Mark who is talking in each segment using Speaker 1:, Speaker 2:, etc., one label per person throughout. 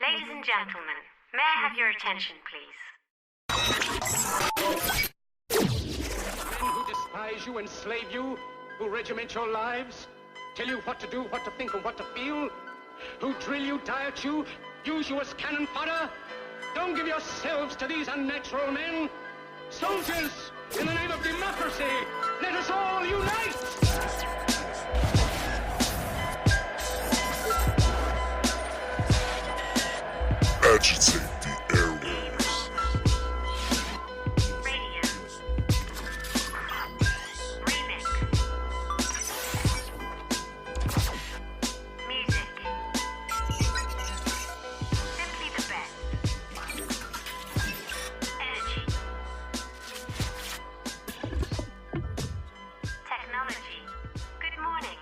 Speaker 1: Ladies and gentlemen, may I have your attention, please?
Speaker 2: Men who despise you, enslave you, who regiment your lives, tell you what to do, what to think, and what to feel, who drill you, diet you, use you as cannon fodder. Don't give yourselves to these unnatural men. Soldiers, in the name of democracy, let us all unite!
Speaker 3: Agitate the airwaves.
Speaker 1: Radio. Remix. Music. Simply the best. Energy. Technology. Good morning.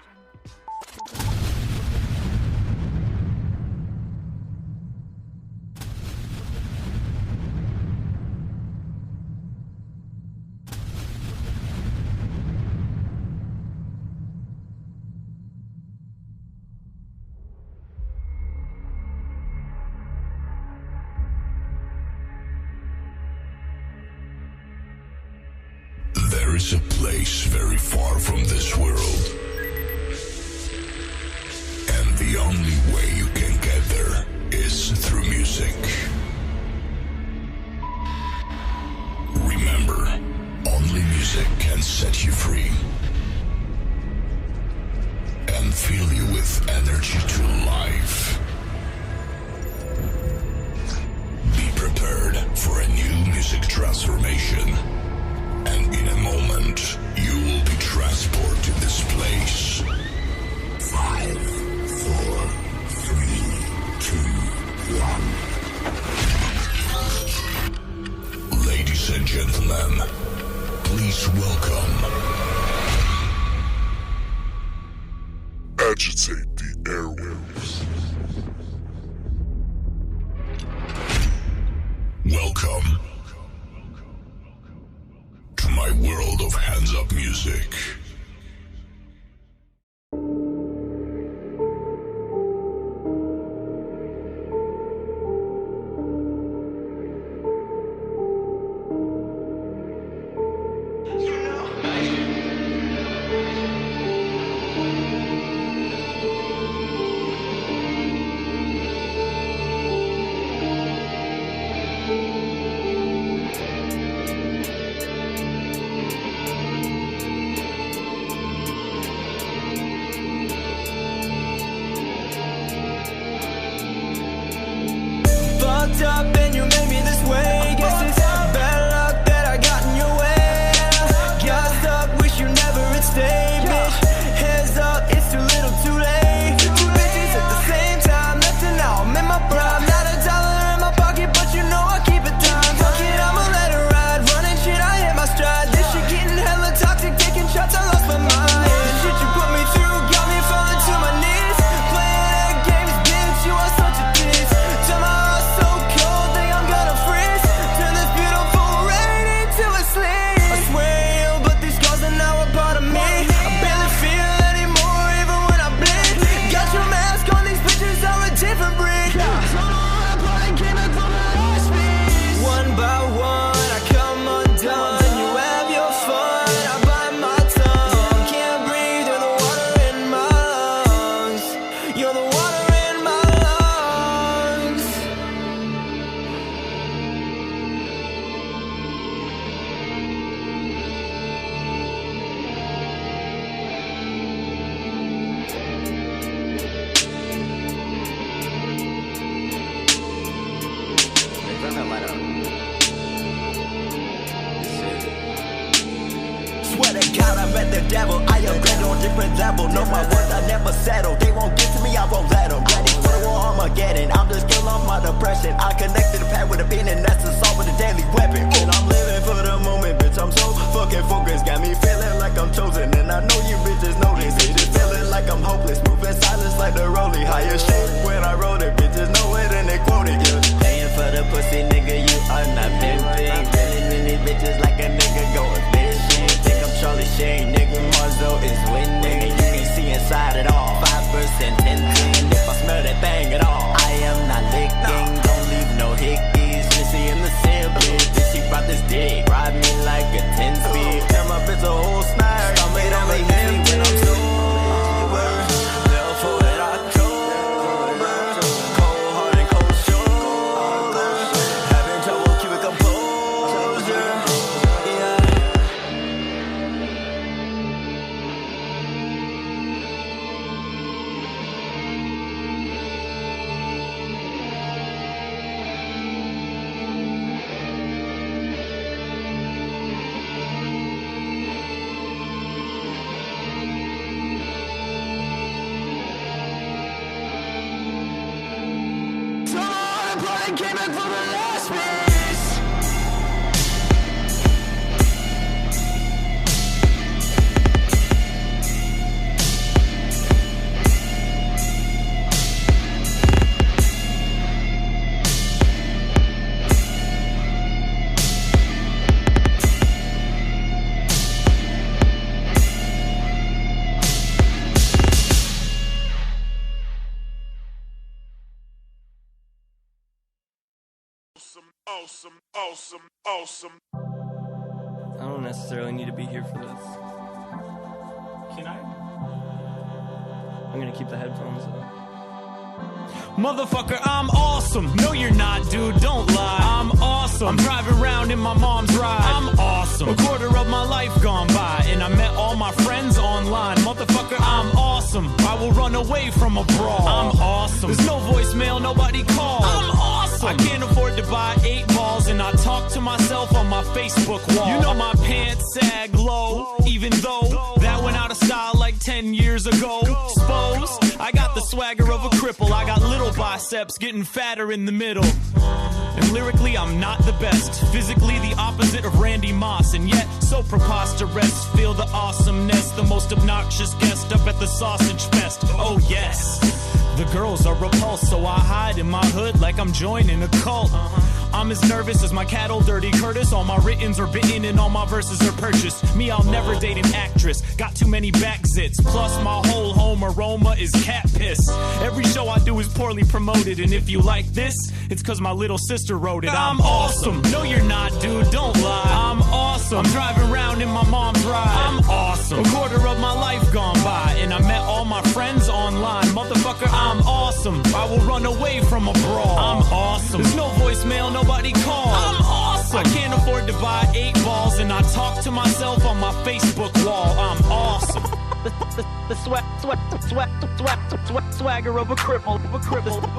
Speaker 3: There is a place very far from this world, and the only way you can get there is through music. Remember, only music can set you free and fill you with energy to life. Be prepared for a new music transformation. And in a moment, you will be transported to this place. 5, 4, 3, 2, 1. Ladies and gentlemen, please welcome. Agitate the airwaves. Welcome to my world of hands-up music.
Speaker 4: Fucked up and you made me this way. Guess it's bad luck that I got in your way. Got stuck, wish you never had stayed, bitch. Heads up, it's too little too late. Two bitches at the same time, left and now I'm in my prime. Not a dollar in my pocket, but you know I keep it time. Fuck it, I'ma let it ride. Running shit, I hit my stride. This shit getting hella toxic, taking shots, I lost my mind. The shit you put me through got me falling to my knees. Playing that games, bitch, you are such a tease. Turn my heart so cold, think I'm gonna freeze. Turn this beautiful rain into a sleep. I swear ill, but these scars are now a part of me. I barely feel anymore, even when I bleed. Got your mask on, these bitches are a different breed. One by one, I come undone. You have your fun, I bite my tongue. Can't breathe, you're the water in my lungs. You're the water in my lungs. Swear to God, I met the devil. I upgrade on different level. Know my worth, I never settle. They won't get to me, I won't let them. Ready for the war, Armageddon. I'm just killing off my depression. I connected the pad with a bean, and that's assault with a deadly weapon. And I'm living for the moment, bitch. I'm so fucking focused. Got me feeling like I'm chosen. And I know you bitches know this. It just feeling like I'm hopeless. Moving silence like the rolling. Higher shit when I wrote it. Bitches know it and they quote it. Yeah. Paying for the pussy, nigga. You are not pimping. Feeling in these bitches like a nigga going fishing. Think I'm Charlie Sheen, nigga. Marzo is winning. And you can see inside it all. 5% tinting. If I smell that thing at all, I am not licking. I came back for the last piece.
Speaker 5: Awesome.
Speaker 6: I don't necessarily need to be here for this.
Speaker 5: Can I?
Speaker 6: I'm gonna keep the headphones on.
Speaker 7: Motherfucker, I'm awesome. No, you're not, dude. Don't lie. I'm awesome. I'm driving around in my mom's ride. I'm awesome. A quarter of my life gone by, and I met all my friends online. Motherfucker, I'm awesome. I will run away from a brawl. I'm awesome. There's no voicemail, nobody calls. I'm awesome. I can't afford to buy 8 balls, and I talk to myself on my Facebook wall. You know my pants sag low, even though that went out of style like 10 years ago. Suppose I got the swagger of a cripple. I got little biceps getting fatter in the middle. And lyrically, I'm not the best. Physically, the opposite of Randy Moss. And yet, so preposterous. Feel the awesomeness. The most obnoxious guest up at the Sausage Fest. Oh, yes. The girls are repulsed, so I hide in my hood like I'm joining a cult. I'm as nervous as my cattle, Dirty Curtis. All my writtens are bitten and all my verses are purchased. Me, I'll never date an actress. Got too many back zits. Plus, my whole home aroma is cat piss. Every show I do is poorly promoted. And if you like this, it's cause my little sister wrote it. I'm awesome. No, you're not, dude. Don't lie. I'm awesome. I'm driving around in my mom's ride. I'm awesome. A quarter of my life gone by, and I met all my friends online. Motherfucker, I'm awesome. I will run away from a brawl. I'm awesome. There's no voicemail, nobody calls. I'm awesome. I can't afford to buy 8 balls, and I talk to myself on my Facebook wall. I'm awesome. The swagger of a cripple.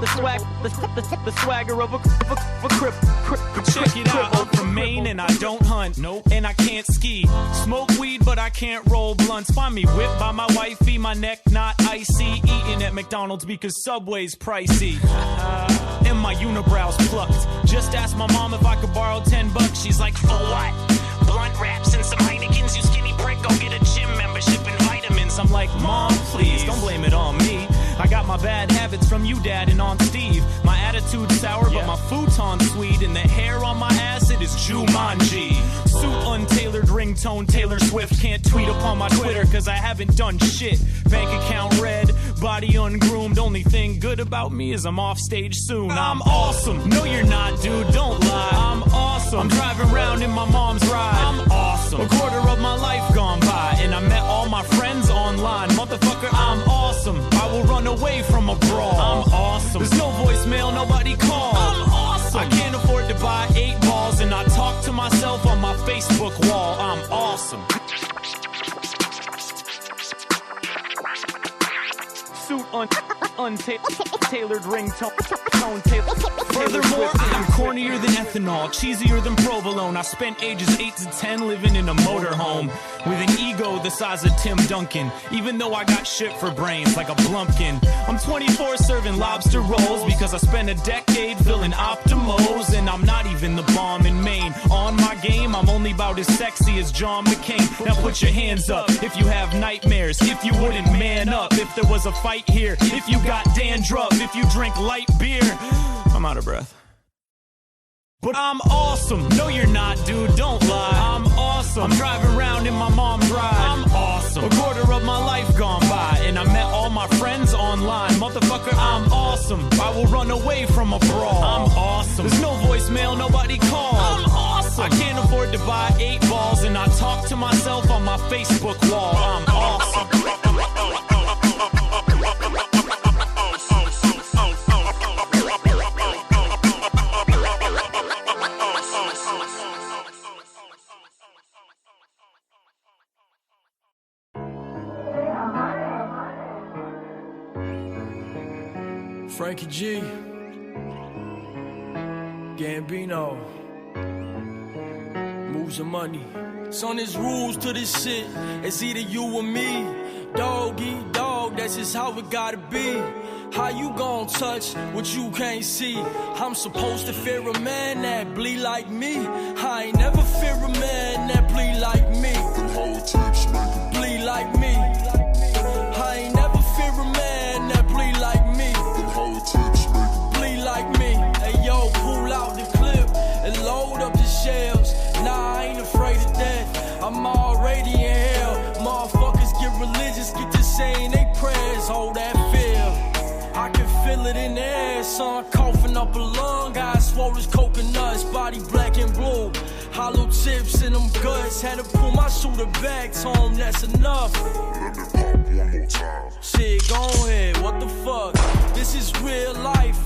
Speaker 7: The swagger of a cripple. Check it out. I'm from Maine and I don't hunt. Nope. And I can't ski. Smoke weed, but I can't roll blunts. Find me whipped by my wifey, my neck not icy. Eating at McDonald's because Subway's pricey. And my unibrows plucked. Just asked my mom if I could borrow $10. She's like, for what? Blunt wraps and some Heinekens. You skinny prick, go get a gym membership and vitamins. I'm like, Mom, please, don't blame it on me. I got my bad habits from you, Dad, and Aunt Steve. My attitude's sour, but my futon's sweet. And the hair on my ass, it is Jumanji. Suit untailored, ringtone, Taylor Swift. Can't tweet upon my Twitter, cause I haven't done shit. Bank account red, body ungroomed. Only thing good about me is I'm off stage soon. I'm awesome. No, you're not, dude, don't lie. I'm awesome. I'm driving around in my mom's ride. I'm awesome. A quarter of my life gone by, and I met all my friends online. Motherfucker, I'm awesome. I will run away from a brawl. I'm awesome. There's no voicemail, nobody calls. I'm awesome. I can't afford to buy 8 balls, and I talk to myself on my Facebook wall. I'm awesome. Suit untailored ringtone. Furthermore, I'm cornier than ethanol, cheesier than provolone. I spent ages 8 to 10 living in a motorhome with an ego the size of Tim Duncan. Even though I got shit for brains like a Blumpkin. I'm 24 serving lobster rolls because I spent a decade filling Optimos. And I'm not even the bomb in Maine. On my game, I'm only about as sexy as John McCain. Now put your hands up if you have nightmares. If you wouldn't man up, if there was a fight here. If you got dandruff, if you drink light beer. I'm out of breath. But I'm awesome. No, you're not, dude. Don't lie. I'm awesome. I'm driving around in my mom's ride. I'm awesome. A quarter of my life gone by, and I met all my friends online. Motherfucker, I'm awesome. I will run away from a brawl. I'm awesome. There's no voicemail, nobody calls. I'm awesome. I can't afford to buy 8 balls, and I talk to myself on my Facebook wall. I'm awesome.
Speaker 4: Frankie G, Gambino, moves your money. Son, there's rules to this shit. It's either you or me. Doggy, dog. dog, that's just how it gotta be. How you gon' touch what you can't see? I'm supposed to fear a man that bleed like me. I ain't never fear a man that bleed like me. Bleed like me. I ain't never fear a man that bleed like me. Bleed like me. Hey yo, pull out the clip and load up the shells. Nah, I ain't afraid of death. I'm already in hell. Motherfuckers get religious, get to saying they prayers. Hold that fear. I can feel it in the air, son. Coughing up a lung, eyes swole as coconuts, body black and blue. Hollow tips in them guts. Had to pull my shooter back, told him that's enough. Shit, go ahead, what the fuck? This is real life.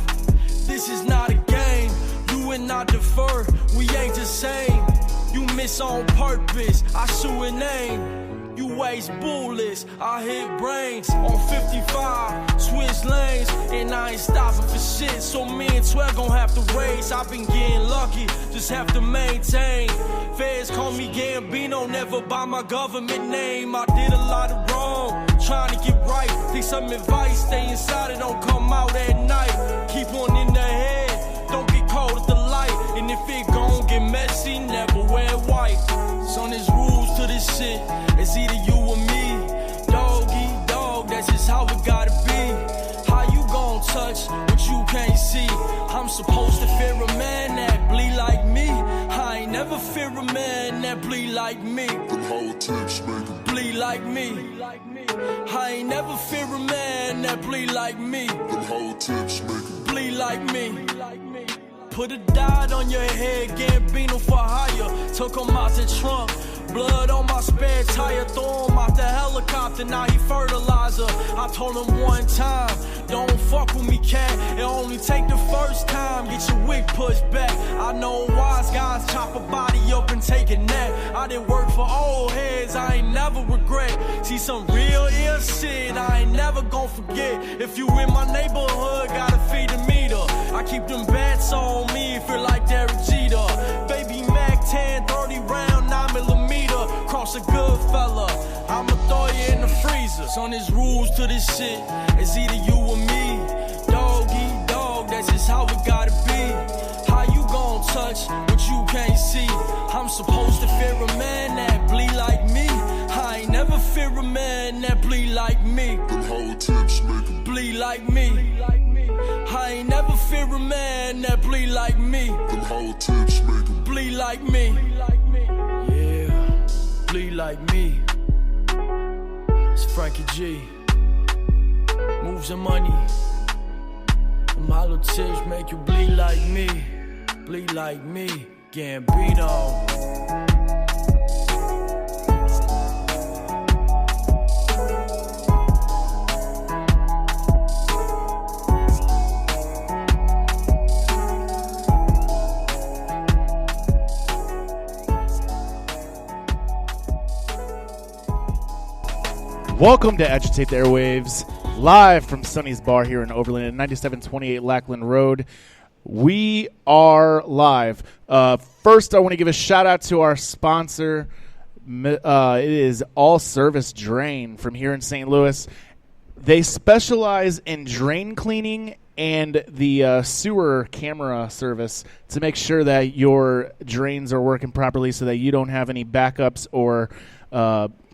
Speaker 4: This is not a game. You and I defer, we ain't the same. You miss on purpose, I shoot an aim. You waste bullets, I hit brains. On 55, switch lanes, and I ain't stopping for shit. So me and 12 gon' have to race. I've been getting lucky, just have to maintain. Feds call me Gambino, never by my government name. I did a lot of wrong, trying to get right. Take some advice, stay inside and don't come out at night. Keep one in the head, don't get cold at the light. And if it gon' get messy, never wear white. Son, there's rules to this shit. It's either you or me. Doggy dog, that's just how it gotta be. How you gon' touch what you can't see? I'm supposed to fear a man that bleed like me. I ain't never fear a man that bleed like me. Bleed like me. I ain't never fear a man that bleed like me. Bleed like me. Put a dot on your head, Gambino for hire. Took him out the trunk. Blood on my spare tire, throw him out the helicopter, now he fertilizer. I told him one time, don't fuck with me, cat. It only take the first time, get your wig pushed back. I know wise guys chop a body up and take a nap. I did work for old heads, I ain't never regret. See some real ill shit, I ain't never gon' forget. If you in my neighborhood, gotta feed the meter. I keep them bats on me, feel like Derek Jeter. Baby Mac 10, 30 round, 9mm. Cross a good fella, I'ma throw you in the freezer. Son, there's rules to this shit. It's either you or me. Doggy dog, that's just how it gotta be. How you gon' touch what you can't see? I'm supposed to fear a man that bleed like me. I ain't never fear a man that bleed like me. Bleed like me. I ain't never fear a man that bleed like me. Bleed like me. Bleed like me. It's Frankie G. Moves and money. Them hollow tips make you bleed like me. Bleed like me. Gambino.
Speaker 8: Welcome to Agitate the Airwaves, live from Sonny's Bar here in Overland at 9728 Lackland Road. We are live. First, I want to give a shout out to our sponsor. It is All Service Drain from here in St. Louis. They specialize in drain cleaning and the sewer camera service to make sure that your drains are working properly so that you don't have any backups or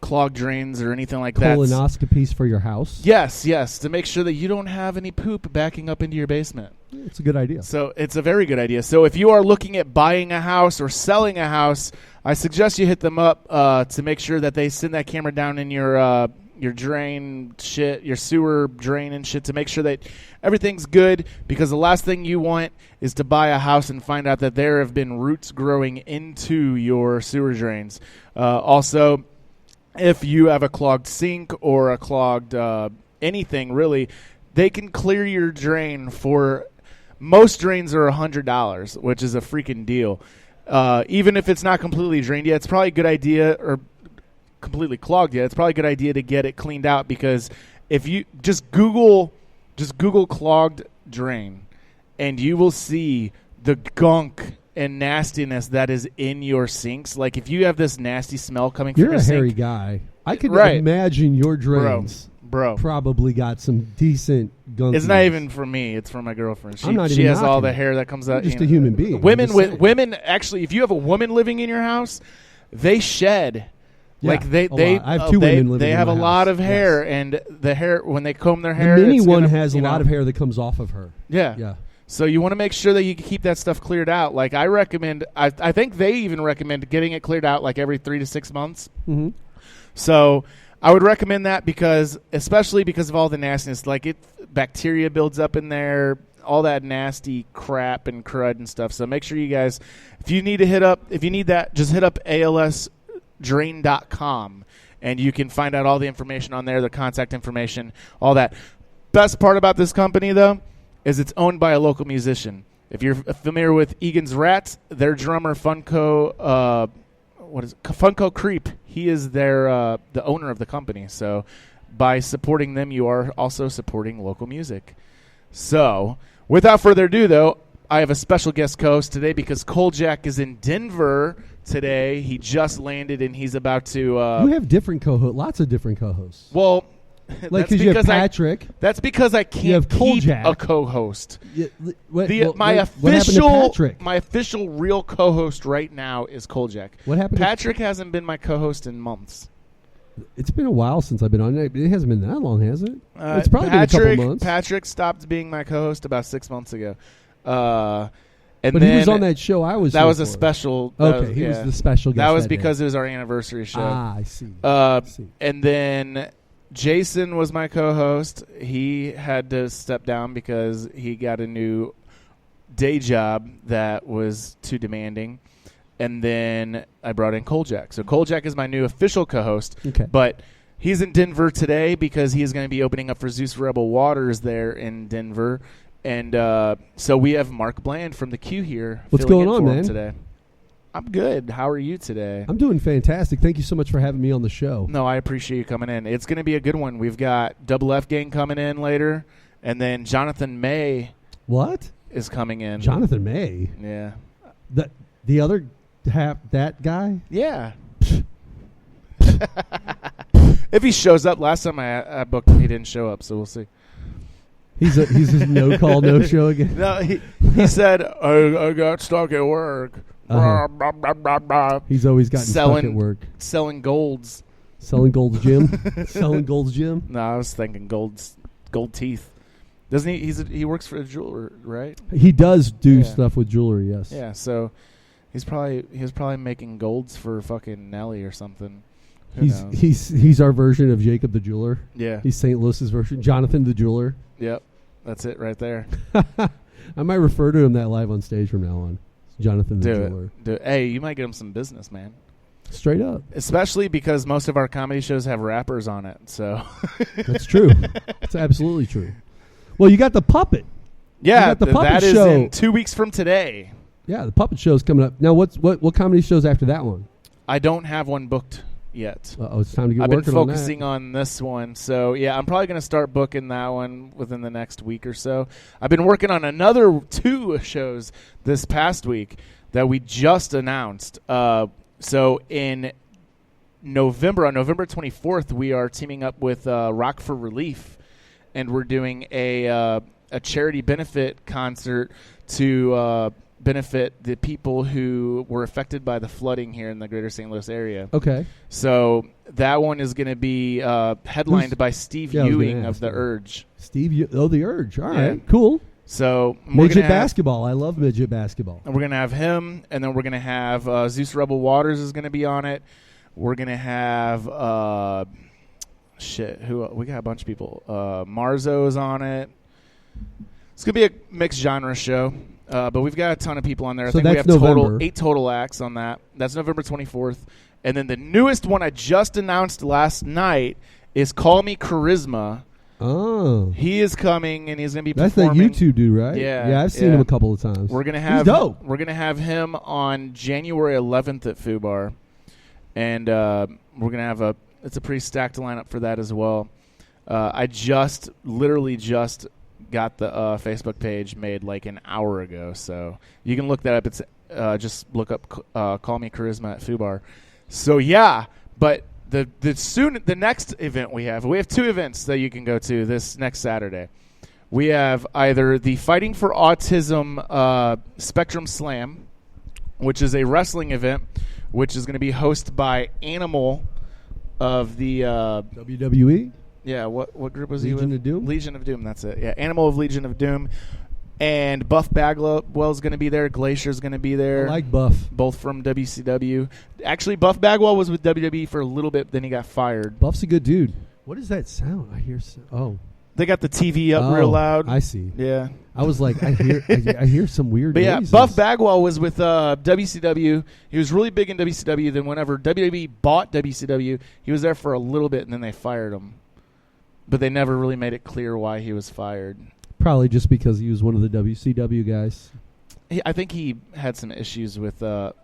Speaker 8: clogged drains or anything like that.
Speaker 9: Colonoscopies for your house?
Speaker 8: Yes, to make sure that you don't have any poop backing up into your basement.
Speaker 9: It's a good idea.
Speaker 8: So it's a very good idea. So if you are looking at buying a house or selling a house, I suggest you hit them up to make sure that they send that camera down in your drain shit, your sewer drain and shit, to make sure that everything's good, because the last thing you want is to buy a house and find out that there have been roots growing into your sewer drains. Also, if you have a clogged sink or a clogged anything, really, they can clear your drain for most drains are $100, which is a freaking deal. Even if it's not completely drained yet, it's probably a good idea, or completely clogged yet, it's probably a good idea to get it cleaned out, because if you just Google clogged drain, and you will see the gunk and nastiness that is in your sinks. Like, if you have this nasty smell coming from your sink.
Speaker 9: You're a hairy guy. I can imagine your drains.
Speaker 8: Bro.
Speaker 9: probably got some decent gunkies.
Speaker 8: It's not even for me. It's for my girlfriend. She,
Speaker 9: I'm not
Speaker 8: she
Speaker 9: even
Speaker 8: has all
Speaker 9: knocking
Speaker 8: the
Speaker 9: it.
Speaker 8: hair that comes out.
Speaker 9: I'm just
Speaker 8: you
Speaker 9: a
Speaker 8: know.
Speaker 9: human being. I'm
Speaker 8: Women
Speaker 9: just
Speaker 8: with
Speaker 9: saying.
Speaker 8: women actually, if you have a woman living in your house, they shed.
Speaker 9: Yeah,
Speaker 8: Like they
Speaker 9: a lot. I have two
Speaker 8: they,
Speaker 9: women living
Speaker 8: they
Speaker 9: in
Speaker 8: have
Speaker 9: my
Speaker 8: a lot
Speaker 9: house.
Speaker 8: of hair,
Speaker 9: Yes.
Speaker 8: and the hair when they comb their
Speaker 9: The
Speaker 8: hair.
Speaker 9: mini
Speaker 8: it's
Speaker 9: one
Speaker 8: gonna,
Speaker 9: has a
Speaker 8: you know,
Speaker 9: lot of hair that comes off of her.
Speaker 8: Yeah.
Speaker 9: Yeah.
Speaker 8: So you want to make sure that you can keep that stuff cleared out. Like I recommend, I think they even recommend getting it cleared out like every 3 to 6 months.
Speaker 9: Mm-hmm.
Speaker 8: So I would recommend that especially because of all the nastiness, like bacteria builds up in there, all that nasty crap and crud and stuff. So make sure you guys, if you need that, just hit up alsdrain.com and you can find out all the information on there, the contact information, all that. Best part about this company though, is it's owned by a local musician. If you're familiar with Egan's Rats, their drummer Funko Creep, he is the owner of the company. So by supporting them, you are also supporting local music. So without further ado, though, I have a special guest co-host today because Kolchak is in Denver today. He just landed and he's about to.
Speaker 9: You have different co-hosts, lots of different co-hosts.
Speaker 8: Well.
Speaker 9: Like because you have Patrick.
Speaker 8: That's because I can't
Speaker 9: You have
Speaker 8: keep
Speaker 9: Kolchak.
Speaker 8: a co-host.
Speaker 9: What happened to Patrick?
Speaker 8: My official real co-host right now is Kolchak.
Speaker 9: What happened to-
Speaker 8: Patrick hasn't been my co-host in months.
Speaker 9: It's been a while since I've been on it. It hasn't been that long, has it? It's probably been a couple months.
Speaker 8: Patrick stopped being my co-host about 6 months ago. And
Speaker 9: but
Speaker 8: then
Speaker 9: he was on that show I was
Speaker 8: That
Speaker 9: here
Speaker 8: was a
Speaker 9: for.
Speaker 8: special.
Speaker 9: Okay, he was the special guest.
Speaker 8: That was
Speaker 9: day.
Speaker 8: because it was our anniversary show.
Speaker 9: Ah, I see.
Speaker 8: And then Jason was my co-host. He had to step down because he got a new day job that was too demanding. And then I brought in Kolchak. So Kolchak is my new official co-host.
Speaker 9: Okay.
Speaker 8: But he's in Denver today because he is going to be opening up for Zeus Rebel Waters there in Denver. And so we have Mark Bland from the Q here.
Speaker 9: What's
Speaker 8: filling
Speaker 9: going
Speaker 8: in
Speaker 9: on,
Speaker 8: for him
Speaker 9: man?
Speaker 8: Today. I'm good. How are you today?
Speaker 9: I'm doing fantastic. Thank you so much for having me on the show.
Speaker 8: No, I appreciate you coming in. It's going to be a good one. We've got Double F Gang coming in later, and then Jonathan May.
Speaker 9: What?
Speaker 8: Is coming in.
Speaker 9: Jonathan May?
Speaker 8: Yeah.
Speaker 9: The other half, that guy?
Speaker 8: Yeah. If he shows up, last time I booked him, he didn't show up, so we'll see.
Speaker 9: He's just no call, no show again.
Speaker 8: No, he said I got stuck at work.
Speaker 9: Uh-huh.
Speaker 8: Blah, blah, blah, blah.
Speaker 9: He's always gotten stuck at work.
Speaker 8: Selling golds.
Speaker 9: Selling Gold's Gym? Selling Gold's Gym?
Speaker 8: No, I was thinking gold teeth. Doesn't he? He works for a jeweler, right?
Speaker 9: He does do stuff with jewelry. Yes.
Speaker 8: Yeah. So he was probably making golds for fucking Nelly or something. Who knows?
Speaker 9: He's our version of Jacob the jeweler.
Speaker 8: Yeah.
Speaker 9: He's St. Louis's version. Jonathan the jeweler.
Speaker 8: Yep. That's it right there.
Speaker 9: I might refer to him that live on stage from now on. Jonathan the jeweler.
Speaker 8: Hey, you might get him some business, man.
Speaker 9: Straight up.
Speaker 8: Especially because most of our comedy shows have rappers on it. So
Speaker 9: that's true. It's absolutely true. Well, you got the puppet.
Speaker 8: Yeah,
Speaker 9: you got the puppet
Speaker 8: that is
Speaker 9: show.
Speaker 8: in 2 weeks from today.
Speaker 9: Yeah, the puppet show's coming up. Now, what comedy shows after that one?
Speaker 8: I don't have one booked yet.
Speaker 9: Oh, it's time to get
Speaker 8: I've
Speaker 9: working
Speaker 8: been focusing
Speaker 9: on
Speaker 8: on this one. So, yeah, I'm probably going to start booking that one within the next week or so. I've been working on another 2 shows this past week that we just announced. So in November, on November 24th, we are teaming up with Rock for Relief, and we're doing a charity benefit concert to benefit the people who were affected by the flooding here in the greater St. Louis area.
Speaker 9: Okay.
Speaker 8: So that one is going to be headlined by Steve Ewing of The Urge.
Speaker 9: The Urge. All right, cool.
Speaker 8: So
Speaker 9: midget basketball. I love midget basketball.
Speaker 8: And we're going to have him, and then we're going to have Zeus Rebel Waters is going to be on it. We're going to have we got a bunch of people. Marzo is on it. It's going to be a mixed genre show. But we've got a ton of people on there. I think we have
Speaker 9: November.
Speaker 8: 8 total acts on that. That's November 24th. And then the newest one I just announced last night is Call Me Charisma.
Speaker 9: Oh.
Speaker 8: He is coming, and he's going to be
Speaker 9: That's
Speaker 8: performing.
Speaker 9: that YouTube dude, right?
Speaker 8: Yeah.
Speaker 9: Yeah, I've seen him a couple of times.
Speaker 8: We're gonna have
Speaker 9: He's dope.
Speaker 8: We're going to have him on January 11th at FUBAR. And we're going to have it's a pretty stacked lineup for that as well. I literally just got the Facebook page made like an hour ago, so you can look that up. It's just look up Call Me Charisma at FUBAR. So yeah, but the next event we have 2 events that you can go to this next Saturday. We have either the Fighting for Autism Spectrum Slam, which is a wrestling event, which is going to be hosted by Animal of the
Speaker 9: WWE.
Speaker 8: Yeah, what group was he with?
Speaker 9: Legion of Doom?
Speaker 8: Legion of Doom, that's it. Yeah, Animal of Legion of Doom. And Buff Bagwell's going to be there. Glacier's going to be there.
Speaker 9: I like Buff.
Speaker 8: Both from WCW. Actually, Buff Bagwell was with WWE for a little bit, then he got fired.
Speaker 9: Buff's a good dude. What is that sound? I hear
Speaker 8: They got the TV up real loud.
Speaker 9: I see.
Speaker 8: Yeah.
Speaker 9: I was like, I hear some weird
Speaker 8: But
Speaker 9: noises.
Speaker 8: yeah, Buff Bagwell was with WCW. He was really big in WCW. Then whenever WWE bought WCW, he was there for a little bit, and then they fired him. But they never really made it clear why he was fired.
Speaker 9: Probably just because he was one of the WCW guys.
Speaker 8: I think he had some issues with people.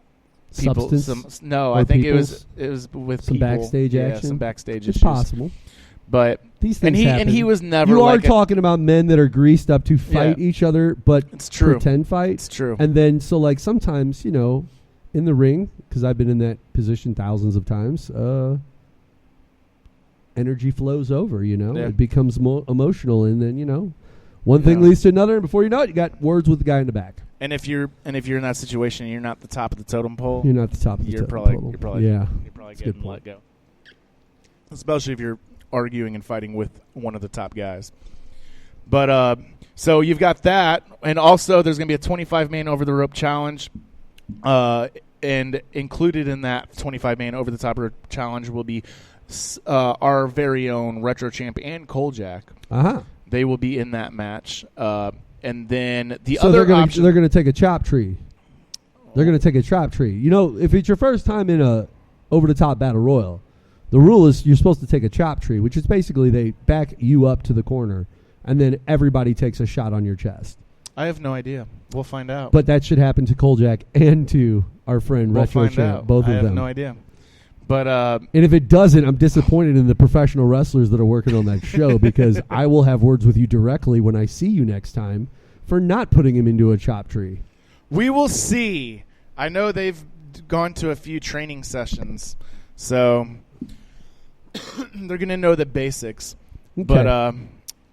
Speaker 9: Substance?
Speaker 8: I think it was with
Speaker 9: some
Speaker 8: people.
Speaker 9: backstage action.
Speaker 8: Some backstage
Speaker 9: it's
Speaker 8: issues.
Speaker 9: Possible.
Speaker 8: But
Speaker 9: these things happen.
Speaker 8: And he was never.
Speaker 9: You
Speaker 8: like
Speaker 9: are talking about men that are greased up to fight each other, but
Speaker 8: it's true.
Speaker 9: Pretend fight.
Speaker 8: It's true.
Speaker 9: And then sometimes in the ring, because I've been in that position thousands of times. Energy flows over. It becomes emotional, and then one thing leads to another, and before you know it, you got words with the guy in the back.
Speaker 8: And if you're in that situation, and you're not the top of the totem pole.
Speaker 9: You're not the top of the totem pole.
Speaker 8: You're probably
Speaker 9: That's
Speaker 8: getting let go. Especially if you're arguing and fighting with one of the top guys. But so you've got that, and also there's going to be a 25-man over the rope challenge, and included in that 25-man over the top rope challenge will be our very own Retro Champ and Kolchak. They will be in that match. And then the other option...
Speaker 9: They're going to take a chop tree. They're going to take a chop tree. If it's your first time in a over-the-top battle royal, the rule is you're supposed to take a chop tree, which is basically they back you up to the corner, and then everybody takes a shot on your chest.
Speaker 8: I have no idea. We'll find out.
Speaker 9: But that should happen to Kolchak and to our friend Retro Champ, both of them.
Speaker 8: I have no idea. But
Speaker 9: and if it doesn't, I'm disappointed in the professional wrestlers that are working on that show because I will have words with you directly when I see you next time for not putting him into a chop tree.
Speaker 8: We will see. I know they've gone to a few training sessions, so they're going to know the basics. Okay. But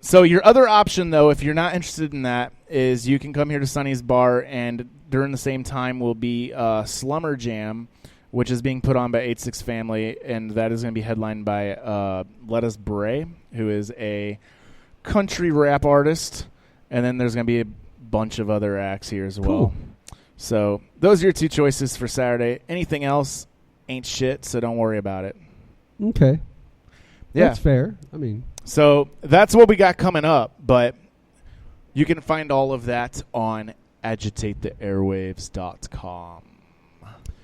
Speaker 8: so your other option, though, if you're not interested in that, is you can come here to Sonny's Bar, and during the same time will be Slumber Jam, which is being put on by 86 Family, and that is going to be headlined by Lettuce Bray, who is a country rap artist, and then there's going to be a bunch of other acts here as well.
Speaker 9: Cool.
Speaker 8: So those are your 2 choices for Saturday. Anything else ain't shit, so don't worry about it.
Speaker 9: Okay.
Speaker 8: Yeah.
Speaker 9: That's fair.
Speaker 8: So that's what we got coming up, but you can find all of that on agitatetheairwaves.com.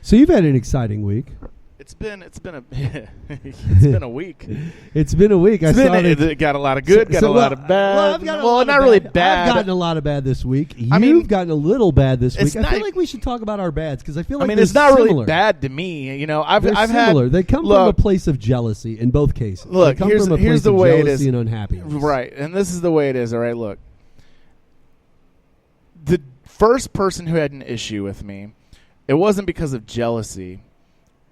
Speaker 9: So you've had an exciting week.
Speaker 8: It's been a week.
Speaker 9: It's been a week.
Speaker 8: It got a lot of good, got a lot of bad. Well, not really bad.
Speaker 9: I've gotten a lot of bad this week. You've gotten a little bad this week. I feel like we should talk about our bads because I feel like
Speaker 8: it's not really bad to me. I've
Speaker 9: similar.
Speaker 8: had.
Speaker 9: They come from a place of jealousy in both cases.
Speaker 8: Look,
Speaker 9: they come from a
Speaker 8: here's
Speaker 9: place
Speaker 8: the
Speaker 9: of
Speaker 8: way
Speaker 9: jealousy
Speaker 8: it is,
Speaker 9: and unhappiness.
Speaker 8: Right, and this is the way it is. All right, look. The first person who had an issue with me, it wasn't because of jealousy.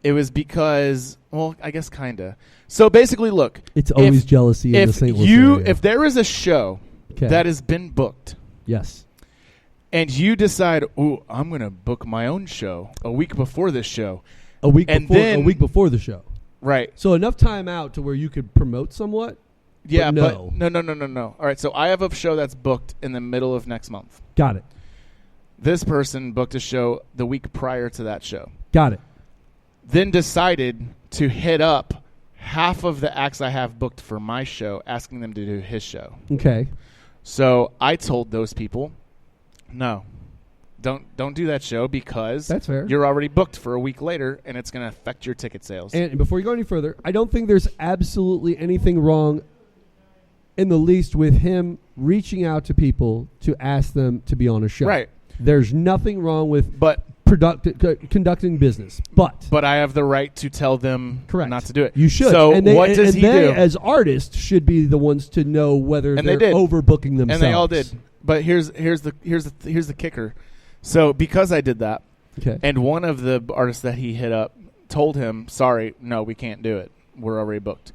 Speaker 8: It was because, well, I guess kind of. So basically, look.
Speaker 9: It's always jealousy in the St. Louis area.
Speaker 8: If there is a show that has been booked.
Speaker 9: Yes.
Speaker 8: And you decide, ooh, I'm going to book my own show a week before this show.
Speaker 9: A week before the show.
Speaker 8: Right.
Speaker 9: So enough time out to where you could promote somewhat?
Speaker 8: Yeah,
Speaker 9: but
Speaker 8: no. All right, so I have a show that's booked in the middle of next month.
Speaker 9: Got it.
Speaker 8: This person booked a show the week prior to that show.
Speaker 9: Got it.
Speaker 8: Then decided to hit up half of the acts I have booked for my show, asking them to do his show.
Speaker 9: Okay.
Speaker 8: So I told those people, no, don't do that show because
Speaker 9: that's fair.
Speaker 8: You're already booked for a week later, and it's going to affect your ticket sales.
Speaker 9: And before you go any further, I don't think there's absolutely anything wrong in the least with him reaching out to people to ask them to be on a show.
Speaker 8: Right.
Speaker 9: There's nothing wrong with conducting business, but
Speaker 8: I have the right to tell them not to do it.
Speaker 9: You should.
Speaker 8: So what does he do?
Speaker 9: As artists, should be the ones to know whether they're overbooking themselves.
Speaker 8: And they all did. But here's the kicker. So because I did that,
Speaker 9: okay,
Speaker 8: and one of the artists that he hit up told him, "Sorry, no, we can't do it. we're already booked.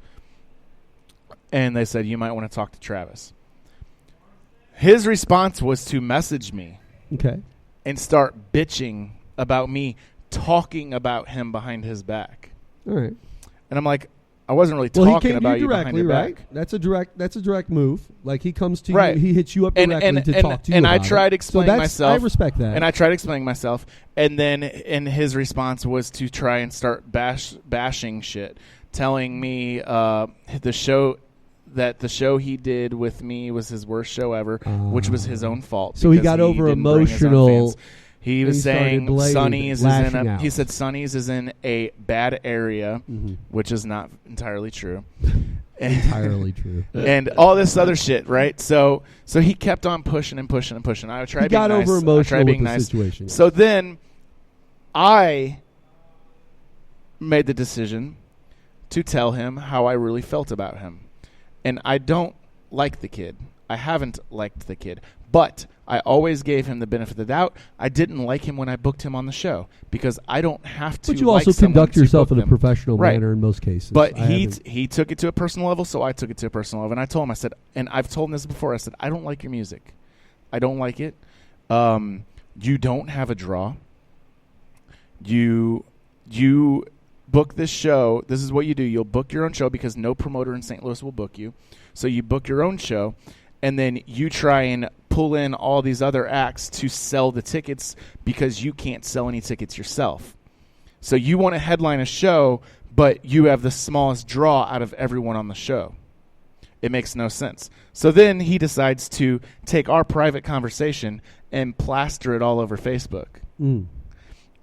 Speaker 8: And they said, you might want to talk to Travis. His response was to message me
Speaker 9: Okay.
Speaker 8: and start bitching about me talking about him behind his back.
Speaker 9: All right.
Speaker 8: And I'm like, I wasn't really
Speaker 9: Well, he
Speaker 8: talking
Speaker 9: came to
Speaker 8: about
Speaker 9: you
Speaker 8: you behind
Speaker 9: directly,
Speaker 8: your
Speaker 9: right?
Speaker 8: back.
Speaker 9: That's a direct move. Like he comes to
Speaker 8: Right.
Speaker 9: you, he hits you up directly to talk to you
Speaker 8: and I
Speaker 9: about
Speaker 8: tried
Speaker 9: it.
Speaker 8: explaining
Speaker 9: So that's-
Speaker 8: myself.
Speaker 9: I respect that.
Speaker 8: And I tried explaining myself. And then his response was to try and start bashing shit, telling me the show he did with me was his worst show ever, which was his own fault.
Speaker 9: So he
Speaker 8: because
Speaker 9: got over
Speaker 8: didn't bring his own
Speaker 9: emotional.
Speaker 8: fans. He
Speaker 9: and
Speaker 8: was
Speaker 9: started
Speaker 8: saying
Speaker 9: lashing out.
Speaker 8: he said Sonny's is in a bad area,
Speaker 9: Mm-hmm.
Speaker 8: which is not entirely true.
Speaker 9: Entirely true.
Speaker 8: And all this other shit, right? So he kept on pushing and pushing and pushing. I tried
Speaker 9: He got
Speaker 8: being nice.
Speaker 9: over
Speaker 8: I
Speaker 9: emotional
Speaker 8: tried being
Speaker 9: with the
Speaker 8: nice.
Speaker 9: situation.
Speaker 8: So then I made the decision to tell him how I really felt about him. And I don't like the kid. I haven't liked the kid. But I always gave him the benefit of the doubt. I didn't like him when I booked him on the show because I don't have to.
Speaker 9: But you
Speaker 8: like
Speaker 9: also
Speaker 8: someone
Speaker 9: conduct
Speaker 8: to
Speaker 9: yourself
Speaker 8: book
Speaker 9: in a
Speaker 8: them.
Speaker 9: professional
Speaker 8: Right.
Speaker 9: manner in most cases.
Speaker 8: But
Speaker 9: I haven't-
Speaker 8: he took it to a personal level, so I took it to a personal level. And I told him, I said, and I've told him this before, I said, I don't like your music. I don't like it. You don't have a draw. You book this show. This is what you do. You'll book your own show because no promoter in St. Louis will book you. So you book your own show, and then you try and pull in all these other acts to sell the tickets because you can't sell any tickets yourself. So you want to headline a show, but you have the smallest draw out of everyone on the show. It makes no sense. So then he decides to take our private conversation and plaster it all over Facebook.
Speaker 9: Mm.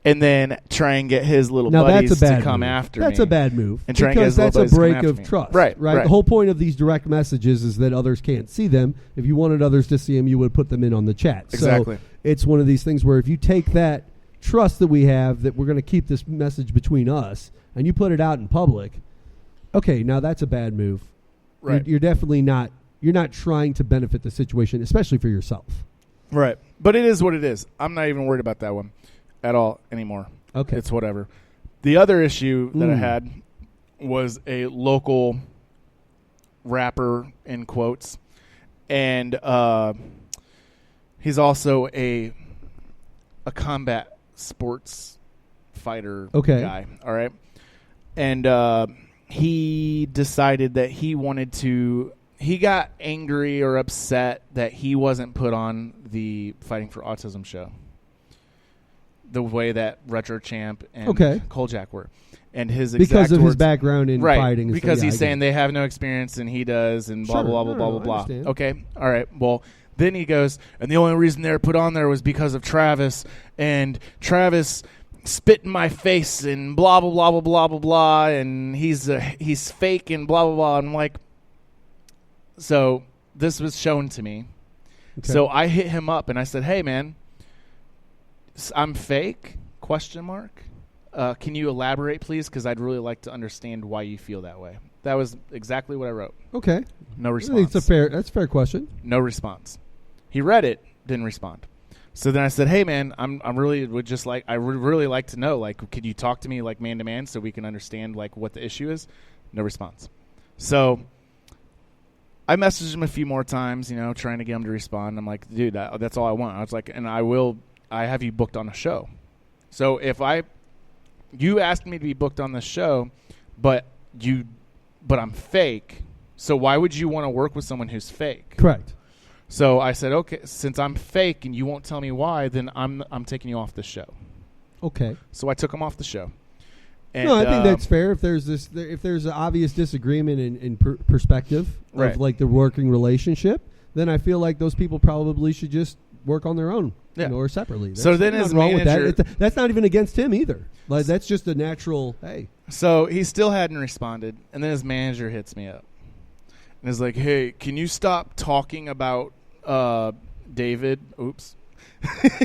Speaker 8: And then try and get his little
Speaker 9: Now
Speaker 8: buddies
Speaker 9: that's a bad
Speaker 8: to come
Speaker 9: move.
Speaker 8: after
Speaker 9: That's
Speaker 8: me.
Speaker 9: a bad move
Speaker 8: And try and get
Speaker 9: because
Speaker 8: his little
Speaker 9: that's a
Speaker 8: buddies to come
Speaker 9: break
Speaker 8: after
Speaker 9: of
Speaker 8: me.
Speaker 9: trust.
Speaker 8: Right.
Speaker 9: The whole point of these direct messages is that others can't see them. If you wanted others to see them, you would put them in on the chat.
Speaker 8: Exactly.
Speaker 9: So it's one of these things where if you take that trust that we have that we're going to keep this message between us and you put it out in public, okay, now that's a bad move.
Speaker 8: Right.
Speaker 9: You're definitely not. You're not trying to benefit the situation, especially for yourself.
Speaker 8: Right. But it is what it is. I'm not even worried about that one at all anymore.
Speaker 9: Okay.
Speaker 8: It's whatever. The other issue that I had was a local rapper, in quotes, and he's also a combat sports fighter guy. All right. And he decided that he wanted to. He got angry or upset that he wasn't put on the Fighting for Autism show the way that Retro Champ and Kolchak were. And his exact
Speaker 9: because of
Speaker 8: words,
Speaker 9: his background in fighting. And
Speaker 8: because
Speaker 9: stuff.
Speaker 8: he's
Speaker 9: I
Speaker 8: saying they have no experience and he does and blah,
Speaker 9: Sure.
Speaker 8: blah, blah, blah,
Speaker 9: No,
Speaker 8: blah,
Speaker 9: I
Speaker 8: blah.
Speaker 9: understand.
Speaker 8: Okay. All right. Well, then he goes, and the only reason they were put on there was because of Travis. And Travis spit in my face and blah, blah, blah, blah, blah, blah, blah. And he's fake and blah, blah, blah. And I'm like, so this was shown to me.
Speaker 9: Okay.
Speaker 8: So I hit him up and I said, hey, man, I'm fake? ? Can you elaborate, please? Because I'd really like to understand why you feel that way. That was exactly what I wrote.
Speaker 9: Okay.
Speaker 8: No
Speaker 9: I
Speaker 8: response.
Speaker 9: think that's a fair question.
Speaker 8: No response. He read it, didn't respond. So then I said, hey, man, I really like to know, like, could you talk to me like man to man so we can understand like what the issue is? No response. So I messaged him a few more times, trying to get him to respond. I'm like, dude, that's all I want. I was like, and I have you booked on a show. So if you asked me to be booked on the show, but I'm fake. So why would you want to work with someone who's fake?
Speaker 9: Correct.
Speaker 8: So I said, okay, since I'm fake and you won't tell me why, then I'm taking you off the show.
Speaker 9: Okay.
Speaker 8: So I took him off the show. And,
Speaker 9: no, I think that's fair. If there's an obvious disagreement in perspective
Speaker 8: Right.
Speaker 9: of like the working relationship, then I feel like those people probably should just work on their own, or separately.
Speaker 8: So then
Speaker 9: nothing
Speaker 8: his
Speaker 9: wrong with
Speaker 8: manager,
Speaker 9: that. That's not even against him either. Like that's just a natural. Hey.
Speaker 8: So he still hadn't responded, and then his manager hits me up and is like, "Hey, can you stop talking about David? Oops,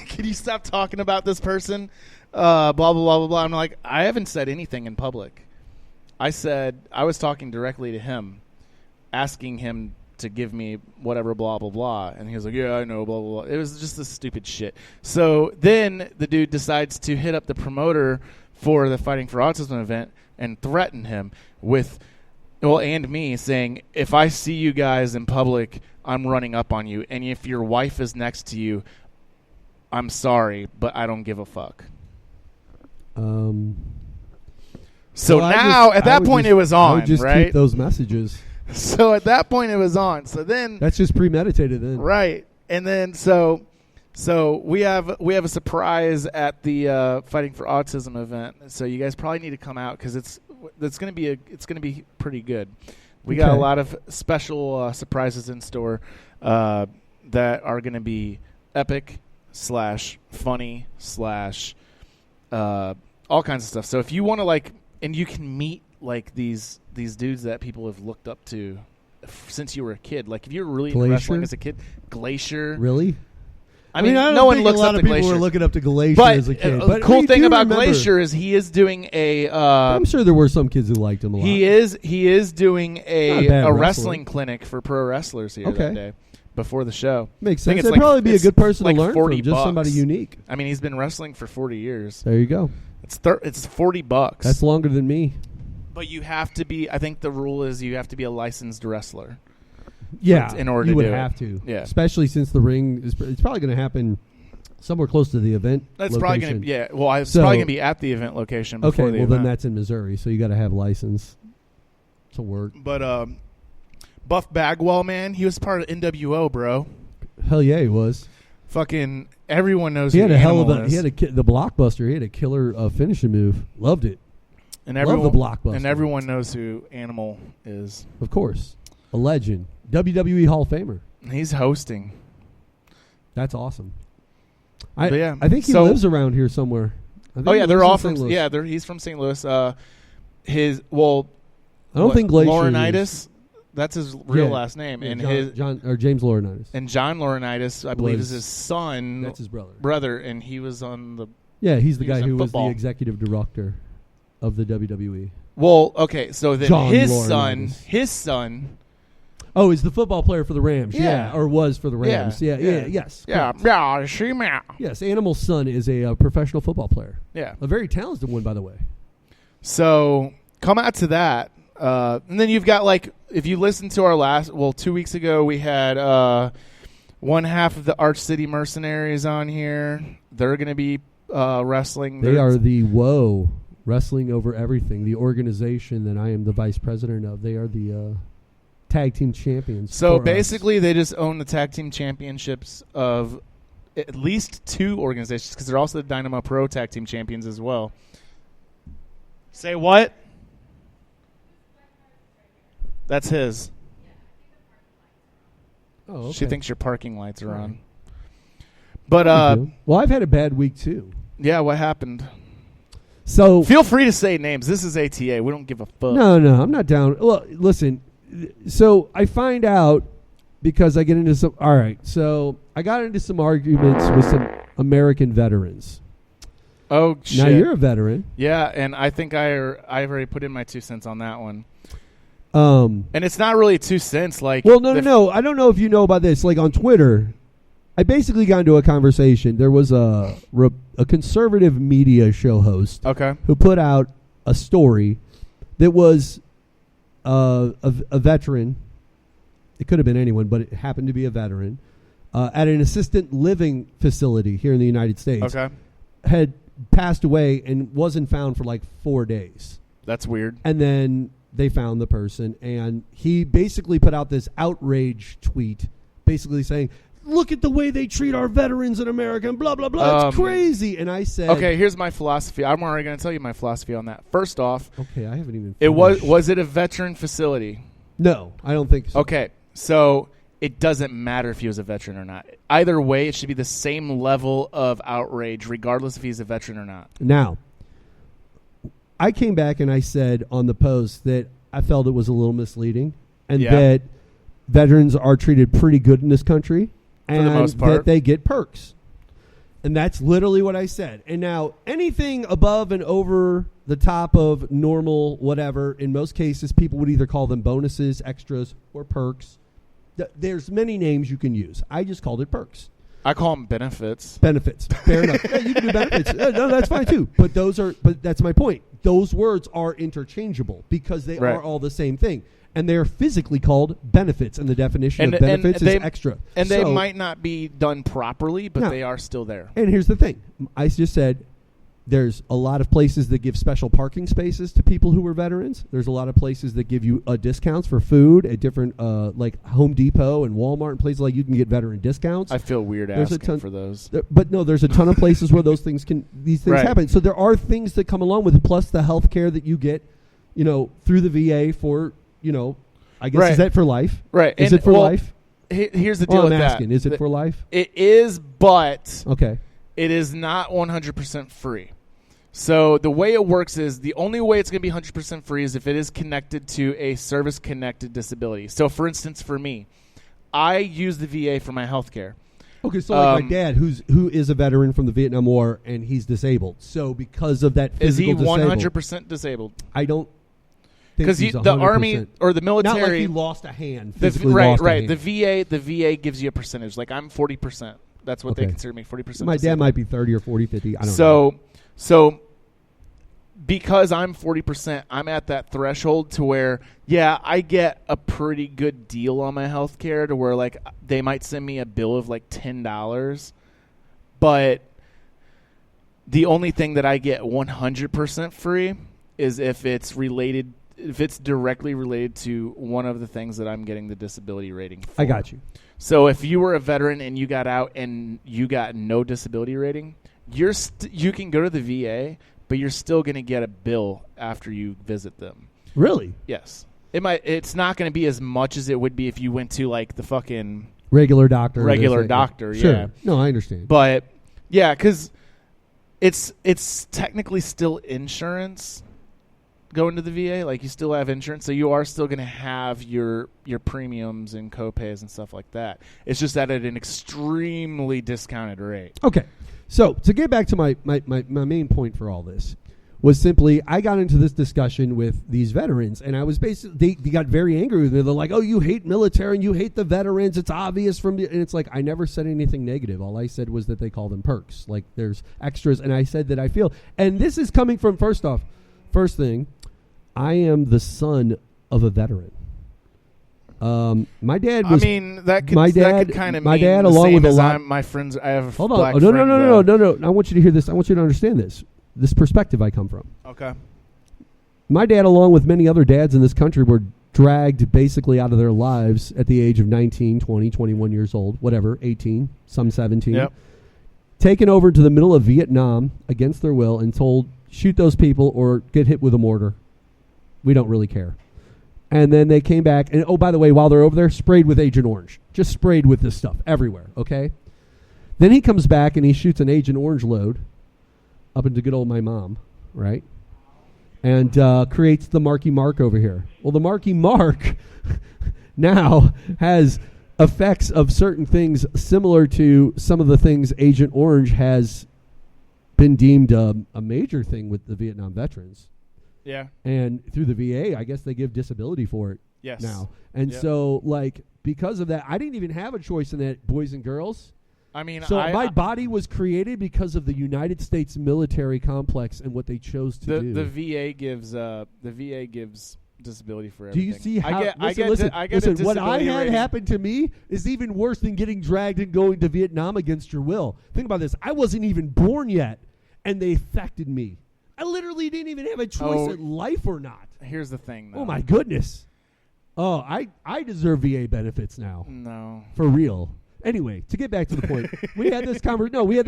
Speaker 8: can you stop talking about this person? Blah blah blah blah blah." I'm like, I haven't said anything in public. I said I was talking directly to him, asking him to give me whatever blah blah blah, and he was like, yeah, I know, blah blah blah. It was just this stupid shit. So then the dude decides to hit up the promoter for the Fighting for Autism event and threaten him with, well, and me saying, if I see you guys in public, I'm running up on you. And if your wife is next to you, I'm sorry, but I don't give a fuck. So
Speaker 9: well,
Speaker 8: now, at that point, it was on,
Speaker 9: I would just
Speaker 8: right?
Speaker 9: keep those messages.
Speaker 8: So at that point, it was on. So then,
Speaker 9: That's just premeditated then.
Speaker 8: right, and then so we have a surprise at the Fighting for Autism event. So you guys probably need to come out because it's gonna be pretty good. We got a
Speaker 9: Okay.
Speaker 8: lot of special surprises in store that are gonna be epic / funny / all kinds of stuff. So if you want to and you can meet these dudes that people have looked up to since you were a kid. Like if you're really into wrestling
Speaker 9: Glacier?
Speaker 8: as a kid, Glacier.
Speaker 9: Really?
Speaker 8: I mean,
Speaker 9: I don't
Speaker 8: no one
Speaker 9: think
Speaker 8: looks
Speaker 9: a lot
Speaker 8: up
Speaker 9: of
Speaker 8: to
Speaker 9: people
Speaker 8: Glacier.
Speaker 9: were looking up to Glacier
Speaker 8: But
Speaker 9: as a kid.
Speaker 8: the
Speaker 9: But
Speaker 8: cool
Speaker 9: we
Speaker 8: thing
Speaker 9: do
Speaker 8: about
Speaker 9: remember-
Speaker 8: Glacier is he is doing a.
Speaker 9: I'm sure there were some kids who liked him a lot.
Speaker 8: He is doing
Speaker 9: Not a
Speaker 8: a
Speaker 9: bad wrestler.
Speaker 8: wrestling clinic for pro wrestlers here
Speaker 9: Okay.
Speaker 8: that day before the show.
Speaker 9: Makes
Speaker 8: I think
Speaker 9: sense.
Speaker 8: it's
Speaker 9: That'd probably be a
Speaker 8: it's
Speaker 9: good person
Speaker 8: like
Speaker 9: to learn
Speaker 8: 40
Speaker 9: from. Just somebody
Speaker 8: bucks.
Speaker 9: unique.
Speaker 8: I mean, he's been wrestling for 40 years.
Speaker 9: There you go.
Speaker 8: It's $40.
Speaker 9: That's longer than me.
Speaker 8: But you have to be. I think the rule is you have to be a licensed wrestler.
Speaker 9: Yeah,
Speaker 8: in order
Speaker 9: you
Speaker 8: to
Speaker 9: would
Speaker 8: do it.
Speaker 9: have to.
Speaker 8: Yeah.
Speaker 9: Especially since the ring is. It's probably going to happen somewhere close to the event.
Speaker 8: That's probably
Speaker 9: location.
Speaker 8: going to. Yeah. Well, it's
Speaker 9: So-
Speaker 8: probably going to be at the event location. Before
Speaker 9: Okay,
Speaker 8: the
Speaker 9: well then
Speaker 8: event.
Speaker 9: that's in Missouri, so you got to have license to work.
Speaker 8: But Buff Bagwell, man, he was part of NWO, bro.
Speaker 9: Hell yeah, he was.
Speaker 8: Fucking everyone knows.
Speaker 9: He
Speaker 8: who
Speaker 9: had a hell of
Speaker 8: Animal
Speaker 9: a.
Speaker 8: is.
Speaker 9: He had the blockbuster. He had a killer finishing move. Loved it.
Speaker 8: and
Speaker 9: love
Speaker 8: everyone,
Speaker 9: the Blockbuster.
Speaker 8: And everyone knows who Animal is.
Speaker 9: Of course, a legend, WWE Hall of Famer.
Speaker 8: He's hosting.
Speaker 9: That's awesome.
Speaker 8: But yeah,
Speaker 9: I think he
Speaker 8: so-
Speaker 9: lives around here somewhere. I think
Speaker 8: Oh
Speaker 9: he
Speaker 8: yeah, they're
Speaker 9: lives in
Speaker 8: all
Speaker 9: St.
Speaker 8: from.
Speaker 9: Louis.
Speaker 8: Yeah, he's from St. Louis.
Speaker 9: I don't think Glacier
Speaker 8: Laurinaitis. That's his real
Speaker 9: Yeah.
Speaker 8: last name,
Speaker 9: Yeah,
Speaker 8: and
Speaker 9: James Laurinaitis.
Speaker 8: and John Laurinaitis, I believe,
Speaker 9: Was-
Speaker 8: is his son.
Speaker 9: That's his brother.
Speaker 8: Brother, and he was on the.
Speaker 9: Yeah, he's the
Speaker 8: He was
Speaker 9: guy
Speaker 8: in
Speaker 9: who was
Speaker 8: football.
Speaker 9: the executive director of the WWE.
Speaker 8: Well, okay, so then
Speaker 9: John
Speaker 8: his
Speaker 9: Laurinaitis.
Speaker 8: son.
Speaker 9: Oh, he's the football player for the Rams.
Speaker 8: Yeah.
Speaker 9: Or was for the Rams. Yeah, yes. correct.
Speaker 8: Yeah.
Speaker 9: Yes, Animal's son is a professional football player.
Speaker 8: Yeah.
Speaker 9: A very talented one, by the way.
Speaker 8: So come out to that. And then you've got, if you listen to our 2 weeks ago, we had one half of the Arch City Mercenaries on here. They're going to be wrestling.
Speaker 9: They are the WOE, Wrestling Over Everything, the organization that I am the vice president of. They are the tag team champions.
Speaker 8: So
Speaker 9: for us.
Speaker 8: basically, they just own the tag team championships of at least 2 organizations because they're also the Dynamo Pro tag team champions as well. Say what? That's his.
Speaker 9: Oh, okay.
Speaker 8: She thinks your parking lights are
Speaker 9: Right.
Speaker 8: on. But
Speaker 9: No big deal. Well, I've had a bad week too.
Speaker 8: yeah, what happened?
Speaker 9: So
Speaker 8: Feel free to say names. This is ATA. We don't give a fuck.
Speaker 9: no, I'm not down. Well, listen. So I find out because I get into some. All right. So I got into some arguments with some American veterans.
Speaker 8: Oh shit.
Speaker 9: Now you're a veteran.
Speaker 8: Yeah, and I think I've already put in my 2 cents on that one.
Speaker 9: Um.
Speaker 8: And it's not really 2 cents.
Speaker 9: Well, no. I don't know if you know about this. Like on Twitter, I basically got into a conversation. There was a conservative media show host
Speaker 8: Okay.
Speaker 9: who put out a story that was a veteran. It could have been anyone, but it happened to be a veteran at an assisted living facility here in the United States.
Speaker 8: Okay.
Speaker 9: Had passed away and wasn't found for 4 days.
Speaker 8: That's weird.
Speaker 9: And then they found the person, and he basically put out this outrage tweet basically saying, look at the way they treat our veterans in America and blah, blah, blah. It's crazy. And I said...
Speaker 8: Okay, here's my philosophy. I'm already going to tell you my philosophy on that. First off,
Speaker 9: Okay, I haven't even
Speaker 8: it
Speaker 9: finished.
Speaker 8: was it a veteran facility?
Speaker 9: No, I don't think so.
Speaker 8: Okay, so it doesn't matter if he was a veteran or not. Either way, it should be the same level of outrage, regardless if he's a veteran or not.
Speaker 9: Now, I came back and I said on the post that I felt it was a little misleading and
Speaker 8: Yeah.
Speaker 9: that veterans are treated pretty good in this country and
Speaker 8: the most part.
Speaker 9: that they get perks. And that's literally what I said. And now anything above and over the top of normal whatever, in most cases, people would either call them bonuses, extras, or perks. There's many names you can use. I just called it perks.
Speaker 8: I call them benefits.
Speaker 9: Benefits. Fair enough. Yeah, you can do benefits. No, that's fine too. But that's my point. those words are interchangeable because they
Speaker 8: Right.
Speaker 9: are all the same thing. And they're physically called benefits, and the definition of benefits is extra.
Speaker 8: And they
Speaker 9: So-
Speaker 8: might not be done properly, but
Speaker 9: No.
Speaker 8: they are still there.
Speaker 9: And here's the thing. I just said there's a lot of places that give special parking spaces to people who are veterans. There's a lot of places that give you discounts for food at different, like Home Depot and Walmart and places like you can get veteran discounts.
Speaker 8: I feel weird
Speaker 9: There's a
Speaker 8: asking
Speaker 9: ton-
Speaker 8: for those.
Speaker 9: But no, there's a ton of places where these things
Speaker 8: Right.
Speaker 9: happen. So there are things that come along with it, plus the health care that you get, through the VA for, I guess,
Speaker 8: Right.
Speaker 9: is that for life?
Speaker 8: Right.
Speaker 9: Is
Speaker 8: And,
Speaker 9: it for
Speaker 8: well,
Speaker 9: life?
Speaker 8: Here's the deal
Speaker 9: I'm
Speaker 8: with
Speaker 9: asking,
Speaker 8: that.
Speaker 9: is it for life?
Speaker 8: It is, but
Speaker 9: Okay.
Speaker 8: it is not 100% free. So the way it works is the only way it's going to be 100% free is if it is connected to a service-connected disability. So, for instance, for me, I use the VA for my health care.
Speaker 9: Okay, so like my dad, who is a veteran from the Vietnam War, and he's disabled. So because of that
Speaker 8: Is he
Speaker 9: physical
Speaker 8: 100% disabled?
Speaker 9: I don't think
Speaker 8: Because
Speaker 9: he's
Speaker 8: the
Speaker 9: 100%.
Speaker 8: Army or the military,
Speaker 9: Not like he lost a hand.
Speaker 8: the,
Speaker 9: Physically
Speaker 8: right,
Speaker 9: lost a
Speaker 8: right.
Speaker 9: hand.
Speaker 8: The VA gives you a percentage. Like I'm 40%. That's what they
Speaker 9: Okay.
Speaker 8: consider me. 40%.
Speaker 9: My dad
Speaker 8: disabled.
Speaker 9: might be 30 or 40, 50. I don't know.
Speaker 8: So because I'm 40%, I'm at that threshold to where, yeah, I get a pretty good deal on my health care to where, like, they might send me a bill of, like, $10. But the only thing that I get 100% free is if it's directly related to one of the things that I'm getting the disability rating for.
Speaker 9: I got you.
Speaker 8: So if you were a veteran and you got out and you got no disability rating, you can go to the VA, but you're still going to get a bill after you visit them.
Speaker 9: Really?
Speaker 8: Yes. It's not going to be as much as it would be if you went to like the fucking
Speaker 9: Regular doctor.
Speaker 8: doctor.
Speaker 9: Sure.
Speaker 8: Yeah.
Speaker 9: No, I understand.
Speaker 8: But yeah, because it's technically still insurance going to the VA. Like you still have insurance, so you are still going to have your premiums and copays and stuff like that. It's just at an extremely discounted rate.
Speaker 9: Okay. So to get back to my main point for all this was simply I got into this discussion with these veterans, and I was basically they got very angry with me. They're like, "Oh, you hate military and you hate the veterans. It's obvious from the," and it's like I never said anything negative. All I said was that they call them perks, like there's extras, and I said that I feel. And this is coming from first thing, I am the son of a veteran. My dad was.
Speaker 8: I mean, that could,
Speaker 9: my dad,
Speaker 8: that could kind of
Speaker 9: my
Speaker 8: mean
Speaker 9: dad,
Speaker 8: the
Speaker 9: along
Speaker 8: same
Speaker 9: with a
Speaker 8: as
Speaker 9: lot.
Speaker 8: my friends. I have a
Speaker 9: Hold
Speaker 8: black
Speaker 9: on. Oh,
Speaker 8: friend,
Speaker 9: no. I want you to hear this. I want you to understand this perspective I come from.
Speaker 8: Okay.
Speaker 9: My dad, along with many other dads in this country, were dragged basically out of their lives at the age of 19, 20, 21 years old, whatever, 18, some 17.
Speaker 8: Yep.
Speaker 9: Taken over to the middle of Vietnam against their will and told, shoot those people or get hit with a mortar. We don't really care. And then they came back, and oh, by the way, while they're over there, sprayed with Agent Orange. Just sprayed with this stuff everywhere, okay? Then he comes back and he shoots an Agent Orange load up into good old my mom, right? And creates the Marky Mark over here. Well, the Marky Mark now has effects of certain things similar to some of the things Agent Orange has been deemed a major thing with the Vietnam veterans.
Speaker 8: Yeah.
Speaker 9: And through the VA, I guess they give disability for it
Speaker 8: Yes.
Speaker 9: now. And
Speaker 8: Yep.
Speaker 9: so, like, because of that, I didn't even have a choice in that, boys and girls.
Speaker 8: I mean,
Speaker 9: So my body was created because of the United States military complex and what they chose to do.
Speaker 8: the VA gives disability for
Speaker 9: Do
Speaker 8: everything.
Speaker 9: you see how?
Speaker 8: I get a
Speaker 9: What I
Speaker 8: disability
Speaker 9: had
Speaker 8: rating.
Speaker 9: happen to me is even worse than getting dragged and going to Vietnam against your will. Think about this. I wasn't even born yet, and they affected me. I literally didn't even have a choice at life or not.
Speaker 8: Here's the thing, though.
Speaker 9: Oh, my goodness. Oh, I deserve VA benefits now.
Speaker 8: No.
Speaker 9: For real. Anyway, to get back to the point, we had this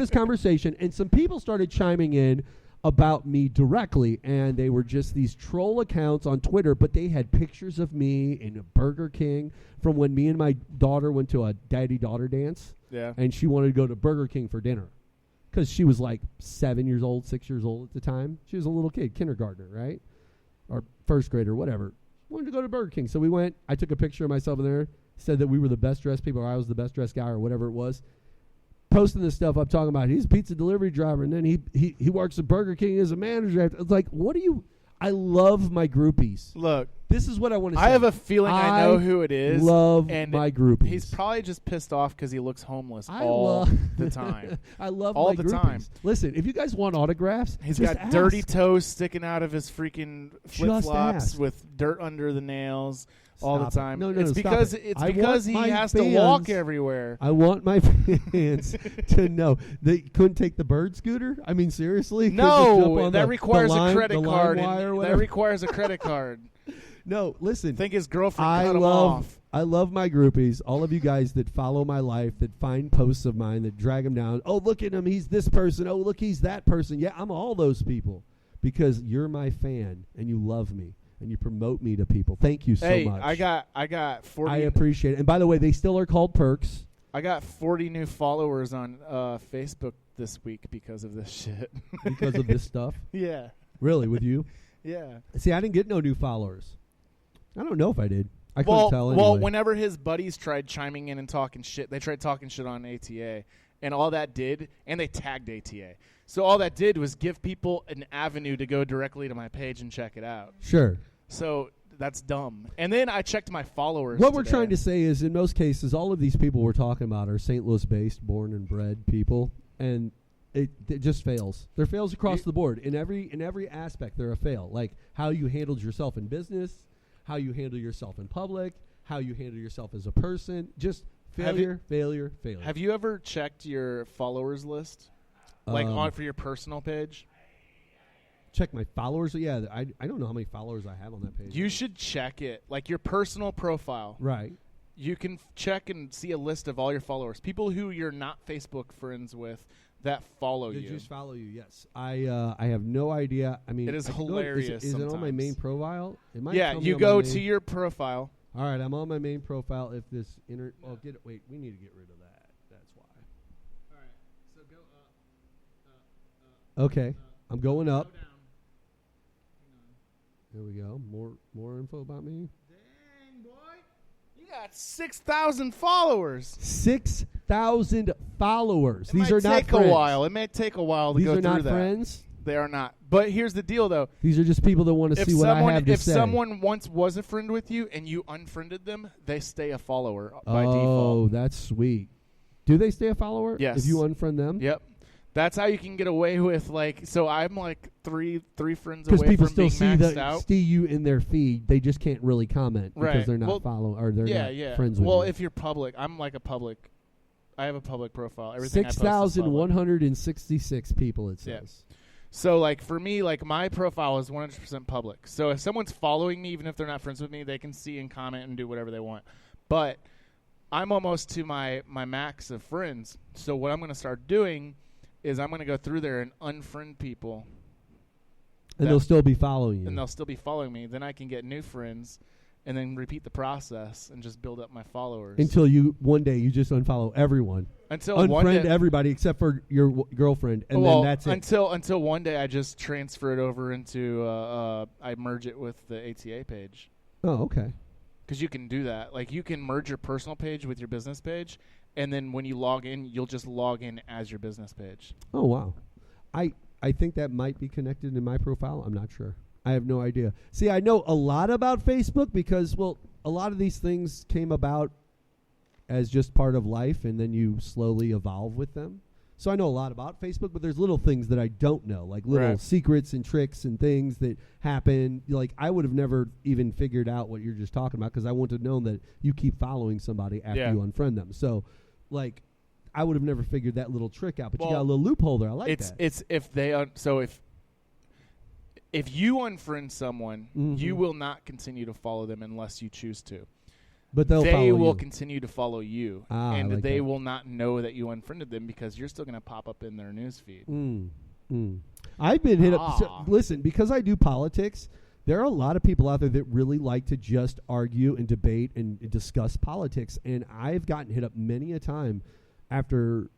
Speaker 9: conversation, and some people started chiming in about me directly, and they were just these troll accounts on Twitter, but they had pictures of me in a Burger King from when me and my daughter went to a daddy-daughter dance,
Speaker 8: Yeah.
Speaker 9: and she wanted to go to Burger King for dinner because she was like 7 years old, 6 years old at the time. She was a little kid, kindergartner, right? Or first grader, whatever. Wanted to go to Burger King. So we went. I took a picture of myself in there, said that we were the best dressed people, or I was the best dressed guy, or whatever it was. Posting this stuff up, talking about he's a pizza delivery driver, and then he works at Burger King as a manager. It's like, what are you? I love my groupies.
Speaker 8: Look,
Speaker 9: this is what I want to say.
Speaker 8: I have a feeling I know who it is.
Speaker 9: Love
Speaker 8: and
Speaker 9: my groupies.
Speaker 8: He's probably just pissed off because he looks homeless
Speaker 9: I
Speaker 8: all
Speaker 9: love-
Speaker 8: the time.
Speaker 9: I love
Speaker 8: all
Speaker 9: my
Speaker 8: the
Speaker 9: groupies.
Speaker 8: time.
Speaker 9: Listen, if you guys want autographs,
Speaker 8: He's
Speaker 9: just
Speaker 8: got
Speaker 9: ask.
Speaker 8: dirty toes sticking out of his freaking flip
Speaker 9: Just
Speaker 8: flops
Speaker 9: ask.
Speaker 8: with dirt under the nails all the
Speaker 9: Stop it.
Speaker 8: time.
Speaker 9: No,
Speaker 8: it's
Speaker 9: stop
Speaker 8: because
Speaker 9: it.
Speaker 8: it's
Speaker 9: I
Speaker 8: because
Speaker 9: want
Speaker 8: he
Speaker 9: my
Speaker 8: has to walk
Speaker 9: fans-
Speaker 8: everywhere.
Speaker 9: I want my fans to know they couldn't take the bird scooter. I mean, seriously? Couldn't just jump
Speaker 8: No,
Speaker 9: on
Speaker 8: that
Speaker 9: the
Speaker 8: requires
Speaker 9: line-
Speaker 8: a credit
Speaker 9: the
Speaker 8: card.
Speaker 9: LimeWire or
Speaker 8: That
Speaker 9: whatever?
Speaker 8: requires a credit card.
Speaker 9: No, listen.
Speaker 8: I think his girlfriend
Speaker 9: I
Speaker 8: cut him
Speaker 9: love
Speaker 8: off.
Speaker 9: I love my groupies. All of you guys that follow my life, that find posts of mine, that drag them down. Oh, look at him. He's this person. Oh, look, he's that person. Yeah, I'm all those people because you're my fan and you love me and you promote me to people. Thank you so
Speaker 8: Hey,
Speaker 9: much.
Speaker 8: I got 40.
Speaker 9: I appreciate it. And by the way, they still are called perks.
Speaker 8: I got 40 new followers on Facebook this week because of this shit.
Speaker 9: Because of this stuff.
Speaker 8: Yeah.
Speaker 9: Really, with you?
Speaker 8: Yeah.
Speaker 9: See, I didn't get no new followers. I don't know if I did. I couldn't tell anyway.
Speaker 8: Well, whenever his buddies tried chiming in and talking shit, they tried talking shit on ATA, and all that did, and they tagged ATA. So all that did was give people an avenue to go directly to my page and check it out.
Speaker 9: Sure.
Speaker 8: So that's dumb. And then I checked my followers.
Speaker 9: What we're
Speaker 8: today.
Speaker 9: trying to say is, in most cases, all of these people we're talking about are St. Louis-based, born and bred people, and it just fails. There fails across the board in every aspect. They're a fail. Like how you handled yourself in business, how you handle yourself in public, how you handle yourself as a person. Just failure, failure, failure.
Speaker 8: Have you ever checked your followers list, like for your personal page?
Speaker 9: Check my followers. Yeah, I don't know how many followers I have on that page.
Speaker 8: You should check it, like your personal profile.
Speaker 9: Right.
Speaker 8: You can check and see a list of all your followers, people who you're not Facebook friends with that follow
Speaker 9: They
Speaker 8: you.
Speaker 9: just follow you. Yes, I have no idea. I mean,
Speaker 8: It is
Speaker 9: I can go-
Speaker 8: hilarious
Speaker 9: Is it on my
Speaker 8: sometimes.
Speaker 9: main profile? It might
Speaker 8: Yeah,
Speaker 9: tell me
Speaker 8: you
Speaker 9: on my
Speaker 8: go
Speaker 9: main-
Speaker 8: to your profile.
Speaker 9: All right, I'm on my main profile. If this wait, we need to get rid of that. That's why.
Speaker 8: All right, so go up.
Speaker 9: Okay, I'm going up.
Speaker 8: Go down.
Speaker 9: There we go. More info about me.
Speaker 8: Dang, boy. You got 6,000 followers.
Speaker 9: 6,000 followers.
Speaker 8: It
Speaker 9: These
Speaker 8: might
Speaker 9: are not
Speaker 8: take
Speaker 9: friends.
Speaker 8: a while. It may take a while to
Speaker 9: These
Speaker 8: go
Speaker 9: are
Speaker 8: through
Speaker 9: not
Speaker 8: that.
Speaker 9: friends.
Speaker 8: They are not. But here's the deal, though.
Speaker 9: These are just people that want to
Speaker 8: If
Speaker 9: see what I
Speaker 8: someone,
Speaker 9: have to
Speaker 8: if
Speaker 9: say.
Speaker 8: someone once was a friend with you and you unfriended them, they stay a follower by
Speaker 9: oh,
Speaker 8: default.
Speaker 9: that's sweet. Do they stay a follower?
Speaker 8: Yes.
Speaker 9: If you unfriend them?
Speaker 8: Yep. That's how you can get away with, like, so I'm like three friends
Speaker 9: Because
Speaker 8: away
Speaker 9: people
Speaker 8: from
Speaker 9: still
Speaker 8: being
Speaker 9: see
Speaker 8: maxed out.
Speaker 9: see you in their feed. They just can't really comment because
Speaker 8: Right.
Speaker 9: they're not
Speaker 8: Well,
Speaker 9: following or they're not friends with
Speaker 8: Well,
Speaker 9: you.
Speaker 8: if you're public, I'm like a public. I have a public profile. Everything I post is public.
Speaker 9: 6,166 people, it
Speaker 8: Yeah.
Speaker 9: says.
Speaker 8: So, like, for me, like, my profile is 100% public. So if someone's following me, even if they're not friends with me, they can see and comment and do whatever they want. But I'm almost to my max of friends. So what I'm going to start doing is I'm going to go through there and unfriend people.
Speaker 9: And they'll still be following you.
Speaker 8: And they'll still be following me. Then I can get new friends and then repeat the process and just build up my followers.
Speaker 9: Until you one day you just unfollow everyone.
Speaker 8: Until one
Speaker 9: unfriend
Speaker 8: day-
Speaker 9: everybody except for your girlfriend, and
Speaker 8: well,
Speaker 9: then that's it.
Speaker 8: Until one day I just transfer it over into I merge it with the ATA page.
Speaker 9: Oh, okay.
Speaker 8: Because you can do that. Like, you can merge your personal page with your business page, and then when you log in, you'll just log in as your business page.
Speaker 9: Oh, wow. I think that might be connected in my profile. I'm not sure. I have no idea. See, I know a lot about Facebook because, well, a lot of these things came about as just part of life, and then you slowly evolve with them. So I know a lot about Facebook, but there's little things that I don't know, like little
Speaker 8: Right.
Speaker 9: secrets and tricks and things that happen. Like, I would have never even figured out what you're just talking about because I wouldn't have known that you keep following somebody after
Speaker 8: Yeah.
Speaker 9: you unfriend them. So, like, I would have never figured that little trick out. But you
Speaker 8: Well,
Speaker 9: got a little loophole there. I like that.
Speaker 8: It's if they so if you unfriend someone,
Speaker 9: Mhm.
Speaker 8: you will not continue to follow them unless you choose to.
Speaker 9: But they'll
Speaker 8: they
Speaker 9: follow
Speaker 8: will
Speaker 9: you.
Speaker 8: continue to follow you,
Speaker 9: Ah, I
Speaker 8: and
Speaker 9: like
Speaker 8: they
Speaker 9: that.
Speaker 8: will not know that you unfriended them because you're still going to pop up in their newsfeed.
Speaker 9: I've been hit up. So,
Speaker 8: Ah.
Speaker 9: listen, because I do politics, there are a lot of people out there that really like to just argue and debate and discuss politics. And I've gotten hit up many a time after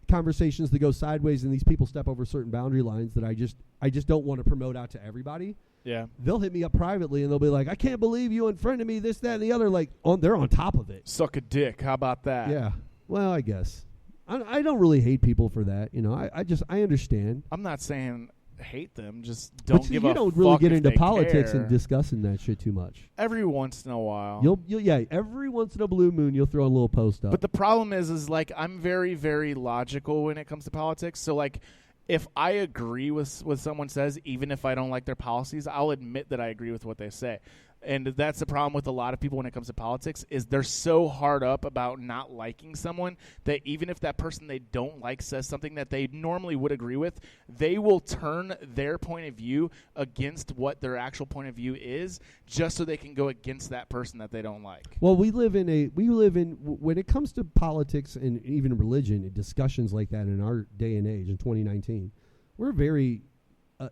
Speaker 9: conversations that go sideways and these people step over certain boundary lines that I just don't want to promote out to everybody.
Speaker 8: Yeah.
Speaker 9: They'll hit me up privately and they'll be like, I can't believe you unfriended me, this, that, and the other. Like, they're on top of it.
Speaker 8: Suck a dick. How about that?
Speaker 9: Yeah. Well, I guess. I don't really hate people for that. You know, I understand.
Speaker 8: I'm not saying hate them. Just don't give a
Speaker 9: you don't really
Speaker 8: fuck
Speaker 9: get
Speaker 8: if
Speaker 9: into
Speaker 8: they
Speaker 9: politics
Speaker 8: care.
Speaker 9: and discussing that shit too much.
Speaker 8: Every once in a while.
Speaker 9: You'll every once in a blue moon you'll throw a little post up.
Speaker 8: But the problem is like I'm very, very logical when it comes to politics. So like, if I agree with what someone says, even if I don't like their policies, I'll admit that I agree with what they say. And that's the problem with a lot of people when it comes to politics is they're so hard up about not liking someone that even if that person they don't like says something that they normally would agree with, they will turn their point of view against what their actual point of view is just so they can go against that person that they don't like.
Speaker 9: Well, we live in when it comes to politics and even religion and discussions like that in our day and age in 2019, we're very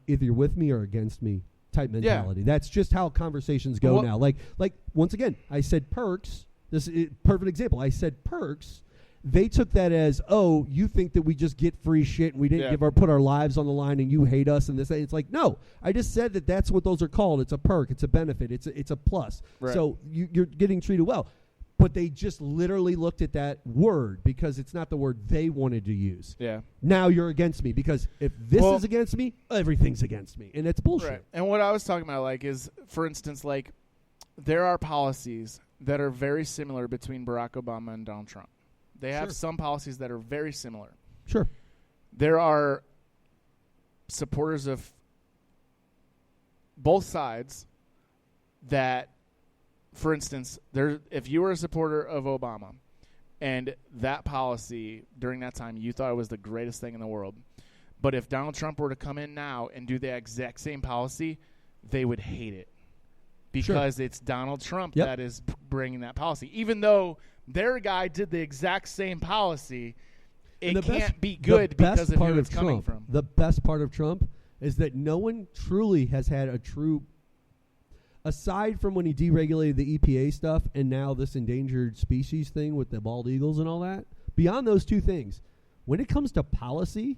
Speaker 9: either you're with me or against me type mentality. That's just how conversations go now. Like once again, I said perks. This is perfect example. I said perks. They took that as, oh, you think that we just get free shit and we didn't put our lives on the line and you hate us and this. It's like, no, I just said that's what those are called. It's a perk. It's a benefit. It's a plus.
Speaker 8: Right.
Speaker 9: So you're getting treated well. But they just literally looked at that word because it's not the word they wanted to use.
Speaker 8: Yeah.
Speaker 9: Now you're against me because if this is against me, everything's against me. And it's bullshit.
Speaker 8: Right. And what I was talking about, like, is, for instance, like, there are policies that are very similar between Barack Obama and Donald Trump. They have some policies that are very similar.
Speaker 9: Sure.
Speaker 8: There are supporters of both sides that, for instance, if you were a supporter of Obama and that policy during that time you thought it was the greatest thing in the world, but if Donald Trump were to come in now and do the exact same policy, they would hate it because it's Donald Trump that is bringing that policy. Even though their guy did the exact same policy, it can't be good because of who it's coming from.
Speaker 9: The best part of Trump is that no one truly has had a true... Aside from when he deregulated the EPA stuff and now this endangered species thing with the bald eagles and all that, beyond those two things, when it comes to policy,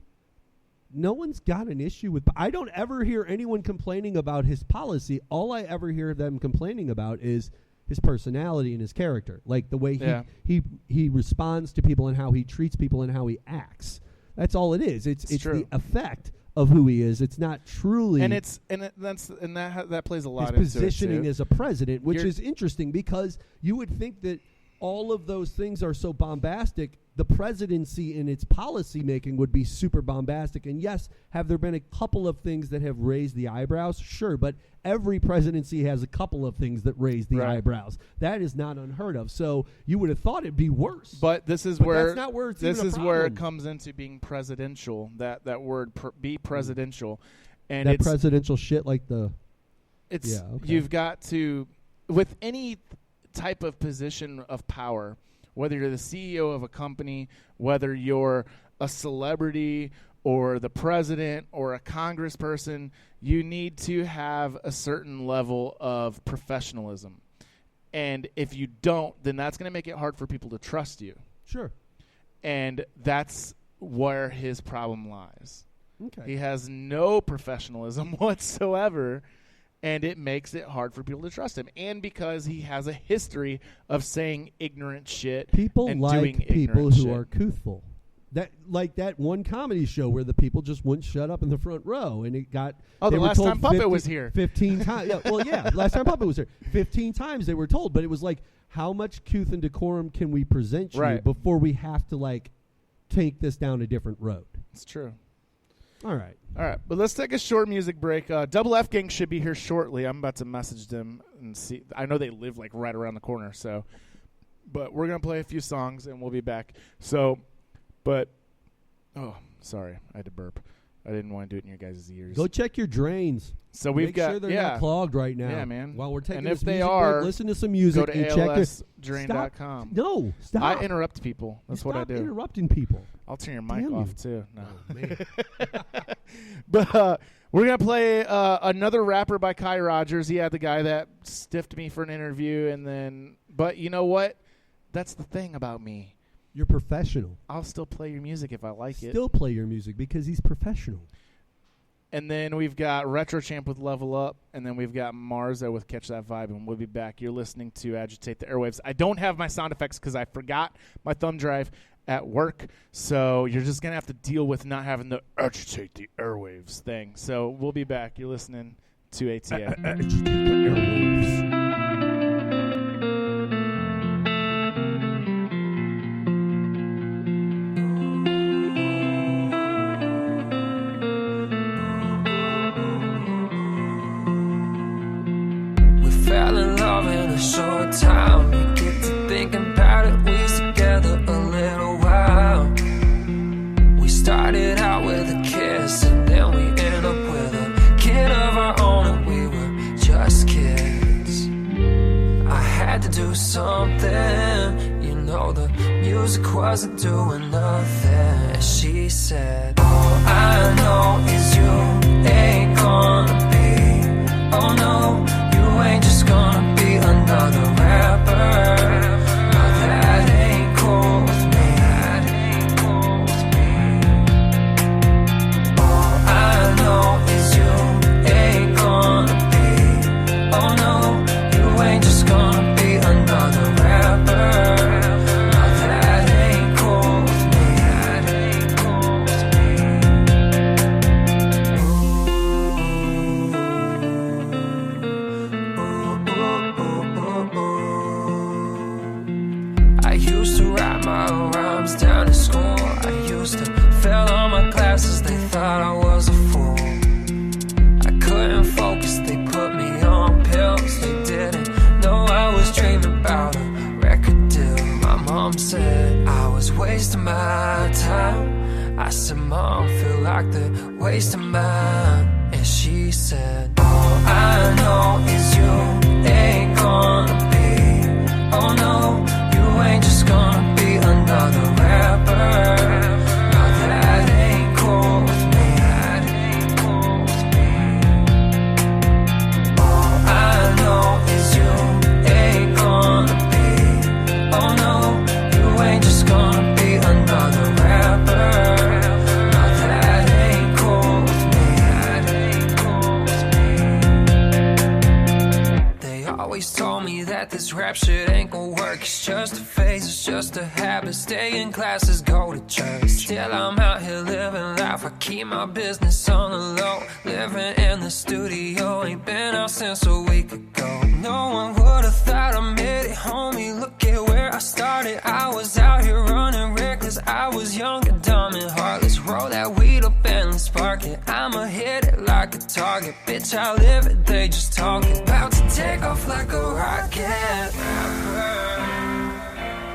Speaker 9: no one's got an issue with... I don't ever hear anyone complaining about his policy. All I ever hear them complaining about is his personality and his character, like the way he responds to people and how he treats people and how he acts. That's all it is. It's the effect of who he is. It's not truly,
Speaker 8: that plays a lot
Speaker 9: his
Speaker 8: into
Speaker 9: positioning
Speaker 8: it too.
Speaker 9: as a president, which is interesting because you would think that all of those things are so bombastic. The presidency in its policy making would be super bombastic. And yes, have there been a couple of things that have raised the eyebrows? Sure, but every presidency has a couple of things that raise the eyebrows. That is not unheard of. So you would have thought it'd be worse.
Speaker 8: But this is where
Speaker 9: that's not where it's
Speaker 8: this
Speaker 9: even a
Speaker 8: is where it
Speaker 9: problem.
Speaker 8: comes into being presidential. That word be presidential, and
Speaker 9: that
Speaker 8: it's
Speaker 9: presidential shit like the.
Speaker 8: It's you've got to with any type of position of power, whether you're the CEO of a company, whether you're a celebrity or the president or a congressperson, you need to have a certain level of professionalism. And if you don't, then that's going to make it hard for people to trust you.
Speaker 9: Sure.
Speaker 8: And that's where his problem lies.
Speaker 9: Okay.
Speaker 8: He has no professionalism whatsoever. And it makes it hard for people to trust him. And because he has a history of saying ignorant shit
Speaker 9: People
Speaker 8: and
Speaker 9: like
Speaker 8: doing
Speaker 9: people
Speaker 8: ignorant
Speaker 9: who
Speaker 8: shit.
Speaker 9: are truthful. Like that one comedy show where the people just wouldn't shut up in the front row, and it got.
Speaker 8: Oh,
Speaker 9: they
Speaker 8: the
Speaker 9: were
Speaker 8: last
Speaker 9: told
Speaker 8: time Puppet was here.
Speaker 9: 15 times. Yeah, well, yeah, last time Puppet was here. 15 times they were told, but it was like, how much couth and decorum can we present you before we have to like take this down a different road?
Speaker 8: It's true.
Speaker 9: All right.
Speaker 8: But let's take a short music break. Double F Gang should be here shortly. I'm about to message them and see. I know they live like right around the corner, so. But we're gonna play a few songs and we'll be back. So, oh, sorry, I had to burp. I didn't want to do it in your guys' ears.
Speaker 9: Go check your drains.
Speaker 8: So we've
Speaker 9: Make
Speaker 8: got
Speaker 9: sure they're not clogged right now.
Speaker 8: Yeah, man.
Speaker 9: While we're taking
Speaker 8: and
Speaker 9: this
Speaker 8: if they
Speaker 9: music
Speaker 8: are,
Speaker 9: break, listen to some music
Speaker 8: go to
Speaker 9: and check it.
Speaker 8: ALSdrain.com.
Speaker 9: No, stop.
Speaker 8: I interrupt people. That's what I do.
Speaker 9: Stop interrupting people.
Speaker 8: I'll turn your mic
Speaker 9: Damn
Speaker 8: off
Speaker 9: you.
Speaker 8: too. No.
Speaker 9: Oh, man.
Speaker 8: But we're gonna play another rapper by Kai Rogers. He had the guy that stiffed me for an interview, and then. But you know what? That's the thing about me.
Speaker 9: You're professional.
Speaker 8: I'll still play your music if I like it.
Speaker 9: Still play your music because he's professional.
Speaker 8: And then we've got Retro Champ with Level Up, and then we've got Marzo with Catch That Vibe, and we'll be back. You're listening to Agitate the Airwaves. I don't have my sound effects because I forgot my thumb drive at work. So you're just going to have to deal with not having to agitate the airwaves thing. So we'll be back. You're listening to ATM.
Speaker 9: Agitate the airwaves.
Speaker 4: Fell in love in a short time. We get to thinking about it. We was together a little while. We started out with a kiss, and then we ended up with a kid of our own, and we were just kids. I had to do something, you know, the music wasn't doing nothing. And she said, all I know is you ain't gonna be, oh no, ain't just gonna be another rapper. Now that ain't cool with me. That ain't cool with me. All I know is you ain't gonna be, oh no, you ain't just gonna be another rapper. Now that ain't cool with me. That ain't cool with I used to write my rhymes down in school. I used to fail all my classes, they thought I was a fool. I couldn't focus, they put me on pills. They didn't know I was dreaming about a record deal. My mom said I was wasting my time. I said, Mom, feel like they're wasting mine. And she said, all I know is you ain't gonna be, oh no, you ain't just gonna be another rapper. Now that ain't cool with me. That ain't cool with me. All I know is you ain't gonna be, oh no, you ain't just gonna be another rapper. Now that ain't cool with me. That ain't cool with me. They always told me that this rap shit ain't gonna work. It's just a phase, it's just a habit. Stay in classes, go to church. Still I'm out here living life. I keep my business on the low. Living in the studio, ain't been out since a week ago. No one would've thought I made it, homie. Look at where I started. I was out here running reckless. I was young and dumb and heartless. Roll that weed up and let's spark it. I'ma hit it like a target. Bitch, I live it, they just talk it. About to take off like a rocket. Rapper.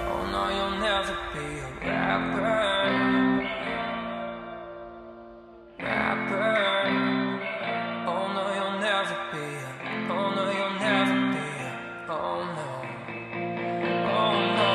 Speaker 4: Oh no, you'll never be a rapper. Rapper. Oh no, you'll never be a, oh no, you'll never be a, oh no. Oh no.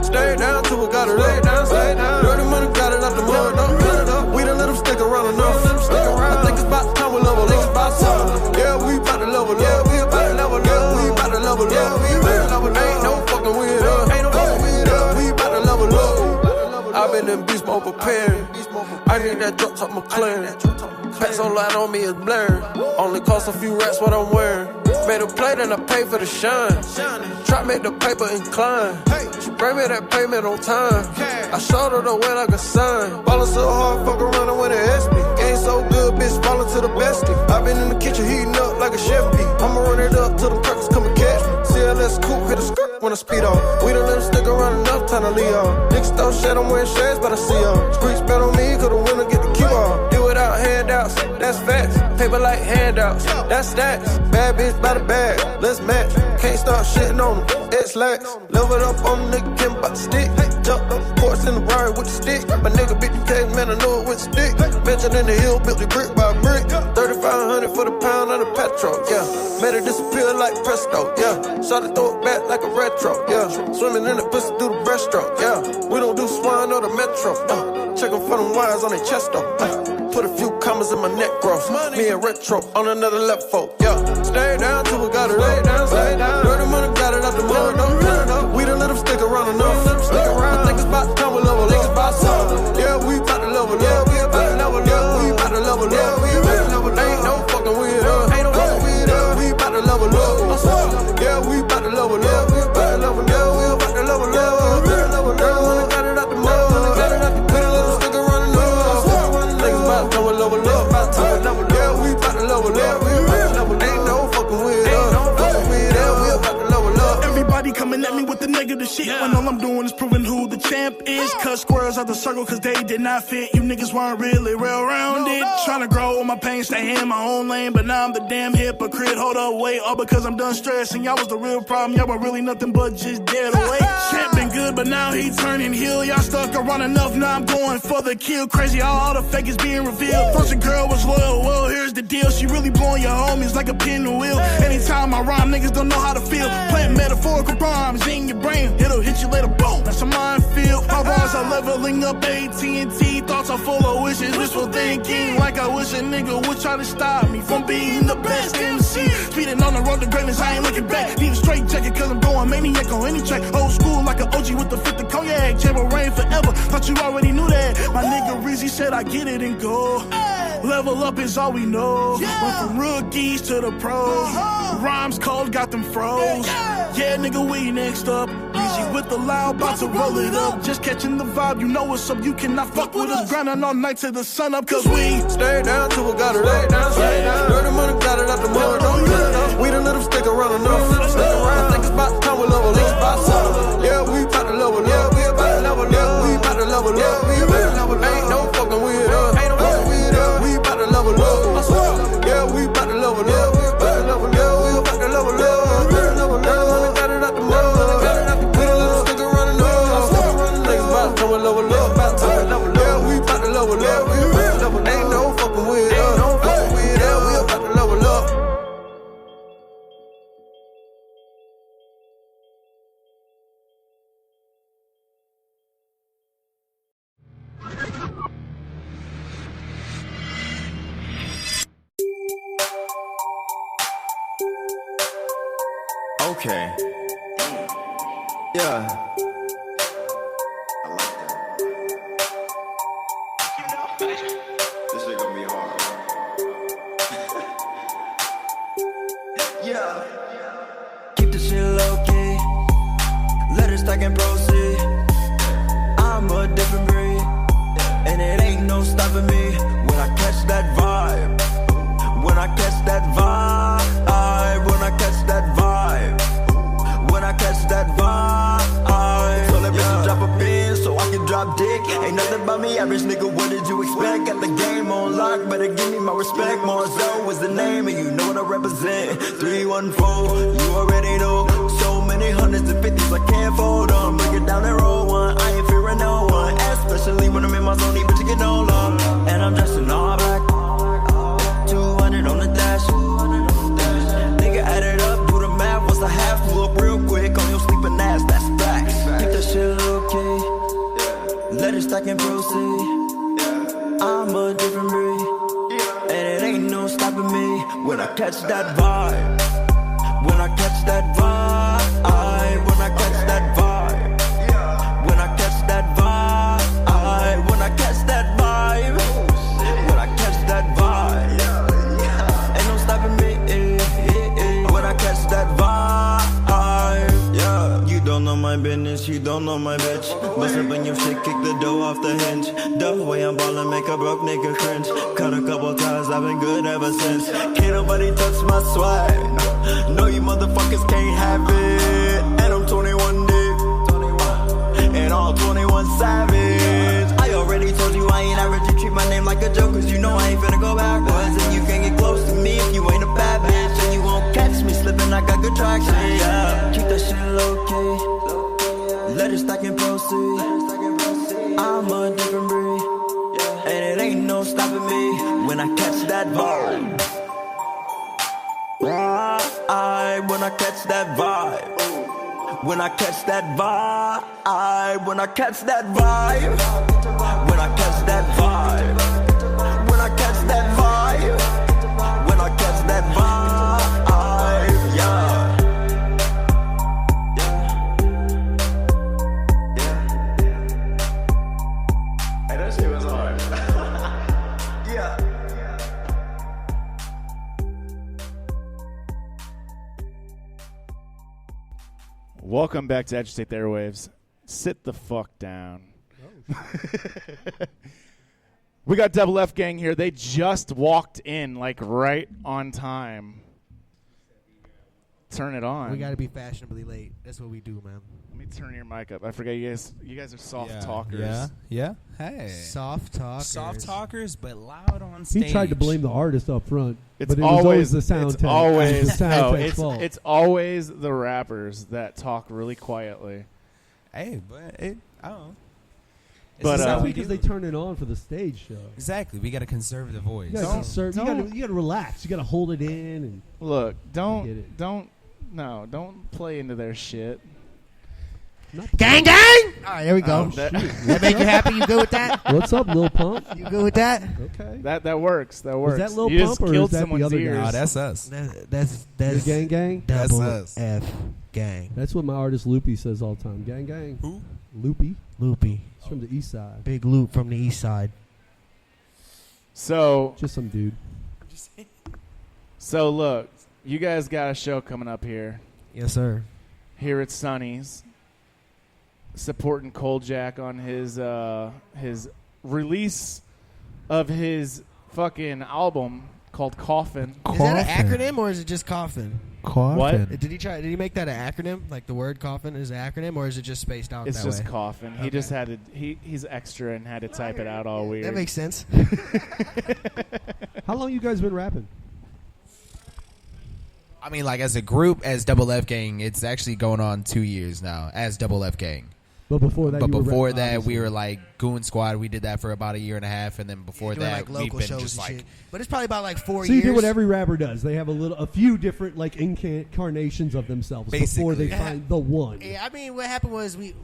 Speaker 10: Stay down till we got it up. Stay down. Dirty money got it out the mud. We done let them stick around enough. I think it's about time we level up. Yeah, we about to level up. Yeah, we about to level up. Yeah, we about to level up. Yeah, we about to level up. Ain't no fucking with us. Ain't no fucking with us. We about to level up. I've been in beast mode preparing. I need that drop top McLaren. Packs on light on me is blaring. Only cost a few racks what I'm wearing. Made a plate and I paid for the shine. Try make the paper incline. She bring me that payment on time. I showed her the way like a sign. Ballin' so hard, fuck around and win an SP. Game so good, bitch, fallin' to the bestie. I been in the kitchen heating up like a chef bee. I'ma run it up till them crackers come and catch me. CLS coupe, hit a skirt when I speed off. We done let them stick around enough time to leave off. Niggas throw shit, I'm wearing shades, but I see y'all. Streets bet on me, cause the winner get the cue off. Do it out handouts, that's facts. Paper like handouts. handouts, that's stats. Bad bitch by the bag, let's match. Can't start shitting on them, X-Lax. Leveled up on the nigga, Kim by the stick. Jumped up, ports in the ride with the stick. My nigga beat the case, man, I know it with the stick. Mentioned in the hill, built it brick by brick. 3,500 for the pound of the petrol, yeah. Made it disappear like presto, yeah. Shot it, throw it back like a retro, yeah. Swimming in the pussy through the breaststroke, yeah. We don't do swine or the metro, check them for them wires on their chest, though. Put a few commas in my neck gross. Me and retro on another level, yeah. Stay down till we got it up. Dirty money got it out the mud, no. We done let them stick around enough. I think it's about time we level up. Yeah, we bout to level up. Yeah, we bout to level up. We bout to level up. Ain't no fucking with us. Ain't no fucking with us. We bout to level up. Yeah, we bout to level up. We bout to level up. We bout to level up. Dirty money got it out the mud. We done let them stick around enough. Think about time we level up. Yeah, we bout to level up. Ain't no fucking with us.
Speaker 11: Everybody coming at me with the negative shit when all I'm doing is proving who the champ is. Cut squares out the circle cause they did not fit. You niggas weren't really well-rounded. Trying to grow on my pain, stay in my own lane, but now I'm the damn hypocrite. Hold up, wait, all because I'm done stressing. Y'all was the real problem, y'all were really nothing but just dead away. Champ been good, but now he turning heel. Y'all stuck around enough, now I'm going for the kill. Crazy how all the fake is being revealed. First a girl was loyal, well here's the deal. She really blowing your homies like a pinwheel. Anytime I rhyme, niggas don't know how to feel. Playing metaphorical rhymes in your brain, it'll hit you later, boom. That's a minefield. My bars are leveling up AT&T. Thoughts are full of wishes, wishful thinking. Like I wish a nigga would try to stop me from being the best MC. Speeding on the road to greatness, I ain't looking back. Need a straight jacket cause I'm going maniac on any track. Old school like an OG with the 50 cognac. Chamber reign forever, thought you already knew that. My nigga Rizzy said I get it and go. Level up is all we know. Went from rookies to the pros. Rhymes cold, got them froze. Yeah, nigga, we next up. Easy with the loud, about to roll it up. Just catching the vibe, you know what's up. You cannot fuck with us. Grinding all night till the sun up, cause we
Speaker 10: stay down till we got it up. Dirty money got it out the mud. We done let them stick around enough. I think it's about time we level up. Yeah, we bout to level up. Yeah, we bout to level up. Yeah, we bout to level up. Ain't no fucking with us. Ain't no fucking with us. We bout to level up. Yeah, we bout to level up. We bout to level up. Yeah, we bout to level up. Got it out the mud. We done let them stick around enough. Niggas about to come and level up. Yeah, we bout to level up. Ain't no fucking with us. Yeah, we about to level up.
Speaker 12: Okay. Yeah. This shit gonna be hard. Yeah.
Speaker 4: Keep the shit low key. Let it stack and proceed. I'm a different breed, and it ain't no stopping me when I catch that vibe. When I catch that vibe. When I catch that vibe. When I catch that vibe. So let me drop a pin so I can drop dick. Ain't nothing about me, average nigga, what did you expect? Got the game on lock, better give me my respect. Marzo was the name and you know what I represent. 314, you already know. So many hundreds and fifties, I can't fold on. Break it down and roll one, I ain't fearing no one. Especially when I'm in my zone, need bitch to get no love. And I'm dressed in all black. 200 on the dash. Nigga add it up, do the math, what's the half? Pull up real quick on your sleeping ass, that's facts. Keep that shit okay, let it stack and proceed. I'm a different breed, and it ain't no stopping me when I catch that vibe. When I catch that vibe. When I catch that vibe. When I catch that vibe. When I catch that vibe. When I catch that vibe. Ain't no stopping me when I catch that vibe. Yeah, you don't know my business, you don't know my bitch. Bust up in your shit, kick the dough off the hinge. The way I'm ballin', make a broke nigga cringe. Cut a couple times, I've been good ever since. Can't nobody touch my swag. No, you motherfuckers can't have it. And I'm 21 deep, and all 21 savage. I already told you I ain't average. You treat my name like a joke, cause you know I ain't finna go backwards. And you can't get close to me if you ain't a I got good traction, yeah. Keep that shit low key. Let it stack and proceed. I'm a different breed, and it ain't no stopping me when I catch that vibe. When I catch that vibe. When I catch that vibe. When I catch that vibe. When I catch that vibe. When I catch that vibe. When I catch that vibe. Yeah.
Speaker 12: Hey, that shit was hard.
Speaker 4: Yeah.
Speaker 8: Welcome back to Agitate the Airwaves. Sit the fuck down. We got Double F Gang here. They just walked in, like, right on time. Turn it on.
Speaker 13: We got to be fashionably late. That's what we do, man.
Speaker 8: Let me turn your mic up. I forget you guys are soft talkers.
Speaker 14: Yeah. Hey.
Speaker 13: Soft talkers.
Speaker 14: Soft talkers, but loud on stage.
Speaker 9: He tried to blame the artist up front,
Speaker 8: It's
Speaker 9: but it was always the sound
Speaker 8: it's
Speaker 9: tech.
Speaker 8: always
Speaker 9: the sound tech's
Speaker 8: it's,
Speaker 9: fault.
Speaker 8: it's always the rappers that talk really quietly.
Speaker 14: Hey, but I don't know.
Speaker 8: But
Speaker 9: that's because they turn it on for the stage show.
Speaker 14: Exactly. We got to conserve the voice.
Speaker 9: You gotta relax. You gotta hold it in and
Speaker 8: look. Don't play into their shit.
Speaker 13: Gang, gang! All right, there we go.
Speaker 8: Oh, that
Speaker 13: make you happy? You good with that?
Speaker 9: What's up, Lil Pump?
Speaker 13: You good with that?
Speaker 9: Okay.
Speaker 8: That works. That works.
Speaker 9: Is that Lil
Speaker 8: you
Speaker 9: Pump
Speaker 8: just
Speaker 9: or
Speaker 8: killed
Speaker 9: is that the
Speaker 8: someone's
Speaker 9: other guy?
Speaker 8: ears.
Speaker 14: Nah, that's us.
Speaker 13: That's
Speaker 9: The gang gang.
Speaker 14: That's
Speaker 13: double
Speaker 14: us.
Speaker 13: F gang.
Speaker 9: That's what my artist Loopy says all the time. Gang gang.
Speaker 14: Who?
Speaker 9: Loopy.
Speaker 13: Loopy.
Speaker 9: He's from the east side.
Speaker 13: Big Loop from the east side.
Speaker 8: So
Speaker 9: Just some dude.
Speaker 8: So look, you guys got a show coming up here.
Speaker 13: Yes, sir.
Speaker 8: Here at Sonny's, supporting Kojak on his release of his fucking album called Coffin.
Speaker 13: Is that an acronym or is it just coffin?
Speaker 8: Coffin. What?
Speaker 13: Did he make that an acronym? Like the word coffin is an acronym, or is it just spaced out?
Speaker 8: It's
Speaker 13: that
Speaker 8: just
Speaker 13: way?
Speaker 8: Coffin. He just had to. He's extra and had to type it out all weird.
Speaker 13: That makes sense.
Speaker 9: How long you guys been rapping?
Speaker 14: I mean, like, as a group, as Double F Gang, it's actually going on 2 years now as Double F Gang.
Speaker 9: But before that,
Speaker 14: we were like Goon Squad. We did that for about a year and a half, and then before
Speaker 13: Doing
Speaker 14: that,
Speaker 13: like local
Speaker 14: we've been
Speaker 13: shows
Speaker 14: just
Speaker 13: and
Speaker 14: like.
Speaker 13: shit. But it's probably about like 4
Speaker 9: So
Speaker 13: years.
Speaker 9: you do what every rapper does. They have a few different like incarnations of themselves before they find the one.
Speaker 13: Yeah, I mean, what happened was we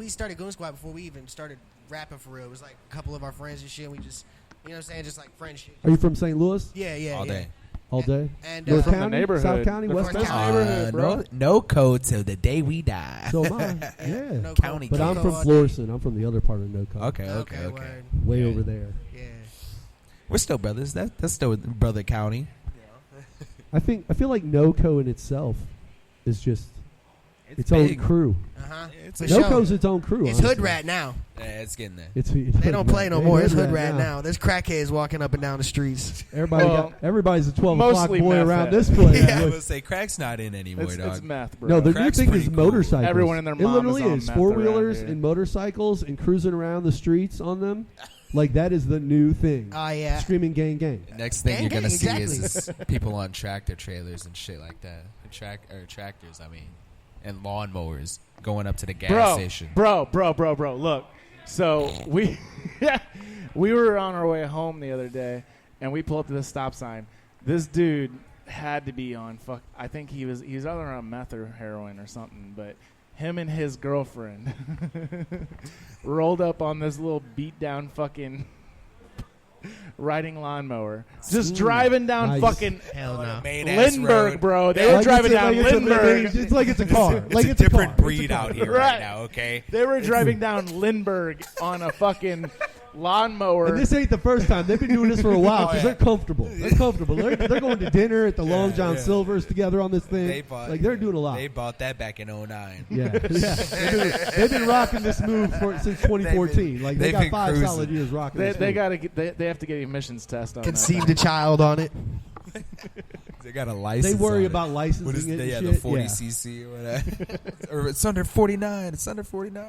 Speaker 13: started Goon Squad before we even started rapping for real. It was like a couple of our friends and shit. We just, you know what I'm saying, just like friendship.
Speaker 9: Are you from St. Louis?
Speaker 13: Yeah.
Speaker 14: All day.
Speaker 9: All day?
Speaker 13: And
Speaker 9: North
Speaker 8: from
Speaker 9: County?
Speaker 8: the neighborhood.
Speaker 9: South County?
Speaker 8: They're
Speaker 9: West
Speaker 8: from
Speaker 9: County?
Speaker 8: the neighborhood, bro.
Speaker 14: No code till the day we die.
Speaker 9: So am I. Yeah.
Speaker 13: No
Speaker 14: County.
Speaker 9: But I'm
Speaker 13: code
Speaker 9: from
Speaker 13: all
Speaker 9: Florissant. I'm from the other part of NoCo.
Speaker 14: Okay.
Speaker 13: word.
Speaker 9: Way
Speaker 14: Yeah.
Speaker 9: over there.
Speaker 13: Yeah.
Speaker 14: We're still brothers. That's still brother county.
Speaker 9: I feel like NoCo in itself is just its
Speaker 14: big.
Speaker 9: own crew.
Speaker 13: Uh-huh.
Speaker 14: It's
Speaker 13: For
Speaker 9: NoCo's
Speaker 13: sure.
Speaker 9: its own crew.
Speaker 13: It's
Speaker 9: honestly.
Speaker 13: hood rat now.
Speaker 14: Yeah, it's getting there.
Speaker 13: They don't play no more. It's hood rat now. There's crackheads walking up and down the streets.
Speaker 9: Everybody's a 12 o'clock
Speaker 8: mostly
Speaker 9: boy
Speaker 8: meth
Speaker 9: around
Speaker 8: head.
Speaker 9: this place.
Speaker 14: I
Speaker 9: Like,
Speaker 14: would say crack's not in anymore, dog.
Speaker 8: It's meth, bro.
Speaker 9: no, the
Speaker 14: Crack's
Speaker 9: new thing
Speaker 14: pretty
Speaker 9: is
Speaker 14: cool.
Speaker 9: motorcycles.
Speaker 8: Everyone and their
Speaker 9: it
Speaker 8: mom
Speaker 9: literally
Speaker 8: is on
Speaker 9: is
Speaker 8: meth
Speaker 9: four
Speaker 8: around
Speaker 9: wheelers
Speaker 8: here.
Speaker 9: and motorcycles and cruising around the streets on them. Like that is the new thing.
Speaker 13: Oh, yeah.
Speaker 9: Screaming gang gang.
Speaker 14: Next thing
Speaker 13: Gang,
Speaker 14: you're gonna
Speaker 13: gang,
Speaker 14: see
Speaker 13: exactly.
Speaker 14: is people on tractor trailers and shit like that. Tractors, I mean, and lawnmowers going up to the gas station.
Speaker 8: Bro. Look, so we were on our way home the other day, and we pulled up to the stop sign. This dude had to be on I think he was either on meth or heroin or something, but him and his girlfriend rolled up on this little beat down fucking riding lawnmower, just driving down
Speaker 9: Nice.
Speaker 8: fucking
Speaker 13: Hell no.
Speaker 8: Lindbergh, bro. They were
Speaker 9: Like
Speaker 8: driving
Speaker 9: it's
Speaker 8: down
Speaker 9: like
Speaker 8: Lindbergh.
Speaker 9: It's like it's a car.
Speaker 14: It's
Speaker 9: like
Speaker 14: a
Speaker 9: it's a
Speaker 14: different
Speaker 9: car.
Speaker 14: breed out here
Speaker 8: Right.
Speaker 14: right now, okay?
Speaker 8: They were driving down Lindbergh on a fucking lawnmower.
Speaker 9: And this ain't the first time. They've been doing this for a while because they're comfortable. They're comfortable. They're going to dinner at the Long John Silver's together on this thing. They're doing a lot.
Speaker 14: They bought that back in 09.
Speaker 9: Yeah. They've been rocking this move since 2014. Like they
Speaker 14: they've
Speaker 9: got
Speaker 14: been
Speaker 9: 5
Speaker 14: cruising.
Speaker 9: solid years rocking.
Speaker 8: They
Speaker 9: this move.
Speaker 8: gotta get. They have to get emissions test on
Speaker 13: Conceived a child on it.
Speaker 14: They got a license.
Speaker 9: They worry
Speaker 14: on
Speaker 9: about
Speaker 14: it.
Speaker 9: licensing
Speaker 14: What is
Speaker 9: it.
Speaker 14: the
Speaker 9: and shit.
Speaker 14: 40
Speaker 9: Yeah.
Speaker 14: cc or whatever. Or it's under 49. It's under 49.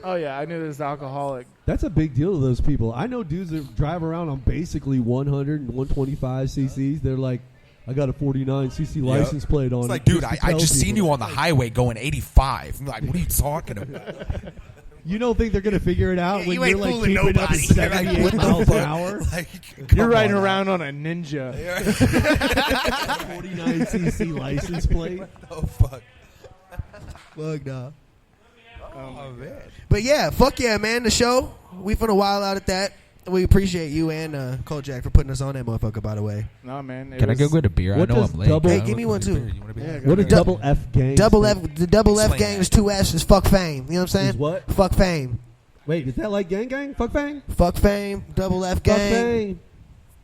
Speaker 8: Oh yeah, I knew this alcoholic.
Speaker 9: That's a big deal to those people. I know dudes that drive around on basically 100 and 125 cc's. They're like, I got a 49cc license plate on.
Speaker 14: It's like,
Speaker 9: it
Speaker 14: dude,
Speaker 9: just to
Speaker 14: I
Speaker 9: tell
Speaker 14: just seen
Speaker 9: people.
Speaker 14: you on the highway going 85. I'm like, what are you talking about?
Speaker 9: You don't think they're gonna figure it out
Speaker 13: Yeah,
Speaker 9: when
Speaker 13: you ain't
Speaker 9: you're like
Speaker 13: fooling
Speaker 9: keeping up
Speaker 13: nobody.
Speaker 9: 78
Speaker 14: What the
Speaker 9: miles
Speaker 14: fuck?
Speaker 9: an hour?
Speaker 14: Like,
Speaker 8: You're
Speaker 14: come
Speaker 8: riding
Speaker 14: on
Speaker 8: around on a Ninja.
Speaker 9: 49cc license plate.
Speaker 14: Oh fuck.
Speaker 13: Fuck nah.
Speaker 14: Oh man.
Speaker 13: But yeah, fuck yeah, man. The show, we finna wild out at that. We appreciate you and Kojak for putting us on that motherfucker, by the way.
Speaker 8: No, man.
Speaker 14: Can I go get a beer?
Speaker 9: What
Speaker 14: I know
Speaker 9: does
Speaker 14: I'm late.
Speaker 9: double-
Speaker 13: Hey, give me one too.
Speaker 14: You want a beer?
Speaker 9: What a double F gang?
Speaker 13: Double
Speaker 9: stand-
Speaker 13: F, the double F
Speaker 14: Explain
Speaker 13: gang
Speaker 14: that.
Speaker 13: is 2 F's, fuck fame. You know what I'm saying?
Speaker 9: Is what?
Speaker 13: Fuck fame.
Speaker 9: Wait, is that like gang gang? Fuck fang?
Speaker 13: Fuck fame, double F
Speaker 9: Fuck
Speaker 13: gang.
Speaker 9: fang.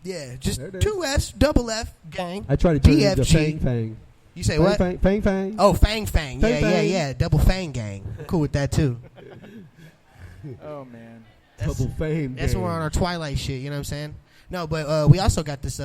Speaker 13: Yeah, just
Speaker 9: There it is.
Speaker 13: 2 F's, double F gang.
Speaker 9: I tried to turn it into
Speaker 13: PFG.
Speaker 9: fang fang.
Speaker 13: You say
Speaker 9: Fang,
Speaker 13: what?
Speaker 9: Fang fang fang.
Speaker 13: Oh, Fang Fang.
Speaker 9: Fang
Speaker 13: Yeah,
Speaker 9: Fang.
Speaker 13: yeah. Double Fang gang. Cool with that too.
Speaker 8: Oh, man.
Speaker 9: Double fame.
Speaker 13: That's
Speaker 9: gang.
Speaker 13: when we're on our Twilight shit. You know what I'm saying? No, but we also got this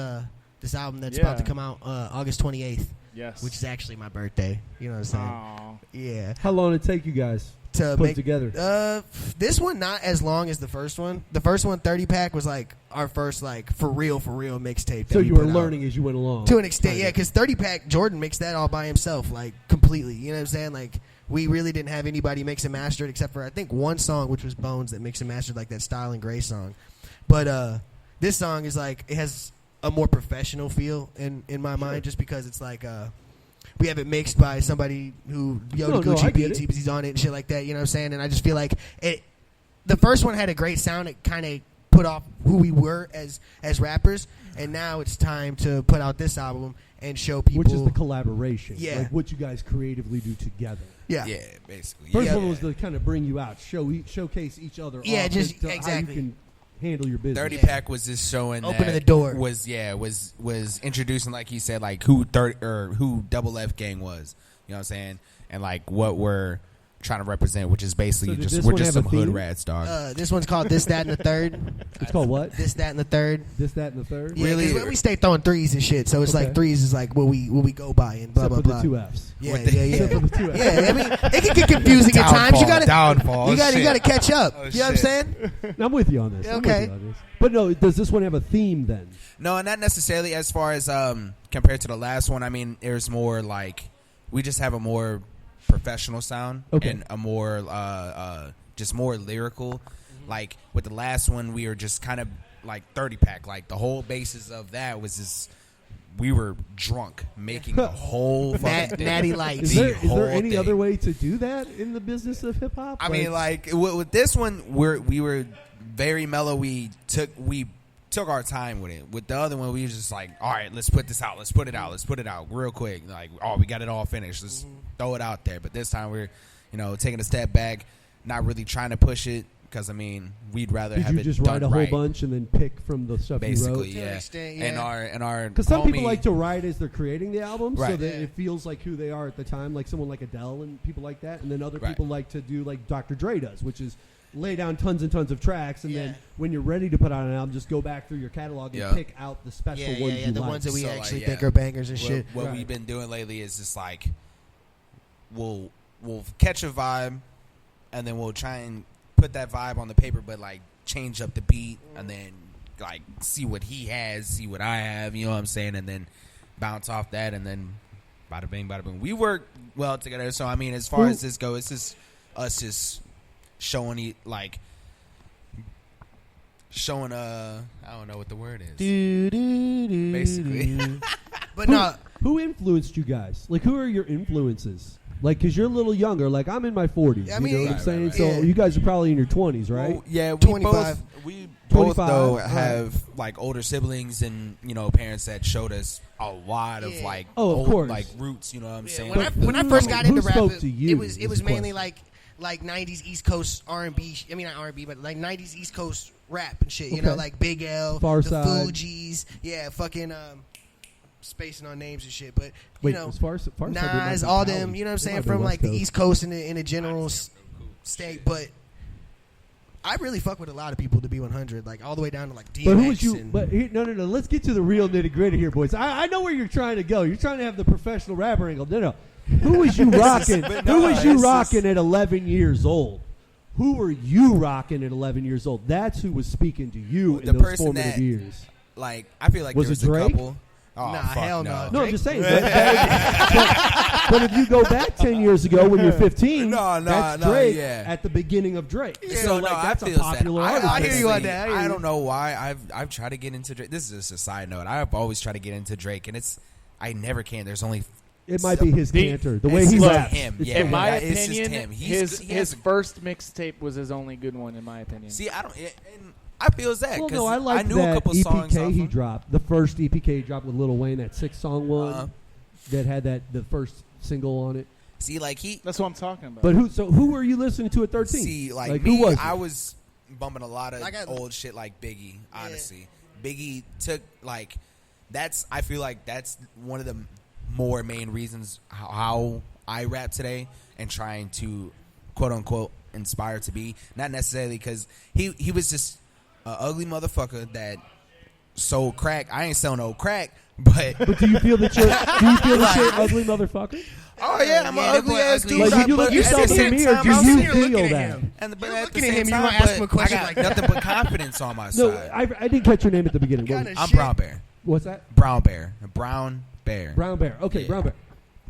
Speaker 13: this album that's about to come out August 28th.
Speaker 8: Yes.
Speaker 13: Which is actually my birthday. You know what I'm saying?
Speaker 8: Aw.
Speaker 13: Yeah.
Speaker 9: How long did it take you guys
Speaker 13: To
Speaker 9: put
Speaker 13: make
Speaker 9: it together?
Speaker 13: This one not as long as the first one. The first one, 30 pack, was like our first like for real mixtape.
Speaker 9: So
Speaker 13: that
Speaker 9: you
Speaker 13: we
Speaker 9: were
Speaker 13: put out.
Speaker 9: learning as you went along.
Speaker 13: To an extent,
Speaker 9: Kinda.
Speaker 13: yeah, because 30 pack, Jordan mixed that all by himself, like completely. You know what I'm saying? Like, we really didn't have anybody mix and master it except for, I think, one song, which was Bones, that mixed and mastered like that Style and Gray song. But this song is like, it has a more professional feel in my mind, just because it's like, we have it mixed by somebody who Yoda
Speaker 9: No, I
Speaker 13: Gucci
Speaker 9: get
Speaker 13: beats,
Speaker 9: it.
Speaker 13: he's on it and shit like that. You know what I'm saying? And I just feel like it. The first one had a great sound. It kind of put off who we were as rappers, and now it's time to put out this album and show people.
Speaker 9: Which is the collaboration.
Speaker 13: Yeah.
Speaker 9: Like what you guys creatively do together.
Speaker 13: Yeah.
Speaker 14: Yeah, basically.
Speaker 9: First
Speaker 14: yeah.
Speaker 9: one was to kind of bring you out, showcase each other.
Speaker 13: Yeah,
Speaker 9: off
Speaker 13: just
Speaker 9: as to how
Speaker 13: exactly.
Speaker 9: you can handle your business.
Speaker 14: 30 pack was just showing
Speaker 13: Opening
Speaker 14: that
Speaker 13: the door.
Speaker 14: was introducing, like he said, like who Double F Gang was. You know what I'm saying? And like what we're trying to represent, which is basically
Speaker 9: So did
Speaker 14: just
Speaker 9: this
Speaker 14: we're
Speaker 9: one
Speaker 14: just
Speaker 9: have
Speaker 14: some
Speaker 9: a
Speaker 14: hood
Speaker 9: theme?
Speaker 14: rats, dog.
Speaker 13: This one's called This, That, and the Third.
Speaker 9: It's called what?
Speaker 13: This, That, and the Third.
Speaker 9: This, that, and the third.
Speaker 13: Yeah,
Speaker 14: Really?
Speaker 13: 'cause we stay throwing threes and shit, so it's
Speaker 9: Okay.
Speaker 13: like threes is like what we go by and blah
Speaker 9: Except
Speaker 13: blah
Speaker 9: for
Speaker 13: blah.
Speaker 9: the two Fs.
Speaker 13: Yeah,
Speaker 14: With the-
Speaker 13: yeah,
Speaker 9: Except
Speaker 13: yeah.
Speaker 9: for the two Fs.
Speaker 13: Yeah, I mean, it can get confusing at times. You gotta
Speaker 14: Downfall.
Speaker 13: You
Speaker 14: Shit.
Speaker 13: gotta catch up.
Speaker 14: Oh,
Speaker 13: you know what I'm
Speaker 14: shit.
Speaker 13: saying?
Speaker 9: I'm with you on this. I'm with
Speaker 13: Okay.
Speaker 9: you on this. But no, does this one have a theme then?
Speaker 14: No, not necessarily as far as compared to the last one. I mean, there's more like we just have a more professional sound
Speaker 9: Okay.
Speaker 14: and a more just more lyrical. Like with the last one, we were just kind of like 30 pack. Like the whole basis of that was just we were drunk making the whole fucking thing.
Speaker 13: Natty Lights.
Speaker 9: Is there
Speaker 14: The whole
Speaker 9: any
Speaker 14: thing.
Speaker 9: other way to do that in the business of hip hop?
Speaker 14: I mean, like with this one, we were very mellow. We took our time with it. With the other one, we were just like, all right, let's put this out. Let's put it out. Let's put it out real quick. Like, oh, we got it all finished. Let's throw it out there. But this time we're, taking a step back, not really trying to push it because I mean, we'd rather
Speaker 9: did
Speaker 14: have
Speaker 9: you
Speaker 14: it
Speaker 9: just
Speaker 14: done
Speaker 9: write a whole
Speaker 14: right.
Speaker 9: bunch and then pick from the stuff
Speaker 14: Basically,
Speaker 9: you wrote?
Speaker 13: To an
Speaker 14: yeah.
Speaker 13: extent, yeah.
Speaker 14: And our
Speaker 9: Because some people
Speaker 14: homie-
Speaker 9: like to write as they're creating the album, so
Speaker 14: Right.
Speaker 9: that
Speaker 13: Yeah.
Speaker 9: it feels like who they are at the time, like someone like Adele and people like that. And then other
Speaker 14: Right.
Speaker 9: people like to do like Dr. Dre does, which is lay down tons and tons of tracks, and
Speaker 13: Yeah.
Speaker 9: then when you're ready to put out an album, just go back through your catalog and
Speaker 14: Yeah.
Speaker 9: pick out the special
Speaker 13: Yeah,
Speaker 9: ones
Speaker 13: yeah,
Speaker 9: you
Speaker 13: the
Speaker 9: like.
Speaker 13: ones that we
Speaker 14: So, like,
Speaker 13: actually
Speaker 14: yeah.
Speaker 13: think are bangers and shit.
Speaker 14: What
Speaker 9: Right.
Speaker 14: we've been doing lately is just like we'll catch a vibe, and then we'll try and put that vibe on the paper, but like change up the beat, and then like see what he has, see what I have. You know what I'm saying? And then bounce off that, and then bada bing, bada boom. We work well together. So I mean, as far as this goes, it's just us just showing it like. Showing I don't know what the word is. Basically.
Speaker 13: But no,
Speaker 9: Who influenced you guys? Like, who are your influences? Like, because you're a little younger. Like, I'm in my 40s.
Speaker 13: I
Speaker 9: you
Speaker 13: mean-
Speaker 9: know what I'm
Speaker 14: Right,
Speaker 9: saying?
Speaker 14: right,
Speaker 9: So
Speaker 13: right.
Speaker 9: you guys are probably in your 20s, right?
Speaker 14: Well, yeah,
Speaker 13: 25.
Speaker 14: We both
Speaker 9: 25,
Speaker 14: though
Speaker 9: right.
Speaker 14: have like older siblings and parents that showed us a lot of
Speaker 13: Yeah.
Speaker 14: like
Speaker 9: Oh, of
Speaker 14: old,
Speaker 9: course.
Speaker 14: like roots. You know what I'm
Speaker 13: Yeah,
Speaker 14: saying?
Speaker 13: when I first got
Speaker 9: who
Speaker 13: into rap,
Speaker 9: spoke to you
Speaker 13: it was
Speaker 9: is the
Speaker 13: mainly
Speaker 9: question.
Speaker 13: like 90s East Coast R&B. I mean not R&B, but like 90s East Coast rap and shit. You
Speaker 9: Okay.
Speaker 13: know, like Big L,
Speaker 9: Far
Speaker 13: the
Speaker 9: Side.
Speaker 13: Fugees, yeah, fucking spacing on names and shit. But you
Speaker 9: Wait,
Speaker 13: know,
Speaker 9: as far as
Speaker 13: Nas, all them. You know what I'm saying? From like the East Coast in a general state, but. I really fuck with a lot of people to be 100, like all the way down to like DMX.
Speaker 9: But who was you?
Speaker 13: and-
Speaker 9: But here, no. Let's get to the real nitty gritty here, boys. I know where you're trying to go. You're trying to have the professional rapper angle. No. Who was you rocking?
Speaker 14: But
Speaker 9: Who
Speaker 14: no,
Speaker 9: was you
Speaker 14: it's
Speaker 9: rocking
Speaker 14: just-
Speaker 9: at 11 years old? Who were you rocking at 11 years old? That's who was speaking to you
Speaker 14: The
Speaker 9: in those
Speaker 14: person
Speaker 9: formative
Speaker 14: that-
Speaker 9: years.
Speaker 14: like I feel like
Speaker 9: Was
Speaker 14: there's
Speaker 9: it Drake?
Speaker 14: a couple. Oh,
Speaker 13: Nah,
Speaker 14: fuck
Speaker 13: hell
Speaker 14: no.
Speaker 13: no.
Speaker 9: No, I'm just saying. But if you go back 10 years ago when you're 15, that's Drake at the beginning of Drake.
Speaker 14: So
Speaker 9: like,
Speaker 14: no,
Speaker 9: that's
Speaker 14: I
Speaker 9: a
Speaker 14: feel
Speaker 9: popular
Speaker 14: that.
Speaker 9: artist.
Speaker 13: I hear you on that.
Speaker 14: I don't know why I've tried to get into Drake. This is just a side note. I've always tried to get into Drake, and I never can. There's only.
Speaker 9: It might be his canter, the way
Speaker 14: it's
Speaker 9: he
Speaker 14: just
Speaker 9: raps.
Speaker 14: him.
Speaker 9: It's
Speaker 14: Yeah,
Speaker 8: in my
Speaker 14: it's just
Speaker 8: opinion,
Speaker 14: him.
Speaker 8: his first mixtape was his only good one. In my opinion.
Speaker 14: See, I don't. And I feel that
Speaker 9: Well,
Speaker 14: because
Speaker 9: no, I like
Speaker 14: knew
Speaker 9: that
Speaker 14: a couple songs.
Speaker 9: EPK he dropped. The first EPK he dropped with Lil Wayne, that 6-song one that had the first single on it.
Speaker 14: See, like
Speaker 8: that's what I'm talking about.
Speaker 9: But who were you listening to at 13?
Speaker 14: See, like
Speaker 9: who
Speaker 14: me,
Speaker 9: was it?
Speaker 14: I was bumping a lot of old shit like Biggie. Honestly, Biggie took like that's. I feel like that's one of the more main reasons how I rap today and trying to quote unquote inspire to be, not necessarily because he was just an ugly motherfucker that sold crack. I ain't selling no crack, but
Speaker 9: do you feel that you're an ugly motherfucker?
Speaker 14: Oh yeah, I'm an ugly ass dude.
Speaker 9: Like when you look at yourself in the mirror, do you feel that?
Speaker 14: But
Speaker 13: You're
Speaker 14: at
Speaker 13: looking
Speaker 14: the
Speaker 13: at
Speaker 14: same
Speaker 13: him, you
Speaker 14: time,
Speaker 13: might ask him a
Speaker 14: but I
Speaker 13: question
Speaker 14: got
Speaker 13: like
Speaker 14: nothing but confidence on my
Speaker 9: No,
Speaker 14: side.
Speaker 9: I didn't catch your name at the beginning. What was it?
Speaker 14: I'm Brown Bear.
Speaker 9: What's that?
Speaker 14: Brown Bear. Brown Bear.
Speaker 9: Brown Bear. Okay,
Speaker 14: Yeah.
Speaker 9: Brown Bear.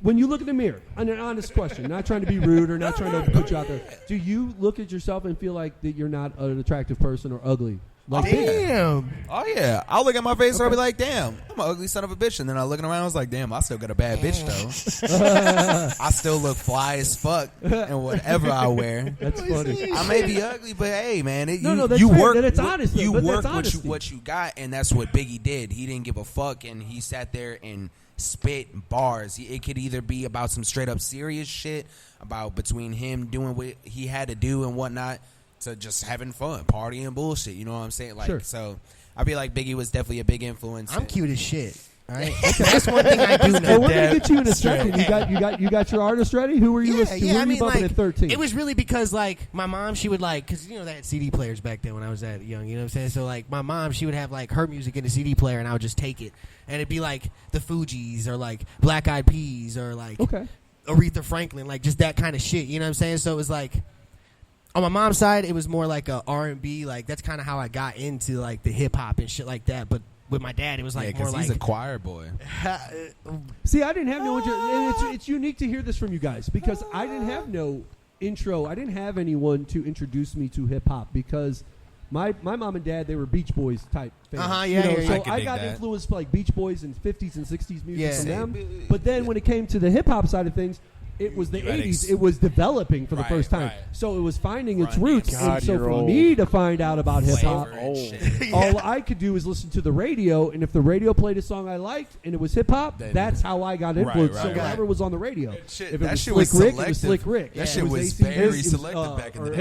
Speaker 9: When you look in the mirror, an honest question, not trying to be rude or not trying to put you out there, do you look at yourself and feel like that you're not an attractive person or ugly? Like
Speaker 13: Damn.
Speaker 14: Oh yeah, I'll look at my face and I'll be like, "Damn, I'm an ugly son of a bitch." And then I looking around, I was like, "Damn, I still got a bad bitch though. I still look fly as fuck and whatever I wear."
Speaker 9: That's funny.
Speaker 14: I may be ugly, but hey, man,
Speaker 9: that's
Speaker 14: you
Speaker 9: fair.
Speaker 14: work.
Speaker 9: Then it's honest,
Speaker 14: You
Speaker 9: but
Speaker 14: work
Speaker 9: that's
Speaker 14: what you got, and that's what Biggie did. He didn't give a fuck, and he sat there and spit bars. It could either be about some straight up serious shit about between him doing what he had to do and whatnot, to just having fun, partying, bullshit. You know what I'm saying? Like,
Speaker 9: Sure.
Speaker 14: so I feel like Biggie was definitely a big influence.
Speaker 13: I'm cute as shit. All right, that's one thing I do know.
Speaker 9: Well, we're gonna get you in a second. You got your artist ready? Who were you listening to? Who were you bumping at 13?
Speaker 13: It was really because like my mom, she would like, because you know they had CD players back then when I was that young. You know what I'm saying? So like my mom, she would have like her music in the CD player, and I would just take it, and it'd be like the Fugees or like Black Eyed Peas or like Aretha Franklin, like just that kind of shit. You know what I'm saying? So it was like. On my mom's side, it was more like a R&B. Like that's kind of how I got into like the hip hop and shit like that. But with my dad, it was like more like
Speaker 14: he's a choir boy.
Speaker 9: See, I didn't have no intro. And it's unique to hear this from you guys because I didn't have no intro. I didn't have anyone to introduce me to hip hop because my mom and dad, they were Beach Boys type fans. So I got influenced by like Beach Boys and 50s and 60s music from them. But then when it came to the hip hop side of things, it was the 80s. It was developing for the first time. So it was finding its roots. And so for me to find out about hip hop, all I could do was listen to the radio. And if the radio played a song I liked and it was hip hop, that's how I got influenced. So whatever was on the radio. If it was Slick Rick, it was Slick Rick.
Speaker 14: That shit was very selective back in the day.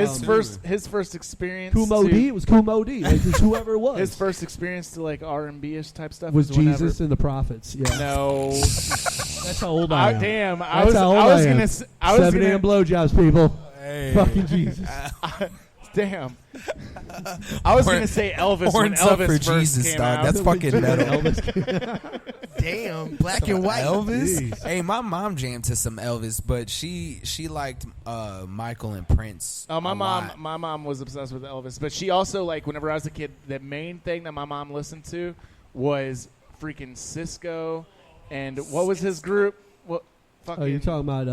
Speaker 8: His first experience.
Speaker 9: Kool Moe Dee. It was Kool Moe Dee. Like just whoever it was.
Speaker 8: His first experience to like R&B-ish type stuff
Speaker 9: was Jesus and the Prophets. Yeah.
Speaker 8: No.
Speaker 9: That's how old I am.
Speaker 8: Damn.
Speaker 9: I was gonna 7 a.m. blowjobs, people.
Speaker 14: Hey.
Speaker 9: Fucking Jesus.
Speaker 8: Damn. I was going to say Elvis when
Speaker 14: Horns up
Speaker 8: Elvis
Speaker 14: for
Speaker 8: first
Speaker 14: Jesus,
Speaker 8: came
Speaker 14: dog.
Speaker 8: out.
Speaker 14: That's fucking metal.
Speaker 13: Damn, black and white.
Speaker 14: Elvis.
Speaker 9: Jeez.
Speaker 14: Hey, my mom jammed to some Elvis, but she liked Michael and Prince.
Speaker 8: Oh, my mom was obsessed with Elvis, but she also like whenever I was a kid, the main thing that my mom listened to was freaking Cisco, and what was his group? What?
Speaker 9: Oh, you're talking about.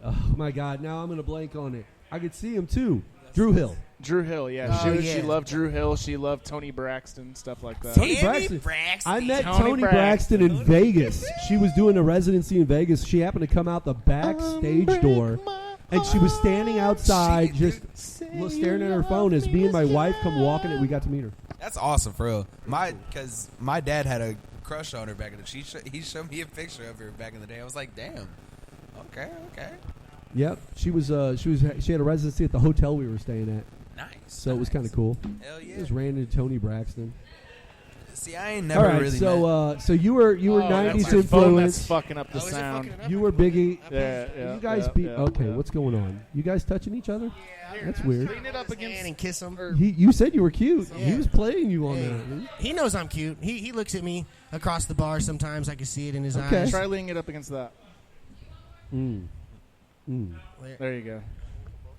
Speaker 9: Oh my God! Now I'm gonna blank on it. I could see him too. Drew Hill.
Speaker 8: Drew Hill, yeah.
Speaker 13: Oh,
Speaker 8: She loved Drew Hill. She loved Tony Braxton, stuff like that.
Speaker 9: Tony Braxton. I met Tony Braxton in Vegas. She was doing a residency in Vegas. She happened to come out the backstage door, and she was standing outside just staring at her phone as me and my wife come walking, and we got to meet her.
Speaker 14: That's awesome, for real. Because my dad had a crush on her back in the day. He showed me a picture of her back in the day. I was like, damn. Okay.
Speaker 9: Yep, she had a residency at the hotel we were staying at.
Speaker 14: Nice.
Speaker 9: So it was kind of cool.
Speaker 14: Hell yeah.
Speaker 9: Just ran into Tony Braxton.
Speaker 14: See, I ain't never really met.
Speaker 9: So you were 90s
Speaker 8: that's my phone that's
Speaker 9: influence.
Speaker 8: fucking up the sound.
Speaker 9: You were Biggie.
Speaker 8: Yeah,
Speaker 9: you guys okay, what's going on? You guys touching each other? That's weird.
Speaker 8: Lean it up against
Speaker 13: and kiss him.
Speaker 9: You said you were cute.
Speaker 13: Yeah.
Speaker 9: He was playing you on that.
Speaker 13: He knows I'm cute. He looks at me across the bar sometimes. I can see it in his eyes.
Speaker 8: Try leaning it up against that. There you go.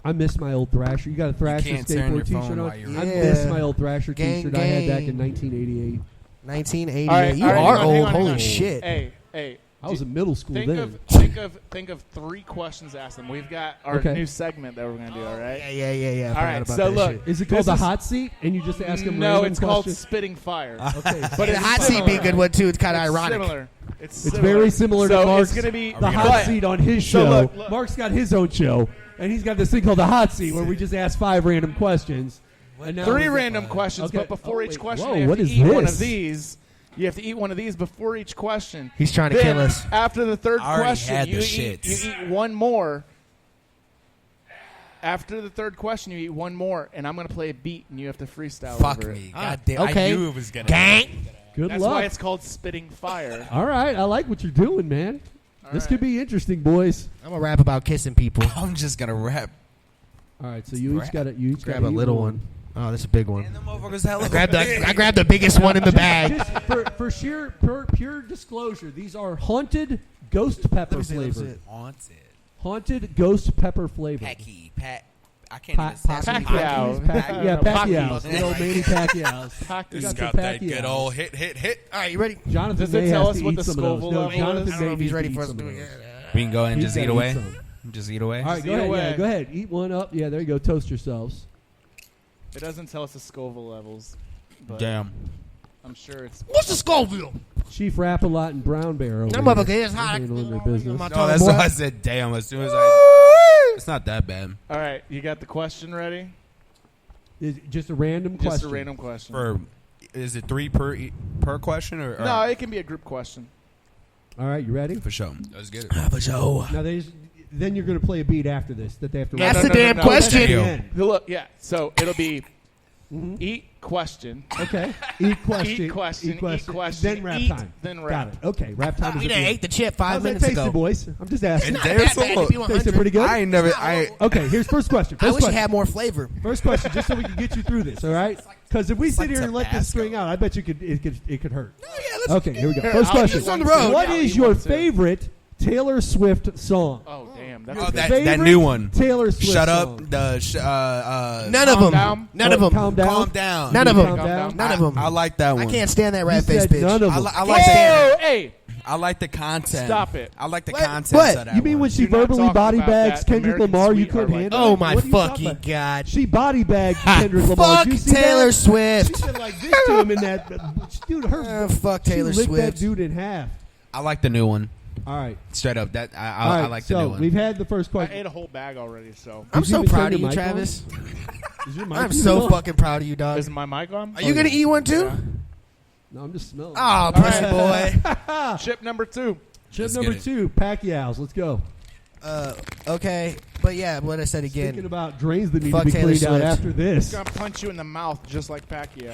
Speaker 9: I miss my old Thrasher. You got a Thrasher
Speaker 14: can't turn your
Speaker 9: skateboard
Speaker 14: phone
Speaker 9: T-shirt
Speaker 14: while
Speaker 9: on?
Speaker 14: you're
Speaker 9: I
Speaker 13: Yeah.
Speaker 9: miss my old Thrasher
Speaker 13: Gang,
Speaker 9: T-shirt I had back
Speaker 13: gang.
Speaker 9: in 1988.
Speaker 13: 1988.
Speaker 8: All right,
Speaker 13: You
Speaker 8: all right,
Speaker 13: are
Speaker 8: hang on,
Speaker 13: old.
Speaker 8: hang on.
Speaker 13: Holy shit.
Speaker 8: Hey.
Speaker 9: I was in middle school
Speaker 8: think
Speaker 9: then.
Speaker 8: Think of 3 questions to ask them. We've got our
Speaker 9: Okay.
Speaker 8: new segment that we're gonna do. All right.
Speaker 13: Yeah.
Speaker 8: All right. So look,
Speaker 9: Is it called
Speaker 8: this
Speaker 9: the hot seat? And you just ask them
Speaker 8: No,
Speaker 9: random
Speaker 8: it's called
Speaker 9: questions?
Speaker 8: spitting fire.
Speaker 9: Okay.
Speaker 8: But
Speaker 13: The
Speaker 8: it's
Speaker 13: hot seat be a good one too. It's kind of
Speaker 8: It's
Speaker 13: ironic.
Speaker 8: Similar.
Speaker 9: It's
Speaker 8: similar.
Speaker 9: very similar
Speaker 8: so
Speaker 9: to Mark's
Speaker 8: it's gonna be
Speaker 9: the hot seat on his
Speaker 8: So
Speaker 9: show.
Speaker 8: look.
Speaker 9: Mark's got his own show, and he's got this thing called the hot seat where we just ask 5 random questions. And now
Speaker 8: 3
Speaker 9: we-
Speaker 8: random questions,
Speaker 9: Okay.
Speaker 8: but before
Speaker 9: Oh,
Speaker 8: each
Speaker 9: wait.
Speaker 8: question,
Speaker 9: Whoa,
Speaker 8: you have
Speaker 9: what
Speaker 8: to
Speaker 9: is
Speaker 8: eat one
Speaker 9: this?
Speaker 8: of these. You have to eat one of these before each question.
Speaker 13: He's trying to
Speaker 8: Then,
Speaker 13: kill us.
Speaker 8: After the third
Speaker 14: I already
Speaker 8: question,
Speaker 14: had
Speaker 8: you
Speaker 14: the
Speaker 8: eat
Speaker 14: shits.
Speaker 8: one more. After the third question, you eat one more, and I'm going to play a beat, and you have to freestyle
Speaker 14: Fuck
Speaker 8: over
Speaker 14: me.
Speaker 8: it.
Speaker 14: God damn.
Speaker 13: okay.
Speaker 14: I knew it was gonna.
Speaker 13: Gang.
Speaker 9: Good
Speaker 8: That's
Speaker 9: luck.
Speaker 8: why it's called spitting fire.
Speaker 9: All right, I like what you're doing, man. This could be interesting, boys.
Speaker 13: I'm gonna rap about kissing people.
Speaker 14: I'm just gonna rap.
Speaker 9: All right, so you each got to
Speaker 13: Grab a little one. Oh, this is a big one.
Speaker 14: And the motherfuckers hella
Speaker 13: I grabbed the biggest one in the bag.
Speaker 9: Just for sheer pure disclosure, these are haunted ghost pepper
Speaker 13: Let me see
Speaker 9: flavor.
Speaker 13: it.
Speaker 9: Haunted ghost pepper flavor.
Speaker 14: I can't even say
Speaker 8: Pacquiao.
Speaker 9: Yeah, Pacquiao.
Speaker 14: Pacquiao.
Speaker 9: Good old Manny Pacquiao's.
Speaker 8: Pacquiao.
Speaker 9: Got
Speaker 14: got
Speaker 9: some
Speaker 14: that good
Speaker 9: Pacquiaos.
Speaker 14: old hit.
Speaker 13: All right, you ready?
Speaker 9: Jonathan
Speaker 8: Does it
Speaker 9: may
Speaker 8: tell
Speaker 9: has
Speaker 8: us
Speaker 9: to
Speaker 8: what
Speaker 9: eat
Speaker 8: the
Speaker 9: some of those.
Speaker 8: Scoville
Speaker 9: No,
Speaker 8: level
Speaker 9: Jonathan
Speaker 8: is?
Speaker 13: I don't know
Speaker 9: may
Speaker 13: if he's
Speaker 9: need
Speaker 13: ready
Speaker 9: to
Speaker 13: for
Speaker 9: eat
Speaker 13: us to
Speaker 9: some
Speaker 13: do
Speaker 9: of
Speaker 13: it.
Speaker 9: those.
Speaker 14: We can go ahead and
Speaker 9: He's
Speaker 14: just
Speaker 9: gotta
Speaker 14: eat away.
Speaker 9: some.
Speaker 14: Just eat away.
Speaker 9: All right,
Speaker 8: Just
Speaker 9: go
Speaker 8: eat
Speaker 9: ahead.
Speaker 8: away.
Speaker 9: Yeah, go ahead. Eat one up. Yeah, there you go. Toast yourselves.
Speaker 8: It doesn't tell us the Scoville levels. But
Speaker 14: Damn.
Speaker 8: I'm sure it's.
Speaker 13: What's the Scoville?
Speaker 9: Chief Rap-A-Lot and Brown Bear over
Speaker 13: That
Speaker 9: here.
Speaker 13: motherfucker is hot.
Speaker 9: Handling their business.
Speaker 13: My
Speaker 14: No,
Speaker 13: tongue,
Speaker 14: that's
Speaker 13: boy.
Speaker 14: why I said damn as soon as I. It's not that bad.
Speaker 8: All right, you got the question ready?
Speaker 9: Is it just a random question.
Speaker 8: Just a random question.
Speaker 14: Is it 3 per question or?
Speaker 8: No, it can be a group question.
Speaker 9: All right, you ready?
Speaker 14: For sure. Let's get it.
Speaker 13: For sure.
Speaker 9: Now, then you're going to play a beat after this that they have to.
Speaker 13: Ask
Speaker 9: rap.
Speaker 13: the damn question.
Speaker 9: At the end.
Speaker 8: Look, yeah. So it'll be eat question.
Speaker 9: Okay. Eat question.
Speaker 8: Eat question.
Speaker 9: Eat question.
Speaker 8: Eat question.
Speaker 9: Then rap
Speaker 8: eat,
Speaker 9: time.
Speaker 8: Then
Speaker 9: Got
Speaker 8: rap.
Speaker 9: it. Okay. Rap time.
Speaker 13: We
Speaker 9: is
Speaker 13: done ate the chip 5
Speaker 9: How's that
Speaker 13: minutes
Speaker 9: tasting,
Speaker 13: ago.
Speaker 9: boys? I'm just asking.
Speaker 13: It's not that bad if you want
Speaker 9: Tasting
Speaker 13: 100.
Speaker 9: pretty good.
Speaker 14: I ain't never.
Speaker 9: Okay. Here's first question.
Speaker 13: I
Speaker 9: First
Speaker 13: wish it
Speaker 9: question.
Speaker 13: had more flavor.
Speaker 9: First question, just so we can get you through this. All right? Because if we sit
Speaker 14: like
Speaker 9: here and let this
Speaker 14: Tabasco.
Speaker 9: string out, I bet you it could hurt.
Speaker 13: Oh, yeah, let's
Speaker 9: Okay. Here we go.
Speaker 8: Here,
Speaker 9: First
Speaker 8: I'll
Speaker 9: question.
Speaker 8: eat one on the road.
Speaker 9: What
Speaker 8: I'll
Speaker 9: is
Speaker 8: eat
Speaker 9: your
Speaker 8: one too.
Speaker 9: favorite Taylor Swift song?
Speaker 8: Oh damn! That's
Speaker 14: Oh,
Speaker 8: a good
Speaker 14: that
Speaker 9: Favorite
Speaker 14: new one.
Speaker 9: Taylor Swift
Speaker 14: Shut
Speaker 9: song.
Speaker 14: up. The
Speaker 13: None of
Speaker 8: Calm
Speaker 13: them.
Speaker 8: down.
Speaker 13: None of them.
Speaker 9: Calm down.
Speaker 14: Calm down.
Speaker 13: None of
Speaker 9: Calm
Speaker 13: them.
Speaker 9: down.
Speaker 13: None of them.
Speaker 14: I like that one.
Speaker 13: I can't stand that
Speaker 9: You
Speaker 13: rat face
Speaker 9: said
Speaker 13: bitch.
Speaker 9: none of them.
Speaker 14: I like that.
Speaker 8: Whoa, hey!
Speaker 14: I like the content.
Speaker 8: Stop it.
Speaker 14: I like the
Speaker 13: What?
Speaker 14: content.
Speaker 13: What?
Speaker 14: Of that
Speaker 9: You mean
Speaker 14: one.
Speaker 9: when she
Speaker 8: Do not
Speaker 9: verbally
Speaker 8: talk
Speaker 9: body
Speaker 8: about
Speaker 9: bags
Speaker 8: that.
Speaker 9: Kendrick
Speaker 8: American
Speaker 9: Lamar? You
Speaker 8: sweetheart
Speaker 9: couldn't
Speaker 8: like
Speaker 9: handle
Speaker 8: that.
Speaker 13: Oh
Speaker 9: it?
Speaker 13: my
Speaker 9: What are you talking
Speaker 13: fucking
Speaker 9: about?
Speaker 13: god!
Speaker 9: She body bagged Kendrick Lamar.
Speaker 13: Fuck
Speaker 9: Did you see
Speaker 13: Taylor
Speaker 9: that?
Speaker 13: Swift.
Speaker 9: She said like this to him in that. Dude, her.
Speaker 13: Fuck
Speaker 9: she
Speaker 13: Taylor
Speaker 9: licked that
Speaker 13: Swift.
Speaker 9: dude in half.
Speaker 14: I like the new one.
Speaker 9: All right.
Speaker 14: Straight up. That
Speaker 9: All
Speaker 14: I
Speaker 9: right.
Speaker 14: like
Speaker 9: so
Speaker 14: the new one.
Speaker 9: we've had the first
Speaker 8: I
Speaker 9: question.
Speaker 8: ate a whole bag already. So
Speaker 13: I'm
Speaker 9: Did you
Speaker 13: so
Speaker 9: even turn
Speaker 13: proud of
Speaker 9: your
Speaker 13: you,
Speaker 9: mic on?
Speaker 13: Travis.
Speaker 9: Is your mic
Speaker 13: I'm
Speaker 9: even
Speaker 13: so
Speaker 9: on?
Speaker 13: fucking proud of you, dog.
Speaker 8: is my mic on?
Speaker 13: Are you gonna eat one too?
Speaker 9: No, I'm just smelling.
Speaker 13: Oh, pussy boy.
Speaker 8: Chip number 2.
Speaker 9: Chip
Speaker 14: Let's
Speaker 9: number
Speaker 14: get it.
Speaker 9: 2, Pacquiao's. Let's go.
Speaker 13: Okay, but yeah, what I said
Speaker 9: Thinking
Speaker 13: again.
Speaker 9: about drains that need
Speaker 13: Fuck
Speaker 9: to be
Speaker 13: Taylor
Speaker 9: cleaned out
Speaker 13: Swift.
Speaker 9: after this.
Speaker 8: Gonna punch you in the mouth just like Pacquiao.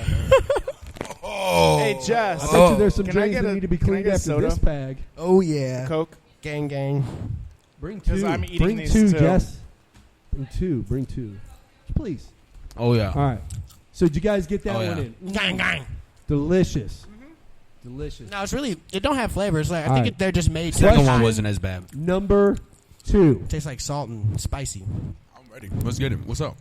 Speaker 14: Oh.
Speaker 8: Hey Jess,
Speaker 9: I bet you there's some
Speaker 8: Can I
Speaker 9: drains
Speaker 8: get
Speaker 9: that
Speaker 8: a-
Speaker 9: need to be
Speaker 8: can I
Speaker 9: cleaned
Speaker 8: get a
Speaker 9: after
Speaker 8: soda?
Speaker 9: this bag.
Speaker 13: Oh yeah,
Speaker 8: Coke.
Speaker 13: gang gang.
Speaker 9: Bring
Speaker 8: 'Cause
Speaker 9: two.
Speaker 8: I'm eating
Speaker 9: Bring
Speaker 8: these
Speaker 9: two,
Speaker 8: too.
Speaker 9: Jess. Bring two. Bring two. Please.
Speaker 14: Oh yeah.
Speaker 9: All right. So did you guys get that
Speaker 14: Oh,
Speaker 9: one
Speaker 14: yeah.
Speaker 9: in?
Speaker 13: Gang gang.
Speaker 9: Delicious. Delicious.
Speaker 13: No, it's really. It don't have flavors. Like, I
Speaker 9: All
Speaker 13: think
Speaker 9: right.
Speaker 13: they're just made.
Speaker 14: Second
Speaker 9: Question.
Speaker 14: one wasn't as bad.
Speaker 9: Number 2.
Speaker 13: Tastes like salt and spicy.
Speaker 14: I'm ready. Let's get it. What's up?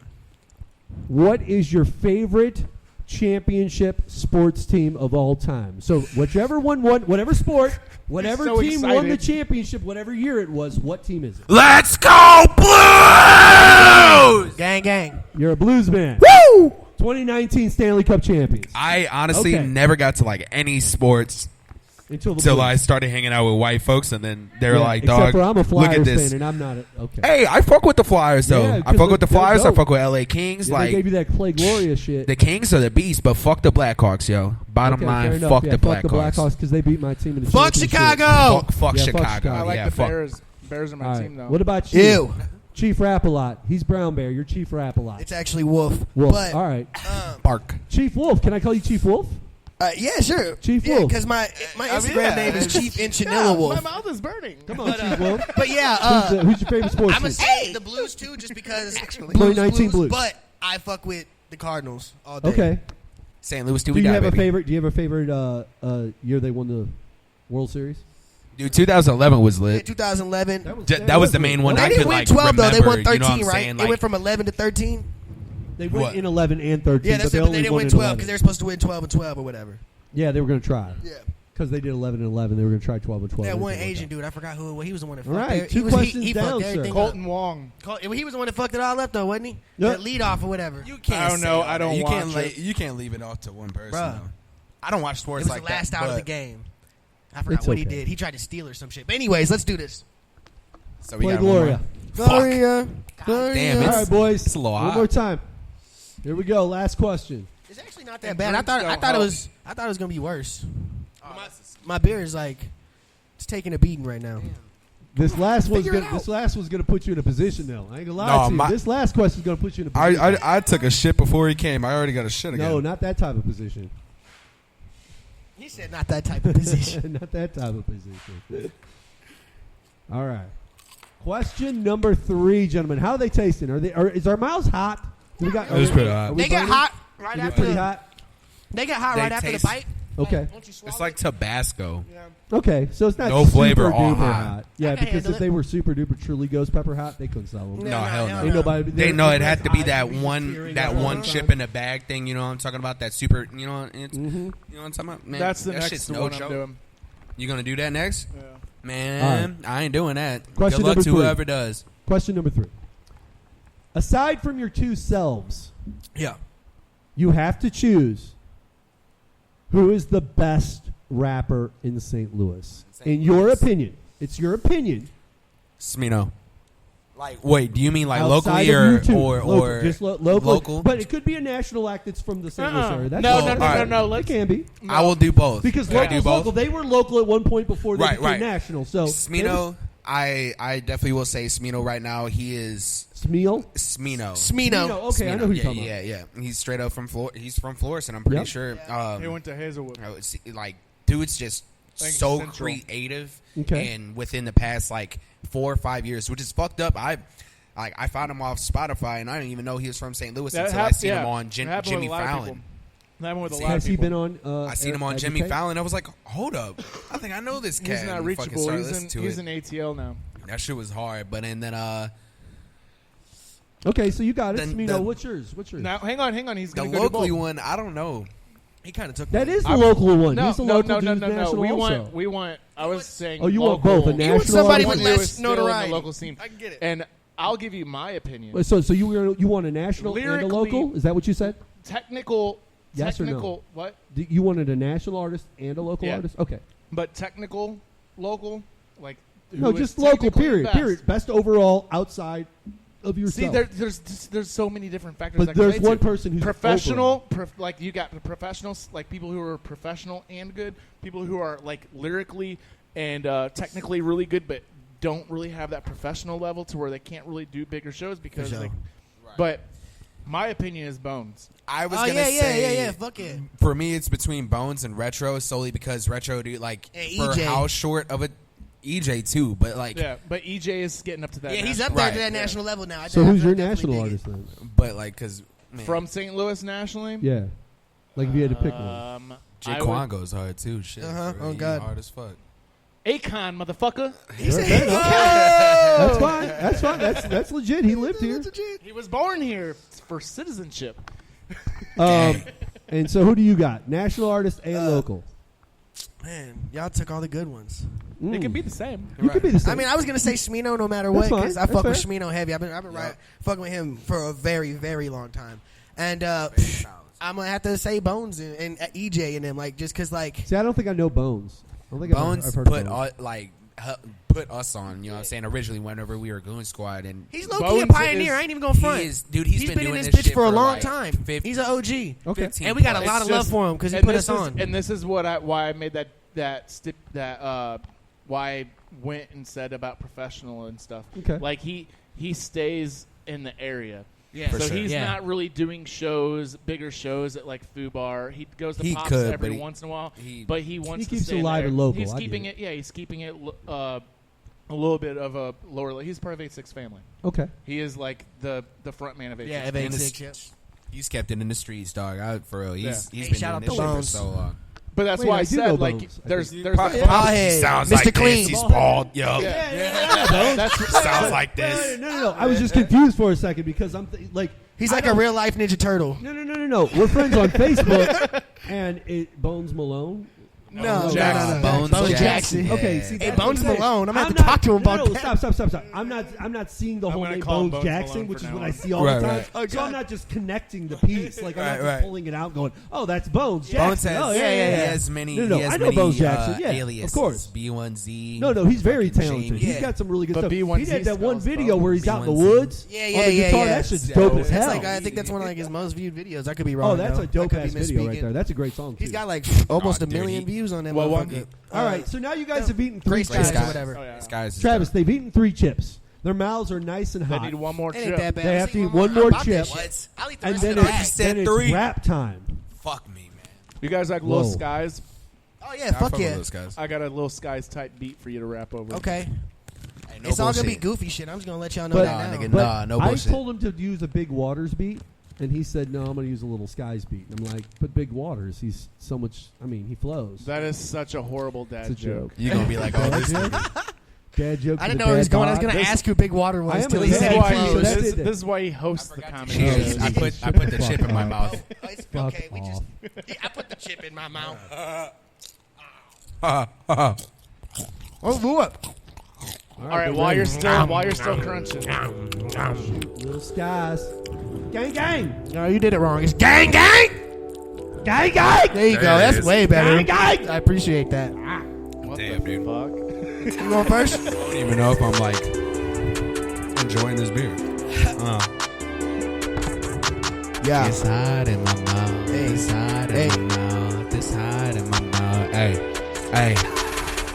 Speaker 9: What is your favorite championship sports team of all time? So whichever one won, whatever sport, whatever
Speaker 8: so
Speaker 9: team won the
Speaker 8: excited.
Speaker 9: championship, whatever year it was, what team is it?
Speaker 14: Let's go Blues!
Speaker 13: Gang gang.
Speaker 9: You're a Blues man.
Speaker 13: Woo!
Speaker 9: 2019 Stanley Cup champions.
Speaker 14: I honestly
Speaker 9: Okay.
Speaker 14: never got to like any sports
Speaker 9: Until the
Speaker 14: till
Speaker 9: Blues.
Speaker 14: I started hanging out with white folks, and then they were
Speaker 9: Yeah,
Speaker 14: like,
Speaker 9: except
Speaker 14: "Dog,
Speaker 9: for I'm a
Speaker 14: look
Speaker 9: Flyers
Speaker 14: at this."
Speaker 9: fan and I'm not. Okay.
Speaker 14: Hey, I fuck with the Flyers though.
Speaker 9: Yeah,
Speaker 14: I
Speaker 9: 'cause
Speaker 14: fuck with the
Speaker 9: they're
Speaker 14: Flyers. I
Speaker 9: dope.
Speaker 14: fuck with LA Kings.
Speaker 9: Yeah, they
Speaker 14: like
Speaker 9: gave you that Clay Gloria shit.
Speaker 14: the Kings are the beast, but fuck the Blackhawks, yo. Bottom
Speaker 9: Okay,
Speaker 14: line,
Speaker 9: fair enough.
Speaker 14: fuck
Speaker 9: Yeah,
Speaker 14: the
Speaker 9: fuck the
Speaker 14: Blackhawks.
Speaker 9: Blackhawks because they beat my team in the
Speaker 13: Fuck
Speaker 9: championship.
Speaker 13: Chicago.
Speaker 14: Fuck
Speaker 9: Yeah, fuck
Speaker 14: Chicago.
Speaker 9: Chicago.
Speaker 8: I like
Speaker 14: yeah,
Speaker 8: the
Speaker 14: fuck.
Speaker 8: Bears. Bears are my
Speaker 9: All right.
Speaker 8: team though.
Speaker 9: What about you?
Speaker 13: Ew.
Speaker 9: Chief Rap-A-Lot. He's Brown Bear. You're Chief Rap-A-Lot.
Speaker 13: It's actually Wolf.
Speaker 9: Wolf.
Speaker 13: But
Speaker 9: All right.
Speaker 14: Bark.
Speaker 9: Chief Wolf. Can I call you Chief Wolf?
Speaker 13: Yeah, sure.
Speaker 9: Chief
Speaker 13: yeah,
Speaker 9: Wolf.
Speaker 13: because my Instagram name is Chief Enchinilla Wolf.
Speaker 8: My mouth is burning.
Speaker 9: Come on, Chief Wolf.
Speaker 13: But yeah,
Speaker 9: Who's your favorite sports
Speaker 13: I'm gonna
Speaker 9: team?
Speaker 13: say the Blues too, just because
Speaker 9: 2019 Blues.
Speaker 13: But I fuck with the Cardinals all day.
Speaker 9: Okay.
Speaker 14: St. Louis,
Speaker 9: Do
Speaker 14: we
Speaker 9: you
Speaker 14: got
Speaker 9: have a
Speaker 14: baby.
Speaker 9: favorite? Do you have a favorite year they won the World Series?
Speaker 14: Dude, 2011 was
Speaker 13: Yeah,
Speaker 14: lit.
Speaker 13: 2011.
Speaker 14: That was the main one
Speaker 13: They
Speaker 14: I
Speaker 13: didn't
Speaker 14: could
Speaker 13: win
Speaker 14: like
Speaker 13: 12
Speaker 14: remember.
Speaker 13: though. They won
Speaker 14: you know
Speaker 13: 13,
Speaker 14: what I'm
Speaker 13: right?
Speaker 14: saying?
Speaker 13: They
Speaker 14: Like,
Speaker 13: went from 11 to 13.
Speaker 9: They went
Speaker 14: What?
Speaker 9: in 11 and 13.
Speaker 13: Yeah, that's
Speaker 9: but they
Speaker 13: it. But
Speaker 9: only
Speaker 13: they didn't
Speaker 9: won
Speaker 13: win
Speaker 9: in
Speaker 13: 12
Speaker 9: 11.
Speaker 13: because they're supposed to win 12 and 12 or whatever.
Speaker 9: Yeah, they were going to try.
Speaker 13: Yeah.
Speaker 9: Because they did 11 and 11, they were going to try 12 and 12.
Speaker 13: That
Speaker 9: They
Speaker 13: one
Speaker 9: didn't work
Speaker 13: Asian
Speaker 9: out.
Speaker 13: dude, I forgot who it was. He was the one that
Speaker 9: All
Speaker 13: fucked
Speaker 9: right,
Speaker 13: it.
Speaker 9: two questions
Speaker 13: he
Speaker 9: down,
Speaker 13: fucked
Speaker 9: sir.
Speaker 13: everything
Speaker 8: Colton
Speaker 13: up.
Speaker 8: Wong.
Speaker 13: He was the one that fucked it all up, though, wasn't he?
Speaker 9: Yep.
Speaker 13: The lead off or whatever.
Speaker 14: You can't.
Speaker 8: I don't
Speaker 14: say
Speaker 8: know.
Speaker 14: all
Speaker 8: I
Speaker 14: that.
Speaker 8: don't
Speaker 14: You
Speaker 8: watch
Speaker 14: can't.
Speaker 8: it.
Speaker 14: You can't leave it off to one person.
Speaker 13: Bruh.
Speaker 14: though. I don't watch
Speaker 13: It
Speaker 14: sports
Speaker 13: was
Speaker 14: like
Speaker 13: the last
Speaker 14: that.
Speaker 13: out of the
Speaker 14: but-
Speaker 13: game. I forgot
Speaker 9: It's
Speaker 13: what he
Speaker 9: okay.
Speaker 13: did. He tried to steal or some shit. But anyways, let's do this.
Speaker 14: So we
Speaker 9: Play
Speaker 14: got one more.
Speaker 9: Gloria.
Speaker 13: Gloria. Gloria.
Speaker 14: Damn,
Speaker 9: All
Speaker 14: it's-
Speaker 9: right, boys.
Speaker 14: it's a little
Speaker 9: One
Speaker 14: hot.
Speaker 9: more time. Here we go. Last question.
Speaker 13: It's actually not that bad. I thought it was gonna be worse.
Speaker 14: Oh,
Speaker 13: My beer is like it's taking a beating right now.
Speaker 9: This last one's
Speaker 13: Figure it
Speaker 9: gonna put you in a position, though. I ain't gonna lie
Speaker 14: No,
Speaker 9: to you.
Speaker 14: my-
Speaker 9: This last question's gonna put you in a position.
Speaker 14: I took a shit before he came. I already got a shit again.
Speaker 9: No, not that type of position.
Speaker 13: He said not that type of position.
Speaker 9: Not that type of position. All right. Question number 3, gentlemen. How are they tasting? Is our mouths hot? We got.
Speaker 14: It was pretty hot.
Speaker 9: are we
Speaker 13: They get
Speaker 9: burning?
Speaker 13: hot right
Speaker 9: They get
Speaker 13: after
Speaker 9: pretty
Speaker 13: the
Speaker 9: hot.
Speaker 13: They get hot
Speaker 14: They
Speaker 13: right after the
Speaker 14: taste-
Speaker 13: bite.
Speaker 9: Okay.
Speaker 13: Once you swallow
Speaker 14: It's like
Speaker 13: it.
Speaker 14: Tabasco.
Speaker 9: Okay, so it's not
Speaker 14: No flavor,
Speaker 9: super
Speaker 14: all
Speaker 9: duper
Speaker 14: hot.
Speaker 9: hot. Yeah,
Speaker 13: I can
Speaker 9: because
Speaker 13: handle
Speaker 9: if they were super duper truly ghost pepper hot, they couldn't sell them.
Speaker 14: No, hell no.
Speaker 9: Ain't nobody.
Speaker 14: They know it had to be
Speaker 9: hot,
Speaker 14: that
Speaker 9: we just
Speaker 14: one
Speaker 9: tearing
Speaker 14: that
Speaker 9: up all
Speaker 14: one
Speaker 9: the
Speaker 14: chip
Speaker 9: time.
Speaker 14: in a bag thing. You know what I'm talking about? That super. You know, it's, you know what I'm talking about? Man,
Speaker 8: That's the
Speaker 14: that
Speaker 8: next
Speaker 14: shit's
Speaker 8: one
Speaker 14: no
Speaker 8: I'm
Speaker 14: joke.
Speaker 8: doing.
Speaker 14: You gonna do that next?
Speaker 8: Yeah.
Speaker 14: Man, I ain't doing that.
Speaker 9: Question
Speaker 14: Good luck
Speaker 9: number
Speaker 14: to
Speaker 9: 3.
Speaker 14: whoever does.
Speaker 9: Question number 3. Aside from your two selves,
Speaker 13: Yeah.
Speaker 9: you have to choose who is the best rapper in St. Louis. In your opinion. It's your opinion.
Speaker 14: Smino. Like, wait, do you mean like
Speaker 9: Outside
Speaker 14: locally
Speaker 9: of you two.
Speaker 14: or
Speaker 9: Local, just local?
Speaker 14: local?
Speaker 9: But it could be a national act that's from the St. Louis area. That's
Speaker 8: No,
Speaker 9: all.
Speaker 8: no, no,
Speaker 14: Alright.
Speaker 8: no.
Speaker 9: It can be.
Speaker 14: I will do both.
Speaker 9: Because
Speaker 14: Can I do
Speaker 9: local's
Speaker 14: both?
Speaker 9: local. They were local at one point before they
Speaker 14: Right,
Speaker 9: became
Speaker 14: right.
Speaker 9: national. So
Speaker 14: Smino, I definitely will say Smino right now. He is
Speaker 9: Smino.
Speaker 14: Smino.
Speaker 13: Smino.
Speaker 9: Okay, I know who you're talking
Speaker 14: yeah,
Speaker 9: about.
Speaker 14: yeah. He's straight up from He's from Florissant. I'm pretty
Speaker 9: Yep.
Speaker 14: sure.
Speaker 8: He went to Hazelwood.
Speaker 14: I would see, like, dude's just
Speaker 8: Think
Speaker 14: so
Speaker 8: Central.
Speaker 14: creative,
Speaker 9: Okay.
Speaker 14: and within the past like 4 or 5 years, which is fucked up. I found him off Spotify, and I didn't even know he was from St. Louis until I seen him on Jimmy Fallon.
Speaker 8: That happened with a
Speaker 14: See,
Speaker 8: lot of
Speaker 9: Has he
Speaker 8: people.
Speaker 9: been on?
Speaker 14: I seen him on Jimmy Fallon. I was like, hold up, I think I know this cat.
Speaker 8: He's not
Speaker 14: and fucking
Speaker 8: reachable.
Speaker 14: started
Speaker 8: He's
Speaker 14: listening to
Speaker 8: in
Speaker 14: it.
Speaker 8: ATL now.
Speaker 14: That shit was hard, but and then
Speaker 9: Okay, so you got it.
Speaker 14: The-
Speaker 9: Smino,
Speaker 14: the-
Speaker 9: what's yours? What's yours?
Speaker 8: Now, hang on. He's
Speaker 14: the
Speaker 8: going to go
Speaker 14: locally
Speaker 8: do both.
Speaker 14: one, I don't know.
Speaker 13: He kind of took
Speaker 9: That
Speaker 13: mine.
Speaker 9: is the local one.
Speaker 8: No,
Speaker 9: He's the
Speaker 8: no,
Speaker 9: local
Speaker 8: no,
Speaker 9: dude
Speaker 8: no.
Speaker 9: national
Speaker 8: We
Speaker 9: also.
Speaker 8: want. I was saying.
Speaker 9: Oh, you want
Speaker 8: local.
Speaker 9: both, a
Speaker 13: You want
Speaker 9: national
Speaker 13: somebody
Speaker 9: artist?
Speaker 13: with
Speaker 8: When he was
Speaker 13: less
Speaker 8: still in
Speaker 13: notoriety.
Speaker 8: the local scene.
Speaker 13: I can get it.
Speaker 8: And I'll give you my opinion.
Speaker 9: Wait, so you want a national and a
Speaker 8: Lyrically-
Speaker 9: local? Is that what you said?
Speaker 8: Technical.
Speaker 9: Yes or no?
Speaker 8: technical, What?
Speaker 9: You wanted a national artist and a local
Speaker 8: Yeah.
Speaker 9: artist? Okay.
Speaker 8: But technical, local, like.
Speaker 9: No,
Speaker 8: who is
Speaker 9: just local.
Speaker 8: technically
Speaker 9: Period.
Speaker 8: best.
Speaker 9: Period. Best overall outside of yourself.
Speaker 8: See, there's so many different factors.
Speaker 9: But
Speaker 8: that can
Speaker 9: there's
Speaker 8: relate
Speaker 9: one
Speaker 8: to.
Speaker 9: person who's
Speaker 8: professional. Like you got professionals, like people who are professional and good. People who are like lyrically and technically really good, but don't really have that professional level to where they can't really do bigger shows because.
Speaker 13: For sure.
Speaker 8: Like, But my opinion is Bones.
Speaker 14: I was
Speaker 13: Oh,
Speaker 14: gonna
Speaker 13: yeah,
Speaker 14: say,
Speaker 13: yeah. Fuck it.
Speaker 14: For me, it's between Bones and Retro solely because Retro, dude, like
Speaker 13: And
Speaker 14: for
Speaker 13: EJ.
Speaker 14: how short of a EJ too, but like,
Speaker 8: Yeah, but EJ is getting up to that.
Speaker 13: Yeah, he's
Speaker 8: national-
Speaker 13: up there
Speaker 14: Right.
Speaker 13: to that national level now.
Speaker 9: So who's your national artist then?
Speaker 14: but like, cause man,
Speaker 8: from St. Louis nationally.
Speaker 9: Yeah. Like if you had to pick one.
Speaker 14: Jay
Speaker 8: I
Speaker 14: Quan
Speaker 8: would-
Speaker 14: goes hard too. Shit,
Speaker 13: Uh-huh.
Speaker 14: bro.
Speaker 13: Oh,
Speaker 14: He
Speaker 13: God.
Speaker 14: hard as fuck.
Speaker 8: Akon, motherfucker.
Speaker 9: That's fine. That's fine. That's legit. He lived here.
Speaker 8: He was born here for citizenship.
Speaker 9: And so who do you got? National artist and local.
Speaker 13: Man, y'all took all the good ones.
Speaker 8: It could be the same.
Speaker 9: You could be the same.
Speaker 13: I mean, I was gonna say Smino no matter
Speaker 9: That's
Speaker 13: what
Speaker 9: fine.
Speaker 13: because I
Speaker 9: That's
Speaker 13: fuck with
Speaker 9: fair.
Speaker 13: Smino heavy. I've been fucking with him for a very, very long time, and I'm gonna have to say Bones and EJ and them like just because like
Speaker 9: See, I don't think I know Bones. I don't think
Speaker 14: Bones
Speaker 9: I've heard
Speaker 14: put
Speaker 9: of Bones.
Speaker 14: put us on. You know what I'm saying? Originally, whenever we were Goon Squad, and
Speaker 13: he's low key a
Speaker 8: Bones
Speaker 13: pioneer.
Speaker 8: is-
Speaker 13: I ain't even gonna front.
Speaker 14: he is, dude. He's been
Speaker 13: in
Speaker 14: doing
Speaker 13: this
Speaker 14: this
Speaker 13: bitch
Speaker 14: shit
Speaker 13: for a long
Speaker 14: like
Speaker 13: time.
Speaker 14: 50,
Speaker 13: He's an OG.
Speaker 9: Okay.
Speaker 14: 15
Speaker 13: And we got a
Speaker 14: plus.
Speaker 13: lot of
Speaker 8: It's
Speaker 13: love
Speaker 8: just-
Speaker 13: for him because he
Speaker 8: and
Speaker 13: put
Speaker 8: this
Speaker 13: us
Speaker 8: is-
Speaker 13: on.
Speaker 8: And this is why I made why I went and said about professional and stuff.
Speaker 9: Okay.
Speaker 8: Like he stays in the area.
Speaker 13: Yeah.
Speaker 14: For
Speaker 8: So
Speaker 14: sure.
Speaker 8: he's
Speaker 13: Yeah.
Speaker 8: not really doing bigger shows at like Fubar. He goes to
Speaker 14: He
Speaker 8: Pops
Speaker 14: could,
Speaker 8: every
Speaker 14: but he-
Speaker 8: once in a while.
Speaker 14: he-
Speaker 8: But he wants
Speaker 9: He
Speaker 8: to
Speaker 9: keeps
Speaker 8: stay
Speaker 9: it
Speaker 8: in
Speaker 9: live
Speaker 8: there.
Speaker 9: and local.
Speaker 8: He's
Speaker 9: I get
Speaker 8: keeping
Speaker 9: it.
Speaker 8: it. Yeah, he's keeping it a little bit of a lower. He's part of 8-6 family.
Speaker 9: Okay.
Speaker 8: He is like the front man of 8-6.
Speaker 13: Yeah,
Speaker 14: And
Speaker 13: F86. Yep.
Speaker 14: He's kept it in the streets, dog. For real, he's
Speaker 13: Hey,
Speaker 14: been
Speaker 13: shout
Speaker 14: doing
Speaker 13: out
Speaker 14: this
Speaker 13: to
Speaker 14: shit for
Speaker 13: Bones.
Speaker 14: so long.
Speaker 8: But that's
Speaker 9: Wait,
Speaker 8: why
Speaker 9: I
Speaker 8: I
Speaker 9: do know
Speaker 8: said like
Speaker 9: Bones.
Speaker 8: there's
Speaker 14: He
Speaker 13: Ballhead.
Speaker 14: sounds
Speaker 13: Mr.
Speaker 14: like
Speaker 13: Clean.
Speaker 14: this. He's bald. Yup.
Speaker 8: that's
Speaker 14: like this.
Speaker 9: No. I was just confused for a second because I'm like
Speaker 13: He's like a real life Ninja Turtle.
Speaker 9: No. We're friends on Facebook, and Bones Malone.
Speaker 13: No,
Speaker 8: Jackson.
Speaker 14: Bones
Speaker 13: Jackson.
Speaker 14: Yeah.
Speaker 9: Okay, see,
Speaker 13: Hey,
Speaker 9: that's
Speaker 13: Bones
Speaker 9: what I'm saying.
Speaker 13: Malone. I'm gonna have
Speaker 9: I'm
Speaker 13: to
Speaker 9: not-
Speaker 13: talk to him about
Speaker 9: no,
Speaker 13: that.
Speaker 9: Stop. I'm not seeing the whole
Speaker 6: gonna
Speaker 9: name
Speaker 6: call him
Speaker 9: Bones
Speaker 6: Bones
Speaker 9: Jackson,
Speaker 6: Malone
Speaker 9: which
Speaker 6: from
Speaker 9: is
Speaker 6: now
Speaker 9: what
Speaker 6: on.
Speaker 9: I see all
Speaker 14: Right,
Speaker 9: the time.
Speaker 14: right.
Speaker 13: Oh,
Speaker 9: So
Speaker 13: God.
Speaker 9: I'm not just connecting the piece. Like I'm not
Speaker 14: Right.
Speaker 9: just pulling it out, going, "Oh, that's Bones
Speaker 14: Bones
Speaker 9: Jackson."
Speaker 14: has,
Speaker 9: Oh,
Speaker 14: he
Speaker 9: yeah.
Speaker 14: has many.
Speaker 9: No,
Speaker 14: he has
Speaker 9: I know
Speaker 14: many,
Speaker 9: Bones Jackson. Yeah,
Speaker 14: aliases.
Speaker 9: of course.
Speaker 14: B1Z.
Speaker 9: No, he's very
Speaker 14: fucking
Speaker 9: talented.
Speaker 14: James.
Speaker 9: He's
Speaker 14: Yeah.
Speaker 9: got some really good
Speaker 8: But
Speaker 9: stuff. He
Speaker 8: B1Z
Speaker 9: had that one
Speaker 8: spells
Speaker 9: video
Speaker 8: Bones.
Speaker 9: where he's out in the
Speaker 14: B1Z.
Speaker 9: woods.
Speaker 13: Yeah,
Speaker 9: on the guitar. That shit's dope as
Speaker 13: That's
Speaker 9: hell.
Speaker 13: like I think that's one of like his most viewed videos. I could be wrong.
Speaker 9: Oh, that's
Speaker 13: though.
Speaker 9: a dope
Speaker 13: I could
Speaker 9: ass
Speaker 13: be
Speaker 9: video right
Speaker 13: misspeaking.
Speaker 9: there. That's a great song too.
Speaker 13: He's got like almost
Speaker 14: Oh,
Speaker 13: a
Speaker 14: dude,
Speaker 13: million
Speaker 14: he-
Speaker 13: views on that
Speaker 8: Well,
Speaker 13: motherfucker.
Speaker 9: All right, so now you guys have eaten 3
Speaker 13: Grace
Speaker 9: chips.
Speaker 13: Guys or whatever.
Speaker 8: Oh, yeah.
Speaker 14: This guy's just
Speaker 9: Travis,
Speaker 14: dope.
Speaker 9: they've eaten 3 chips. Their mouths are nice and
Speaker 8: They
Speaker 9: hot.
Speaker 8: need one more
Speaker 13: It ain't
Speaker 8: chip.
Speaker 13: that bad.
Speaker 9: They
Speaker 13: Let's
Speaker 9: have to
Speaker 13: eat
Speaker 9: eat one
Speaker 13: more.
Speaker 9: more
Speaker 13: About that
Speaker 9: chip,
Speaker 13: shit. I'll eat the
Speaker 9: and
Speaker 13: rest
Speaker 9: then
Speaker 13: of the
Speaker 9: it's,
Speaker 13: bag.
Speaker 14: said
Speaker 9: then it's
Speaker 14: 3.
Speaker 9: rap time.
Speaker 14: Fuck me, man.
Speaker 8: You guys like Little
Speaker 9: Whoa.
Speaker 8: Skies?
Speaker 13: Oh yeah, fuck yeah.
Speaker 14: Those guys.
Speaker 8: I got a Little Skies type beat for you to rap over.
Speaker 13: Okay.
Speaker 14: Hey, no
Speaker 13: It's all gonna be
Speaker 14: bullshit.
Speaker 13: goofy shit. I'm just gonna let y'all know
Speaker 9: But,
Speaker 13: that now.
Speaker 14: nigga,
Speaker 9: but
Speaker 14: Nah, no
Speaker 9: I
Speaker 14: bullshit.
Speaker 9: told him to use a Big Waters beat, and he said, "No, I'm going to use a Little Skies beat." And I'm like, "But Big Waters, he's so much. I mean, he flows."
Speaker 8: That is such a horrible dad
Speaker 9: It's a
Speaker 8: joke.
Speaker 14: You're gonna be like, oh, this
Speaker 9: Dad
Speaker 14: nigga.
Speaker 9: joke. Dad joke.
Speaker 13: I
Speaker 9: to
Speaker 13: didn't
Speaker 9: the
Speaker 13: know where he was
Speaker 9: dad
Speaker 13: going. I was
Speaker 9: bod.
Speaker 13: gonna
Speaker 9: This-
Speaker 13: ask who Big Water
Speaker 9: I
Speaker 13: was
Speaker 9: am
Speaker 13: till
Speaker 9: a
Speaker 13: he
Speaker 8: This
Speaker 13: said
Speaker 8: is
Speaker 13: he
Speaker 8: why
Speaker 9: dad.
Speaker 13: closed.
Speaker 9: That's
Speaker 8: this,
Speaker 9: it.
Speaker 8: this is why he hosts the comedy
Speaker 14: Cheers.
Speaker 8: shows.
Speaker 14: I put the chip in my mouth.
Speaker 9: Fuck
Speaker 13: Okay, we just.
Speaker 9: off.
Speaker 13: Yeah, I put the chip in my mouth.
Speaker 14: Oh, what?
Speaker 8: All right, while you're still crunching.
Speaker 9: Little Skies. Gang, gang.
Speaker 13: No, you did it wrong. It's gang, gang.
Speaker 9: Gang, gang.
Speaker 13: There you
Speaker 14: There
Speaker 13: go.
Speaker 14: it
Speaker 13: That's
Speaker 14: is.
Speaker 13: way better.
Speaker 9: Gang, gang.
Speaker 13: I appreciate that.
Speaker 8: What
Speaker 14: Damn,
Speaker 8: the
Speaker 14: dude.
Speaker 8: fuck?
Speaker 13: You going first?
Speaker 14: I don't even know if I'm like enjoying this beer.
Speaker 13: Yeah.
Speaker 14: It's hot in my mouth.
Speaker 13: Hey.
Speaker 14: It's hot
Speaker 13: Hey.
Speaker 14: in my mouth. It's hot in my mouth. Hey.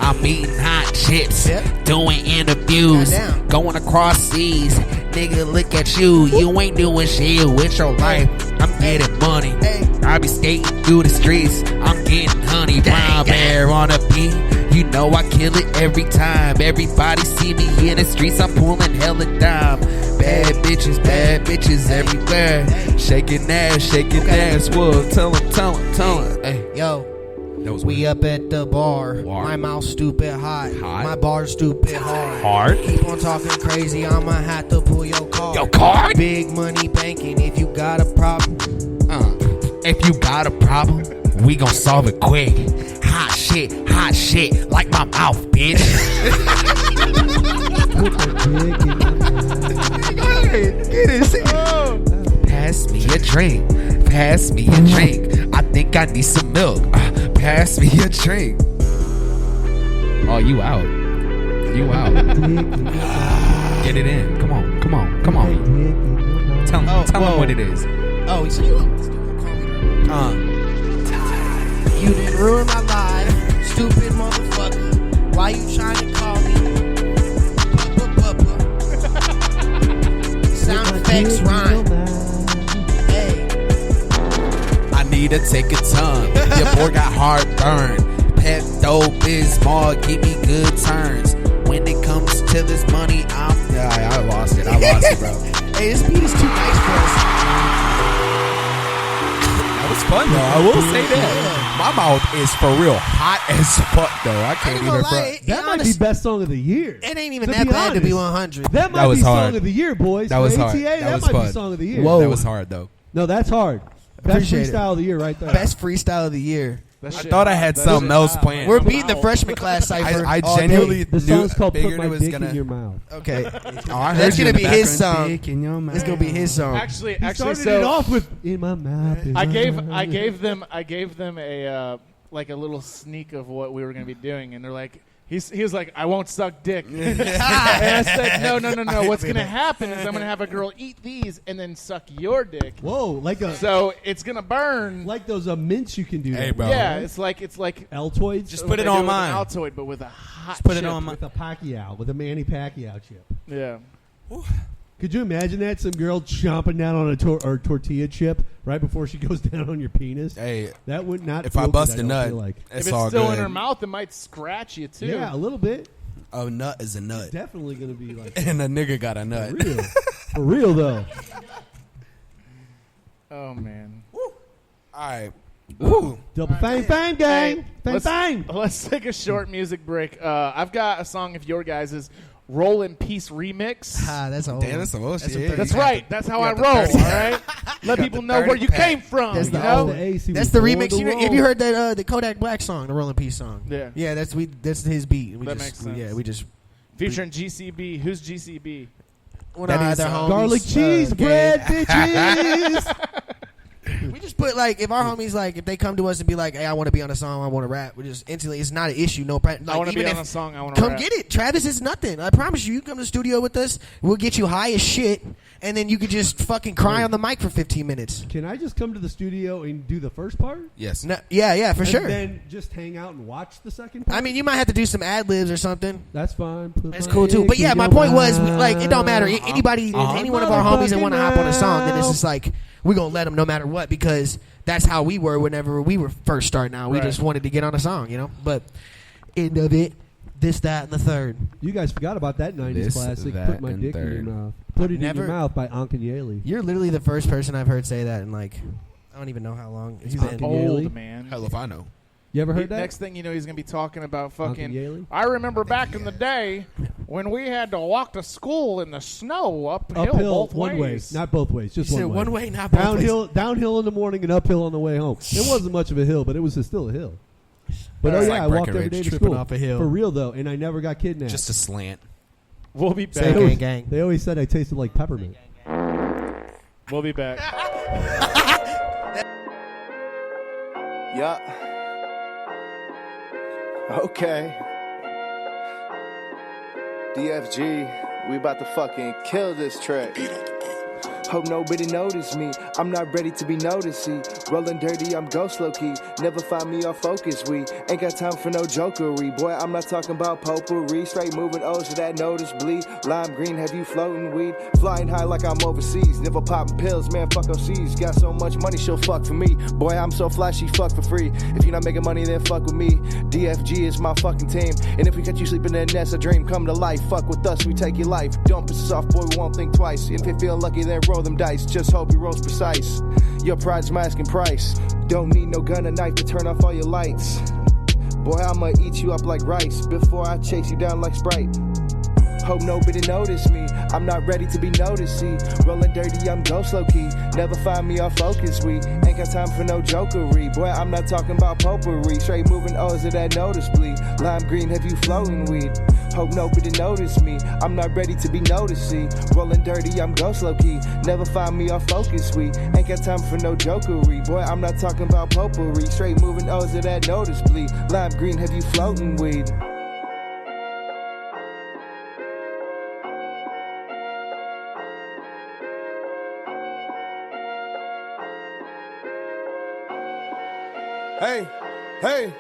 Speaker 14: I'm eating hot chips,
Speaker 13: Yep.
Speaker 14: doing interviews,
Speaker 13: Goddamn.
Speaker 14: going across seas. Nigga, look at you. You ain't doing shit with your life. I'm getting money.
Speaker 13: Hey.
Speaker 14: I be skating through the streets. I'm getting honey, brown bear on a beat. You know I kill it every time. Everybody see me in the streets. I'm pulling hella dime. Bad bitches everywhere. Shaking ass. Whoa, tell 'em. Hey,
Speaker 13: Yo.
Speaker 14: that was
Speaker 13: We up at the bar.
Speaker 14: Bar.
Speaker 13: My mouth stupid hot.
Speaker 14: Hot?
Speaker 13: My bar stupid hard.
Speaker 14: Hard?
Speaker 13: Keep on talking crazy. I'ma have to pull your card.
Speaker 14: Your card?
Speaker 13: Big money banking. If you got a problem.
Speaker 14: If you got a problem, we gon' solve it quick. Hot shit, like my mouth, bitch.
Speaker 9: Put the dick in my mouth.
Speaker 14: Go ahead, get it. See? Pass me a drink. I think I need some milk. Pass me a drink. Oh, you out. Get it in. Come on. Tell him what it is.
Speaker 13: Oh, so you You didn't ruin my life, stupid motherfucker. Why you trying to call me? Sound effects rhyme. Hey,
Speaker 14: I need to take a tongue. Your boy got heartburn. Pepto-Bismol, give me good turns. When it comes to this money, I lost it, bro.
Speaker 13: hey, this beat is too nice for us.
Speaker 14: That was fun, though. I will say that. My mouth is for real hot as fuck, though. I can't
Speaker 13: ain't
Speaker 14: even
Speaker 13: gonna lie,
Speaker 14: front.
Speaker 9: That might be best song of the year.
Speaker 13: It ain't even
Speaker 9: To
Speaker 13: that
Speaker 9: be
Speaker 13: bad to be
Speaker 9: honest.
Speaker 13: 100.
Speaker 9: That might
Speaker 14: That was
Speaker 9: be
Speaker 14: hard.
Speaker 9: song of the year, boys.
Speaker 14: That was
Speaker 9: For
Speaker 14: hard.
Speaker 9: ATA,
Speaker 14: That
Speaker 9: that
Speaker 14: was
Speaker 9: might
Speaker 14: fun.
Speaker 9: be song of the year.
Speaker 13: Whoa.
Speaker 14: That was hard, though.
Speaker 9: No, that's hard. Best
Speaker 13: Appreciate it.
Speaker 9: freestyle of the year right there.
Speaker 13: Best freestyle of the year.
Speaker 14: I thought I had something else planned.
Speaker 13: We're beating the freshman class cipher.
Speaker 14: I
Speaker 13: all day.
Speaker 14: genuinely
Speaker 9: The song's called "Put
Speaker 14: figured
Speaker 9: My
Speaker 14: it was
Speaker 9: Dick
Speaker 14: gonna.
Speaker 9: in Your Mouth."
Speaker 13: Okay.
Speaker 14: Oh, I heard
Speaker 13: That's
Speaker 14: you
Speaker 13: gonna
Speaker 14: in the
Speaker 13: be his
Speaker 14: background.
Speaker 13: song.
Speaker 14: Dick in your mouth.
Speaker 13: It's gonna be his song.
Speaker 8: Actually,
Speaker 9: He started
Speaker 8: so
Speaker 9: it off with "In My Mouth." in
Speaker 8: I
Speaker 9: my
Speaker 8: gave
Speaker 9: mouth."
Speaker 8: them a like a little sneak of what we were going to be doing, and they're like, he was like, I won't suck dick, and I said, no. What's going to happen is I'm going to have a girl eat these and then suck your dick.
Speaker 9: Whoa, like a
Speaker 8: So it's going to burn.
Speaker 9: like those mints you can do.
Speaker 14: Hey,
Speaker 9: that
Speaker 14: bro.
Speaker 9: with,
Speaker 8: Yeah,
Speaker 9: right?
Speaker 8: it's like
Speaker 9: Altoids.
Speaker 14: Just
Speaker 8: what
Speaker 14: put it
Speaker 8: they do
Speaker 14: on
Speaker 8: with
Speaker 14: mine.
Speaker 8: an Altoid, but with a hot.
Speaker 14: put it
Speaker 8: chip.
Speaker 14: on my-
Speaker 9: with a Pacquiao, with a Manny Pacquiao chip.
Speaker 8: Yeah.
Speaker 9: Could you imagine that? Some girl chomping down on a tortilla chip right before she goes down on your penis?
Speaker 14: Hey,
Speaker 9: That would not.
Speaker 14: if I
Speaker 9: feel
Speaker 14: bust
Speaker 9: good,
Speaker 14: a
Speaker 9: don't
Speaker 14: nut,
Speaker 9: feel like.
Speaker 14: it's
Speaker 8: if
Speaker 14: all
Speaker 8: it's still
Speaker 14: good.
Speaker 8: in her mouth, it might scratch you too.
Speaker 9: Yeah, a little bit.
Speaker 14: A nut is a nut,
Speaker 9: Definitely going to be like
Speaker 14: and a nigga got a
Speaker 9: for
Speaker 14: nut.
Speaker 9: real. For real though.
Speaker 8: Oh man.
Speaker 14: All right, Ooh.
Speaker 9: Double fame gang. Fame,
Speaker 8: let's,
Speaker 9: fame.
Speaker 8: Let's take a short music break. I've got a song of your guys' Roll in Peace remix.
Speaker 13: That's old.
Speaker 14: Damn, that's some old shit.
Speaker 8: That's right. That's how I roll, all right? Let people know where you came from.
Speaker 13: That's
Speaker 8: you
Speaker 13: the
Speaker 8: know?
Speaker 13: old. That's the remix. Have you heard that the Kodak Black song, the Roll in Peace song?
Speaker 8: Yeah.
Speaker 13: Yeah, that's his beat.
Speaker 8: That makes sense.
Speaker 13: Yeah, we just
Speaker 8: featuring GCB. Who's GCB?
Speaker 13: That is
Speaker 9: garlic cheese bread, bitches.
Speaker 13: We just put if our homies if they come to us and be like, hey, I want to be on a song, I want to rap, we just instantly, it's not an issue. No,
Speaker 8: I want to be on a song. I want to
Speaker 13: come
Speaker 8: rap.
Speaker 13: get it. Travis is nothing. I promise you. You come to the studio with us, we'll get you high as shit, and then you could just fucking cry on the mic for 15 minutes.
Speaker 9: Can I just come to the studio and do the first part?
Speaker 14: Yes.
Speaker 13: No, yeah, for sure.
Speaker 9: And then just hang out and watch the second part?
Speaker 13: I mean, you might have to do some ad libs or something.
Speaker 9: That's fine.
Speaker 13: That's cool too. But yeah, my point was it don't matter. Anybody, any one of our homies that want to hop on a song, then it's just we're gonna let them no matter what, because that's how we were whenever we were first starting out. We just wanted to get on a song, you know. But end of it, this, that, and the third.
Speaker 9: You guys forgot about that 90s
Speaker 14: This,
Speaker 9: classic,
Speaker 14: that,
Speaker 9: Put My
Speaker 14: and
Speaker 9: Dick
Speaker 14: third.
Speaker 9: in Your Mouth. Put It in
Speaker 13: Never-
Speaker 9: Your Mouth by Ankh and Yaley.
Speaker 13: You're literally the first person I've heard say that in I don't even know how long it's been.
Speaker 9: Ankh and
Speaker 8: Old,
Speaker 9: Yaley.
Speaker 8: man.
Speaker 14: Hell if I know.
Speaker 9: You ever heard that?
Speaker 8: Next thing you know, he's going to be talking about
Speaker 9: Ankh
Speaker 8: fucking...
Speaker 9: and Yaley?
Speaker 8: I remember back in the day when we had to walk to school in the snow uphill both
Speaker 9: one
Speaker 8: ways.
Speaker 9: way, not both ways, just
Speaker 13: You said
Speaker 9: one way.
Speaker 13: one way, not both ways.
Speaker 9: Downhill in the morning and uphill on the way home. It wasn't much of a hill, but it was still a hill. But
Speaker 14: It's
Speaker 9: I
Speaker 14: like
Speaker 9: walked every
Speaker 14: Breckenridge,
Speaker 9: day to
Speaker 13: tripping
Speaker 9: school
Speaker 13: off a hill.
Speaker 9: for real though, and I never got kidnapped.
Speaker 14: Just a slant.
Speaker 8: We'll be back.
Speaker 13: Say gang.
Speaker 9: They always said I tasted like peppermint.
Speaker 8: We'll be back.
Speaker 15: Yeah. Okay. DFG, we about to fucking kill this track. Hope nobody notice me. I'm not ready to be noticed. See, rolling dirty, I'm ghost low key. Never find me off focus. We ain't got time for no jokery. Boy, I'm not talking about potpourri. Straight moving O's to that noticeably. Lime green, have you floating weed? Flying high like I'm overseas. Never popping pills, man. Fuck OCs. Got so much money, she'll fuck for me. Boy, I'm so fly, she fuck for free. If you're not making money, then fuck with me. DFG is my fucking team. And if we catch you sleeping in nest, a dream come to life. Fuck with us, we take your life. Don't piss us off, boy, we won't think twice. If you feel lucky, then roll them dice. Just hope you rolls precise. Your pride's my asking price. Don't need no gun or knife to turn off all your lights. Boy, I'ma eat you up like rice before I chase you down like Sprite. Hope nobody notice me. I'm not ready to be noticed. See, rolling dirty, I'm ghost low key. Never find me off focus. We ain't got time for no jokery. Boy, I'm not talking about potpourri. Straight moving O's to that noticeably. Lime green, have you floating weed? Hope nobody notice me. I'm not ready to be noticed. See, rolling dirty, I'm ghost low key. Never find me off focus. We ain't got time for no jokery. Boy, I'm not talking about potpourri. Straight moving O's to that noticeably. Lime green, have you floating weed?
Speaker 16: Hey, hey.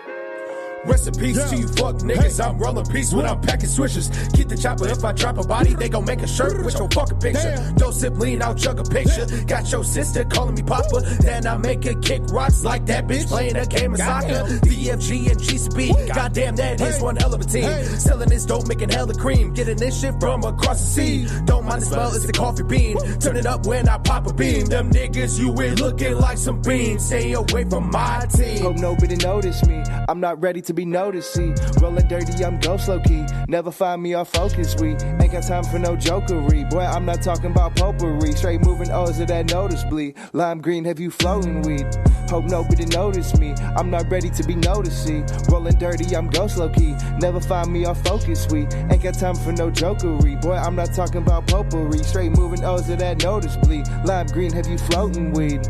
Speaker 16: Rest in peace to you fuck niggas. I'm rolling peace when I'm packing switches. Keep the chopper if I drop a body, they gon' make a shirt with your fucking picture. Don't sip lean, I'll chug a picture. Got your sister calling me papa, then I make her kick rocks like that bitch playing a game of soccer. DFG and GCB, goddamn that is one hell of a team. Selling this dope, making hella cream. Getting this shit from across the sea. Don't mind the smell, it's the coffee bean. Turn it up when I pop a beam. Them niggas you with looking like some beans. Stay away from my team.
Speaker 15: Hope nobody notice me. I'm not ready to be noticed. See, rolling dirty, I'm ghost low key. Never find me off focus. We ain't got time for no jokery. Boy, I'm not talking about potpourri. Straight moving O's to that noticeably. Lime green, have you floating weed? Hope nobody notice me. I'm not ready to be noticed. See, rolling dirty, I'm ghost low key. Never find me off focus. We ain't got time for no jokery. Boy, I'm not talking about potpourri. Straight moving O's to that noticeably. Lime green, have you floating weed?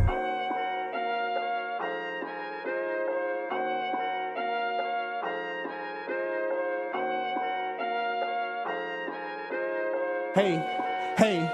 Speaker 17: Hey, hey,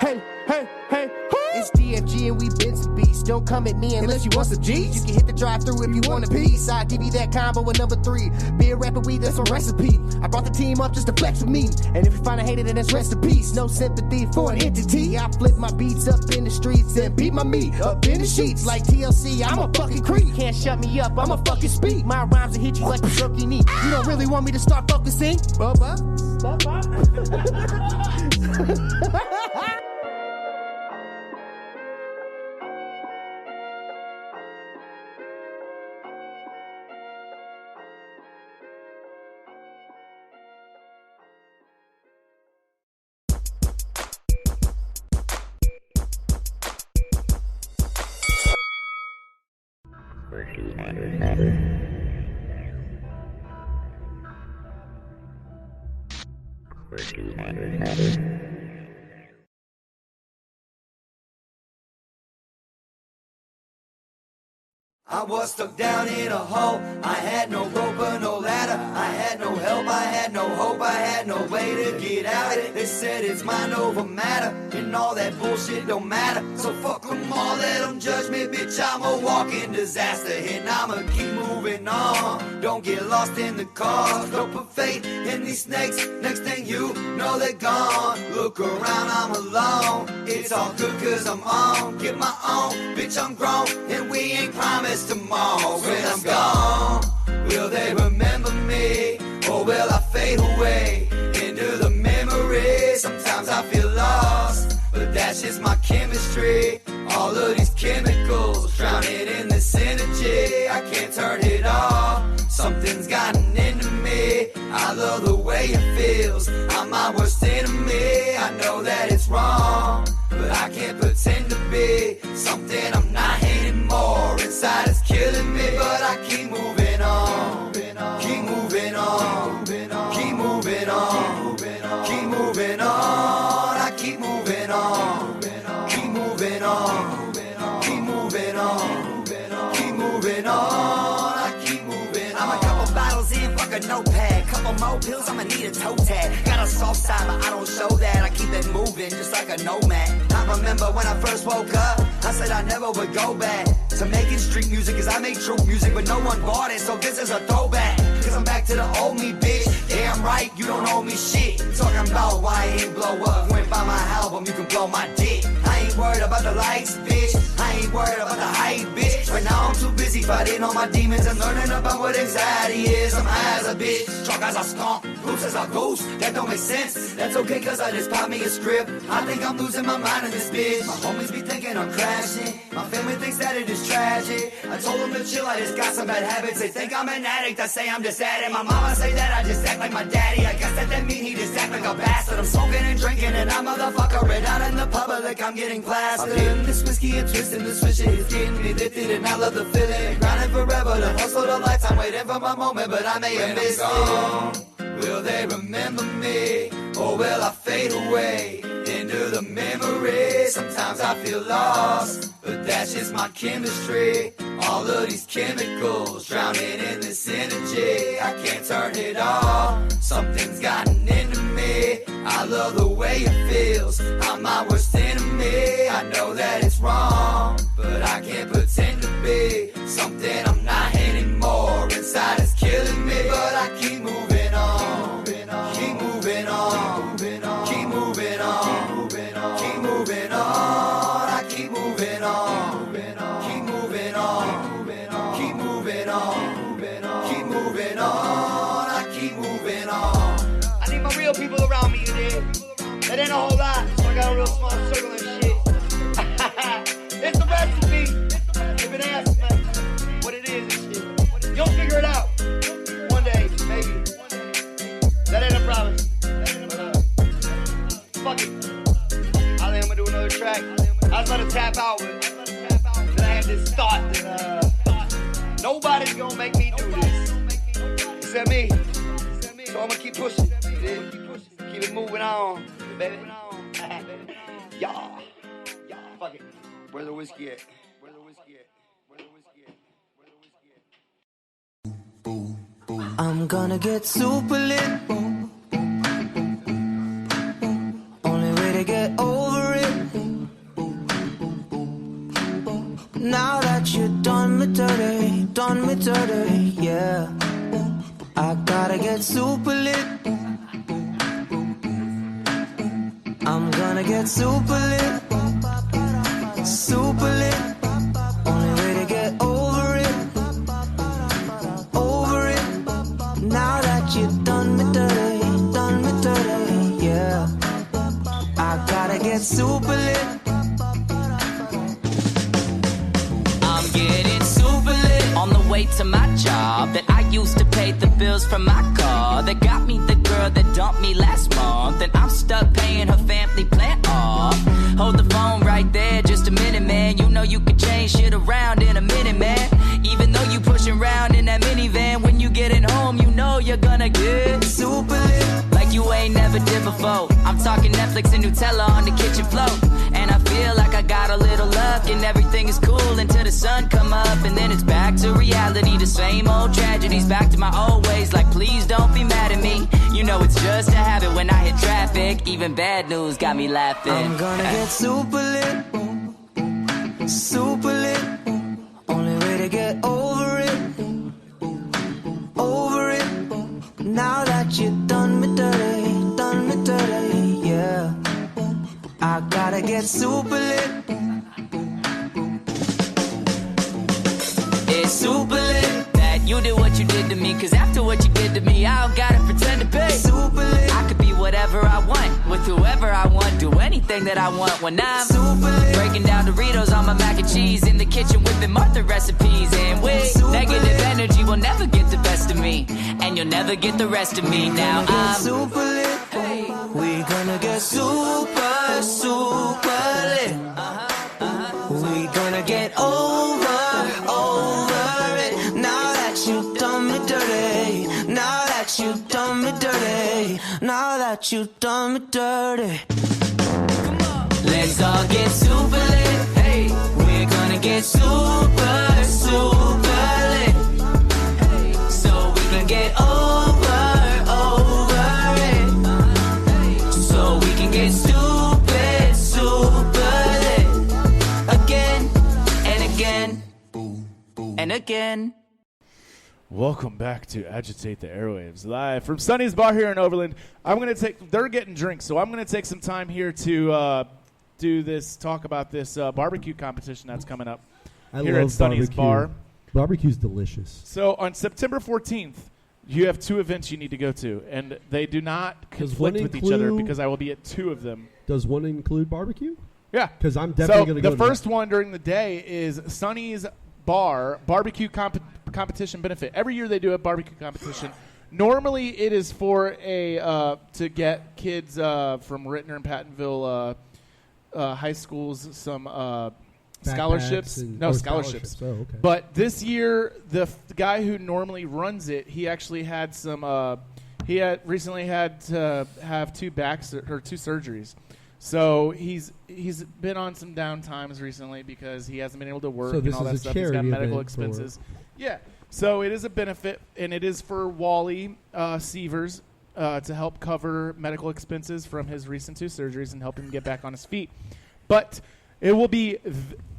Speaker 17: hey, hey, hey.
Speaker 18: It's DFG and we been some beats. Don't come at me unless you want some G's. You can hit the drive-thru if you want a piece. I'll give you that combo with number 3. Be a rapper, weed, that's a recipe. I brought the team up just to flex with me. And if you find a hater, then that's rest in peace. No sympathy for an entity. I flip my beats up in the streets and beat my meat up in the sheets. Like TLC, I'm a fucking creep. Can't shut me up, I'm a fucking speak. My rhymes will hit you like a jerky knee. You don't really want me to start focusing? Bubba.
Speaker 19: I was stuck down in a hole. I had no rope or no ladder. I had no help, I had no hope, I had no way to get out. They said it's mind over matter, and all that bullshit don't matter. So fuck them all, let them judge me, bitch. I'm a walking disaster, and I'ma keep moving on. Don't get lost in the cause, don't put faith in these snakes. Next thing you know, they're gone. Look around, I'm alone. It's all good cause I'm on. Get my own, bitch, I'm grown, and we ain't promised tomorrow. When I'm gone, will they remember me, or will I fade away into the memory? Sometimes I feel lost, but that's just my chemistry. All of these chemicals drowning in this energy, I can't turn it off. Something's gotten into me. I love the way it feels. I'm my worst enemy. I know that it's wrong, but I can't pretend to be something I'm not anymore. Inside it's killing me, but I keep moving on. Keep moving on. Keep moving on. Keep moving on. I keep moving on. Keep moving on. Keep moving on. Keep moving on. I keep moving on. I'm a couple bottles in, fuck a notepad. Couple more pills, I'ma need a toe tag. Got a soft side, but I don't show that. I keep it moving, just like a nomad. I remember when I first woke up, I said I never would go back to making street music, cause I make true music, but no one bought it, so this is a throwback. Cause I'm back to the old me, bitch. Yeah, I'm right, you don't owe me shit. Talking about why I ain't blow up. Went by my album, you can blow my dick. I ain't worried about the lights, bitch. I ain't worried about the hype, bitch. Right now I'm too busy fighting all my demons and learning about what anxiety is. I'm high as a bitch, drunk as a skunk, loose as a goose. That don't make sense. That's okay, cause I just popped me a script. I think I'm losing my mind in this bitch. My homies be thinking I'm crashing. My family thinks that it is tragic. I told them to chill, I just got some bad habits. They think I'm an addict, I say I'm just at it. My mama say that I just act like my daddy. I guess that mean he just act like a bastard. I'm smoking and drinking and I motherfucker it out in the public. I'm getting plastered. I'm hitting this whiskey and twisting this switch. It's getting me lifted and I love the feeling. Grinding forever, the hustle, the lifetime, waiting for my moment, but I may have missed it. Will they remember me, or will I fade away into the memory? Sometimes I feel lost, but that's just my chemistry. All of these chemicals drowning in this energy, I can't turn it off. Something's gotten into me. I love the way it feels. I'm my worst enemy. I know that it's wrong, but I can't pretend to be something I'm not anymore. Inside it's killing me, but I keep moving on. Keep moving on. Keep moving on. Keep moving on. I keep moving on. Keep moving on. Keep moving on. Keep moving on. I keep moving on. I need my real people around me today. That ain't a whole lot, so I got a real small circle and shit. It's the recipe. If it asks, man, what it is and shit. You'll figure it out. One day, maybe. That ain't a promise. Fuck it. I think I'm gonna do another track. I was about to tap out, but then I had this thought that nobody's gonna make me do this except me. So I'm gonna keep pushing. Keep it moving on, baby. Yeah. Fuck it. Where's the whiskey at? Where's the whiskey at? Where's the whiskey at? Where's the whiskey at?
Speaker 4: I'm gonna get super lit. Only way to get over it. Now that you're done me dirty, yeah. I gotta get super lit. I'm gonna get super lit. Super lit. Only way to get over it. Over it. Now that you done me dirty, yeah. I gotta get super lit.
Speaker 20: I'm getting super lit on the way to my job that I used to pay the bills from my car. That got me the girl that dumped me last month, and I'm stuck paying her family plan off. Hold the phone right there just a minute, man. You know you can change shit around in a minute, man. Even though Horlicks and Nutella on the kitchen floor. And I feel like I got a little luck and everything is cool until the sun come up. And then it's back to reality, the same old tragedies. Back to my old ways, like please don't be mad at me. You know it's just a habit when I hit traffic. Even bad news got me laughing.
Speaker 4: I'm gonna get super lit, super lit. Only way to get over it, over it. Now that you done me dirty, yeah. I gotta get super lit.
Speaker 20: It's super lit that you did what you did to me. Cause after what you did to me, I don't gotta pretend to be.
Speaker 4: Super lit.
Speaker 20: I could be whatever I want, with whoever I want, do anything that I want when I'm
Speaker 4: super lit.
Speaker 20: Breaking down Doritos on my mac and cheese, in the kitchen whipping Martha recipes. And negative energy will never get the best of me, and you'll never get the rest of me. Now I'm
Speaker 4: super lit. We gonna get super, super lit. We gonna get over it. Now that you done me dirty. Now that you done me dirty. Now that you done me dirty.
Speaker 20: let's all get super lit. Hey, we're gonna get super, super lit. So we can get over it. So we can get stupid, super lit. Again and again and again.
Speaker 8: Welcome back to Agitate the Airwaves, live from Sonny's Bar here in Overland. They're getting drinks, so I'm going to take some time here to talk about this barbecue competition that's coming up here at Sonny's Bar.
Speaker 9: Barbecue's delicious.
Speaker 8: So on September 14th, you have two events you need to go to, and they do not conflict with each other because I will be at two of them.
Speaker 9: Does one include barbecue?
Speaker 8: Yeah.
Speaker 9: Because I'm definitely going to go to
Speaker 8: the first one during the day is Sonny's Bar Barbecue Competition Benefit. Every year they do a barbecue competition. Normally it is for to get kids from Rittner and Pattonville high schools some scholarships. Scholarships.
Speaker 9: Oh, okay.
Speaker 8: But this year the guy who normally runs it, he actually had some. He had recently had to have two surgeries. So he's been on some down times recently because he hasn't been able to work and all that stuff. He's got medical expenses. Yeah. So it is a benefit, and it is for Wally Sievers to help cover medical expenses from his recent two surgeries and help him get back on his feet. But it will be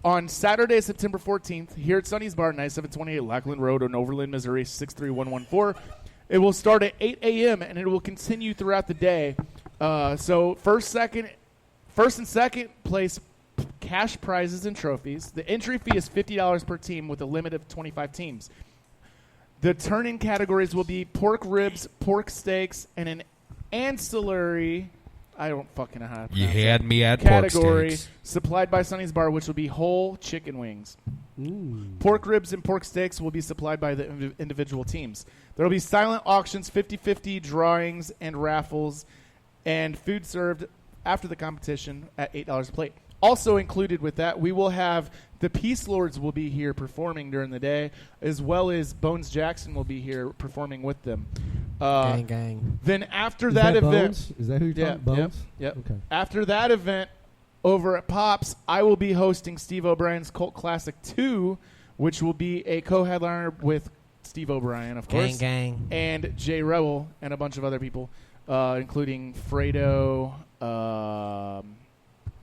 Speaker 8: on Saturday, September 14th, here at Sonny's Bar, 9728 Lackland Road in Overland, Missouri, 63114. It will start at 8 a.m., and it will continue throughout the day. So first and second place cash prizes and trophies. The entry fee is $50 per team with a limit of 25 teams. The turn-in categories will be pork ribs, pork steaks, and an ancillary, I don't fucking know how to pronounce
Speaker 14: You had
Speaker 8: it,
Speaker 14: me at
Speaker 8: category
Speaker 14: pork steaks.
Speaker 8: supplied by Sonny's Bar, which will be whole chicken wings. Pork ribs and pork steaks will be supplied by the individual teams. There will be silent auctions, 50-50 drawings, and raffles, and food served after the competition at $8 a plate. Also included with that, we will have the Peace Lords will be here performing during the day, as well as Bones Jackson will be here performing with them.
Speaker 13: Gang, gang.
Speaker 8: Then after
Speaker 9: Is
Speaker 8: that
Speaker 9: that
Speaker 8: event,
Speaker 9: Bones? Is that who you're talking? Bones?
Speaker 8: Yep.
Speaker 9: Okay.
Speaker 8: After that event, over at Pops, I will be hosting Steve O'Brien's Cult Classic 2, which will be a co-headliner with Steve O'Brien, of course,
Speaker 13: gang,
Speaker 8: and Jay Rebel and a bunch of other people, including Fredo.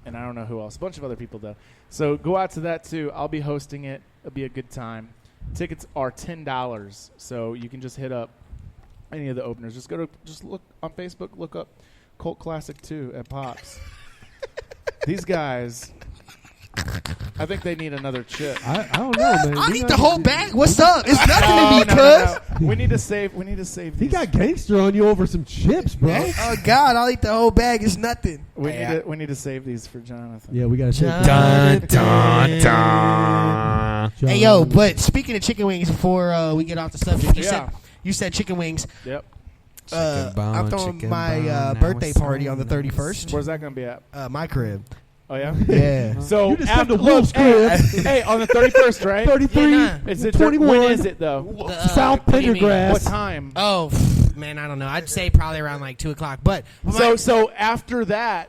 Speaker 8: And I don't know who else. A bunch of other people, though. So go out to that, too. I'll be hosting it. It'll be a good time. Tickets are $10, so you can just hit up any of the openers. Just look on Facebook, look up Cult Classic 2 at Pops. These guys, I think they need another chip.
Speaker 9: I don't know, man.
Speaker 13: I'll eat the whole bag. What's up? It's nothing to me, cuz.
Speaker 8: We need to save
Speaker 9: He
Speaker 8: these.
Speaker 9: got gangster on you over some chips, bro.
Speaker 13: Oh, God. I'll eat the whole bag. It's nothing.
Speaker 8: We need to save these for Jonathan.
Speaker 9: Yeah, we got to take
Speaker 14: Dun, dun, dun.
Speaker 13: Hey, yo, but speaking of chicken wings, before we get off the subject, you said chicken wings.
Speaker 8: Yep.
Speaker 13: I'm throwing my birthday party on the 31st.
Speaker 8: Where's that going to be at?
Speaker 13: My crib.
Speaker 8: Oh, yeah?
Speaker 13: Yeah.
Speaker 8: So
Speaker 9: You just
Speaker 8: after
Speaker 9: come to Wolf's crib.
Speaker 8: Hey, on the 31st, right?
Speaker 9: 33,
Speaker 8: Is it
Speaker 9: 21.
Speaker 8: When is it, though?
Speaker 9: South
Speaker 13: what do you mean?
Speaker 9: Pendergrass.
Speaker 8: What time?
Speaker 13: Oh, man, I don't know. I'd say probably around like 2 o'clock. But
Speaker 8: So after that,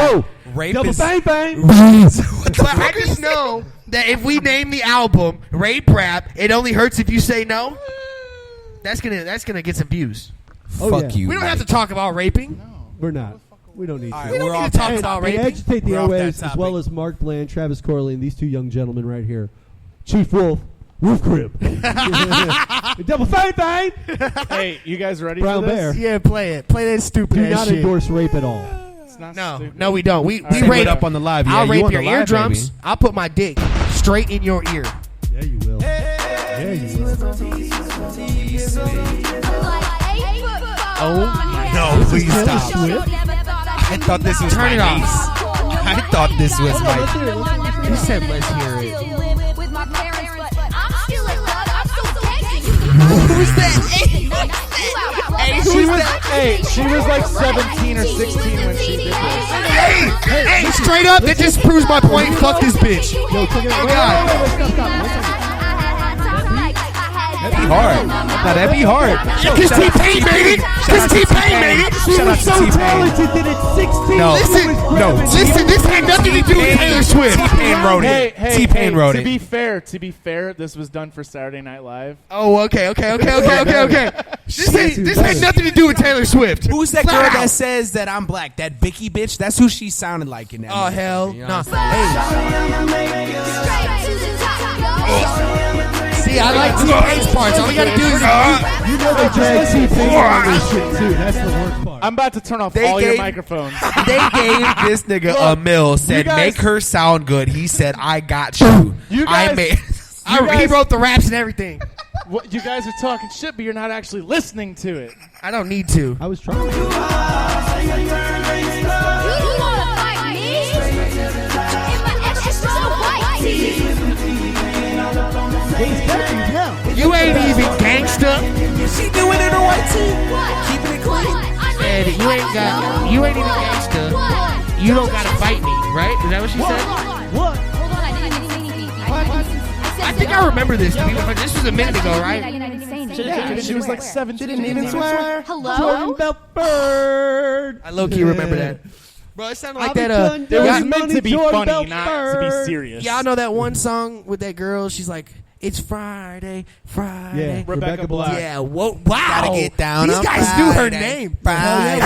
Speaker 9: Whoa.
Speaker 14: Rape
Speaker 9: Double
Speaker 14: is
Speaker 9: bang bang.
Speaker 13: But I just know that if we name the album Rape Rap, it only hurts if you say no? That's gonna get some views.
Speaker 9: Fuck
Speaker 14: you.
Speaker 13: We don't have to talk about raping.
Speaker 9: We're not. We don't need to.
Speaker 13: We don't need to talk about
Speaker 9: They
Speaker 13: raping.
Speaker 9: agitate the
Speaker 14: We're off that
Speaker 9: airwaves as
Speaker 14: topic.
Speaker 9: well as Mark Bland, Travis Corley, and these two young gentlemen right here. Chief Wolf, Wolf Crib. Double fang.
Speaker 8: Hey, you guys ready
Speaker 9: Brown
Speaker 8: for this?
Speaker 9: Bear.
Speaker 13: Yeah, play it. Play that stupid
Speaker 9: Do
Speaker 13: ass
Speaker 9: not
Speaker 13: shit.
Speaker 9: endorse rape at all.
Speaker 8: It's not
Speaker 13: No,
Speaker 8: stupid.
Speaker 13: no, we don't. We
Speaker 8: right,
Speaker 13: rape
Speaker 14: up on the live. Yeah,
Speaker 13: I'll
Speaker 14: you
Speaker 13: rape
Speaker 14: on
Speaker 13: your
Speaker 14: the live,
Speaker 13: eardrums.
Speaker 14: baby.
Speaker 13: I'll put my dick straight in your ear.
Speaker 9: Yeah, you will. Yeah, you will.
Speaker 13: Oh
Speaker 14: No, please stop. I thought this was
Speaker 13: Turn
Speaker 14: my
Speaker 13: it off.
Speaker 14: niece. I thought this was my.
Speaker 13: You said let's hear it.
Speaker 1: Who's that?
Speaker 8: She was like 17 or 16 when she did this.
Speaker 13: Hey, straight up, that just proves my point. Fuck this bitch.
Speaker 9: Yo, check it out.
Speaker 13: Oh, God.
Speaker 14: That'd be hard. Nah, that'd be hard.
Speaker 13: Because T-Pain made it. Because T-Pain made it.
Speaker 9: She was so talented that at 16.
Speaker 14: No.
Speaker 13: Listen, this had nothing to do with Taylor Swift.
Speaker 14: T-Pain wrote it. T-Pain wrote
Speaker 8: To
Speaker 14: it.
Speaker 8: be fair, this was done for Saturday Night Live.
Speaker 13: Oh, okay. This had nothing to do with Taylor Swift.
Speaker 14: Who's that girl that says that I'm black? That Vicky bitch? That's who she sounded like in that.
Speaker 13: Oh,
Speaker 14: movie.
Speaker 13: hell.
Speaker 14: You know
Speaker 13: Nah.
Speaker 14: what I'm
Speaker 13: See, I like T-Pain's parts. All we gotta do is...
Speaker 9: You know they drag T-Pain on this shit too. That's the worst part.
Speaker 8: I'm about to turn off
Speaker 14: They
Speaker 8: all your
Speaker 14: gave-
Speaker 8: microphones.
Speaker 14: They gave this nigga a mill, said
Speaker 8: guys-
Speaker 14: make her sound good. He said, I got you.
Speaker 8: You
Speaker 14: I
Speaker 8: guys-
Speaker 14: made.
Speaker 13: He wrote the raps and everything.
Speaker 8: What, you guys are talking shit, but you're not actually listening to it.
Speaker 13: I don't need to.
Speaker 9: I was trying.
Speaker 13: You ain't even gangsta.
Speaker 14: She doing it in a white tee. Keeping it clean.
Speaker 13: And you ain't even gangsta. You don't gotta fight me, right? Is that what she said?
Speaker 9: What?
Speaker 13: I think I remember this. This was a minute ago, right?
Speaker 8: Yeah, she was like 17.
Speaker 13: She didn't even swear.
Speaker 1: Hello?
Speaker 9: Bird.
Speaker 13: I low-key remember that. Bro, it sounded like that.
Speaker 8: It was meant to be funny, not to be serious.
Speaker 13: Y'all know that one song with that girl? She's like, it's Friday.
Speaker 9: Yeah,
Speaker 8: Rebecca Black.
Speaker 13: Yeah, whoa, wow.
Speaker 14: Gotta get down
Speaker 13: These
Speaker 14: on
Speaker 13: guys knew her
Speaker 14: Friday.
Speaker 13: name.
Speaker 14: Friday.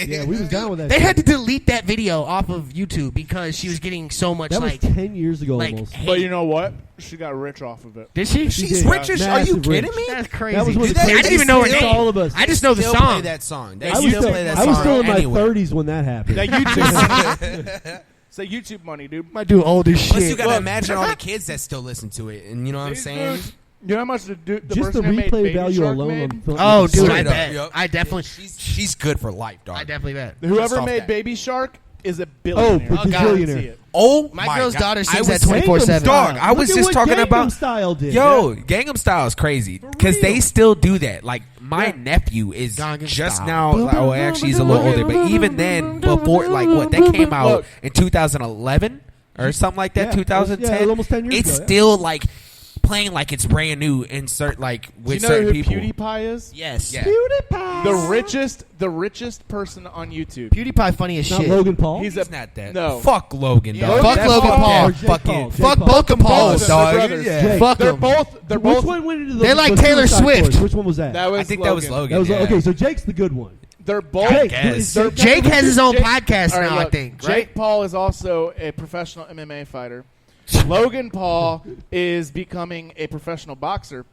Speaker 9: Yeah, we was down with that.
Speaker 13: They
Speaker 9: shit.
Speaker 13: had to delete that video off of YouTube because she was getting so much
Speaker 9: That was
Speaker 13: like
Speaker 9: 10 years ago
Speaker 13: like,
Speaker 9: almost.
Speaker 13: hate.
Speaker 8: But you know what? She got rich off of it.
Speaker 13: Did she?
Speaker 14: She's
Speaker 9: did.
Speaker 14: rich as. Are you
Speaker 9: Massive
Speaker 14: kidding
Speaker 9: rich.
Speaker 14: me?
Speaker 13: That's crazy.
Speaker 9: That was one of the
Speaker 13: I didn't even know her
Speaker 9: craziest
Speaker 13: name.
Speaker 9: all of us.
Speaker 13: I just know the
Speaker 14: Still
Speaker 13: song.
Speaker 14: play that song. They
Speaker 9: I was
Speaker 14: still
Speaker 9: still,
Speaker 14: play that
Speaker 9: I was
Speaker 14: song
Speaker 9: still in my
Speaker 14: anywhere.
Speaker 9: 30s when that happened.
Speaker 8: That YouTube. It's like YouTube money, dude.
Speaker 13: My dude old as shit.
Speaker 14: Plus, you gotta
Speaker 8: Look.
Speaker 14: imagine all the kids that still listen to it, and you know what I'm saying.
Speaker 8: You know how much the
Speaker 9: Just the
Speaker 8: person who made
Speaker 9: replay
Speaker 8: Baby
Speaker 9: value
Speaker 8: Shark
Speaker 9: alone
Speaker 8: made?
Speaker 9: on film.
Speaker 13: Oh, dude, I
Speaker 14: Straight up.
Speaker 13: bet.
Speaker 14: Yep.
Speaker 13: I definitely.
Speaker 14: She's good for life, dog.
Speaker 13: I definitely bet.
Speaker 14: Just
Speaker 8: Whoever
Speaker 14: off
Speaker 8: made
Speaker 14: that.
Speaker 8: Baby Shark is a billionaire.
Speaker 9: Oh,
Speaker 8: I
Speaker 9: bajillionaire.
Speaker 8: guarantee it.
Speaker 14: Oh
Speaker 13: My girl's
Speaker 14: God.
Speaker 13: daughter sings
Speaker 14: I was
Speaker 13: that 24/7.
Speaker 14: Dog, I was
Speaker 9: Look at
Speaker 14: just
Speaker 9: what
Speaker 14: talking
Speaker 9: Gangnam
Speaker 14: about.
Speaker 9: Style did.
Speaker 14: Yo, Gangnam Style is crazy because they
Speaker 9: real.
Speaker 14: still do that. Like my nephew is
Speaker 13: Gangnam
Speaker 14: just
Speaker 13: Style.
Speaker 14: now. Oh, actually, he's a little older, but even then, before like what that came out
Speaker 8: Look.
Speaker 14: in 2011 or something like that,
Speaker 9: Yeah, it was-
Speaker 14: 2010.
Speaker 9: yeah, it was almost 10 years
Speaker 14: It's
Speaker 9: ago, yeah.
Speaker 14: still like playing like it's brand new in certain like
Speaker 8: Do you
Speaker 14: with
Speaker 8: know
Speaker 14: certain
Speaker 8: who
Speaker 14: people.
Speaker 8: PewDiePie is?
Speaker 13: Yes.
Speaker 14: Yeah.
Speaker 8: The richest person on YouTube.
Speaker 13: PewDiePie funny as
Speaker 9: Not
Speaker 13: shit.
Speaker 9: Logan Paul.
Speaker 8: He's
Speaker 14: He's not that.
Speaker 8: No.
Speaker 14: Fuck Logan,
Speaker 13: Yeah,
Speaker 14: dog.
Speaker 13: fuck
Speaker 14: That's
Speaker 13: Logan
Speaker 14: fuck
Speaker 13: Paul.
Speaker 14: that
Speaker 9: Jake
Speaker 14: fucking
Speaker 9: Paul.
Speaker 13: Fuck
Speaker 9: Jake
Speaker 13: both the Pauls,
Speaker 8: They're
Speaker 13: dog.
Speaker 8: brothers.
Speaker 14: Yeah.
Speaker 13: Fuck
Speaker 8: They're
Speaker 13: them.
Speaker 8: both. They're
Speaker 9: Which
Speaker 8: both.
Speaker 9: one went into the
Speaker 13: They're like
Speaker 9: the
Speaker 13: Taylor
Speaker 9: Suicide
Speaker 13: Swift.
Speaker 9: Force? Which one was that?
Speaker 8: That was
Speaker 14: I think that was Logan.
Speaker 9: That was
Speaker 14: yeah.
Speaker 9: okay. So Jake's the good one.
Speaker 8: They're both.
Speaker 9: Jake,
Speaker 14: guess.
Speaker 9: they're-
Speaker 13: Jake has his own
Speaker 8: Jake-
Speaker 13: podcast
Speaker 8: all right,
Speaker 13: now, I
Speaker 8: look,
Speaker 13: think.
Speaker 8: Jake
Speaker 13: Right?
Speaker 8: Paul is also a professional MMA fighter. Logan Paul is becoming a professional boxer.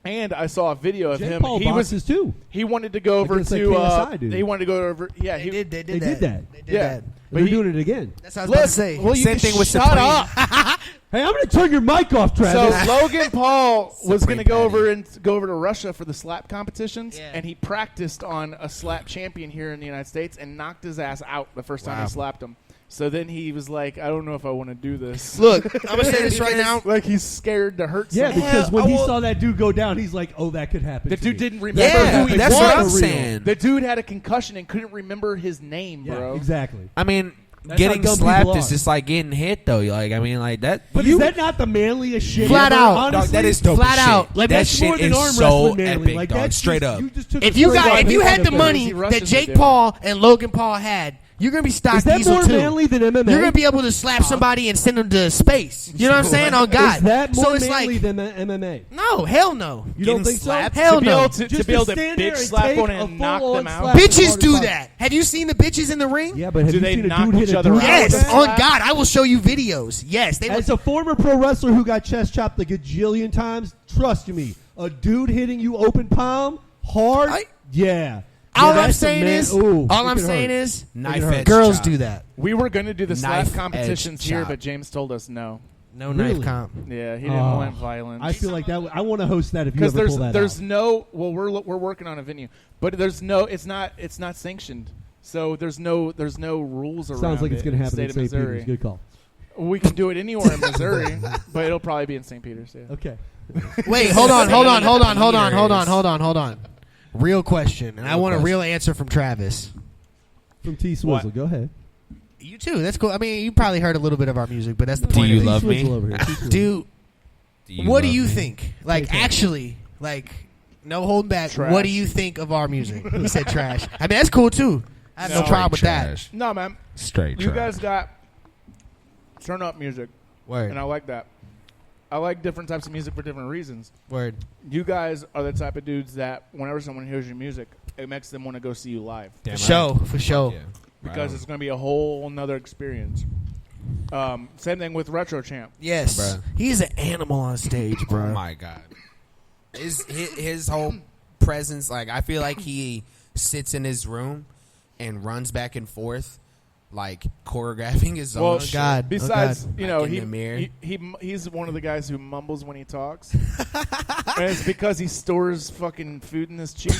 Speaker 8: And I saw a video of
Speaker 9: Jake
Speaker 8: him.
Speaker 9: Paul boxes too.
Speaker 8: He wanted to go over
Speaker 9: Against that
Speaker 8: to.
Speaker 9: KSI dude.
Speaker 8: He wanted to go over. Yeah,
Speaker 13: They
Speaker 8: he
Speaker 13: did
Speaker 9: They did that.
Speaker 13: They did
Speaker 8: Yeah.
Speaker 13: that.
Speaker 9: But they're
Speaker 8: he-
Speaker 9: doing it again.
Speaker 13: That's what I was about to
Speaker 8: Listen,
Speaker 13: say.
Speaker 8: well, you
Speaker 14: Same thing with
Speaker 8: shut
Speaker 14: Supreme.
Speaker 8: up.
Speaker 9: Hey, I'm going to turn your mic off,
Speaker 8: So
Speaker 9: Travis.
Speaker 8: Logan Paul was
Speaker 14: Supreme
Speaker 8: going to go
Speaker 14: Patty.
Speaker 8: over and go over to Russia for the slap competitions,
Speaker 13: Yeah.
Speaker 8: and he practiced on a slap champion here in the United States and knocked his ass out the first time
Speaker 14: Wow.
Speaker 8: he slapped him. So then he was like, I don't know if I want to do this.
Speaker 13: Look, I'm going to say this right now.
Speaker 8: Like he's scared to hurt
Speaker 9: Yeah,
Speaker 8: someone.
Speaker 9: because when
Speaker 14: I
Speaker 9: he
Speaker 14: will-
Speaker 9: saw that dude go down, he's like, "Oh, that could happen."
Speaker 8: The
Speaker 9: to
Speaker 8: dude
Speaker 9: me."
Speaker 8: didn't remember
Speaker 14: Yeah,
Speaker 8: who he
Speaker 14: that's
Speaker 8: was.
Speaker 14: what I'm
Speaker 9: real.
Speaker 14: saying.
Speaker 8: The dude had a concussion and couldn't remember his name,
Speaker 9: Yeah,
Speaker 8: bro.
Speaker 9: exactly.
Speaker 14: I mean,
Speaker 9: That's
Speaker 14: getting
Speaker 9: how dumb
Speaker 14: slapped
Speaker 9: people
Speaker 14: is
Speaker 9: are.
Speaker 14: just like getting hit, though. Like, I mean, like that.
Speaker 9: But is that not the manliest shit?
Speaker 13: Flat
Speaker 9: ever?
Speaker 13: out.
Speaker 9: Honestly,
Speaker 14: Dog, that is dope
Speaker 13: Flat
Speaker 14: as
Speaker 13: out.
Speaker 14: shit.
Speaker 13: Like,
Speaker 14: that
Speaker 9: that's
Speaker 14: shit
Speaker 9: more than
Speaker 14: is
Speaker 9: arm
Speaker 14: so
Speaker 9: wrestling manly.
Speaker 14: epic,
Speaker 9: Like,
Speaker 14: dog.
Speaker 9: that's
Speaker 14: Straight
Speaker 9: just-
Speaker 14: up.
Speaker 9: you just took
Speaker 13: If
Speaker 9: a
Speaker 13: you
Speaker 9: straight
Speaker 13: got,
Speaker 9: up
Speaker 13: if you
Speaker 9: hit
Speaker 13: had
Speaker 9: on
Speaker 13: the
Speaker 9: face.
Speaker 13: money
Speaker 8: Russians
Speaker 13: that Jake
Speaker 8: do.
Speaker 13: Paul and Logan Paul had, You're gonna be stock
Speaker 9: Is that
Speaker 13: diesel
Speaker 9: more
Speaker 13: too.
Speaker 9: manly than MMA?
Speaker 13: You're gonna be able to slap somebody and send them to space. You know what I'm saying? On God.
Speaker 9: Is that more
Speaker 13: so it's
Speaker 9: manly
Speaker 13: like
Speaker 9: than MMA?
Speaker 13: no, hell no.
Speaker 9: You don't think so?
Speaker 13: Hell no.
Speaker 8: To be able to bitch slap one and knock them out.
Speaker 13: Bitches do that. Have you seen the bitches in the ring?
Speaker 9: Yeah, but have
Speaker 8: Do
Speaker 9: you
Speaker 8: they
Speaker 9: seen a
Speaker 8: knock
Speaker 9: dude hit
Speaker 8: each
Speaker 9: a
Speaker 8: other
Speaker 9: dude?
Speaker 8: out?
Speaker 13: Yes,
Speaker 8: Slap?
Speaker 13: on God, I will show you videos. Yes, they
Speaker 9: As a former pro wrestler who got chest chopped a gajillion times, trust me, a dude hitting you open palm hard, yeah.
Speaker 13: All
Speaker 9: Yeah,
Speaker 13: I'm
Speaker 9: that's a
Speaker 13: saying
Speaker 9: man-
Speaker 13: is,
Speaker 9: ooh,
Speaker 13: all
Speaker 9: it
Speaker 13: I'm
Speaker 9: can
Speaker 13: saying
Speaker 9: hurt.
Speaker 13: is,
Speaker 14: Knife edge
Speaker 13: girls
Speaker 14: chop.
Speaker 13: do that.
Speaker 8: We were going to do the slap
Speaker 14: Knife
Speaker 8: competitions
Speaker 14: edge
Speaker 8: here,
Speaker 14: chop.
Speaker 8: but James told us no.
Speaker 13: No
Speaker 9: Really?
Speaker 13: knife comp.
Speaker 8: Yeah, he didn't want violence.
Speaker 9: I feel like that. I want to host that if you
Speaker 8: Because
Speaker 9: ever pull that
Speaker 8: there's
Speaker 9: out.
Speaker 8: no. Well, we're working on a venue, but there's no. It's not sanctioned. So there's no rules around.
Speaker 9: Sounds like it's
Speaker 8: going
Speaker 9: going
Speaker 8: to
Speaker 9: to happen in St. Peter's. Good call.
Speaker 8: We can do it anywhere in Missouri, but it'll probably be in St. Peter's. Yeah.
Speaker 9: Okay.
Speaker 13: Wait, hold on. Real question, and I want a real answer from Travis.
Speaker 9: From T Swizzle. Go ahead.
Speaker 13: You too. That's cool. I mean, you probably heard a little bit of our music, but that's the
Speaker 14: Do
Speaker 13: point.
Speaker 14: you
Speaker 13: of it.
Speaker 14: love me?
Speaker 9: Swizzle over here. T Swizzle.
Speaker 13: Dude,
Speaker 14: you
Speaker 13: what do
Speaker 14: love
Speaker 13: you
Speaker 14: me?
Speaker 13: think? Like, actually, like, no holding back.
Speaker 8: Trash.
Speaker 13: What do you think of our music? He said trash. I mean, that's cool too. I have no problem with that.
Speaker 8: No, man.
Speaker 14: Straight
Speaker 8: You
Speaker 14: trash.
Speaker 8: guys got turn up music,
Speaker 13: Word.
Speaker 8: and I like that. I like different types of music for different reasons.
Speaker 13: Word.
Speaker 8: You guys are the type of dudes that whenever someone hears your music, it makes them want to go see you live.
Speaker 13: For sure. For sure.
Speaker 14: Yeah.
Speaker 8: Because
Speaker 14: Right
Speaker 8: it's going to be a whole nother experience. Same thing with Retro Champ.
Speaker 13: Yes.
Speaker 14: Bruh.
Speaker 13: He's an animal on stage, bro.
Speaker 14: Oh my god, his whole presence. Like I feel like he sits in his room and runs back and forth, like choreographing his
Speaker 8: Well,
Speaker 14: own.
Speaker 13: God.
Speaker 8: Besides,
Speaker 13: Oh, God.
Speaker 8: you know,
Speaker 14: Like in the mirror.
Speaker 8: he's one of the guys who mumbles when he talks, and it's because he stores fucking food in his cheek.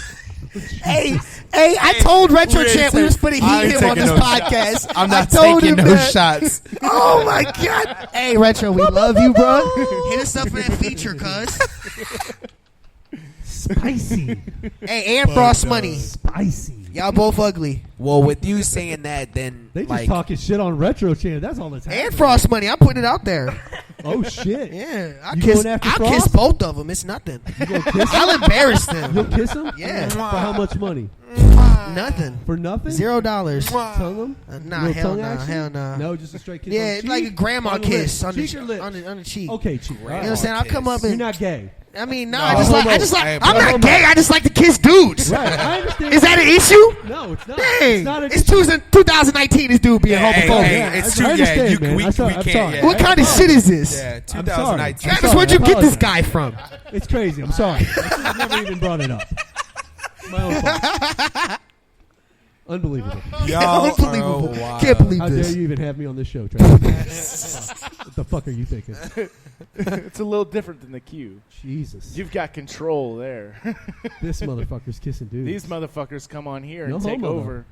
Speaker 13: Hey, I told Retro Champ we was putting
Speaker 14: I
Speaker 13: heat
Speaker 14: ain't
Speaker 13: him on
Speaker 14: taking
Speaker 13: this
Speaker 14: no
Speaker 13: podcast.
Speaker 14: shots. I'm not
Speaker 13: I told
Speaker 14: taking
Speaker 13: him
Speaker 14: no
Speaker 13: that.
Speaker 14: shots.
Speaker 13: Oh my God. Hey, Retro, we love you, bro. Hit us up for that feature, cuz.
Speaker 9: Spicy.
Speaker 13: Hey, and Frost Money.
Speaker 9: Spicy.
Speaker 13: Y'all both ugly.
Speaker 14: Well, with you saying that, then
Speaker 9: They just
Speaker 14: like
Speaker 9: talking shit on Retro Channel. That's all that's happening.
Speaker 13: And Frost Money. I'm putting it out there.
Speaker 9: Oh shit.
Speaker 13: Yeah. I'll
Speaker 9: You
Speaker 13: kiss
Speaker 9: going after
Speaker 13: kiss
Speaker 9: Frost?
Speaker 13: both of them. It's nothing.
Speaker 9: You gonna kiss him?
Speaker 13: I'll embarrass them.
Speaker 9: You'll kiss him?
Speaker 13: Yeah.
Speaker 9: For how much money?
Speaker 13: Nothing.
Speaker 9: For nothing?
Speaker 13: $0.
Speaker 9: Tongue him?
Speaker 13: Nah,
Speaker 9: Little
Speaker 13: hell
Speaker 9: tongue
Speaker 13: no.
Speaker 9: action?
Speaker 13: Hell no.
Speaker 9: No, just a straight kiss.
Speaker 13: Yeah,
Speaker 9: on
Speaker 13: it's
Speaker 9: cheek?
Speaker 13: like a grandma
Speaker 9: On the
Speaker 13: kiss
Speaker 9: lips.
Speaker 13: on
Speaker 9: Cheek or lips?
Speaker 13: the cheek.
Speaker 9: Okay, cheek.
Speaker 13: You know what I'm saying? I'll come up
Speaker 9: You're
Speaker 13: and
Speaker 9: not gay.
Speaker 13: I mean, no,
Speaker 14: No,
Speaker 13: I just like
Speaker 14: Hey,
Speaker 13: I'm
Speaker 14: bro.
Speaker 13: not gay. I just like to kiss dudes.
Speaker 9: Right, I understand.
Speaker 13: Is that an issue?
Speaker 9: No, it's not.
Speaker 13: Dang,
Speaker 9: It's not
Speaker 13: it's 2019. This dude being homophobic.
Speaker 14: Hey, it's too.
Speaker 9: I
Speaker 14: Yeah,
Speaker 9: understand,
Speaker 14: you,
Speaker 9: man.
Speaker 14: we
Speaker 9: I'm sorry.
Speaker 14: can't. Yeah.
Speaker 13: What kind of shit is this?
Speaker 14: Yeah,
Speaker 9: I'm sorry.
Speaker 14: 2019.
Speaker 13: Travis, where'd you
Speaker 9: I
Speaker 13: get this
Speaker 9: apologize.
Speaker 13: guy from?
Speaker 9: It's crazy. I'm sorry. I've never even brought it up. My own fault. Unbelievable.
Speaker 14: Y'all
Speaker 13: Unbelievable.
Speaker 14: are wild.
Speaker 13: Can't believe
Speaker 9: How
Speaker 13: this.
Speaker 9: dare you even have me on this show, Travis? What the fuck are you thinking?
Speaker 8: It's a little different than the Q.
Speaker 9: Jesus.
Speaker 8: You've got control there.
Speaker 9: This motherfucker's kissing dudes.
Speaker 8: These motherfuckers come on here
Speaker 9: No
Speaker 8: and take
Speaker 9: homo, though.
Speaker 8: over.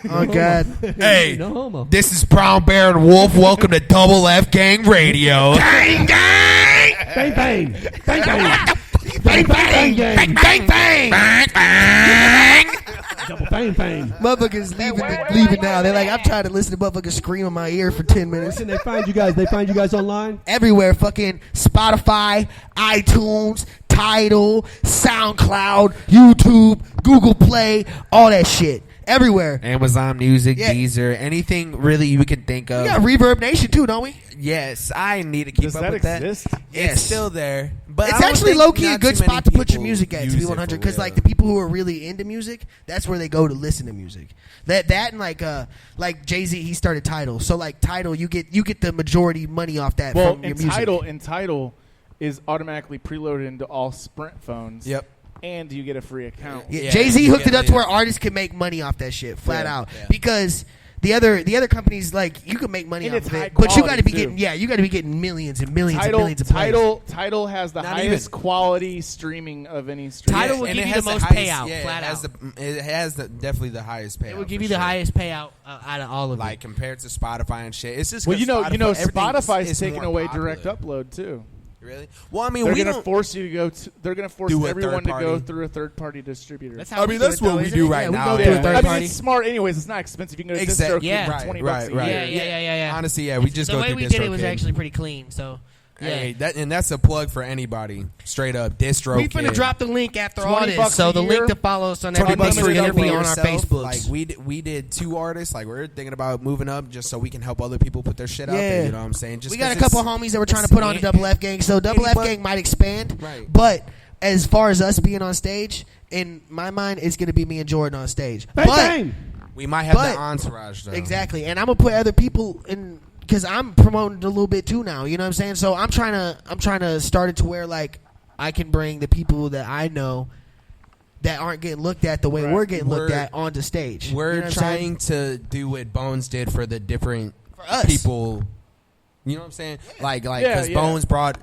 Speaker 13: Oh God.
Speaker 14: Hey,
Speaker 9: No homo.
Speaker 14: this is Brown Bear and Wolf. Welcome to Double F Gang Radio. Gang, gang,
Speaker 9: Bang, bang. Bang, bang.
Speaker 14: bang, bang, bang, bang, bang, bang.
Speaker 9: Double bang, bang.
Speaker 13: Motherfuckers leaving now. They're like, I'm trying to listen to motherfuckers scream in my ear for 10 minutes.
Speaker 9: Listen, they find you guys online?
Speaker 13: Everywhere, fucking Spotify, iTunes, Tidal, SoundCloud, YouTube, Google Play, all that shit. Everywhere.
Speaker 14: Amazon Music,
Speaker 13: Yeah.
Speaker 14: Deezer, anything really you can think of.
Speaker 13: We got Reverb Nation too, don't we?
Speaker 14: Yes, I need to keep
Speaker 8: Does
Speaker 14: up
Speaker 8: that
Speaker 14: with that.
Speaker 8: exist?
Speaker 13: Yes.
Speaker 14: It's still there, but
Speaker 13: It's
Speaker 14: I don't
Speaker 13: actually
Speaker 14: think
Speaker 13: low key a
Speaker 14: not
Speaker 13: good
Speaker 14: too many
Speaker 13: spot to put your
Speaker 14: people
Speaker 13: music at, to
Speaker 14: use
Speaker 13: be
Speaker 14: it
Speaker 13: 100.
Speaker 14: for
Speaker 13: Because
Speaker 14: real.
Speaker 13: like the people who are really into music, that's where they go to listen to music. That and like Jay-Z, he started Tidal. So like Tidal, you get the majority money off that
Speaker 8: Well,
Speaker 13: from your
Speaker 8: and
Speaker 13: music.
Speaker 8: Tidal is automatically preloaded into all Sprint phones.
Speaker 14: Yep.
Speaker 8: And you get a free account.
Speaker 13: Yeah,
Speaker 14: Yeah,
Speaker 13: Jay-Z
Speaker 14: you
Speaker 13: hooked
Speaker 14: get
Speaker 13: it up
Speaker 14: it,
Speaker 13: to
Speaker 14: yeah.
Speaker 13: where artists can make money off that shit, flat
Speaker 8: Yeah.
Speaker 13: out.
Speaker 14: Yeah.
Speaker 13: Because the other companies, like, you can make money
Speaker 8: And
Speaker 13: off
Speaker 8: it's
Speaker 13: of
Speaker 8: high
Speaker 13: it, but you got to be
Speaker 8: quality,
Speaker 13: getting,
Speaker 8: too.
Speaker 13: you got to be getting millions and millions and millions of plays.
Speaker 8: Tidal has the
Speaker 14: Not
Speaker 8: highest
Speaker 14: even-
Speaker 8: quality streaming of any stream.
Speaker 2: Tidal will
Speaker 14: and
Speaker 2: give
Speaker 14: it
Speaker 2: you
Speaker 14: has
Speaker 2: the most
Speaker 14: highest-
Speaker 2: payout,
Speaker 14: yeah,
Speaker 2: flat
Speaker 14: it has
Speaker 2: out.
Speaker 14: it has definitely the highest payout.
Speaker 2: It will give
Speaker 14: for
Speaker 2: you the
Speaker 14: sure.
Speaker 2: highest payout out of all of
Speaker 14: like
Speaker 2: it.
Speaker 14: compared to Spotify and shit. It's just
Speaker 8: Well,
Speaker 14: 'cause everything's-
Speaker 8: Spotify's
Speaker 14: is
Speaker 8: taking
Speaker 14: more
Speaker 8: away
Speaker 14: popular.
Speaker 8: direct upload too.
Speaker 14: Really? Well, I mean,
Speaker 8: They're
Speaker 14: we
Speaker 8: gonna
Speaker 14: don't.
Speaker 8: force you to go. They're gonna force
Speaker 14: Do a
Speaker 8: everyone
Speaker 14: third
Speaker 8: to go
Speaker 14: party.
Speaker 8: through a third-party distributor.
Speaker 2: That's how
Speaker 14: I
Speaker 2: we
Speaker 14: mean,
Speaker 2: do
Speaker 14: that's
Speaker 2: it,
Speaker 14: what
Speaker 2: though,
Speaker 14: we
Speaker 2: isn't
Speaker 14: do
Speaker 2: it?
Speaker 14: right
Speaker 2: Yeah, we
Speaker 14: now.
Speaker 2: go
Speaker 8: Yeah,
Speaker 2: through a third
Speaker 8: I mean,
Speaker 2: party.
Speaker 8: it's smart. Anyways, it's not expensive. You can go to
Speaker 14: Exactly.
Speaker 8: DistroKid
Speaker 2: Yeah.
Speaker 8: for $20
Speaker 14: Right,
Speaker 8: a year.
Speaker 14: right.
Speaker 2: Yeah.
Speaker 14: Honestly, yeah, we just
Speaker 2: The
Speaker 14: go
Speaker 2: way
Speaker 14: through
Speaker 2: we did it was
Speaker 14: DistroKid.
Speaker 2: actually pretty clean. So
Speaker 14: Hey, that's a plug for anybody. Straight up, DistroKid.
Speaker 13: We finna drop the link after all
Speaker 8: $20
Speaker 13: this. So
Speaker 8: a
Speaker 13: the
Speaker 8: year,
Speaker 13: link to follow us on
Speaker 14: $20
Speaker 13: everything is
Speaker 14: for
Speaker 13: going to
Speaker 14: you
Speaker 13: be on our
Speaker 14: yourself.
Speaker 13: Facebooks.
Speaker 14: Like we did 2 artists. Like we're thinking about moving up just so we can help other people put their shit out there. You know what I'm saying? Just
Speaker 13: we got a
Speaker 14: 'cause
Speaker 13: couple homies that we're trying to put on the Double F Gang. So Double F Gang might expand.
Speaker 14: Right.
Speaker 13: But as far as us being on stage, in my mind, it's going to be me and Jordan on stage.
Speaker 14: we might have the entourage though.
Speaker 13: Exactly. And I'm going to put other people in. Because I'm promoting it a little bit too now, you know what I'm saying? So I'm trying to start it to where like I can bring the people that I know that aren't getting looked at the way we're getting looked at onto stage.
Speaker 14: We're
Speaker 13: You know what I'm saying?
Speaker 14: trying to do what Bones did for the different
Speaker 13: us.
Speaker 14: people. You know what I'm saying? Like because Bones brought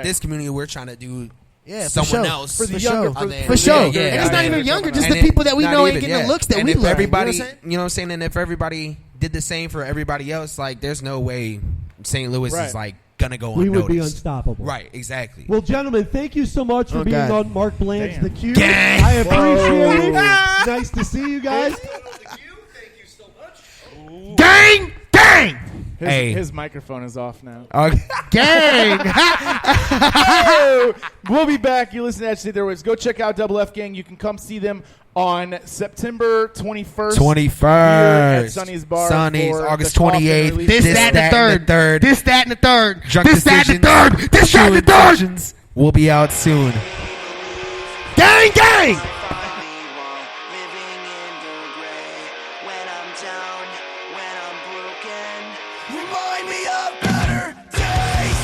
Speaker 14: this community. We're trying to do.
Speaker 13: Yeah,
Speaker 14: someone
Speaker 13: for sure.
Speaker 14: else
Speaker 13: For the younger,
Speaker 14: And then-
Speaker 13: for sure.
Speaker 14: Yeah,
Speaker 13: And it's not
Speaker 14: I mean,
Speaker 13: even younger, just
Speaker 14: and
Speaker 13: the people that we
Speaker 14: not
Speaker 13: know ain't
Speaker 14: even,
Speaker 13: getting the looks that
Speaker 14: and
Speaker 13: we
Speaker 14: if
Speaker 13: learn.
Speaker 14: everybody,
Speaker 13: you know what I'm saying?
Speaker 14: you know what I'm saying? And if everybody did the same for everybody else, like there's no way St. Louis is like gonna go
Speaker 9: We
Speaker 14: unnoticed.
Speaker 9: would be unstoppable.
Speaker 14: Right, exactly.
Speaker 9: Well, gentlemen, thank you so much for being
Speaker 14: God.
Speaker 9: on Mark Bland's The Cube.
Speaker 14: Gang.
Speaker 9: I appreciate it.
Speaker 14: Whoa.
Speaker 9: Nice to see you guys.
Speaker 13: Gang! Gang!
Speaker 8: His microphone is off now.
Speaker 13: Gang!
Speaker 8: We'll be back. You listen to Actually There Was. Go check out Double F Gang. You can come see them on September 21st.
Speaker 14: 21st.
Speaker 8: Here at Sonny's Bar.
Speaker 14: Sonny's,
Speaker 8: for
Speaker 14: August
Speaker 8: the Coffin
Speaker 14: 28th.
Speaker 8: release.
Speaker 14: This, that, and the third.
Speaker 13: This, that, and the third.
Speaker 14: Drunk
Speaker 13: This, that, and the
Speaker 14: Decisions.
Speaker 13: third. This, that, and the third.
Speaker 14: Decisions will be out soon.
Speaker 13: Gang, gang!
Speaker 19: Remind me of better days.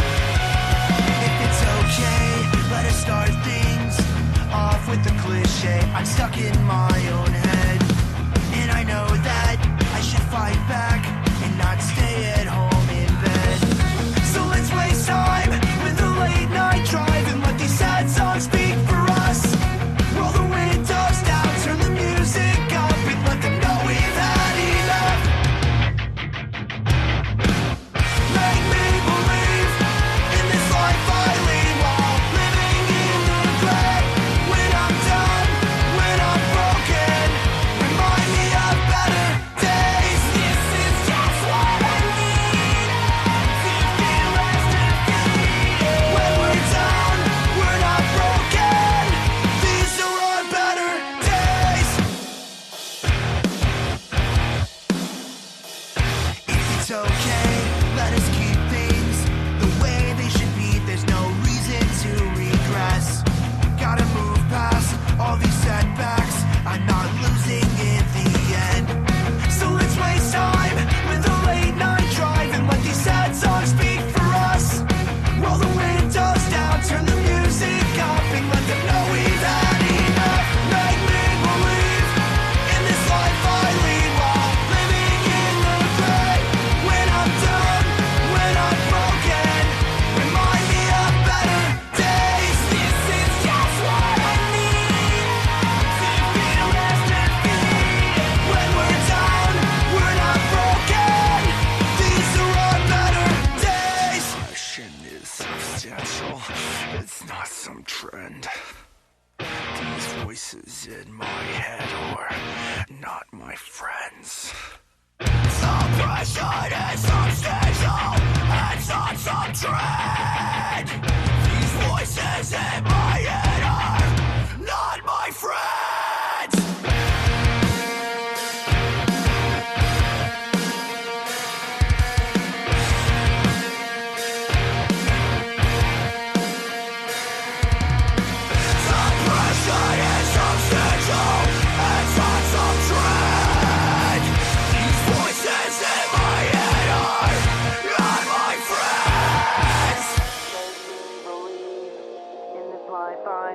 Speaker 19: If it's okay, let us start things off with the cliche. I'm stuck in my own head, and I know that I should fight back and not stay at home in bed. So let's waste time with the late night drive and let these sad songs speak for us. Roll the windows down, turn the music up, and let them know we've had enough. Make me believe in this life I lead while living in the gray. When I'm done, when I'm broken, remind me of better days. This is just what I need to feel less defeated. When we're down, we're not broken. These are our better days. If it's okay, let us keep things the way they should be. There's no reason to regress. Gotta move past all these setbacks. I'm not losing in the end. So let's waste time with the late night drive and let these sad songs speak for us. Roll the windows down, turn the music up, and let them know we've had enough. Make me believe in this life I lead while living in the gray. When I'm done, when I'm broken, remind me of better days. This is just what I need to feel less defeated. When we're down, we're not broken. These are our better days.
Speaker 3: Passion is substantial. It's not some trend. These voices in my head are not my friends.
Speaker 19: Suppression is substantial. It's not some trend. These voices in my head are not my friends. Suppression is substantial. It's not some trend. These voices in my head are not my friends.
Speaker 1: In this life I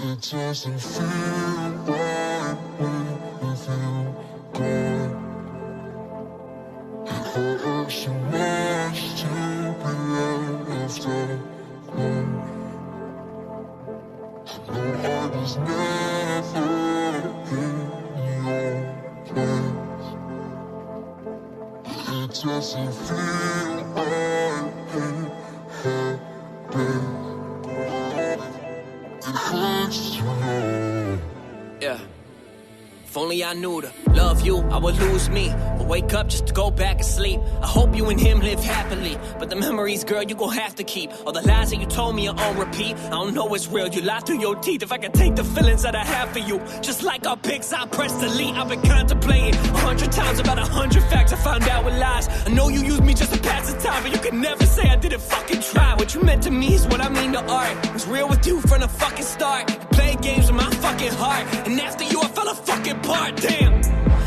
Speaker 3: It doesn't feel right with you gone. It hurts so much to be left alone. I know I was never in your place. It doesn't feel right in her bed. It hurts to know.
Speaker 21: Yeah. If only I knew to love you, I would lose me. But wake up just to go back and sleep. I hope you and him live happily. But the memories, girl, you gon' have to keep. All the lies that you told me are on repeat. I don't know what's real, you lie through your teeth. If I could take the feelings that I have for you, just like our pics, I press delete. I've been contemplating 100 times about 100 facts I found out with lies. I know you used me just to pass the time, but you can never say I didn't fucking try. What you meant to me is what I mean to art. It was real with you from the fucking start. You played games with my fucking heart, and after you I fell a fucking part. Damn,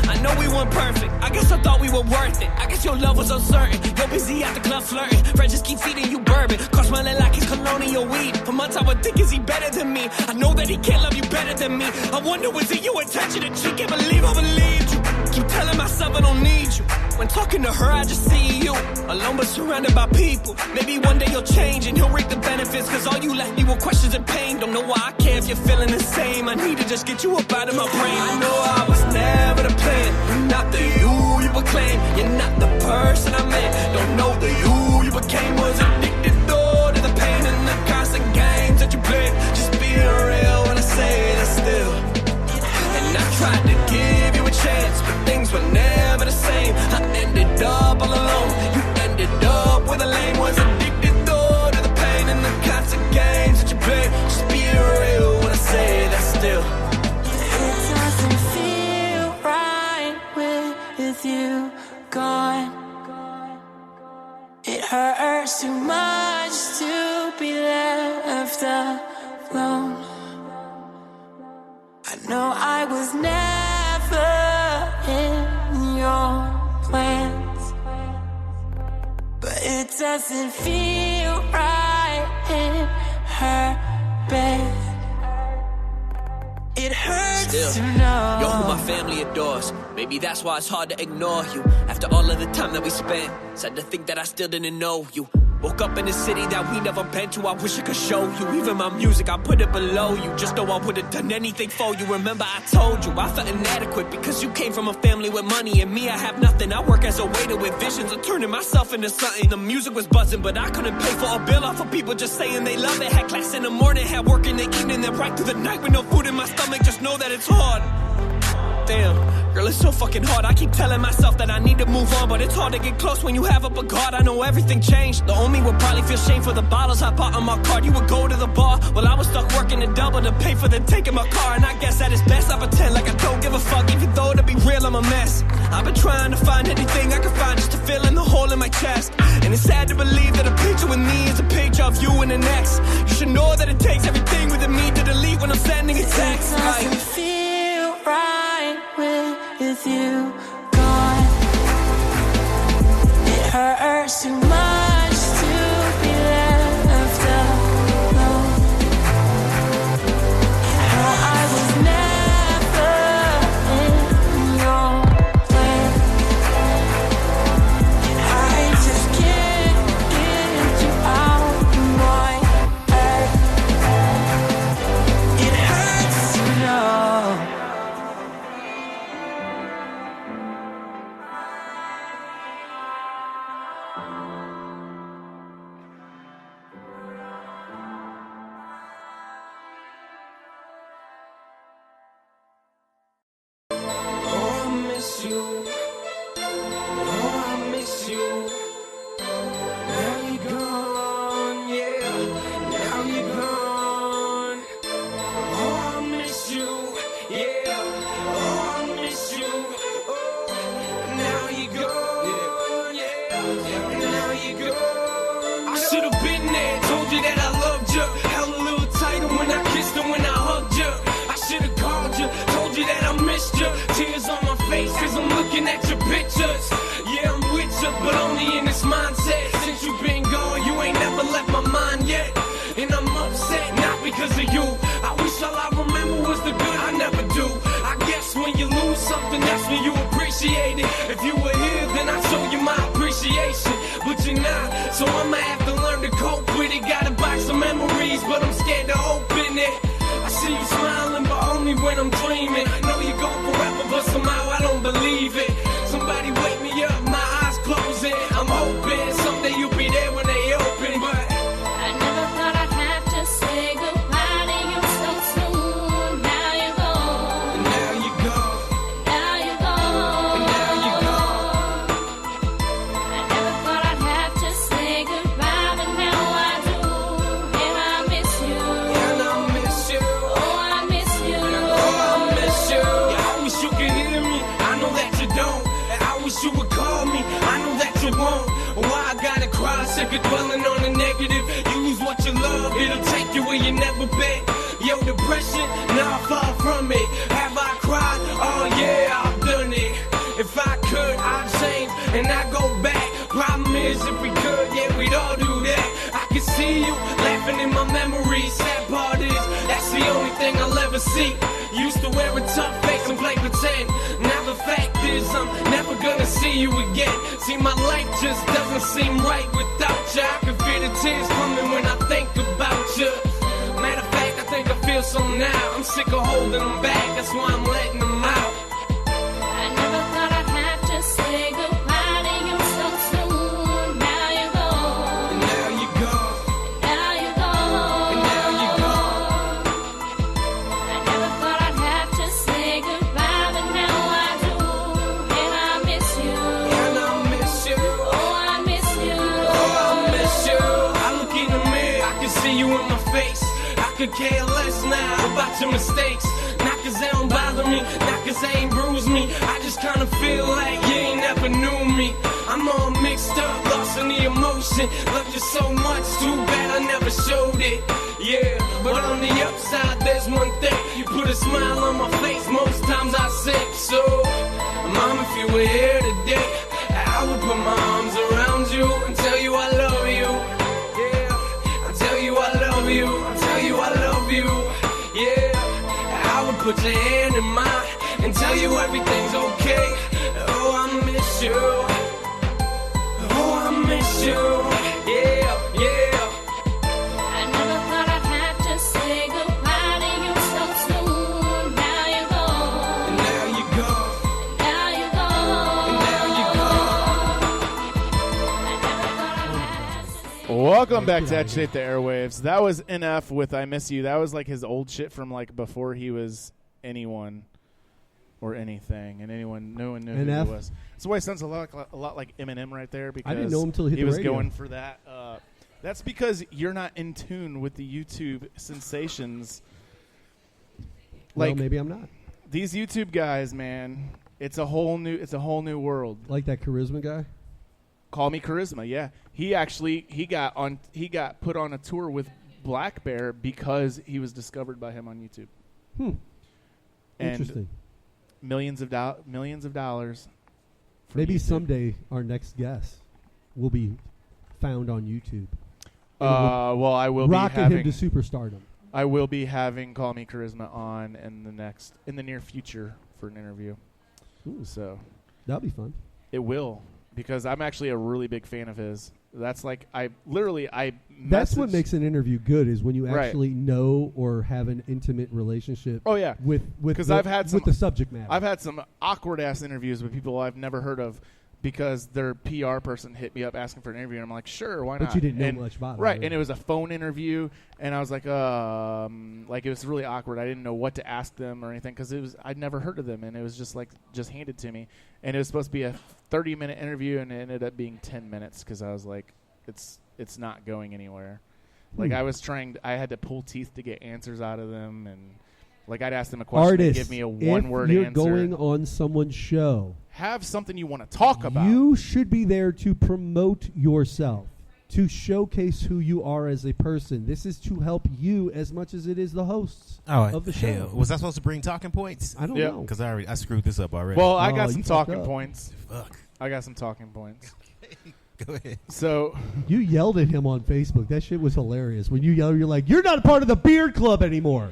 Speaker 21: I know we weren't perfect. I guess I thought we were worth it. I guess your love was uncertain. You're busy at the club flirting. Friends just keep feeding you bourbon. Caught smelling like his colonial weed. For months I would think, is he better than me? I know that he can't love you better than me. I wonder, was it your intention to cheat? Can't believe I believed you. Keep telling myself I don't need you. When talking to her, I just see you alone but surrounded by people. Maybe one day you'll change and he'll reap the benefits. Cause all you left me were questions and pain. Don't know why I care if you're feeling the same. I need to just get you up out of my brain. I know I was never the plan. You're not the you proclaim. You're not the person I meant. Don't know the you became. Was addicted though to the pain and the constant games that you played. Just being real when I say that still. And I tried to give you a chance, but things were never the same. I ended up all alone. You ended up with a lame. Was addicted though to the pain and the constant games that you play. Just being real when I say that still.
Speaker 4: It doesn't feel right with you gone. It hurts too much to be left alone. I know I was never in your plans, but it doesn't feel right in her bed. It hurts
Speaker 21: Still,
Speaker 4: to know.
Speaker 21: you're who my family adores. Maybe that's why it's hard to ignore you. After all of the time that we spent, sad to think that I still didn't know you. Woke up in a city that we never been to. I wish I could show you. Even my music, I put it below you. Just know I would've done anything for you. Remember I told you I felt inadequate because you came from a family with money. And me, I have nothing. I work as a waiter with visions of turning myself into something. The music was buzzing, but I couldn't pay for a bill off of people just saying they love it. Had class in the morning, had work in the evening, then right through the night with no food in my stomach. Just know that it's hard. Damn, girl, it's so fucking hard. I keep telling myself that I need to move on, but it's hard to get close when you have up a guard. I know everything changed. The old me would probably feel shame for the bottles I bought on my card. You would go to the bar while I was stuck working a double to pay for the take in my car. And I guess at its best I pretend like I don't give a fuck, even though to be real I'm a mess. I've been trying to find anything I can find just to fill in the hole in my chest. And it's sad to believe that a picture with me is a picture of you and an ex. You should know that it takes everything within me to delete when I'm sending a text.
Speaker 4: It doesn't feel right with you gone. It hurts too much to be left alone. How I was never in your plan. I just can't get you out of my head. It hurts to know. Oh, I miss you. Oh, I miss you. Now you're gone, yeah. Now you're gone. Oh, I miss you, yeah. Oh, I miss you. Oh, now you're gone, yeah. Now you're gone. I should have been there, told you that I loved you. Held a little tighter when I kissed her, when I hugged you. I should have called you, told you that I missed you. Tears on my face cause I'm looking at your pictures. Yeah, I'm with you, but only in this mindset. Since you've been gone, you ain't never left my mind yet. And I'm upset, not because of you. I wish all I
Speaker 21: appreciate it. If you were here, then I'd show you my appreciation. But you're not, so I'ma have to learn to cope with it. Got a box of memories, but I'm scared to open it. I see you smiling, but only when I'm dreaming. I know you're gone forever, but somehow I don't believe it. Somebody wake me up, my eyes closing. I'm hoping someday you'll be there when they open, but
Speaker 5: I never thought I'd have to say goodbye to you so soon. Now you're gone.
Speaker 21: and now you're gone.
Speaker 5: Now you're gone.
Speaker 21: And now you're gone.
Speaker 5: I never thought I'd have to say goodbye, but now I do. And I miss you.
Speaker 21: And I miss you.
Speaker 5: Oh, I miss you.
Speaker 21: Oh, I miss you. Yeah, I wish you could hear me. I know that you don't. And I wish you would call me. I know that you won't. Why I gotta cry, sick of dwelling on the negative. You lose what you love, it'll take you where you never been. Yo, depression, nah, far from it. Have I cried? Oh yeah, I've done it. If I could, I'd change and I'd go back. Problem is, if we could, yeah, we'd all do that. I can see you laughing in my memories. Sad part is, that's the only thing I'll ever see. Used to wear a tough face and play pretend. Now the fact is, I'm never gonna see you again. See, my life just doesn't seem right without you. I can feel the tears coming when I think about you. Matter of fact, I think I feel some now. I'm sick of holding them back, that's why I'm letting them out.
Speaker 5: I never thought I'd have to say goodbye to you so soon. Now you're gone.
Speaker 21: And now you're gone.
Speaker 5: Now you're gone.
Speaker 21: And now you're gone.
Speaker 5: I never thought I'd have to say goodbye, but now I do. And I miss you.
Speaker 21: And I miss you.
Speaker 5: Oh, I miss you.
Speaker 21: Oh, I miss you. I look in the mirror, I can see you in my face. I could care less now about your mistakes. Not cause they don't bother me, not cause they ain't bruised me. I just kinda feel like you ain't never knew me. I'm all mixed up, lost in the emotion. Loved you so much, too bad I never showed it. Yeah, but on the upside, there's one thing. You put a smile on my face, most times I sing. So, Mom, if you were here today, I would put my arms around you and tell you I love you. Yeah, I tell you I love you. I tell you I love you. Yeah, I would put your hand in mine and tell you everything's okay. Oh, I miss you. Oh, I miss you. Yeah, yeah.
Speaker 5: I never thought I'd have to say goodbye to you so soon. Now you're gone.
Speaker 21: And now you're gone.
Speaker 5: Now you're gone.
Speaker 21: And now you're gone.
Speaker 8: Welcome back to Agitate the Airwaves. That was NF with I Miss You. That was like his old shit from like before he was anyone or anything, and no one knew who
Speaker 9: NF?
Speaker 8: he was. That's why it sounds a lot like Eminem right there, because
Speaker 9: I didn't know him till he hit
Speaker 8: he
Speaker 9: the
Speaker 8: was
Speaker 9: radio.
Speaker 8: going for that. That's because you're not in tune with the YouTube sensations.
Speaker 9: Well, maybe I'm not.
Speaker 8: These YouTube guys, man, it's a whole new world.
Speaker 9: Like that Charisma guy?
Speaker 8: Call Me Charisma, yeah. He got put on a tour with Black Bear because he was discovered by him on YouTube. And
Speaker 9: Interesting.
Speaker 8: Millions of dollars. for
Speaker 9: Maybe
Speaker 8: YouTube.
Speaker 9: someday our next guest will be found on YouTube.
Speaker 8: Well, I will be
Speaker 9: rocking
Speaker 8: having
Speaker 9: him to superstardom.
Speaker 8: I will be having Call Me Charisma on in the near future for an interview.
Speaker 9: Ooh.
Speaker 8: So
Speaker 9: That'll be fun.
Speaker 8: It will, because I'm actually a really big fan of his. That's like
Speaker 9: That's what
Speaker 8: messaged-
Speaker 9: makes an interview good, is when you
Speaker 8: Right.
Speaker 9: actually know or have an intimate relationship.
Speaker 8: Oh yeah,
Speaker 9: with
Speaker 8: I've had some,
Speaker 9: with the subject matter.
Speaker 8: I've had some awkward ass interviews with people I've never heard of because their PR person hit me up asking for an interview, and I'm like, sure, why
Speaker 9: But
Speaker 8: not?
Speaker 9: you didn't know
Speaker 8: And-
Speaker 9: much about it,
Speaker 8: right?
Speaker 9: right?
Speaker 8: And it was a phone interview, and I was like it was really awkward. I didn't know what to ask them or anything because I'd never heard of them, and it was just handed to me, and it was supposed to be a 30-minute interview, and it ended up being 10 minutes because I was like, it's not going anywhere. Like I had to pull teeth to get answers out of them, and like I'd ask them a question
Speaker 9: Artists,
Speaker 8: and give me a one-word
Speaker 9: if you're
Speaker 8: answer.
Speaker 9: going on someone's show,
Speaker 8: Have something you want to talk about.
Speaker 9: you should be there to promote yourself, to showcase who you are as a person. This is to help you as much as it is the hosts of the show.
Speaker 22: Hell, was I supposed to bring talking points?
Speaker 9: I don't know.
Speaker 22: Because I screwed this up already.
Speaker 8: Well, I got
Speaker 9: you
Speaker 8: some
Speaker 9: fucked
Speaker 8: talking
Speaker 9: up.
Speaker 8: points.
Speaker 22: Fuck.
Speaker 8: I got some talking points.
Speaker 22: Go ahead.
Speaker 8: So
Speaker 9: You yelled at him on Facebook. That shit was hilarious. When you yelled, you're like, "You're not a part of the Beard Club anymore."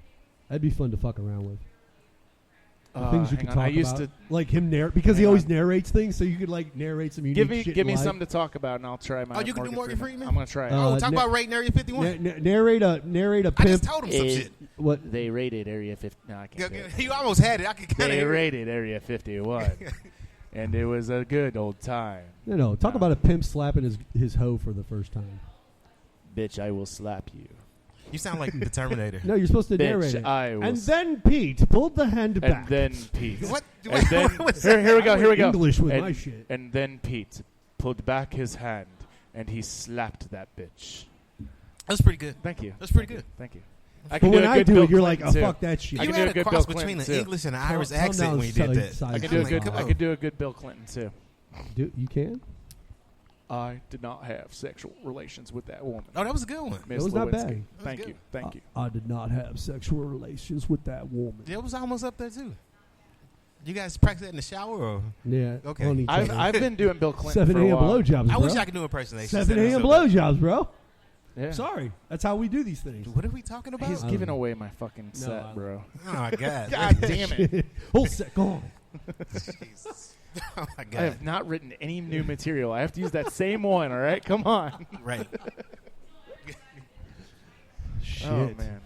Speaker 9: That'd be fun to fuck around with. things you
Speaker 8: hang
Speaker 9: could
Speaker 8: on.
Speaker 9: talk
Speaker 8: I used
Speaker 9: about,
Speaker 8: to
Speaker 9: like him because he
Speaker 8: hang
Speaker 9: always
Speaker 8: on.
Speaker 9: narrates things, so you could like narrate some unique shit.
Speaker 8: Give me
Speaker 9: in life.
Speaker 8: something to talk about, and I'll try my.
Speaker 22: Oh, you can do Morgan Freeman?
Speaker 8: I'm gonna try it.
Speaker 22: Oh, talk about rating Area 51.
Speaker 9: Narrate a pimp.
Speaker 22: I just told him some shit.
Speaker 9: What
Speaker 8: they rated Area 50? No, I can't. do it.
Speaker 22: You almost had it. I could kind of
Speaker 8: They rated Area 51, and it was a good old time.
Speaker 9: No, talk about a pimp slapping his hoe for the first time.
Speaker 8: Bitch, I will slap you.
Speaker 22: You sound like the Terminator.
Speaker 9: No, you're supposed to
Speaker 8: Bitch,
Speaker 9: narrate it.
Speaker 8: I will
Speaker 9: And then Pete pulled the hand back.
Speaker 8: And then Pete.
Speaker 22: What?
Speaker 8: And then,
Speaker 22: What's
Speaker 8: here we go. Here we go.
Speaker 9: English with
Speaker 8: and,
Speaker 9: my shit.
Speaker 8: And then Pete pulled back his hand, and he slapped that bitch.
Speaker 22: That's pretty good.
Speaker 8: Thank you.
Speaker 22: That's pretty good.
Speaker 8: Thank you.
Speaker 9: But when I do it, you're like, oh, fuck that shit.
Speaker 8: I
Speaker 22: You
Speaker 8: can do
Speaker 22: had
Speaker 8: a
Speaker 22: a
Speaker 8: good
Speaker 22: cross
Speaker 8: Bill
Speaker 22: between
Speaker 8: Clinton
Speaker 22: an
Speaker 8: too.
Speaker 22: English and an Irish
Speaker 9: Calm
Speaker 22: accent
Speaker 9: down,
Speaker 22: when you did that.
Speaker 8: I can do a good.
Speaker 22: Come
Speaker 8: I
Speaker 22: on.
Speaker 8: can do a good Bill Clinton too.
Speaker 9: You can?
Speaker 8: I did not have sexual relations with that woman.
Speaker 22: Oh, that was a good one.
Speaker 9: That
Speaker 8: Miss
Speaker 9: was not
Speaker 8: Lewinsky.
Speaker 9: bad.
Speaker 8: Thank you. Thank you.
Speaker 9: I did not have sexual relations with that woman.
Speaker 22: Yeah, it was almost up there too. You guys practice that in the shower or?
Speaker 9: Yeah.
Speaker 22: Okay.
Speaker 9: on each other.
Speaker 8: I've been doing Bill Clinton
Speaker 9: 7
Speaker 8: for a
Speaker 9: a.m.
Speaker 8: while.
Speaker 9: blowjobs, bro.
Speaker 22: I wish I could do impersonations.
Speaker 9: 7 a.m. blowjobs, bro.
Speaker 8: Yeah.
Speaker 9: Sorry. That's how we do these things.
Speaker 22: What are we talking about?
Speaker 8: He's giving away my fucking
Speaker 9: No,
Speaker 8: set, bro.
Speaker 22: Oh my god.
Speaker 8: God damn it.
Speaker 9: Whole set gone.
Speaker 22: Jesus. Oh my
Speaker 8: I
Speaker 22: god.
Speaker 8: have not written any new material. I have to use that same one, all right? Come on.
Speaker 22: Right.
Speaker 9: Shit.
Speaker 8: Oh, man.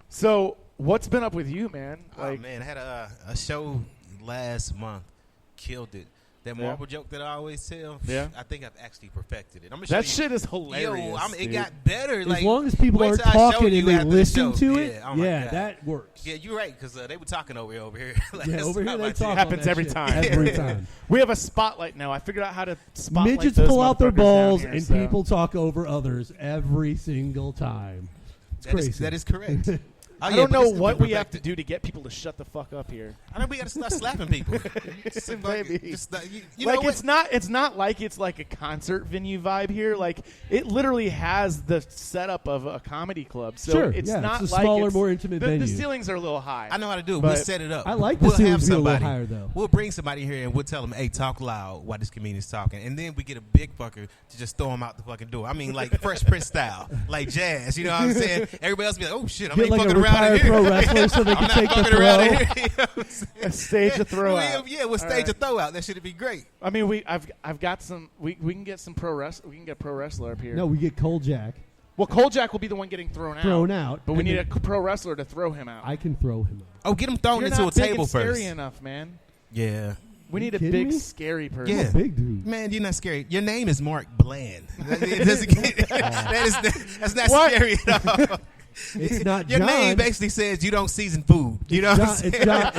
Speaker 8: So, what's been up with you, man?
Speaker 22: Oh man, I had a show last month. Killed it. That
Speaker 8: Yeah.
Speaker 22: marble joke that I always tell.
Speaker 8: Yeah.
Speaker 22: I think I've actually perfected it. I'm gonna
Speaker 8: That
Speaker 22: show you.
Speaker 8: shit is hilarious.
Speaker 22: Yo, it
Speaker 8: dude.
Speaker 22: got better.
Speaker 9: As
Speaker 22: Like,
Speaker 9: long as people
Speaker 22: wait
Speaker 9: aren't
Speaker 22: till I show
Speaker 9: talking
Speaker 22: you
Speaker 9: and they
Speaker 22: after the
Speaker 9: listen
Speaker 22: show.
Speaker 9: to it,
Speaker 22: Yeah, oh my God.
Speaker 9: that works.
Speaker 22: Yeah, you're right because they were talking over here.
Speaker 9: Yeah, over here they talk.
Speaker 8: Happens
Speaker 9: on that
Speaker 8: every
Speaker 9: shit.
Speaker 8: time.
Speaker 9: Every time.
Speaker 8: We have a spotlight now. I figured out how to spotlight
Speaker 9: Midgets
Speaker 8: those
Speaker 9: pull out their
Speaker 8: motherfuckers down
Speaker 9: balls
Speaker 8: here,
Speaker 9: and
Speaker 8: so.
Speaker 9: people talk over others every single time. It's crazy.
Speaker 22: That is correct. Oh,
Speaker 8: I
Speaker 22: yeah,
Speaker 8: don't
Speaker 22: but
Speaker 8: know
Speaker 22: this can
Speaker 8: what
Speaker 22: be
Speaker 8: we have to
Speaker 22: perfected.
Speaker 8: do to get people to shut the fuck up here.
Speaker 22: I know we got to start slapping people.
Speaker 8: Maybe.
Speaker 22: Just, you
Speaker 8: Like
Speaker 22: know
Speaker 8: it's not like it's like a concert venue vibe here. Like it literally has the setup of a comedy club. So
Speaker 9: Sure,
Speaker 8: it's
Speaker 9: yeah,
Speaker 8: not
Speaker 9: it's a
Speaker 8: like
Speaker 9: smaller,
Speaker 8: it's,
Speaker 9: more intimate
Speaker 8: the
Speaker 9: venue.
Speaker 8: ceilings are a little high.
Speaker 22: I know how to do it.
Speaker 8: But
Speaker 22: We'll set it up.
Speaker 9: I like the
Speaker 22: we'll
Speaker 9: ceilings
Speaker 22: have
Speaker 9: to be a little
Speaker 22: somebody.
Speaker 9: higher, though.
Speaker 22: We'll bring somebody here and we'll tell them, "Hey, talk loud while this comedian's talking," and then we get a big fucker to just throw him out the fucking door. I mean, like Fresh Prince style, like jazz. You know what I'm saying? Everybody else be like, "Oh shit, I'm
Speaker 9: Get
Speaker 22: ain't
Speaker 9: like a
Speaker 22: fucking around
Speaker 9: retired
Speaker 22: here."
Speaker 9: pro wrestler so they
Speaker 22: I'm
Speaker 9: can
Speaker 22: not
Speaker 9: take the
Speaker 22: fucking
Speaker 9: throw.
Speaker 22: around here. You know what I'm saying?
Speaker 8: A stage a throw out.
Speaker 22: Yeah, we'll stage a throw out. That should be great.
Speaker 8: I mean, I've got some. We can get some pro wrestler. We can get a pro wrestler up here.
Speaker 9: No, we get Cole Jack.
Speaker 8: Well, Cole Jack will be the one getting thrown out. But we
Speaker 9: and
Speaker 8: need a
Speaker 9: then
Speaker 8: pro wrestler to throw him out.
Speaker 9: I can throw him out.
Speaker 22: Oh, get him thrown
Speaker 8: You're
Speaker 22: into
Speaker 8: not
Speaker 22: a
Speaker 8: big
Speaker 22: table
Speaker 8: and scary
Speaker 22: first.
Speaker 8: enough, man.
Speaker 22: Yeah.
Speaker 8: We need a
Speaker 9: kidding
Speaker 8: big,
Speaker 9: me?
Speaker 8: scary person.
Speaker 22: Yeah,
Speaker 9: big dude.
Speaker 22: Man, you're not scary. Your name is Mark Bland. That's not
Speaker 8: What?
Speaker 22: scary at all.
Speaker 9: It's not
Speaker 22: Your
Speaker 9: John.
Speaker 22: name basically says you don't season food. You know what I'm saying?
Speaker 9: It's John.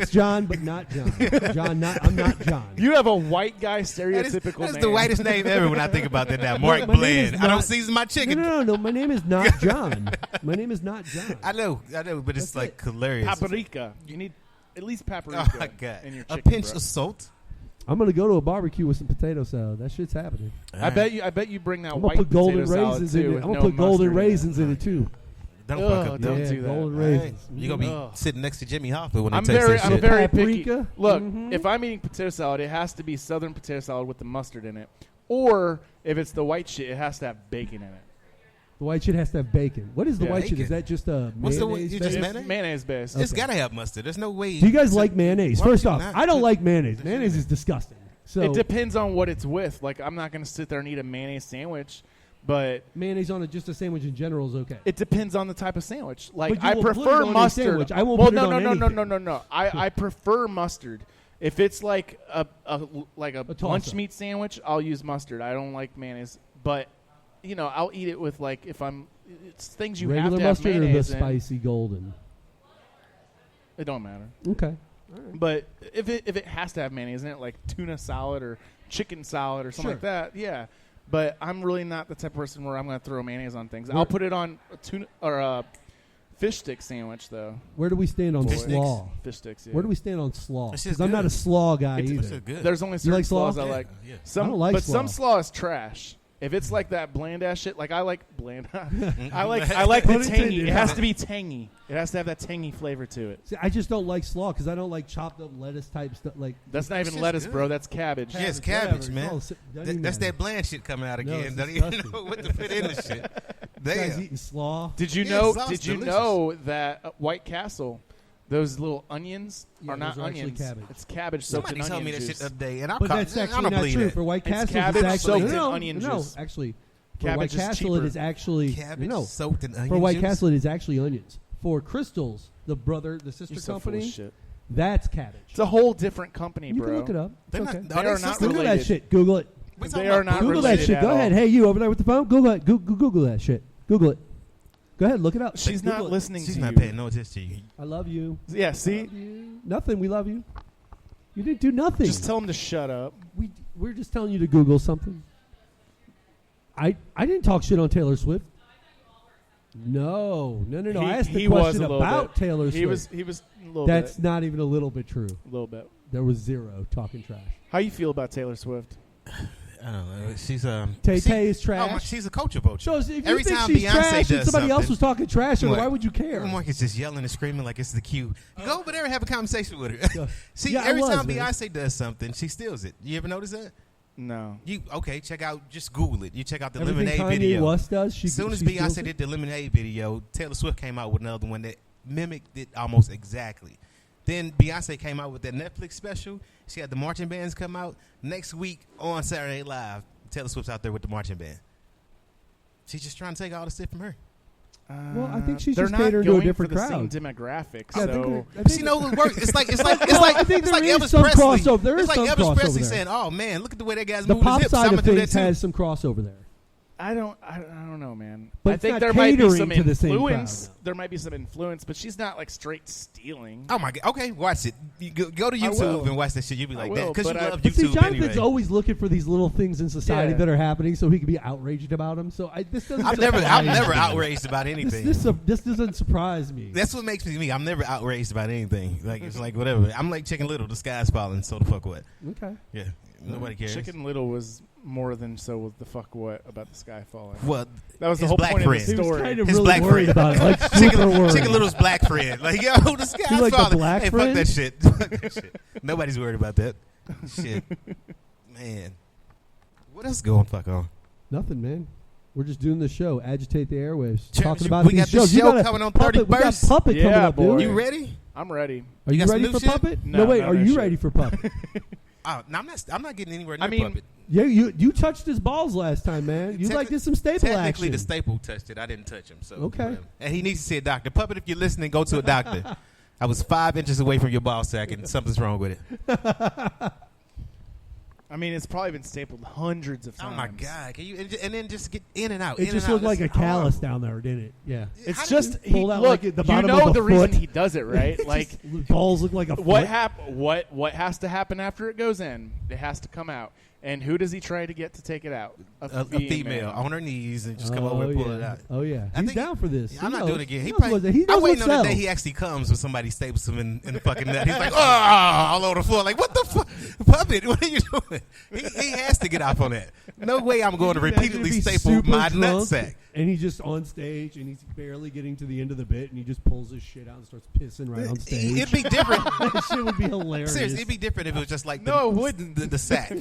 Speaker 9: It's John, but not John. I'm not John.
Speaker 8: You have a white guy
Speaker 22: That is
Speaker 8: stereotypical
Speaker 22: that's
Speaker 8: name.
Speaker 22: the whitest name ever when I think about that now. Mark
Speaker 9: my name
Speaker 22: Bland.
Speaker 9: is
Speaker 22: I don't
Speaker 9: not-
Speaker 22: season my chicken.
Speaker 9: No. My name is not John. My name is not John.
Speaker 22: I know, but it's like hilarious.
Speaker 8: Paprika. You need at least
Speaker 22: Oh
Speaker 8: paprika
Speaker 22: my god!
Speaker 8: in your
Speaker 22: A
Speaker 8: chicken.
Speaker 22: pinch
Speaker 8: bro.
Speaker 22: of salt.
Speaker 9: I'm gonna go to a barbecue with some potato salad. That shit's happening.
Speaker 8: I bet you bring that
Speaker 9: I'm
Speaker 8: white
Speaker 9: gonna put golden
Speaker 8: potato salad,
Speaker 9: raisins
Speaker 8: too,
Speaker 9: in it.
Speaker 8: with
Speaker 9: I'm
Speaker 8: no
Speaker 9: gonna put golden
Speaker 8: mustard in it.
Speaker 9: raisins in it too.
Speaker 22: Don't
Speaker 8: Ugh,
Speaker 22: fuck up.
Speaker 8: don't
Speaker 9: Yeah,
Speaker 8: do that.
Speaker 9: golden
Speaker 22: All right.
Speaker 9: raisins.
Speaker 22: You're gonna be
Speaker 8: Ugh.
Speaker 22: sitting next to Jimmy Hoffa when
Speaker 8: I'm
Speaker 22: they taste
Speaker 8: very,
Speaker 22: that
Speaker 8: I'm
Speaker 22: shit.
Speaker 8: very picky.
Speaker 9: Paprika?
Speaker 8: Look,
Speaker 9: Mhm.
Speaker 8: if I'm eating potato salad, it has to be Southern potato salad with the mustard in it, or if it's the white shit, it has to have bacon in it.
Speaker 9: The white shit has to have bacon. What is the
Speaker 8: Yeah.
Speaker 9: white shit?
Speaker 22: Bacon.
Speaker 9: Is that just a
Speaker 22: What's the
Speaker 9: mayonnaise?
Speaker 22: you just
Speaker 9: based?
Speaker 22: mayonnaise?
Speaker 8: It's mayonnaise based.
Speaker 22: It's
Speaker 9: Okay.
Speaker 22: gotta have mustard. There's no way.
Speaker 9: Do you guys like mayonnaise?
Speaker 22: Why would
Speaker 9: First
Speaker 22: you
Speaker 9: off,
Speaker 22: not?
Speaker 9: I don't like mayonnaise. Mayonnaise is disgusting. So
Speaker 8: It depends on what it's with. Like, I'm not going to sit there and eat a mayonnaise sandwich, but
Speaker 9: mayonnaise on just a sandwich in general is okay.
Speaker 8: it depends on the type of sandwich. Like,
Speaker 9: But you
Speaker 8: I
Speaker 9: will put it
Speaker 8: prefer
Speaker 9: on a
Speaker 8: mustard.
Speaker 9: sandwich. I won't
Speaker 8: well,
Speaker 9: put it
Speaker 8: no,
Speaker 9: on
Speaker 8: no, no,
Speaker 9: anything.
Speaker 8: no, no, no. I prefer mustard. If it's like a
Speaker 9: toss-up.
Speaker 8: lunch meat sandwich, I'll use mustard. I don't like mayonnaise, but you know, I'll eat it with like if I'm. It's things you
Speaker 9: Regular
Speaker 8: have to have
Speaker 9: mustard or the
Speaker 8: mayonnaise in.
Speaker 9: spicy golden?
Speaker 8: It don't matter.
Speaker 9: Okay.
Speaker 8: But if it has to have mayonnaise in it, like tuna salad or chicken salad or something
Speaker 9: Sure.
Speaker 8: like that, yeah. But I'm really not the type of person where I'm going to throw mayonnaise on things.
Speaker 9: Where-
Speaker 8: I'll put it on a tuna or a fish stick sandwich, though.
Speaker 9: Where do we stand on
Speaker 8: Boy.
Speaker 9: slaw?
Speaker 8: Fish sticks, yeah.
Speaker 9: Where do we stand on slaw?
Speaker 22: That shit's
Speaker 9: Because I'm not
Speaker 22: good.
Speaker 9: a slaw guy
Speaker 22: It's
Speaker 9: either.
Speaker 22: good.
Speaker 8: There's only
Speaker 9: You
Speaker 8: certain
Speaker 9: like slaw?
Speaker 8: slaws I
Speaker 22: Yeah,
Speaker 8: like.
Speaker 22: yeah.
Speaker 8: Some,
Speaker 9: I don't like
Speaker 8: but some
Speaker 9: slaw.
Speaker 8: slaw is trash. If it's like that bland ass shit, like I like bland. I like the
Speaker 9: Pun
Speaker 8: tangy.
Speaker 9: intended.
Speaker 8: It has to be tangy. It has to have that tangy flavor to it.
Speaker 9: See, I just don't like slaw because I don't like chopped up lettuce type stuff. Like
Speaker 8: That's not even
Speaker 22: shit's
Speaker 8: lettuce,
Speaker 22: good.
Speaker 8: bro. That's cabbage.
Speaker 22: Yeah, it's
Speaker 9: Cabbage,
Speaker 22: cabbage,
Speaker 9: whatever.
Speaker 22: man.
Speaker 9: Oh, doesn't even
Speaker 22: That's
Speaker 9: matter.
Speaker 22: that bland shit coming out
Speaker 9: No,
Speaker 22: again.
Speaker 9: it's
Speaker 22: Don't even
Speaker 9: disgusting.
Speaker 22: know what to put in this shit.
Speaker 9: This guy's
Speaker 22: Damn.
Speaker 9: eating slaw.
Speaker 8: Did you
Speaker 22: Yeah,
Speaker 8: know?
Speaker 22: slaw's
Speaker 8: Did you
Speaker 22: delicious.
Speaker 8: know that White Castle Those little onions
Speaker 9: Yeah,
Speaker 8: are not
Speaker 9: those are actually
Speaker 8: onions.
Speaker 9: cabbage.
Speaker 8: It's cabbage soaked
Speaker 22: Somebody
Speaker 8: in
Speaker 22: told
Speaker 8: onion
Speaker 22: me that
Speaker 8: juice.
Speaker 22: shit the other day, and I
Speaker 9: But that's actually not true. For White Castle,
Speaker 8: It's cabbage
Speaker 9: it's actually
Speaker 8: soaked in
Speaker 9: no,
Speaker 8: onion
Speaker 9: no,
Speaker 8: juice.
Speaker 9: actually, for
Speaker 8: Cabbage
Speaker 9: White
Speaker 8: is
Speaker 9: Castle, it
Speaker 8: cheaper.
Speaker 9: is actually
Speaker 22: Cabbage
Speaker 9: no.
Speaker 22: soaked in onion
Speaker 9: For White
Speaker 22: juice?
Speaker 9: Castle, it is actually onions. For Crystals, the sister
Speaker 8: You're so full of
Speaker 9: company,
Speaker 8: shit.
Speaker 9: that's cabbage.
Speaker 8: It's a whole different company,
Speaker 9: You
Speaker 8: bro.
Speaker 9: can look it up.
Speaker 22: They're
Speaker 9: It's
Speaker 22: not-
Speaker 9: okay.
Speaker 8: They
Speaker 22: Are they
Speaker 8: are not
Speaker 22: sisters?
Speaker 9: Google
Speaker 8: related.
Speaker 9: that shit. Google it.
Speaker 8: They are not
Speaker 9: Google that
Speaker 8: related
Speaker 9: shit.
Speaker 8: at
Speaker 9: Go
Speaker 8: all.
Speaker 9: ahead. Hey, you over there with the phone? Google it. Google that shit. Google it. Go ahead. Look it up.
Speaker 8: She's
Speaker 9: Google
Speaker 8: not
Speaker 9: it.
Speaker 8: listening
Speaker 22: She's
Speaker 8: to
Speaker 22: not
Speaker 8: you.
Speaker 22: paying no attention to you.
Speaker 9: I love you.
Speaker 8: Yeah, see?
Speaker 9: Love you. Nothing. We love you. You didn't do nothing.
Speaker 8: Just tell him to shut up.
Speaker 9: We're just telling you to Google something. I didn't talk shit on Taylor Swift. No. I asked the
Speaker 8: he was
Speaker 9: question
Speaker 8: a little
Speaker 9: about
Speaker 8: bit.
Speaker 9: Taylor Swift.
Speaker 8: He was a little
Speaker 9: That's
Speaker 8: bit.
Speaker 9: not even a little bit true.
Speaker 8: A little bit.
Speaker 9: There was zero talking trash.
Speaker 8: How you feel about Taylor Swift?
Speaker 22: I don't know. She's
Speaker 9: Tay is trash.
Speaker 22: Oh my, she's a culture vulture.
Speaker 9: So if you
Speaker 22: Every
Speaker 9: think
Speaker 22: time
Speaker 9: she's
Speaker 22: Beyonce
Speaker 9: trash
Speaker 22: does
Speaker 9: and somebody else
Speaker 22: something-
Speaker 9: was talking trash,
Speaker 22: What?
Speaker 9: why would you care?
Speaker 22: Marcus just yelling and screaming like it's the cue. Go over there and have a conversation with her. See,
Speaker 9: Yeah, I
Speaker 22: every
Speaker 9: was,
Speaker 22: time
Speaker 9: man.
Speaker 22: Beyonce does something, she steals it. You ever notice that?
Speaker 8: No.
Speaker 22: Check out, just Google it. You check out the
Speaker 9: Everything
Speaker 22: Lemonade
Speaker 9: Kanye
Speaker 22: video.
Speaker 9: West does,
Speaker 22: as soon as
Speaker 9: she steals
Speaker 22: Beyonce
Speaker 9: it?
Speaker 22: did the Lemonade video, Taylor Swift came out with another one that mimicked it almost exactly. Then Beyonce came out with that Netflix special. She had the marching bands come out. Next week on Saturday Night Live, Taylor Swift's out there with the marching band. She's just trying to take all the shit from her.
Speaker 9: Well, I think she's
Speaker 8: They're
Speaker 9: just
Speaker 8: not
Speaker 9: catering to a
Speaker 8: going
Speaker 9: different
Speaker 8: for the
Speaker 9: crowd.
Speaker 8: same demographic.
Speaker 9: Yeah, I think
Speaker 8: so
Speaker 9: they're- I
Speaker 22: But
Speaker 9: think
Speaker 22: she knows what works. It's like
Speaker 9: I think there is
Speaker 22: Elvis
Speaker 9: some
Speaker 22: Presley.
Speaker 9: crossover. There is
Speaker 22: it's like
Speaker 9: some
Speaker 22: Elvis
Speaker 9: crossover
Speaker 22: Presley
Speaker 9: there.
Speaker 22: saying, "Oh man, look at the way that guy's
Speaker 9: The
Speaker 22: moving his
Speaker 9: pop
Speaker 22: hips.
Speaker 9: side
Speaker 22: I'm
Speaker 9: of
Speaker 22: gonna do that
Speaker 9: things
Speaker 22: too."
Speaker 9: has some crossover there.
Speaker 8: I don't know, man.
Speaker 9: But
Speaker 8: I
Speaker 9: it's
Speaker 8: think
Speaker 9: not
Speaker 8: there might be
Speaker 9: catering
Speaker 8: some
Speaker 9: to the same
Speaker 8: influence.
Speaker 9: crowd,
Speaker 8: There might be some influence, but she's not like straight stealing.
Speaker 22: Oh my god! Okay, watch it. You go to
Speaker 8: I will.
Speaker 22: YouTube and watch that shit. You'll be
Speaker 8: I
Speaker 22: like that
Speaker 8: will,
Speaker 22: because you
Speaker 8: but I-
Speaker 22: love
Speaker 9: But
Speaker 22: YouTube
Speaker 9: see, Jonathan's
Speaker 22: anyway.
Speaker 9: always looking for these little things in society
Speaker 8: Yeah.
Speaker 9: that are happening, so he can be outraged about them. So this doesn't.
Speaker 22: I'm
Speaker 9: surprise
Speaker 22: never
Speaker 9: me.
Speaker 22: outraged about anything.
Speaker 9: This doesn't surprise me.
Speaker 22: That's what makes me. I'm never outraged about anything. Like it's like whatever. I'm like Chicken Little. The sky's falling. So the fuck what?
Speaker 9: Okay.
Speaker 22: Yeah. Nobody cares.
Speaker 8: Chicken Little was more than so with the fuck what about the sky falling.
Speaker 22: Well,
Speaker 8: that was the
Speaker 22: his
Speaker 8: whole
Speaker 22: black
Speaker 8: point
Speaker 22: friend.
Speaker 8: of the
Speaker 9: He was
Speaker 8: story.
Speaker 9: kind of
Speaker 22: His
Speaker 9: really
Speaker 22: black
Speaker 9: worried
Speaker 22: friend.
Speaker 9: about it, like super worried.
Speaker 22: Chicken Little's black friend. Like yo, the sky's
Speaker 9: like the
Speaker 22: falling.
Speaker 9: black
Speaker 22: hey,
Speaker 9: friend?
Speaker 22: fuck that shit. Fuck that shit. Nobody's worried about that. Shit. Man. What else going fuck on?
Speaker 9: Nothing, man. We're just doing the show, agitate the airwaves,
Speaker 22: Championship,
Speaker 9: talking about
Speaker 22: we
Speaker 9: these
Speaker 22: got this
Speaker 9: shows. You
Speaker 22: show
Speaker 9: got a
Speaker 22: coming on
Speaker 9: Puppet, we got
Speaker 22: 31st.
Speaker 9: Puppet coming
Speaker 8: Yeah,
Speaker 9: up,
Speaker 8: boy.
Speaker 9: dude.
Speaker 22: You ready?
Speaker 8: I'm ready.
Speaker 9: Are
Speaker 22: You
Speaker 9: you
Speaker 22: got some
Speaker 9: ready
Speaker 22: new
Speaker 9: for
Speaker 22: shit?
Speaker 9: Puppet?
Speaker 8: No,
Speaker 9: wait.
Speaker 8: no
Speaker 9: Are
Speaker 8: new
Speaker 9: you
Speaker 8: shit.
Speaker 9: ready for Puppet?
Speaker 22: Oh, no, I'm not getting anywhere near
Speaker 8: I mean,
Speaker 22: Puppet.
Speaker 9: Yeah, you touched his balls last time, man. You like did some staple
Speaker 22: Technically,
Speaker 9: action.
Speaker 22: the staple touched it. I didn't touch him. So
Speaker 9: Okay.
Speaker 22: whatever. And he needs to see a doctor. Puppet, if you're listening, go to a doctor. I was 5 inches away from your ball sack, and something's wrong with it.
Speaker 8: I mean, it's probably been stapled hundreds of
Speaker 22: Oh
Speaker 8: times.
Speaker 22: my god! Can you and then just get in and out?
Speaker 9: It
Speaker 22: in
Speaker 9: just
Speaker 22: and out.
Speaker 9: looked like a
Speaker 22: That's
Speaker 9: callus
Speaker 22: horrible.
Speaker 9: down there, didn't it? Yeah.
Speaker 8: It's just
Speaker 9: he pulled out
Speaker 8: look.
Speaker 9: like the
Speaker 8: You
Speaker 9: bottom
Speaker 8: know
Speaker 9: of a
Speaker 8: the reason
Speaker 9: foot.
Speaker 8: he does it, right? Like
Speaker 9: balls look like a
Speaker 8: what
Speaker 9: foot.
Speaker 8: what has to happen after it goes in? It has to come out. And who does he try to get to take it out?
Speaker 22: A female on her knees and just come
Speaker 9: Oh,
Speaker 22: over and pull
Speaker 9: yeah.
Speaker 22: it out.
Speaker 9: Oh, yeah.
Speaker 22: I
Speaker 9: He's
Speaker 22: think-
Speaker 9: down for this.
Speaker 22: I'm
Speaker 9: He
Speaker 22: not
Speaker 9: knows.
Speaker 22: doing it again.
Speaker 9: He
Speaker 22: He
Speaker 9: knows
Speaker 22: probably,
Speaker 9: what- he knows
Speaker 22: I'm waiting
Speaker 9: what
Speaker 22: on the day
Speaker 9: sells.
Speaker 22: he actually comes when somebody staples him in the fucking nut. He's like, oh, all over the floor. Like, what the fuck? Puppet, what are you doing? He has to get off on that. No way I'm going to
Speaker 9: Can you imagine
Speaker 22: repeatedly
Speaker 9: if he's
Speaker 22: staple
Speaker 9: super
Speaker 22: my
Speaker 9: drunk
Speaker 22: nutsack.
Speaker 9: And he's just on stage and he's barely getting to the end of the bit and he just pulls his shit out and starts pissing right on stage.
Speaker 22: It'd be different.
Speaker 9: That shit would be hilarious.
Speaker 22: Seriously, it'd be different if it was just like
Speaker 8: No, it wouldn't.
Speaker 22: the sack.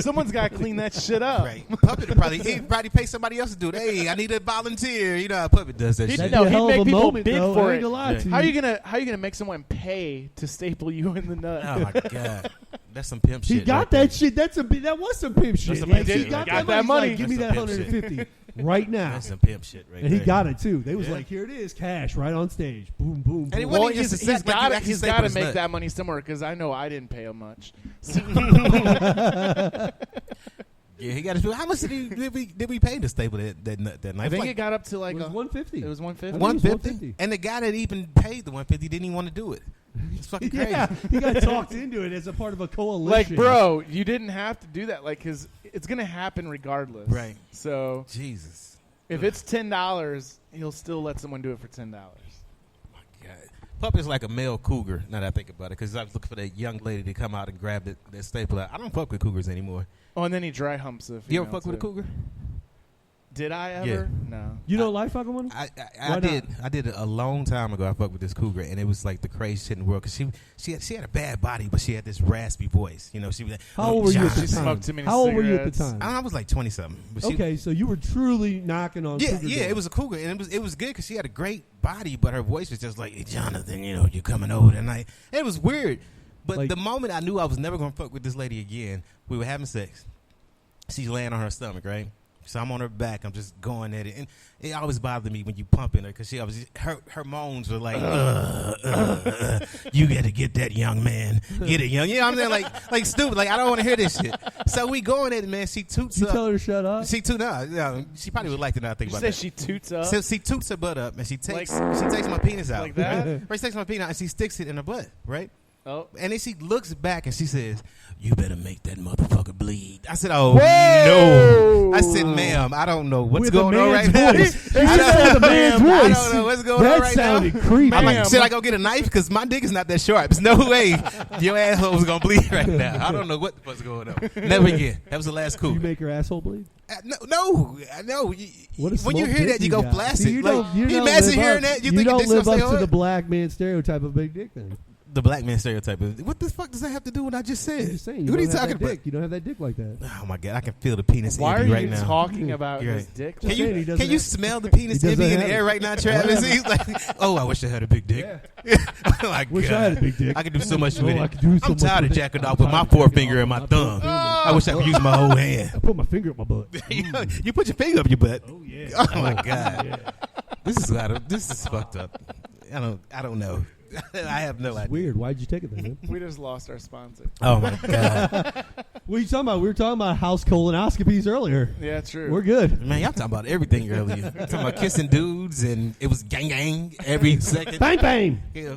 Speaker 8: Someone's got to clean that shit up.
Speaker 22: Right. Puppet would he'd probably pay somebody else to do it. Hey, I need a volunteer. You know how Puppet does that
Speaker 8: He'd,
Speaker 22: shit.
Speaker 8: no,
Speaker 9: That'd be a hell
Speaker 8: he'd
Speaker 9: of
Speaker 8: make
Speaker 9: a
Speaker 8: people
Speaker 9: moment,
Speaker 8: bid
Speaker 9: though.
Speaker 8: for
Speaker 9: I
Speaker 8: it.
Speaker 9: ain't gonna lie to
Speaker 8: How
Speaker 9: you.
Speaker 8: are you gonna make someone pay to staple you in the nut?
Speaker 22: Oh my god, that's some pimp shit.
Speaker 9: He got
Speaker 22: right
Speaker 9: that
Speaker 22: there.
Speaker 9: shit. That was some pimp shit.
Speaker 22: some
Speaker 9: Like,
Speaker 22: pimp
Speaker 9: he
Speaker 22: shit
Speaker 9: got
Speaker 22: right
Speaker 9: that
Speaker 22: there.
Speaker 9: money.
Speaker 8: That's
Speaker 9: Give me
Speaker 22: some
Speaker 9: that
Speaker 22: pimp shit.
Speaker 9: 150 right now.
Speaker 22: That's some pimp shit right
Speaker 9: And he
Speaker 22: there.
Speaker 9: got it too. They was
Speaker 22: Yeah.
Speaker 9: like, here it is, cash right on stage. Boom, boom, boom.
Speaker 22: And it
Speaker 8: Well,
Speaker 22: wasn't just a sack, like you actually
Speaker 8: he's
Speaker 22: stapled
Speaker 8: got to
Speaker 22: his
Speaker 8: make
Speaker 22: nut.
Speaker 8: that money somewhere because I know I didn't pay him much. So-
Speaker 22: Yeah, he got his. How much did we pay to staple that nut that night?
Speaker 8: I think
Speaker 22: Like
Speaker 8: it got up to like
Speaker 9: It was 150.
Speaker 8: It was 150.
Speaker 22: 150. And the guy that even paid the 150 didn't even want to do it. It's fucking crazy.
Speaker 9: Yeah, he got talked into it as a part of a coalition.
Speaker 8: Like, bro, you didn't have to do that. Like, because it's gonna happen regardless.
Speaker 22: Right.
Speaker 8: So
Speaker 22: Jesus.
Speaker 8: if it's $10, he'll still let someone do it for $10.
Speaker 22: God. Puppet's like a male cougar. Now that I think about it, because I was looking for that young lady to come out and grab that staple out. I don't fuck with cougars anymore.
Speaker 8: Oh, and then he dry humps it.
Speaker 22: You ever fuck with a cougar?
Speaker 8: Did I ever?
Speaker 22: Yeah.
Speaker 8: No.
Speaker 9: You don't like fucking with him?
Speaker 22: I
Speaker 9: Why
Speaker 22: did.
Speaker 9: not?
Speaker 22: I did it a long time ago. I fucked with this cougar, and it was like the craziest shit in the world. Cause she had a bad body, but she had this raspy voice. You know, she was like,
Speaker 9: How old were you at the
Speaker 22: John.
Speaker 9: time?
Speaker 8: smoked too many
Speaker 9: How old were you at the
Speaker 8: cigarettes.
Speaker 9: time?
Speaker 22: I was like 20-something. But she,
Speaker 9: Okay, so you were truly knocking on.
Speaker 22: Yeah,
Speaker 9: cougar
Speaker 22: yeah,
Speaker 9: doors.
Speaker 22: it was a cougar, and it was good because she had a great body, but her voice was just like, hey, Jonathan, you know, you're coming over tonight. It was weird, but
Speaker 9: Like-
Speaker 22: the moment I knew I was never gonna fuck with this lady again, we were having sex. She's laying on her stomach, right? So I'm on her back. I'm just going at it, and it always bothered me when you pumping her because she always her moans were like, you got to get that young man, get it young. You know what I'm saying? Like stupid. Like I don't want to hear this shit. So we going at it, man. She toots
Speaker 9: You
Speaker 22: up.
Speaker 9: tell her to shut up.
Speaker 22: She toots up. She probably would like to not think
Speaker 8: You
Speaker 22: about
Speaker 8: said
Speaker 22: that.
Speaker 8: she toots up?
Speaker 22: So she toots her butt up, and she takes
Speaker 8: Like-
Speaker 22: my penis out.
Speaker 8: like that?
Speaker 22: Right? She takes my penis out, and she sticks it in her butt. Right?
Speaker 8: Oh.
Speaker 22: And then she looks back and she says, you better make that motherfucker bleed. I said, oh,
Speaker 8: Whoa.
Speaker 22: no. I said, ma'am, I don't know what's
Speaker 9: With
Speaker 22: going
Speaker 9: a
Speaker 22: on right
Speaker 9: man's
Speaker 22: now.
Speaker 9: voice. She said the man's
Speaker 22: I
Speaker 9: voice.
Speaker 22: don't know what's going
Speaker 9: That
Speaker 22: on right now.
Speaker 9: sounded creepy.
Speaker 22: I'm like,
Speaker 8: Ma'am.
Speaker 22: should I go get a knife? Because my dick is not that sharp. There's no way your asshole's going to bleed right now. I don't know what the fuck's going on. Never again. That was the last
Speaker 9: You
Speaker 22: coup.
Speaker 9: make her asshole bleed?
Speaker 22: No.
Speaker 9: What a
Speaker 22: When you
Speaker 9: small
Speaker 22: hear
Speaker 9: dick
Speaker 22: that, you go
Speaker 9: got.
Speaker 22: flaccid.
Speaker 9: See, you
Speaker 22: Like,
Speaker 9: don't
Speaker 22: you imagine
Speaker 9: live
Speaker 22: hearing
Speaker 9: up-
Speaker 22: that?
Speaker 9: You
Speaker 22: think your
Speaker 9: don't
Speaker 22: dick's
Speaker 9: live
Speaker 22: gonna
Speaker 9: up
Speaker 22: stay
Speaker 9: to the
Speaker 22: hard?
Speaker 9: black man stereotype of big dick then.
Speaker 22: The black man stereotype. What the fuck does that have to do with what I just said?
Speaker 9: I'm just saying.
Speaker 22: What are you
Speaker 9: don't have
Speaker 22: talking
Speaker 9: that
Speaker 22: about?
Speaker 9: dick. You don't have that dick like that.
Speaker 22: Oh my god, I can feel the penis
Speaker 8: Why are
Speaker 22: envy
Speaker 8: you
Speaker 22: right now.
Speaker 8: talking about
Speaker 22: You're
Speaker 8: his
Speaker 22: right.
Speaker 8: dick?
Speaker 9: Just saying, he doesn't
Speaker 22: Can you
Speaker 9: have-
Speaker 22: smell the penis
Speaker 9: he doesn't
Speaker 22: envy in the
Speaker 9: have
Speaker 22: air
Speaker 9: it.
Speaker 22: right now, Travis? He's like, oh, I wish I had a big dick. oh my
Speaker 9: Wish
Speaker 22: god.
Speaker 9: I had a big dick.
Speaker 22: I could do so much
Speaker 9: Oh,
Speaker 22: with
Speaker 9: I
Speaker 22: it.
Speaker 9: could do so
Speaker 22: I'm
Speaker 9: much
Speaker 22: tired of
Speaker 9: with it.
Speaker 22: jacking
Speaker 9: I'm
Speaker 22: off with my
Speaker 9: tired of jacking
Speaker 22: forefinger
Speaker 9: off
Speaker 22: and my
Speaker 9: with
Speaker 22: thumb. I wish I could use my whole hand.
Speaker 9: I put my finger up my butt.
Speaker 22: You put your finger up your butt.
Speaker 9: Oh yeah.
Speaker 22: Oh my god. This is fucked up. I don't know. I have no idea.
Speaker 9: Weird. Why'd you take it then? Man?
Speaker 8: We just lost our sponsor.
Speaker 22: Oh my god.
Speaker 9: What are you talking about? We were talking about house colonoscopies earlier.
Speaker 8: Yeah, true.
Speaker 9: We're good.
Speaker 22: Man, y'all talking about everything earlier. Talking about kissing dudes, and it was gang gang every second.
Speaker 9: Bang bang.
Speaker 22: Yeah.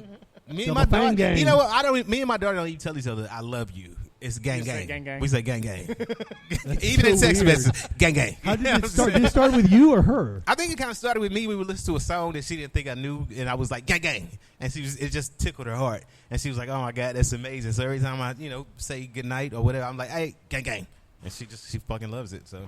Speaker 22: Me and
Speaker 9: Double
Speaker 22: my
Speaker 9: bang
Speaker 22: daughter,
Speaker 9: gang.
Speaker 22: you know what? Me and my daughter don't even tell each other I love you. It's gang
Speaker 8: You say
Speaker 22: gang.
Speaker 8: gang gang?
Speaker 22: We say gang gang. Even in
Speaker 9: so
Speaker 22: text
Speaker 9: weird.
Speaker 22: messages, gang gang.
Speaker 9: How did
Speaker 22: You know
Speaker 9: it
Speaker 22: what
Speaker 9: start?
Speaker 22: I'm
Speaker 9: Did it
Speaker 22: saying?
Speaker 9: start with you or her?
Speaker 22: I think it kind of started with me. We would listen to a song that she didn't think I knew, and I was like gang gang, and it just tickled her heart, and she was like, oh my god, that's amazing. So every time I say goodnight or whatever, I'm like, hey, gang gang, and she fucking loves it. So.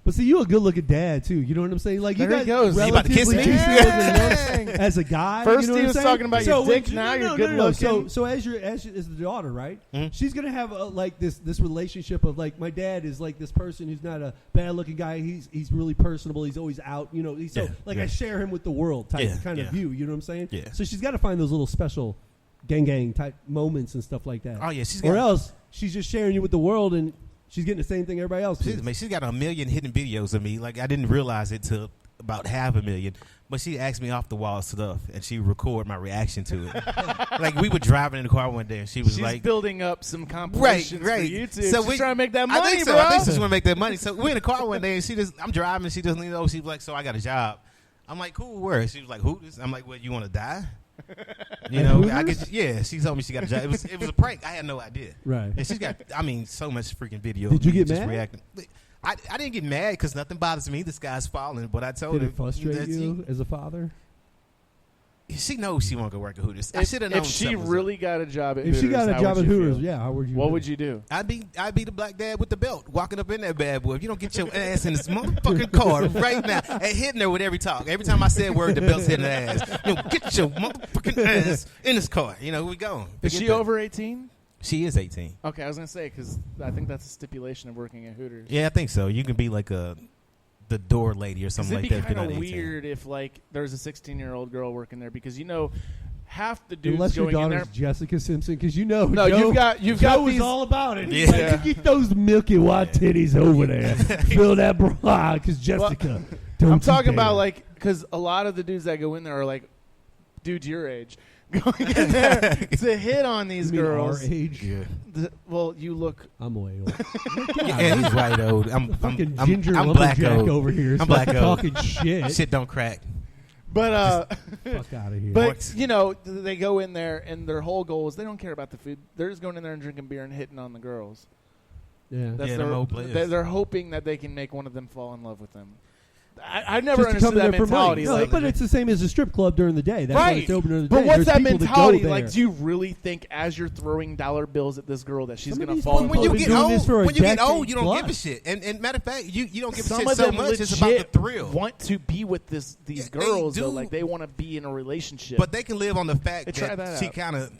Speaker 9: But see, you a good looking dad too. You know what I'm saying? Like you
Speaker 8: There he
Speaker 9: got
Speaker 8: goes.
Speaker 22: You about to kiss
Speaker 9: relatively
Speaker 22: me?
Speaker 9: decent looking
Speaker 8: Dang.
Speaker 9: looks as a guy.
Speaker 8: First
Speaker 9: you know
Speaker 8: he
Speaker 9: what I'm
Speaker 8: was
Speaker 9: saying?
Speaker 8: talking about your
Speaker 9: when
Speaker 8: dick,
Speaker 9: you-
Speaker 8: now
Speaker 9: no,
Speaker 8: you're
Speaker 9: no,
Speaker 8: good
Speaker 9: no, no.
Speaker 8: looking.
Speaker 9: So as the daughter, right?
Speaker 22: Mhm.
Speaker 9: She's gonna have like this relationship of like my dad is like this person who's not a bad looking guy. He's really personable. He's always out. You know. He's so
Speaker 22: Yeah,
Speaker 9: like
Speaker 22: yeah.
Speaker 9: I share him with the world type
Speaker 22: Yeah,
Speaker 9: kind of
Speaker 22: yeah.
Speaker 9: view. You know what I'm saying?
Speaker 22: Yeah.
Speaker 9: So she's got to find those little special gang type moments and stuff like that.
Speaker 22: Oh, yeah, she's
Speaker 9: or
Speaker 22: got-
Speaker 9: else she's just sharing you with the world and she's getting the same thing everybody else gets.
Speaker 22: She's got 1 million hidden videos of me. Like I didn't realize it till about 500,000. But she asked me off the wall stuff, and she record my reaction to it. Like we were driving in the car one day, and she was
Speaker 8: She's
Speaker 22: like,
Speaker 8: building up some compilations for YouTube.
Speaker 22: So
Speaker 8: She's trying to make that
Speaker 22: I
Speaker 8: money,
Speaker 22: think so.
Speaker 8: bro.
Speaker 22: I think she's want to make that money. So we're in the car one day, and I'm driving. She doesn't know. She's like, so I got a job. I'm like, cool, where? She was like, Hooters. I'm like, well, you want to die? You
Speaker 9: At
Speaker 22: know,
Speaker 9: Hooters?
Speaker 22: yeah. She told me she got a job. It was a prank. I had no idea.
Speaker 9: Right.
Speaker 22: And she's got, so much freaking video.
Speaker 9: Did
Speaker 22: of
Speaker 9: you
Speaker 22: me
Speaker 9: get
Speaker 22: just
Speaker 9: mad?
Speaker 22: Reacting. I didn't get mad because nothing bothers me. The sky's falling. But I told
Speaker 9: Did
Speaker 22: her
Speaker 9: it frustrate
Speaker 22: that
Speaker 9: you as a father?
Speaker 22: She knows she won't go work at Hooters. I
Speaker 8: If-
Speaker 22: should have known.
Speaker 8: if she
Speaker 22: something was
Speaker 8: really got a job at
Speaker 9: If she got a
Speaker 8: how
Speaker 9: job
Speaker 8: would
Speaker 9: at
Speaker 8: you
Speaker 9: Hooters,
Speaker 8: feel?
Speaker 9: yeah, how would you?
Speaker 8: What
Speaker 9: do?
Speaker 8: would you do?
Speaker 22: I'd be the black dad with the belt, walking up in that bad boy. If you don't get your ass in this motherfucking car right now, and hitting her with every talk. Every time I say a word, the belt's hitting her ass. Get your motherfucking ass in this car. We go.
Speaker 8: Is she over 18?
Speaker 22: She is 18.
Speaker 8: Okay, I was gonna say because I think that's a stipulation of working at Hooters.
Speaker 22: Yeah, I think so. You can be like the door lady or something like
Speaker 8: It'd
Speaker 22: that.
Speaker 8: be
Speaker 22: If you're
Speaker 8: kind
Speaker 22: not
Speaker 8: of
Speaker 22: 18.
Speaker 8: weird if like there's a 16-year-old girl working there because half the dudes
Speaker 9: Unless your
Speaker 8: going in there.
Speaker 9: daughter's Jessica Simpson, because
Speaker 8: No,
Speaker 9: Joe,
Speaker 8: you've
Speaker 9: Joe
Speaker 8: got
Speaker 9: was
Speaker 8: these-
Speaker 9: all about it.
Speaker 22: Yeah.
Speaker 9: He's like, get those milky white titties over there. Fill that bra, because Jessica. don't
Speaker 8: I'm
Speaker 9: you
Speaker 8: talking
Speaker 9: dare.
Speaker 8: about like because a lot of the dudes that go in there are like dudes your age going in there to hit on these
Speaker 9: You mean
Speaker 8: girls.
Speaker 9: our age?
Speaker 22: Yeah.
Speaker 8: Well, you look.
Speaker 9: I'm way old.
Speaker 22: Yeah, he's white old. I'm
Speaker 9: fucking
Speaker 22: I'm
Speaker 9: ginger
Speaker 22: I'm black
Speaker 9: lumberjack
Speaker 22: old.
Speaker 9: over here.
Speaker 22: I'm black old.
Speaker 9: talking shit.
Speaker 22: Shit don't crack.
Speaker 8: But
Speaker 9: Fuck out of here.
Speaker 8: But they go in there and their whole goal is they don't care about the food. They're just going in there and drinking beer and hitting on the girls.
Speaker 9: Yeah.
Speaker 8: That's
Speaker 22: Yeah, them
Speaker 8: their,
Speaker 22: old players.
Speaker 8: they're hoping that they can make one of them fall in love with them. I never
Speaker 9: Just to come
Speaker 8: understood that
Speaker 9: there for
Speaker 8: mentality.
Speaker 9: money. No,
Speaker 8: Like,
Speaker 9: but it's the same as a strip club during the day. That's why
Speaker 8: right.
Speaker 9: it's open during the
Speaker 8: But
Speaker 9: day.
Speaker 8: what's
Speaker 9: There's
Speaker 8: that
Speaker 9: people that go
Speaker 8: mentality?
Speaker 9: there.
Speaker 8: Like, do you really think as you're throwing dollar bills at this girl that she's
Speaker 9: Some of
Speaker 8: going to
Speaker 9: these
Speaker 8: fall in
Speaker 9: people
Speaker 8: love
Speaker 22: When you
Speaker 8: with
Speaker 22: get
Speaker 9: doing this for a
Speaker 22: old, you
Speaker 9: decade
Speaker 22: don't
Speaker 9: plus.
Speaker 22: give a shit. And matter of fact, you don't give a
Speaker 8: Some
Speaker 22: shit
Speaker 8: of
Speaker 22: so
Speaker 8: them
Speaker 22: much. It's
Speaker 8: legit
Speaker 22: about the thrill.
Speaker 8: want to be with these
Speaker 22: Yeah,
Speaker 8: girls,
Speaker 22: they
Speaker 8: though.
Speaker 22: do.
Speaker 8: Like, they want to be in a relationship.
Speaker 22: But they can live on the fact
Speaker 8: Hey, try
Speaker 22: that,
Speaker 8: that
Speaker 22: she
Speaker 8: out.
Speaker 22: kind of.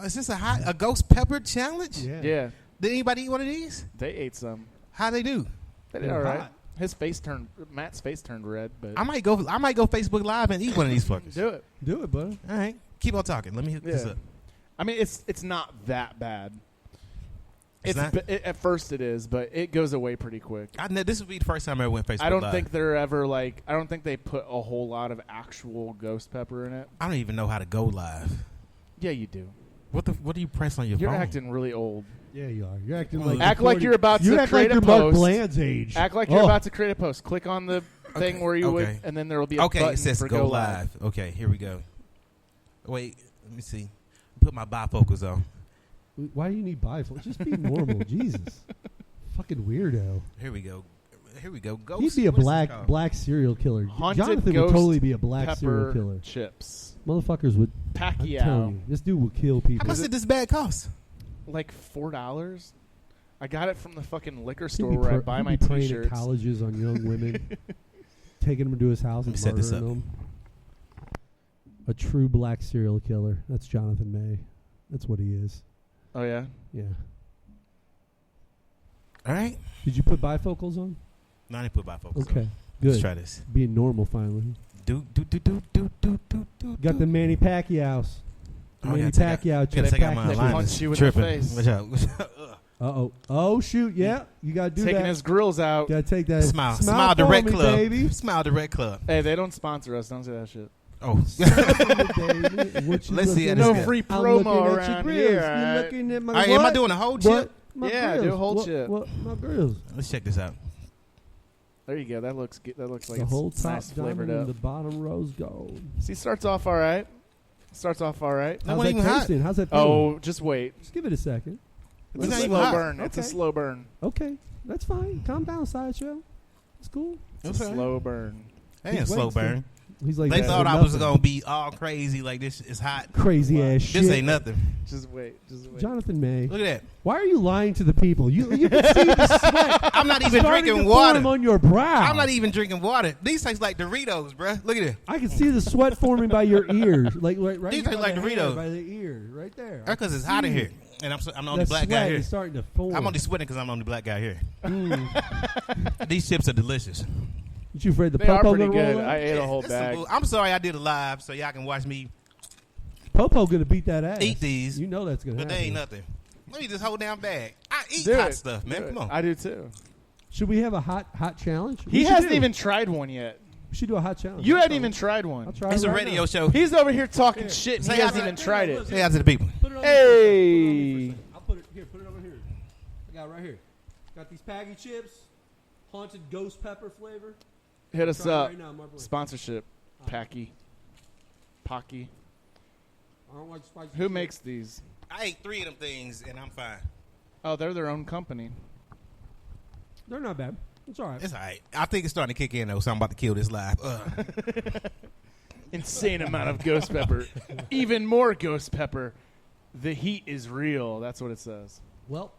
Speaker 22: Is this a ghost pepper challenge?
Speaker 8: Yeah.
Speaker 22: Did anybody eat one of these?
Speaker 8: They ate some.
Speaker 22: How they do?
Speaker 8: They did all right. Matt's face turned red, but
Speaker 22: I might go Facebook Live and eat one of these fuckers.
Speaker 8: do it.
Speaker 9: Do it, bud.
Speaker 22: All right, keep on talking. Let me hit this
Speaker 8: Yeah.
Speaker 22: up.
Speaker 8: I mean, it's not that bad.
Speaker 22: It's not?
Speaker 8: At first it is, but it goes away pretty quick.
Speaker 22: This would be the first time I ever went Facebook
Speaker 8: I don't
Speaker 22: Live.
Speaker 8: think they're ever like. I don't think they put a whole lot of actual ghost pepper in it.
Speaker 22: I don't even know how to go live.
Speaker 8: Yeah, you do.
Speaker 22: What do you press on your
Speaker 8: You're
Speaker 22: phone?
Speaker 8: acting really old.
Speaker 9: Yeah, you are. You're acting like
Speaker 8: Act like you're about
Speaker 9: you
Speaker 8: to
Speaker 9: act
Speaker 8: create
Speaker 9: like
Speaker 8: a
Speaker 9: you're Mark
Speaker 8: post.
Speaker 9: Bland's age.
Speaker 8: Act like you're
Speaker 9: Oh.
Speaker 8: about to create a post. Click on the thing where you would, and then there will be a button
Speaker 22: it says
Speaker 8: for
Speaker 22: go live. Okay, here we go. Wait, let me see. Put my bifocals on.
Speaker 9: Why do you need bifocals? Just be normal. Jesus. Fucking weirdo.
Speaker 22: Here we go. Ghost.
Speaker 9: He'd be a
Speaker 22: what is this called?
Speaker 9: black serial killer.
Speaker 8: Haunted
Speaker 9: Jonathan
Speaker 8: ghost
Speaker 9: would totally be a black
Speaker 8: pepper
Speaker 9: serial killer.
Speaker 8: chips.
Speaker 9: Motherfuckers would. I'm
Speaker 8: Pacquiao.
Speaker 9: telling you, this dude will kill people.
Speaker 22: How much did this bag cost?
Speaker 8: Like $4. I got it from the fucking liquor
Speaker 9: He'd
Speaker 8: store
Speaker 9: be
Speaker 8: where I
Speaker 9: pr-
Speaker 8: buy
Speaker 9: he'd
Speaker 8: my
Speaker 9: be preying at
Speaker 8: T-shirts.
Speaker 9: colleges on young women, taking them to his house
Speaker 22: Let me
Speaker 9: and
Speaker 22: set this
Speaker 9: murdering them. A true black serial killer. That's Jonathan May. That's what he is.
Speaker 8: Oh yeah.
Speaker 9: Yeah.
Speaker 22: All right.
Speaker 9: Did you put bifocals on?
Speaker 22: No, I didn't put bifocals
Speaker 9: Okay.
Speaker 22: on.
Speaker 9: Good.
Speaker 22: Let's try this.
Speaker 9: Being normal finally.
Speaker 22: Do.
Speaker 9: Got the Manny Pacquiao's.
Speaker 22: Oh,
Speaker 9: Manny
Speaker 22: I gotta
Speaker 9: Pacquiao.
Speaker 22: take out my alignment.
Speaker 8: punch you in the face.
Speaker 22: Watch out.
Speaker 9: Uh-oh. Oh, shoot. Yeah. You got to do
Speaker 8: Taking
Speaker 9: that.
Speaker 8: his grills out.
Speaker 9: Got to take that.
Speaker 22: Smile
Speaker 9: for
Speaker 22: Direct
Speaker 9: me,
Speaker 22: Club.
Speaker 9: baby.
Speaker 22: Smile Direct Club.
Speaker 8: Hey, they don't sponsor us. Don't say that shit.
Speaker 22: Oh.
Speaker 9: What you
Speaker 22: Let's see.
Speaker 9: looking
Speaker 22: how
Speaker 8: No
Speaker 22: this
Speaker 9: at?
Speaker 8: free
Speaker 9: I'm
Speaker 8: promo
Speaker 9: looking at your
Speaker 8: around
Speaker 9: grills.
Speaker 8: here.
Speaker 9: You're
Speaker 8: alright?
Speaker 9: looking at my
Speaker 22: All right,
Speaker 9: what?
Speaker 22: am I doing a whole
Speaker 9: What?
Speaker 22: chip?
Speaker 9: My
Speaker 8: Yeah, do a
Speaker 9: grills.
Speaker 8: whole
Speaker 9: What-
Speaker 8: chip.
Speaker 9: What? My grills.
Speaker 22: Let's check this out.
Speaker 8: There you go. That looks good. That looks like
Speaker 9: The
Speaker 8: it's
Speaker 9: whole top
Speaker 8: nice
Speaker 9: diamond
Speaker 8: flavored
Speaker 9: and
Speaker 8: up.
Speaker 9: the bottom rose gold.
Speaker 8: See, starts off all right.
Speaker 22: That
Speaker 9: How's
Speaker 22: wasn't
Speaker 9: that
Speaker 22: even hot.
Speaker 9: tasting? How's that feeling?
Speaker 8: Oh, just wait.
Speaker 9: Just give it a second.
Speaker 8: It's
Speaker 22: It's
Speaker 8: a
Speaker 22: not even
Speaker 8: slow
Speaker 22: hot.
Speaker 8: burn. It's a
Speaker 9: Okay.
Speaker 8: slow burn.
Speaker 9: Okay, that's fine. Calm down, Sideshow. It's cool.
Speaker 8: It's a slow burn.
Speaker 22: That ain't a
Speaker 9: He's
Speaker 22: slow
Speaker 9: wasting.
Speaker 22: burn.
Speaker 9: He's like
Speaker 22: They
Speaker 9: that
Speaker 22: thought
Speaker 9: with
Speaker 22: I was
Speaker 9: nothing.
Speaker 22: gonna be all crazy like this is hot.
Speaker 9: Crazy ass shit.
Speaker 22: This ain't nothing.
Speaker 8: Just wait. Just wait.
Speaker 9: Jonathan May.
Speaker 22: Look at that.
Speaker 9: Why are you lying to the people? You can see the sweat.
Speaker 22: I'm not even
Speaker 9: starting
Speaker 22: drinking
Speaker 9: to
Speaker 22: water.
Speaker 9: form on your brow.
Speaker 22: I'm not even drinking water. These taste like Doritos, bruh. Look at it.
Speaker 9: I can see the sweat forming by your ears, like right
Speaker 22: These
Speaker 9: here
Speaker 22: taste
Speaker 9: by
Speaker 22: like
Speaker 9: the hair,
Speaker 22: Doritos.
Speaker 9: by the ear, right there.
Speaker 22: That's because it's hot in here, and I'm the only
Speaker 9: The
Speaker 22: black guy
Speaker 9: sweat
Speaker 22: here.
Speaker 9: is starting to form.
Speaker 22: I'm only sweating because I'm the only black guy here.
Speaker 9: Mm.
Speaker 22: These chips are delicious.
Speaker 9: Aren't you afraid the
Speaker 8: They are
Speaker 9: Popo
Speaker 8: pretty
Speaker 9: gonna roll
Speaker 8: good.
Speaker 9: up?
Speaker 8: I ate a whole
Speaker 22: This is
Speaker 8: bag.
Speaker 22: bull- I'm sorry I did a live so y'all can watch me
Speaker 9: Popo gonna beat that ass.
Speaker 22: eat these,
Speaker 9: You know that's gonna
Speaker 22: but
Speaker 9: happen.
Speaker 22: they ain't nothing. Let me just hold down bag. I eat
Speaker 8: Do
Speaker 22: hot
Speaker 8: it.
Speaker 22: stuff, man.
Speaker 8: Do it.
Speaker 22: Come on.
Speaker 8: I do too.
Speaker 9: Should we have a hot challenge?
Speaker 8: He
Speaker 9: We should
Speaker 8: hasn't
Speaker 9: do.
Speaker 8: even tried one yet.
Speaker 9: We should do a hot challenge.
Speaker 8: You
Speaker 9: That's
Speaker 8: hadn't
Speaker 9: all.
Speaker 8: even tried one.
Speaker 9: I'll try
Speaker 22: It's
Speaker 9: it
Speaker 22: a
Speaker 9: right
Speaker 22: radio
Speaker 9: now.
Speaker 22: show.
Speaker 8: He's over here talking shit and
Speaker 22: Say
Speaker 8: he
Speaker 22: hi
Speaker 8: hasn't
Speaker 22: to-
Speaker 8: even tried it.
Speaker 22: Say out to the people.
Speaker 9: Put it on
Speaker 8: Hey.
Speaker 9: I'll put it here. Put it over here. I got it right here. Got these Paggy chips, haunted ghost pepper flavor.
Speaker 8: Hit us
Speaker 9: Try it
Speaker 8: up.
Speaker 9: right now, my boy.
Speaker 8: Sponsorship. Packy. Pocky.
Speaker 9: I don't like spicy.
Speaker 8: Who
Speaker 9: shit.
Speaker 8: makes these?
Speaker 22: I ate 3 of them things and I'm fine.
Speaker 8: Oh, they're their own company.
Speaker 9: They're not bad. It's all right.
Speaker 22: It's all right. I think it's starting to kick in though, so I'm about to kill this live.
Speaker 8: Insane amount of ghost pepper. Even more ghost pepper. The heat is real. That's what it says.
Speaker 9: Well,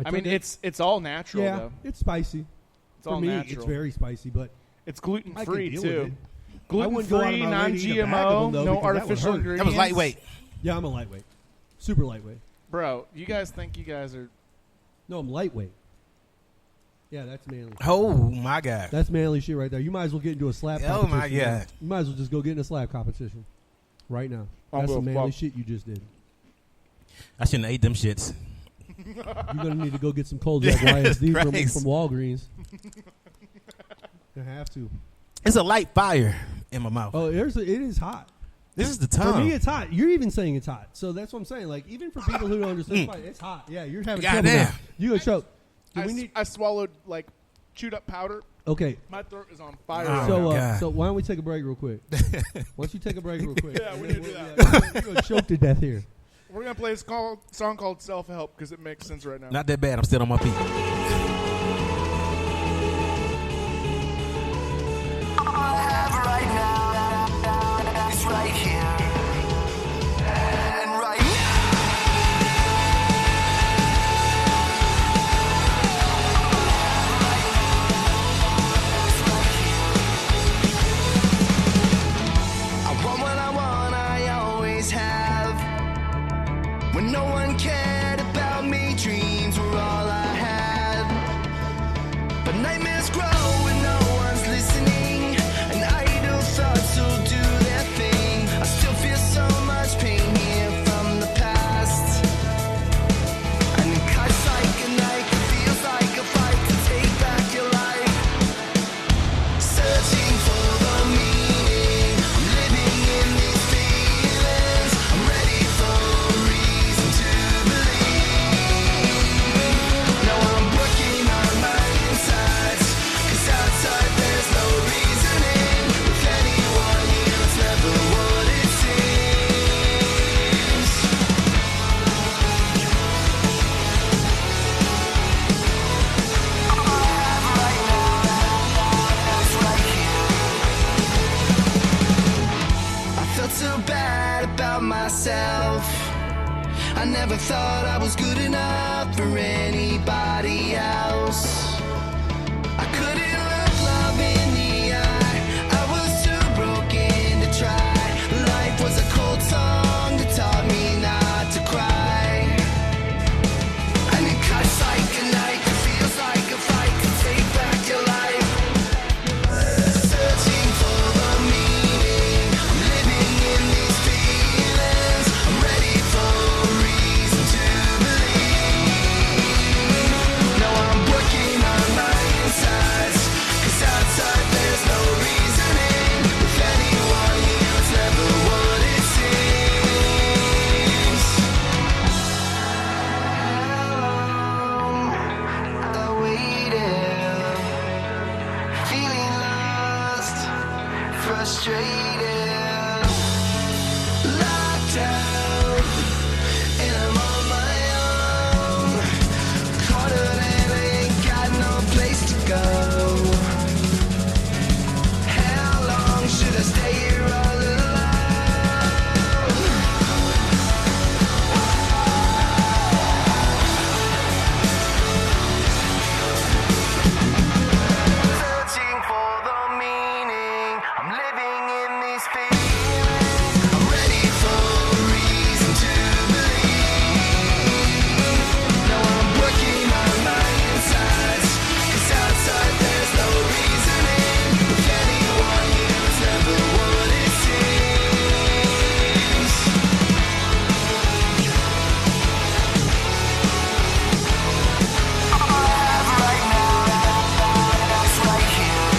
Speaker 8: I mean, it's all natural
Speaker 9: yeah,
Speaker 8: though.
Speaker 9: it's spicy.
Speaker 8: It's
Speaker 9: For
Speaker 8: all
Speaker 9: me,
Speaker 8: natural.
Speaker 9: it's very spicy, but
Speaker 8: It's gluten
Speaker 9: I can
Speaker 8: free
Speaker 9: deal
Speaker 8: too.
Speaker 9: with it. I
Speaker 8: Gluten
Speaker 9: wouldn't go out of
Speaker 8: free,
Speaker 9: my way to eat a bag of
Speaker 8: non-GMO,
Speaker 9: them, though,
Speaker 8: no
Speaker 9: because that would
Speaker 8: artificial
Speaker 9: hurt.
Speaker 8: ingredients.
Speaker 22: That was lightweight.
Speaker 9: Yeah, I'm a lightweight, super lightweight.
Speaker 8: Bro, you guys think you guys are?
Speaker 9: No, I'm lightweight. Yeah, that's manly.
Speaker 22: Oh my god.
Speaker 9: That's manly shit right there. You might as well get into a slap
Speaker 22: Oh, my
Speaker 9: competition. now.
Speaker 22: God.
Speaker 9: You might as well just go get in a slap competition right now.
Speaker 8: I'll
Speaker 9: That's
Speaker 8: go
Speaker 9: some manly
Speaker 8: fuck.
Speaker 9: shit you just did.
Speaker 22: I shouldn't have ate them shits.
Speaker 9: You're gonna need to go get some cold Jack YSD
Speaker 22: Christ.
Speaker 9: from Walgreens. You have to.
Speaker 22: It's a light fire in my mouth.
Speaker 9: Oh, it is hot.
Speaker 22: This is the
Speaker 9: For
Speaker 22: tongue.
Speaker 9: me, it's hot. You're even saying it's hot. So that's what I'm saying. Like, even for people who don't understand, it's hot. Yeah, you're having trouble
Speaker 22: Goddamn.
Speaker 9: now. You go choke. Do we need?
Speaker 8: I swallowed like chewed up powder.
Speaker 9: Okay.
Speaker 8: My throat is on fire.
Speaker 22: Oh,
Speaker 9: So,
Speaker 22: God.
Speaker 9: so why don't we take a break real quick? Why don't you take a break real quick?
Speaker 8: Yeah, we
Speaker 9: And
Speaker 8: need to
Speaker 9: then
Speaker 8: do that.
Speaker 9: We're gonna choke to death here.
Speaker 8: We're gonna play a song called "Self Help" because it makes sense right now.
Speaker 22: Not that bad. I'm still on my feet.
Speaker 4: thought I was good enough for anybody else. I couldn't look love in the eye. I was too broken to try. Life was a cold song that taught me not to cry. And it cuts like a knife, it feels like a fight to take back your life. Searching for the meaning, I'm living in these feelings. I'm ready for a reason to believe. Now I'm working on my insides, 'cause outside there's no reasoning. With anyone here, it's never what it seems. I waited, feeling lost, frustrated, locked out, and I'm on my own. Cornered and ain't got no place to go. How long should I stay here all alone? Searching for the meaning, I'm living in these feelings. I'm ready for a reason to believe. Now I'm working on my insides, 'cause outside there's no reasoning. With anyone here, it's never what it seems. All I have right now is right here.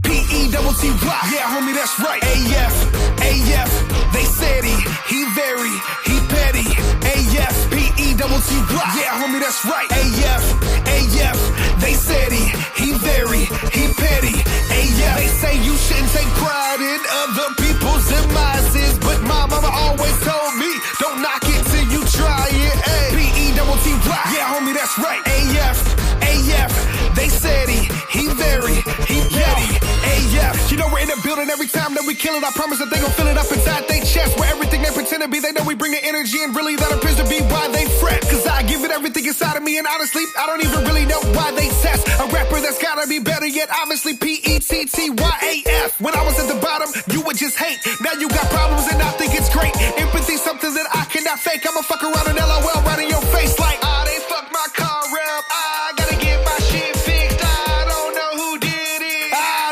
Speaker 16: P-E-double-T-Y. Yeah, homie, that's right. A-F, they said he very, he petty. A-F, P-E-double-T-Y. Yeah, homie, that's right. A-F, they said he very, he petty. A-F, they say you shouldn't take pride in other people's demises, but my mama always told me, don't knock it till you try it. A P-E-double-T-Y. Yeah, homie, that's right. A-F, they said he very, he petty. A-F, you know we're in the building every time that we kill it. I promise that they gon' fill it up inside they chest. Where everything they pretend to be, they know we bring the energy, and really that appears to be why they fret. 'Cause I give it everything inside of me, and honestly, I don't even really know why they test. A rapper that's gotta be better yet, obviously P-E-T-T-Y-A-F. When I was at the bottom, you would just hate. Now you got problems and I think it's great. Empathy, something that I cannot fake. I'ma fuck around and LOL right in your face like, they fucked my car up. I gotta get my shit fixed. I don't know who did it.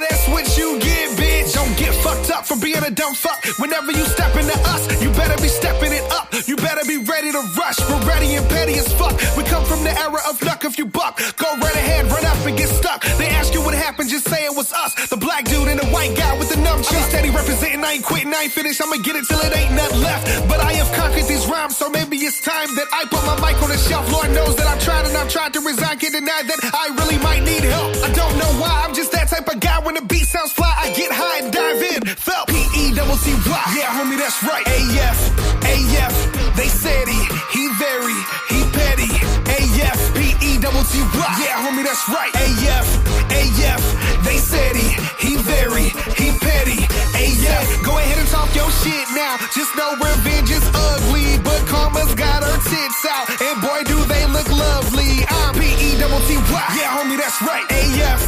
Speaker 16: That's what you get, bitch. Don't get fucked up for being a dumb fuck. Whenever you step into us, you better be stepping it up. You better be ready to rush. We're ready and petty as fuck. We come from the era of luck. If you buck, go right ahead, run up and get stuck. They ask you what happened, just say it was us. The black dude and the white guy with the numb chin. Steady representing, I ain't quitting, I ain't finished. I'ma get it till it ain't nothing left. But I have conquered these rhymes, so maybe it's time that I put my mic on the shelf. Lord knows that I've tried and I've tried to resign. Can't deny that I really might need help. I don't know why, I'm just that type of guy. When the beat sounds fly, I get high and dive in. Felt P-E-double-T-Y. Yeah, homie, that's right. A-F, they said he very, he petty. A-F, P-E-double-T-Y. Yeah, homie, that's right. A-F, they said he very, he petty. A-F, go ahead and talk your shit now. Just know revenge is ugly, but karma's got her tits out. And boy, do they look lovely. I'm P-E-double-T-Y. Yeah, homie, that's right. A-F,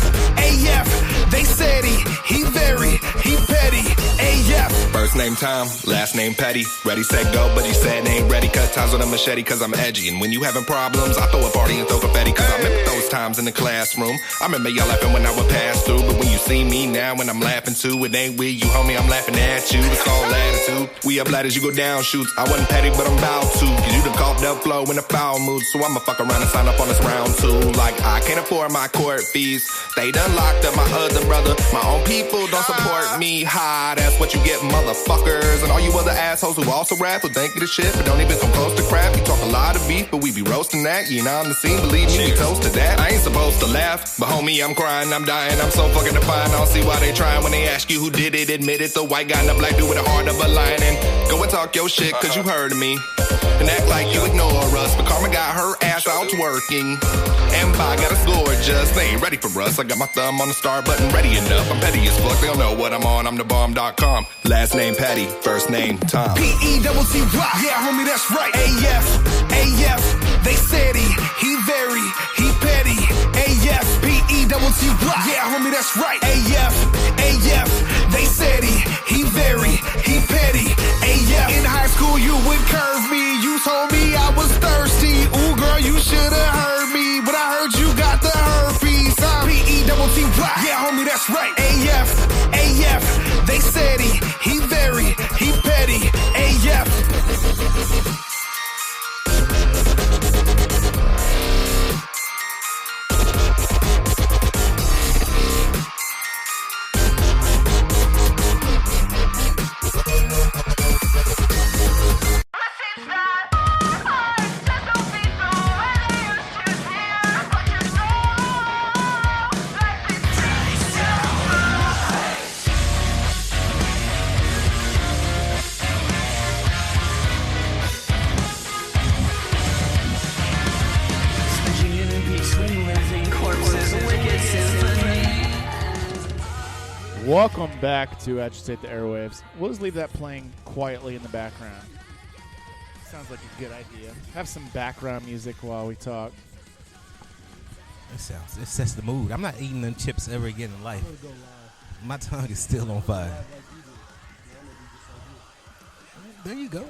Speaker 16: they said he very, he petty. A-F.
Speaker 7: First name Tom, last name Petty. Ready, set, go, but he said ain't ready. Cut ties with a machete cause I'm edgy. And when you having problems, I throw a party and throw confetti. Cause I remember those times in the classroom. I remember y'all laughing when I would pass through. But when you see me now, when I'm laughing too, it ain't with you, homie, I'm laughing at you. It's all attitude. We up ladders, you go down shoots. I wasn't petty, but I'm bound to. Cause you done caught that flow in a foul mood. So I'ma fuck around and sign up on this round 2. Like, I can't afford my court fees. They done locked up my other brother. My own people don't support me. Ha, that's what you get, motherfuckers. And all you other assholes who also rap, who think of the shit, but don't even come close to crap. You talk a lot of beef, but we be roasting that. You know, on the scene, believe me, we toast to that. I ain't supposed to laugh, but homie, I'm crying, I'm dying. I'm so fucking defiant. I don't see why they trying when they ask you who did it. Admit it, the white guy and the black dude with a heart of a lion. And go and talk your shit, cause you heard of me. And act like you ignore us. But Karma got her ass out twerking. And Bi got us gorgeous. They ain't ready for us. I got my thumb on the start button ready enough. I'm petty as fuck. They don't know what I'm on. I'm the bomb.com. Last name Patty, first name Tom.
Speaker 16: P-E-double-T-Y. Yeah, homie, that's right. A-F. They said he very, he petty. A-F. P-E-double-T-Y. Yeah, homie, that's right. A-F. They said he very, he petty. A-F. In high school, you would curve me. You told me I was thirsty. Ooh, girl, you should have heard me. But I heard you got the herpes. I'm P-E-double-T-Y. Yeah, homie, that's right. A-F. A-F. They said he very, he petty. A-F.
Speaker 8: Welcome back to Agitate the Airwaves. We'll just leave that playing quietly in the background. Sounds like a good idea. Have some background music while we talk.
Speaker 22: It sets the mood. I'm not eating them chips ever again in life. My tongue is still on fire. There you go.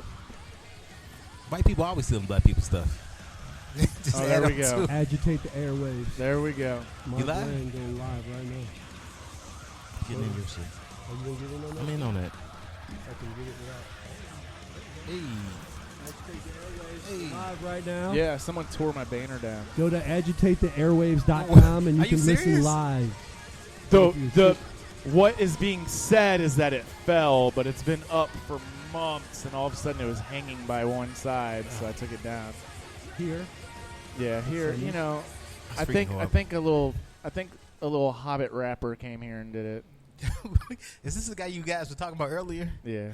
Speaker 22: White people always stealing black people stuff.
Speaker 8: Oh, there we go.
Speaker 9: Agitate the airwaves.
Speaker 8: There we go.
Speaker 9: My brand going live right now.
Speaker 22: Getting in your shit.
Speaker 9: Are you gonna get in on that?
Speaker 22: I'm in on that.
Speaker 9: I can get it without.
Speaker 22: Hey.
Speaker 9: Agitate the Airwaves live right now.
Speaker 8: Yeah, someone tore my banner down.
Speaker 9: Go to agitatetheairwaves.com and you
Speaker 22: Are you
Speaker 9: can listen
Speaker 22: serious?
Speaker 9: live.
Speaker 8: What is being said is that it fell, but it's been up for months, and all of a sudden it was hanging by one side, so I took it down.
Speaker 9: Here?
Speaker 8: Yeah, here. You know, I think a little Hobbit rapper came here and did it.
Speaker 22: Is this the guy you guys were talking about earlier?
Speaker 8: Yeah.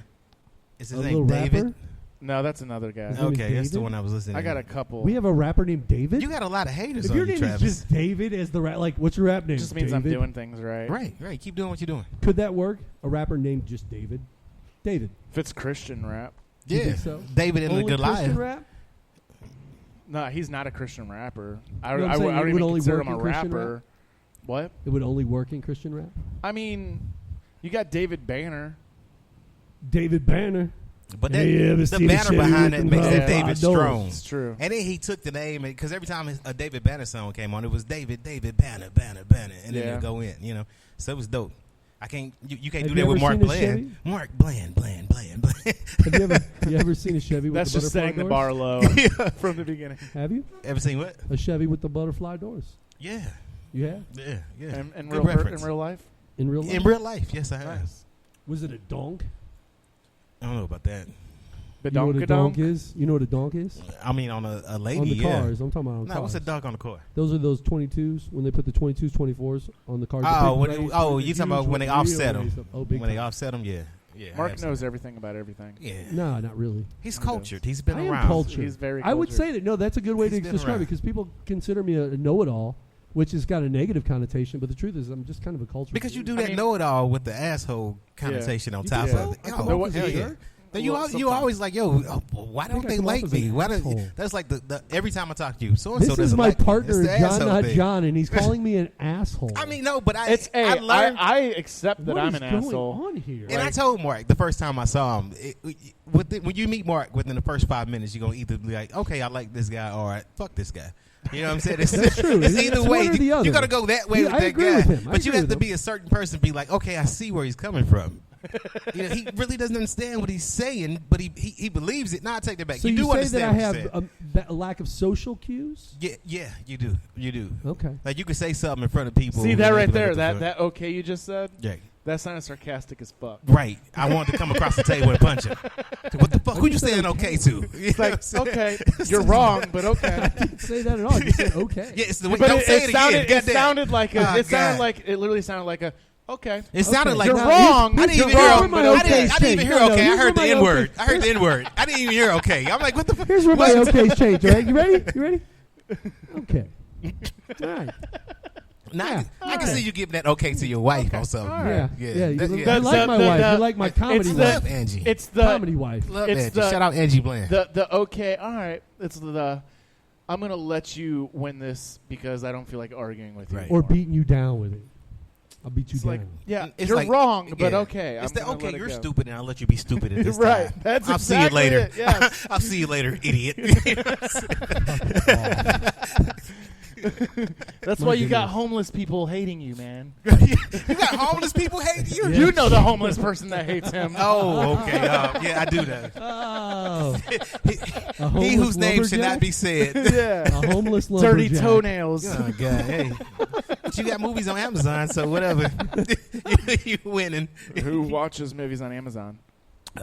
Speaker 22: Is his name David?
Speaker 8: No, that's another guy.
Speaker 22: Okay, that's the one I was listening to.
Speaker 8: I got a couple.
Speaker 9: We have a rapper named David?
Speaker 22: You got a lot of haters
Speaker 9: if
Speaker 22: on
Speaker 9: your
Speaker 22: you,
Speaker 9: name
Speaker 22: Travis.
Speaker 9: is just David as the rap, like, what's your rap name?
Speaker 8: It just means
Speaker 9: David?
Speaker 8: I'm doing things right.
Speaker 22: Right. Keep doing what you're doing.
Speaker 9: Could that work? A rapper named just David? David.
Speaker 8: If it's Christian rap.
Speaker 9: You
Speaker 22: Yeah.
Speaker 9: think so?
Speaker 22: David and the
Speaker 9: Only
Speaker 22: Goliath.
Speaker 9: Christian rap?
Speaker 8: No, he's not a Christian rapper. I
Speaker 9: You know what I'm saying?
Speaker 8: don't
Speaker 9: It would
Speaker 8: even
Speaker 9: only
Speaker 8: consider
Speaker 9: work
Speaker 8: him a
Speaker 9: in Christian
Speaker 8: rapper.
Speaker 9: rap?
Speaker 8: What?
Speaker 9: It would only work in Christian rap?
Speaker 8: I mean, you got David Banner.
Speaker 9: David Banner.
Speaker 22: But
Speaker 9: Hey, you ever
Speaker 22: the
Speaker 9: seen a
Speaker 22: banner
Speaker 9: Chevy
Speaker 22: behind
Speaker 9: with
Speaker 22: it
Speaker 9: them
Speaker 22: makes it
Speaker 9: butterfly
Speaker 22: David
Speaker 9: doors?
Speaker 22: Strong.
Speaker 8: It's true.
Speaker 22: And then he took the name, because every time a David Banner song came on, it was David Banner, and then
Speaker 8: Yeah.
Speaker 22: it'd go in, you know. So it was dope. I can't, you can't
Speaker 9: Have
Speaker 22: do
Speaker 9: you
Speaker 22: that with
Speaker 9: ever
Speaker 22: Mark
Speaker 9: seen a
Speaker 22: Bland.
Speaker 9: Chevy?
Speaker 22: Mark Bland.
Speaker 9: Have you ever seen a Chevy with
Speaker 8: That's
Speaker 9: the
Speaker 8: just
Speaker 9: butterfly
Speaker 8: setting the
Speaker 9: doors?
Speaker 8: bar low from the beginning.
Speaker 9: Have you?
Speaker 22: Ever seen what?
Speaker 9: A Chevy with the butterfly doors.
Speaker 22: Yeah.
Speaker 9: You have?
Speaker 22: Yeah.
Speaker 8: In
Speaker 22: Good
Speaker 8: real
Speaker 22: reference.
Speaker 8: life?
Speaker 9: In real life?
Speaker 22: In real life, yes, I have.
Speaker 8: Nice.
Speaker 9: Was it a donk?
Speaker 22: I don't know about that.
Speaker 9: You know what a donk is? You know what a donk is?
Speaker 22: I mean, on a lady,
Speaker 9: On the
Speaker 22: yeah.
Speaker 9: cars. I'm talking about on
Speaker 22: No,
Speaker 9: cars.
Speaker 22: what's a dog on the car?
Speaker 9: Those are those 22s, when they put the 22s, 24s on the cars.
Speaker 22: Oh,
Speaker 9: the big race,
Speaker 22: you
Speaker 9: the
Speaker 22: talking about
Speaker 9: huge
Speaker 22: when they
Speaker 9: one, the real
Speaker 22: offset
Speaker 9: race
Speaker 22: them?
Speaker 9: up. Oh, big
Speaker 22: When they
Speaker 9: time.
Speaker 22: offset them, yeah.
Speaker 8: Mark knows everything about everything.
Speaker 22: Yeah.
Speaker 9: No, not really.
Speaker 22: He's cultured. He's been
Speaker 9: I am
Speaker 22: around.
Speaker 9: cultured.
Speaker 8: He's very
Speaker 9: I would
Speaker 8: cultured.
Speaker 9: say that. No, that's a good way
Speaker 22: He's
Speaker 9: to
Speaker 22: been
Speaker 9: describe
Speaker 22: around.
Speaker 9: it, because people consider me a know-it-all, which has got a negative connotation. But the truth is, I'm just kind of a cultured.
Speaker 22: Because you do
Speaker 9: dude.
Speaker 22: that know-it-all with the asshole connotation on top
Speaker 9: Yeah.
Speaker 22: of it.
Speaker 9: I
Speaker 22: Oh,
Speaker 9: thought that was
Speaker 22: hell
Speaker 9: a
Speaker 22: yeah.
Speaker 9: jerk.
Speaker 22: Then you always like, yo, why
Speaker 9: I
Speaker 22: don't
Speaker 9: think I
Speaker 22: they
Speaker 9: come off
Speaker 22: like
Speaker 9: as an
Speaker 22: me? Why
Speaker 9: asshole.
Speaker 22: don't, that's like the every time I talk to you, so and so
Speaker 9: This is
Speaker 22: doesn't
Speaker 9: my
Speaker 22: like me.
Speaker 9: partner,
Speaker 22: It's the
Speaker 9: John,
Speaker 22: asshole
Speaker 9: not
Speaker 22: thing.
Speaker 9: John, and he's calling me an asshole.
Speaker 22: I mean, no, but I
Speaker 8: I
Speaker 22: learned.
Speaker 8: I accept that
Speaker 9: What
Speaker 8: I'm
Speaker 9: is
Speaker 8: an
Speaker 9: going
Speaker 8: asshole.
Speaker 9: on here?
Speaker 22: And I told Mark the first time I saw him, when you meet Mark within the first 5 minutes, you're gonna either be like, okay, I like this guy, or fuck this guy. You know what I'm saying? It's,
Speaker 9: That's true.
Speaker 22: It's
Speaker 9: It's
Speaker 22: either
Speaker 9: one
Speaker 22: way.
Speaker 9: or the other.
Speaker 22: You gotta go that way
Speaker 9: Yeah,
Speaker 22: with
Speaker 9: I
Speaker 22: that
Speaker 9: agree
Speaker 22: guy.
Speaker 9: with him. I
Speaker 22: But you
Speaker 9: agree
Speaker 22: have
Speaker 9: with
Speaker 22: to
Speaker 9: him.
Speaker 22: be a certain person. Be like, okay, I see where he's coming from. He really doesn't understand what he's saying, but he believes it. Now I take that back.
Speaker 9: So
Speaker 22: you do
Speaker 9: say
Speaker 22: understand
Speaker 9: that I
Speaker 22: what
Speaker 9: have
Speaker 22: you're saying.
Speaker 9: a lack of social cues?
Speaker 22: Yeah, you do. You do.
Speaker 9: Okay.
Speaker 22: Like you can say something in front of people.
Speaker 8: See
Speaker 22: and
Speaker 8: that
Speaker 22: they
Speaker 8: right
Speaker 22: be like,
Speaker 8: there?
Speaker 22: "What the
Speaker 8: That
Speaker 22: fuck?"
Speaker 8: okay you just said?
Speaker 22: Yeah.
Speaker 8: That sounded sarcastic as fuck.
Speaker 22: Right. I wanted to come across the table and punch him. What the fuck? Who you saying okay to?
Speaker 8: It's like, okay, you're wrong, but okay.
Speaker 9: I didn't say that at all. You said okay.
Speaker 22: Yeah, it's the way.
Speaker 8: But
Speaker 22: Don't say it
Speaker 8: sounded,
Speaker 22: again.
Speaker 8: it sounded like a,
Speaker 22: Oh,
Speaker 8: it sounded
Speaker 22: God.
Speaker 8: like it literally sounded like a okay.
Speaker 22: It sounded like
Speaker 8: you're
Speaker 22: now,
Speaker 8: wrong.
Speaker 22: I didn't even
Speaker 8: You're
Speaker 22: hear.
Speaker 8: wrong, but okay.
Speaker 22: I didn't even hear okay. I
Speaker 9: here's
Speaker 22: heard the
Speaker 9: where my
Speaker 22: N word.
Speaker 9: okay-
Speaker 22: I heard the N word. I didn't even hear okay. I'm like, what the fuck?
Speaker 9: Here's where my okays change, all right? You ready? You ready? Okay. All right.
Speaker 22: Now, I can see you giving that okay to your wife or something.
Speaker 9: Yeah. Yeah. You
Speaker 22: That-
Speaker 9: like my wife. You like my comedy
Speaker 22: it's
Speaker 9: wife.
Speaker 22: Love Angie.
Speaker 8: It's the
Speaker 9: comedy wife.
Speaker 22: Love
Speaker 8: it's
Speaker 22: Angie.
Speaker 8: the-
Speaker 22: Shout out Angie Bland.
Speaker 8: The okay, all right. It's the I'm gonna let you win this because I don't feel like arguing with you.
Speaker 9: Or
Speaker 8: anymore.
Speaker 9: beating you down with it. I'll beat you
Speaker 8: It's
Speaker 9: down.
Speaker 8: like, yeah,
Speaker 22: It's
Speaker 8: you're
Speaker 22: like-
Speaker 8: wrong, but
Speaker 22: yeah.
Speaker 8: okay.
Speaker 22: It's
Speaker 8: I'm
Speaker 22: the
Speaker 8: gonna
Speaker 22: okay,
Speaker 8: let it
Speaker 22: you're
Speaker 8: go.
Speaker 22: stupid, and I'll let you be stupid at this
Speaker 8: Right.
Speaker 22: time.
Speaker 8: That's
Speaker 22: I'll see you
Speaker 8: exactly
Speaker 22: later.
Speaker 8: it, yes.
Speaker 22: I'll see you later, idiot.
Speaker 8: That's why you got homeless people hating you, man.
Speaker 22: You got homeless people hating you?
Speaker 8: You know the homeless person that hates him.
Speaker 22: Oh, okay. Yeah, I do that.
Speaker 9: Oh.
Speaker 22: He whose name should not be said.
Speaker 8: Yeah.
Speaker 9: A homeless
Speaker 8: Dirty
Speaker 9: lumberjack.
Speaker 8: toenails.
Speaker 22: Oh, God. Hey. But you got movies on Amazon, so whatever. You winning.
Speaker 8: Who watches movies on Amazon?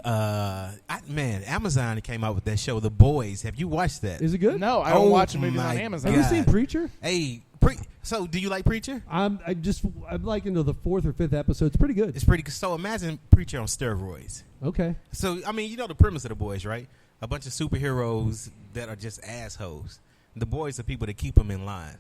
Speaker 22: Man, Amazon came out with that show, The Boys. Have you watched that?
Speaker 9: Is it good?
Speaker 8: No, I don't watch movies on
Speaker 22: my
Speaker 8: Amazon.
Speaker 9: Have you
Speaker 22: God.
Speaker 9: seen Preacher?
Speaker 22: Hey, so do you like Preacher?
Speaker 9: I'm like into the 4th or 5th episode. It's pretty good.
Speaker 22: It's pretty good. So imagine Preacher on steroids.
Speaker 9: Okay.
Speaker 22: So, I mean, you know the premise of The Boys, right? A bunch of superheroes that are just assholes. The boys are people that keep them in line.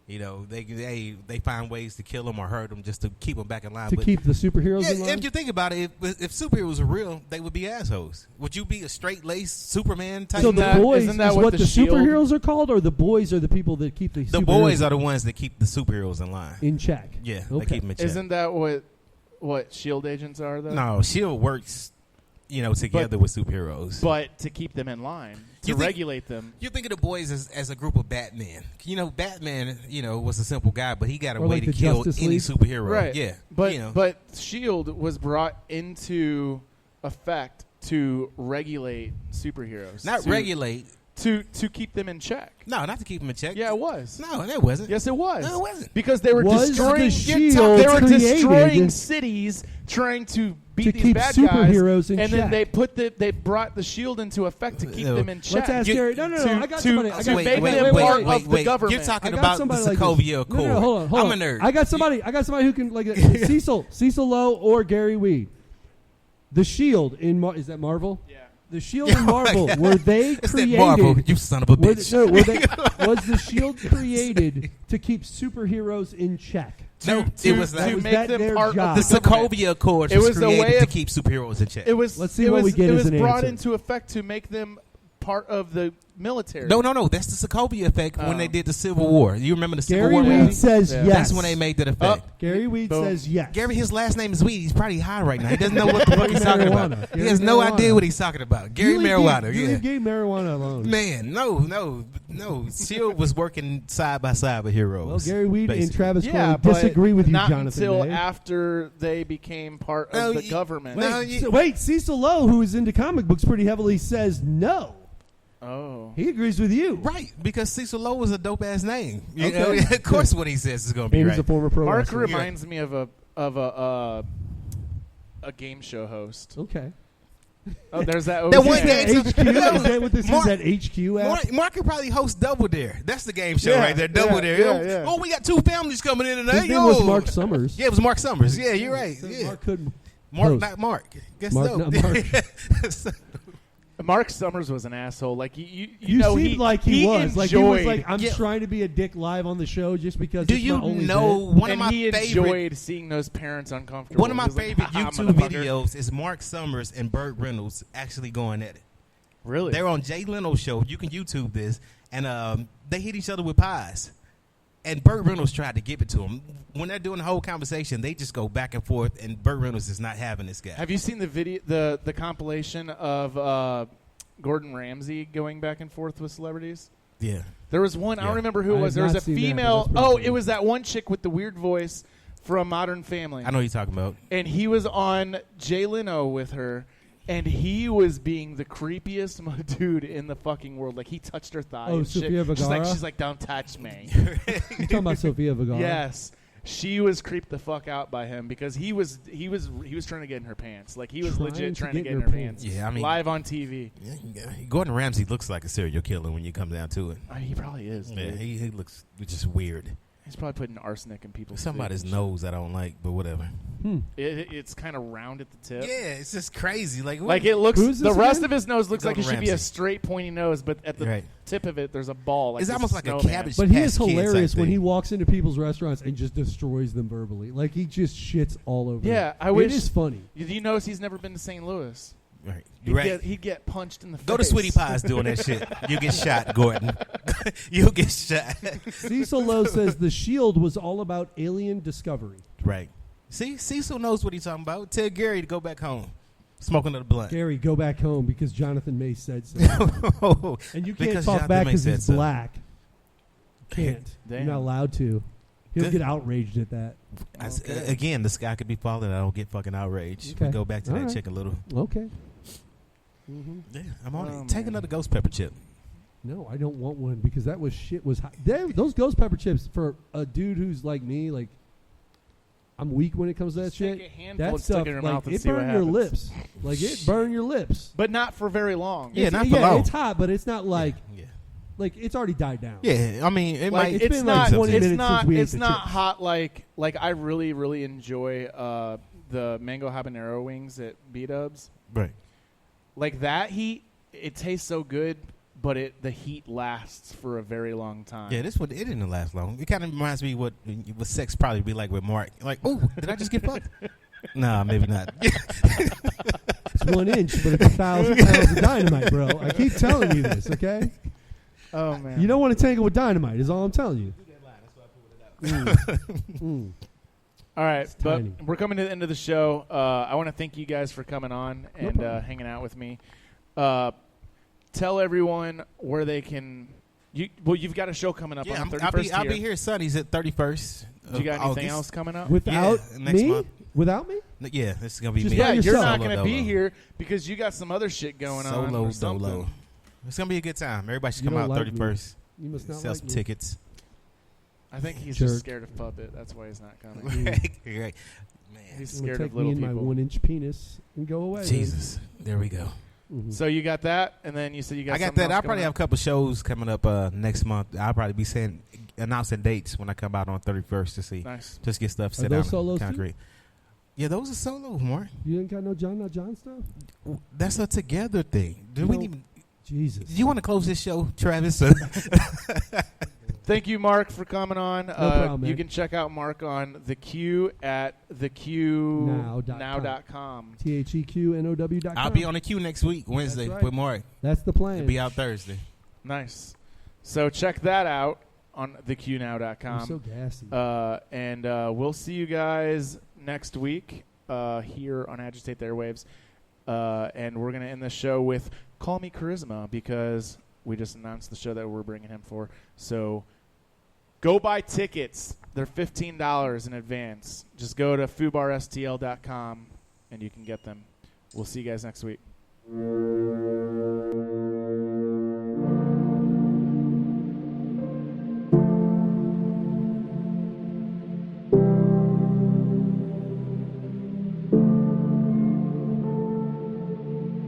Speaker 22: You know, they find ways to kill them or hurt them just to keep them back in line.
Speaker 9: To
Speaker 22: But
Speaker 9: keep the superheroes in line?
Speaker 22: if you think about it, if superheroes were real, they would be assholes. Would you be a straight-laced Superman type?
Speaker 9: So the boys
Speaker 8: isn't that
Speaker 9: is
Speaker 8: what
Speaker 9: what
Speaker 8: the
Speaker 9: the
Speaker 8: Shield-
Speaker 9: superheroes are called, or the boys are the people that keep the
Speaker 22: The
Speaker 9: superheroes
Speaker 22: boys are the ones that keep the superheroes in line.
Speaker 9: in check?
Speaker 22: Yeah, they
Speaker 9: Okay.
Speaker 22: keep them in check.
Speaker 8: Isn't that what Shield agents are though?
Speaker 22: No, S.H.I.E.L.D. works, together with superheroes.
Speaker 8: But to keep them in line, to regulate them.
Speaker 22: You think of the boys as a group of Batman. Batman, was a simple guy, but he got a
Speaker 9: Or
Speaker 22: way
Speaker 9: like
Speaker 22: to
Speaker 9: the
Speaker 22: kill
Speaker 9: Justice
Speaker 22: any
Speaker 9: League?
Speaker 22: superhero.
Speaker 8: Right.
Speaker 22: Yeah.
Speaker 8: But Shield was brought into effect to regulate superheroes.
Speaker 22: Not
Speaker 8: to,
Speaker 22: regulate.
Speaker 8: To keep them in check.
Speaker 22: No, not to keep them in check.
Speaker 8: Yeah, it was.
Speaker 22: No, that wasn't.
Speaker 8: Yes, it was.
Speaker 22: No, it wasn't.
Speaker 8: Because they were
Speaker 9: Was
Speaker 8: destroying.
Speaker 9: the Shield
Speaker 8: They were
Speaker 9: created
Speaker 8: destroying cities, trying to beat
Speaker 9: to
Speaker 8: these
Speaker 9: keep
Speaker 8: bad
Speaker 9: superheroes
Speaker 8: guys,
Speaker 9: in
Speaker 8: and
Speaker 9: check?
Speaker 8: then they brought the Shield into effect to keep them in check.
Speaker 9: Let's ask Gary. No. I got
Speaker 8: to
Speaker 9: somebody. I got
Speaker 8: make them part of the government.
Speaker 22: You're talking
Speaker 9: I got
Speaker 22: about the
Speaker 9: somebody like
Speaker 22: Sokovia
Speaker 9: this.
Speaker 22: Accord.
Speaker 9: No, hold on.
Speaker 22: I'm a nerd.
Speaker 9: I got somebody who can like Cecil Lowe or Gary Weed. The Shield in is that Marvel? Yeah. The Shield in Marvel were they
Speaker 22: It's
Speaker 9: created?
Speaker 22: that Marvel, you son of a bitch.
Speaker 9: Was the Shield created to keep superheroes in check?
Speaker 22: No, it was
Speaker 8: to
Speaker 22: not.
Speaker 8: make them
Speaker 9: their
Speaker 8: part
Speaker 9: job?
Speaker 22: The
Speaker 8: of the government.
Speaker 22: Sokovia Accord
Speaker 8: It
Speaker 22: was
Speaker 8: was a
Speaker 22: created
Speaker 8: way
Speaker 22: to
Speaker 8: of-
Speaker 22: keep superheroes in check.
Speaker 8: It was.
Speaker 9: Let's see
Speaker 8: it
Speaker 9: what
Speaker 8: was,
Speaker 9: we get
Speaker 8: It
Speaker 9: as
Speaker 8: was
Speaker 9: an
Speaker 8: brought
Speaker 9: answer.
Speaker 8: into effect to make them part of the military.
Speaker 22: No. That's the Sokovia effect when they did the Civil War. You remember the Civil
Speaker 9: Gary
Speaker 22: War
Speaker 9: Weed
Speaker 22: movie?
Speaker 9: says yes.
Speaker 22: That's when they made that effect.
Speaker 9: Gary Weed
Speaker 8: Boom.
Speaker 9: says yes.
Speaker 22: Gary, his last name is Weed. He's probably high right now. He doesn't know what the fuck he's talking about.
Speaker 9: Marijuana.
Speaker 22: He
Speaker 9: Gary
Speaker 22: has no
Speaker 9: Marijuana.
Speaker 22: idea what he's talking about. Gary Marijuana.
Speaker 9: You
Speaker 22: Yeah.
Speaker 9: leave gay marijuana alone.
Speaker 22: Man, no. S.H.I.E.L.D. was working side by side with heroes.
Speaker 9: Well, Gary Weed and
Speaker 22: basically.
Speaker 9: Travis
Speaker 8: Yeah,
Speaker 9: Corey disagree with you,
Speaker 8: not
Speaker 9: Jonathan.
Speaker 8: until
Speaker 9: May.
Speaker 8: after they became part of the government.
Speaker 9: Wait, Cecil Lowe, who is into comic books pretty heavily, says no.
Speaker 8: Oh.
Speaker 9: He agrees with you.
Speaker 22: Right, because Cecil Lowe was a dope ass name. You
Speaker 9: Okay.
Speaker 22: know, of course, what he says is going to be
Speaker 9: And
Speaker 22: right.
Speaker 9: he's a former pro
Speaker 8: Mark
Speaker 9: wrestler.
Speaker 8: reminds me of a game show host.
Speaker 9: Okay.
Speaker 8: Oh, there's that.
Speaker 22: That
Speaker 8: okay.
Speaker 22: one game.
Speaker 9: HQ? Is that what this is? That HQ app?
Speaker 22: Mark could probably host Double Dare. That's the game show
Speaker 8: Yeah,
Speaker 22: right there. Double
Speaker 8: yeah,
Speaker 22: Dare.
Speaker 8: yeah, yeah.
Speaker 22: Oh, we got two families coming in today.
Speaker 9: His name was Mark Summers.
Speaker 22: Yeah, it was Mark Summers. Yeah, you're right.
Speaker 9: So
Speaker 22: Yeah.
Speaker 9: Mark couldn't.
Speaker 22: Mark,
Speaker 9: host.
Speaker 22: not Mark. Guess
Speaker 9: Mark,
Speaker 22: so.
Speaker 9: not Mark.
Speaker 8: Mark Summers was an asshole. Like you
Speaker 9: You seemed like he was.
Speaker 8: Enjoyed,
Speaker 9: Like he was like, I'm
Speaker 22: Yeah.
Speaker 9: trying to be a dick live on the show just because.
Speaker 22: Do
Speaker 9: it's
Speaker 22: you
Speaker 9: my only
Speaker 22: know
Speaker 9: bit.
Speaker 22: one of
Speaker 8: and
Speaker 22: my
Speaker 8: he
Speaker 22: favorite?
Speaker 8: enjoyed seeing those parents uncomfortable.
Speaker 22: One of my
Speaker 8: He was like,
Speaker 22: favorite
Speaker 8: "Ha-ha,
Speaker 22: YouTube
Speaker 8: motherfucker."
Speaker 22: videos is Mark Summers and Burt Reynolds actually going at it.
Speaker 8: Really?
Speaker 22: They're on Jay Leno's show. You can YouTube this, and they hit each other with pies. And Burt Reynolds tried to give it to him. When they're doing the whole conversation, they just go back and forth, and Burt Reynolds is not having this guy.
Speaker 8: Have you seen the video, the compilation of Gordon Ramsay going back and forth with celebrities?
Speaker 22: Yeah.
Speaker 8: There was one. I
Speaker 22: Yeah.
Speaker 8: don't remember who it
Speaker 9: I
Speaker 8: was.
Speaker 9: have
Speaker 8: There was
Speaker 9: not
Speaker 8: a
Speaker 9: seen that, but
Speaker 8: female.
Speaker 9: that's pretty
Speaker 8: Oh,
Speaker 9: funny.
Speaker 8: it was that one chick with the weird voice from Modern Family.
Speaker 22: I know what you're talking about.
Speaker 8: And he was on Jay Leno with her, and he was being the creepiest dude in the fucking world. Like, he touched her thigh.
Speaker 9: Oh,
Speaker 8: and shit.
Speaker 9: Sofia Vergara?
Speaker 8: She's like, don't touch me.
Speaker 9: You talking about Sofia Vergara?
Speaker 8: Yes. She was creeped the fuck out by him because he was trying to get in her pants. Like, he was legit trying to get in her pants.
Speaker 22: Yeah, I mean,
Speaker 8: live on TV.
Speaker 22: Yeah, Gordon Ramsay looks like a serial killer when you come down to it.
Speaker 8: He probably is.
Speaker 22: Yeah,
Speaker 8: dude.
Speaker 22: he looks just weird.
Speaker 8: He's probably putting arsenic in people's
Speaker 22: Somebody's
Speaker 8: food.
Speaker 22: nose I don't like, but whatever.
Speaker 8: It's kind of round at the tip.
Speaker 22: Yeah, it's just crazy. Like
Speaker 8: it looks.
Speaker 22: Who's
Speaker 8: The
Speaker 22: this
Speaker 8: rest
Speaker 22: again?
Speaker 8: of his nose looks like it
Speaker 22: Gordon
Speaker 8: should be a
Speaker 22: Ramsay.
Speaker 8: straight, pointy nose, but at the
Speaker 22: Right.
Speaker 8: tip of it, there's a ball. Like
Speaker 22: It's
Speaker 8: this
Speaker 22: almost like a
Speaker 8: snowman.
Speaker 22: cabbage
Speaker 9: But he is
Speaker 22: Patch Kid
Speaker 9: hilarious
Speaker 22: type
Speaker 9: when
Speaker 22: thing.
Speaker 9: he walks into people's restaurants and just destroys them verbally. Like, he just shits all over
Speaker 8: Yeah,
Speaker 9: them.
Speaker 8: I wish.
Speaker 9: It is funny.
Speaker 8: Do you notice he's never been to St. Louis?
Speaker 22: Right.
Speaker 8: He'd get punched in the face.
Speaker 22: Go to Sweetie Pie's doing that shit. You get shot, Gordon. You'll get shot.
Speaker 9: Cecil Lowe says The Shield was all about alien discovery.
Speaker 22: Right. See, Cecil knows what he's talking about. Tell Gary to go back home, smoking another blunt.
Speaker 9: Gary, go back home because Jonathan Mace said so. And you can't
Speaker 22: Because
Speaker 9: talk
Speaker 22: Jonathan
Speaker 9: back
Speaker 22: Mace
Speaker 9: because
Speaker 22: said
Speaker 9: he's
Speaker 22: so.
Speaker 9: black. Can't.
Speaker 8: Damn.
Speaker 9: You're not allowed to. He'll
Speaker 22: Good.
Speaker 9: get outraged at that.
Speaker 22: Again, the sky could be falling. I don't get fucking outraged.
Speaker 9: Okay.
Speaker 22: We go back to
Speaker 9: All
Speaker 22: that
Speaker 9: right.
Speaker 22: chick a little.
Speaker 9: Okay.
Speaker 22: Yeah, I'm on
Speaker 8: Oh,
Speaker 22: it. Take
Speaker 8: man.
Speaker 22: another ghost pepper chip.
Speaker 9: No, I don't want one because that was shit. Was hot. Those ghost pepper chips for a dude who's like me, like I'm weak when it comes to that shit.
Speaker 8: take a handful
Speaker 9: That
Speaker 8: and stick
Speaker 9: stuff,
Speaker 8: it in your
Speaker 9: like,
Speaker 8: mouth and
Speaker 9: it
Speaker 8: see what
Speaker 9: burn your
Speaker 8: happens.
Speaker 9: lips. Like it burn your lips.
Speaker 8: But not for very long.
Speaker 22: Yeah,
Speaker 9: It's-
Speaker 22: not for long.
Speaker 9: It's hot, but it's not like
Speaker 22: Yeah.
Speaker 9: like it's already died down.
Speaker 22: Yeah, I mean, it
Speaker 8: Like,
Speaker 22: might.
Speaker 9: it's been like 20
Speaker 8: it's
Speaker 9: minutes
Speaker 8: not,
Speaker 9: since we ate
Speaker 8: it's
Speaker 9: the
Speaker 8: not
Speaker 9: chips.
Speaker 8: hot like I really, really enjoy the mango habanero wings at B-Dubs.
Speaker 22: Right.
Speaker 8: Like that heat, it tastes so good, but the heat lasts for a very long time.
Speaker 22: Yeah, this one, it didn't last long. It kind of reminds me what sex probably be like with Mark. Like, oh, did I just get fucked? Nah, maybe not.
Speaker 9: It's 1 inch, but it's 1,000 pounds of dynamite, bro. I keep telling you this, okay?
Speaker 8: Oh man.
Speaker 9: You don't want to tangle with dynamite. Is all I'm telling you.
Speaker 8: All right, but
Speaker 9: tiny.
Speaker 8: we're coming to the end of the show. I want to thank you guys for coming on and
Speaker 9: problem.
Speaker 8: hanging out with me. Tell everyone where they can. You've got a show coming up
Speaker 22: Yeah,
Speaker 8: on the 31st.
Speaker 22: I'll be here Sundays at 31st.
Speaker 8: Do you got
Speaker 22: of
Speaker 8: anything
Speaker 22: August.
Speaker 8: else coming up?
Speaker 9: Without
Speaker 22: Yeah, next
Speaker 9: me?
Speaker 22: month.
Speaker 9: Without me?
Speaker 22: Yeah, this is gonna be
Speaker 9: Just
Speaker 22: me.
Speaker 9: by
Speaker 8: Yeah, you're
Speaker 9: yourself.
Speaker 8: not
Speaker 22: Solo
Speaker 8: going to be
Speaker 22: dolo.
Speaker 8: here because you got some other shit going on.
Speaker 22: Solo
Speaker 8: or something.
Speaker 22: dolo. It's gonna be a good time. Everybody should
Speaker 9: You
Speaker 22: come
Speaker 9: don't
Speaker 22: out
Speaker 9: like me.
Speaker 22: 31st.
Speaker 9: You must not
Speaker 22: Sell
Speaker 9: like
Speaker 22: some
Speaker 9: me.
Speaker 22: tickets.
Speaker 8: I think he's
Speaker 9: Jerk.
Speaker 8: just scared of Puppet. That's why he's not coming.
Speaker 22: Right. Man.
Speaker 8: He's
Speaker 9: I'm gonna
Speaker 8: scared
Speaker 9: take
Speaker 8: of little
Speaker 9: me and my
Speaker 8: people.
Speaker 9: 1-inch penis and go away.
Speaker 22: Jesus. There we go.
Speaker 9: Mhm.
Speaker 8: So you got that, and then you said you got.
Speaker 22: I got
Speaker 8: something
Speaker 22: that.
Speaker 8: else
Speaker 22: I'll probably
Speaker 8: coming
Speaker 22: have a couple shows coming up next month. I'll probably be announcing dates when I come out on 31st to see.
Speaker 8: Nice.
Speaker 22: Just get stuff
Speaker 9: Are
Speaker 22: set
Speaker 9: those
Speaker 22: out
Speaker 9: solos
Speaker 22: in
Speaker 9: too?
Speaker 22: concrete. Yeah, those are solos, Mark.
Speaker 9: You ain't got no John Not John stuff?
Speaker 22: That's a together thing. Do
Speaker 9: You
Speaker 22: we
Speaker 9: don't-
Speaker 22: even?
Speaker 9: Jesus.
Speaker 22: Do you want to close this show, Travis?
Speaker 8: Thank you, Mark, for coming on.
Speaker 9: problem,
Speaker 8: you
Speaker 9: man.
Speaker 8: can check out Mark on The Q at theqnow.com.
Speaker 9: TheQNOW.com.
Speaker 22: I'll be on the queue next week, Wednesday,
Speaker 9: right.
Speaker 22: with Mark.
Speaker 9: That's the plan.
Speaker 22: It'll be out Thursday.
Speaker 8: Nice. So check that out on theqnow.com.
Speaker 9: I'm so gassy.
Speaker 8: And we'll see you guys next week here on Agitate the Airwaves. And we're going to end the show with Call Me Charisma because we just announced the show that we're bringing him for. So go buy tickets. They're $15 in advance. Just go to fubarstl.com and you can get them. We'll see you guys next week.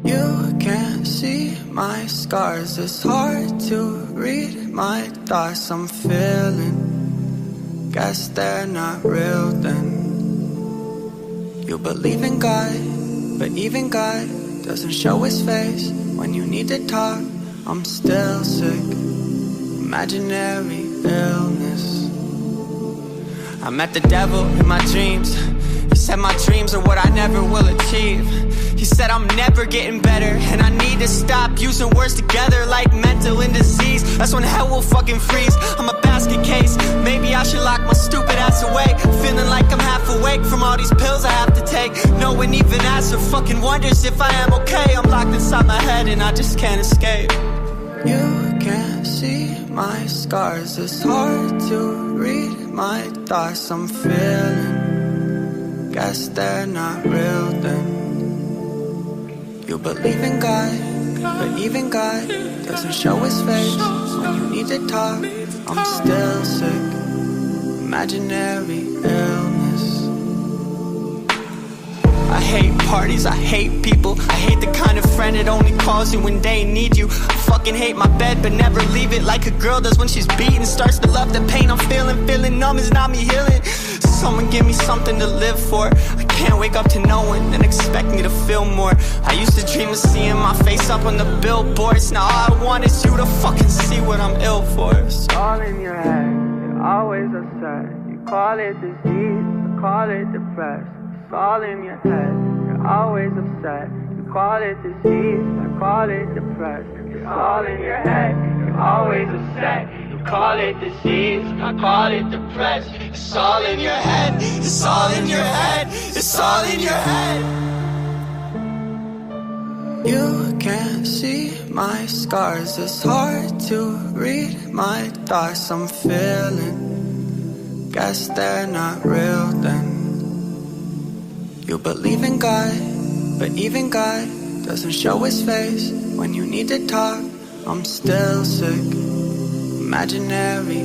Speaker 4: You can't see my scars, it's hard to read my thoughts I'm feeling. Guess they're not real then. You believe in God, but even God doesn't show his face. When you need to talk, I'm still sick. Imaginary illness. I met the devil in my dreams. He said my dreams are what I never will achieve. He said I'm never getting better, and I need to stop using words together like mental and disease. That's when hell will fucking freeze. I'm a basket case. Maybe I should lock my stupid ass away. Feeling like I'm half awake from all these pills I have to take. No one even asks or fucking wonders if I am okay. I'm locked inside my head and I just can't escape. You can't see my scars. It's hard to read my thoughts I'm feeling. Guess they're not real then. You believe in God, but even God doesn't show his face. When you need to talk, I'm still sick. Imaginary illness. I hate parties, I hate people. I hate the kind of friend that only calls you when they need you. I fucking hate my bed, but never leave it like a girl does when she's beaten. Starts to love the pain I'm feeling. Feeling numb is not me healing. Someone give me something to live for. I can't wake up to no one and expect me to feel more. I used to dream of seeing my face up on the billboards. Now all I want is you to fucking see what I'm ill for. It's all in your head, you're always upset. You call it disease, I call it depressed. It's all in your head, you're always upset. You call it disease, I call it depressed. It's all in your head, you're always upset. You call it disease, I call it depressed. It's all in your head, it's all in your head, it's all in your head. You can't see my scars, it's hard to read my thoughts I'm feeling. Guess they're not real then. You believe in God, but even God doesn't show his face. When you need to talk, I'm still sick. Imaginary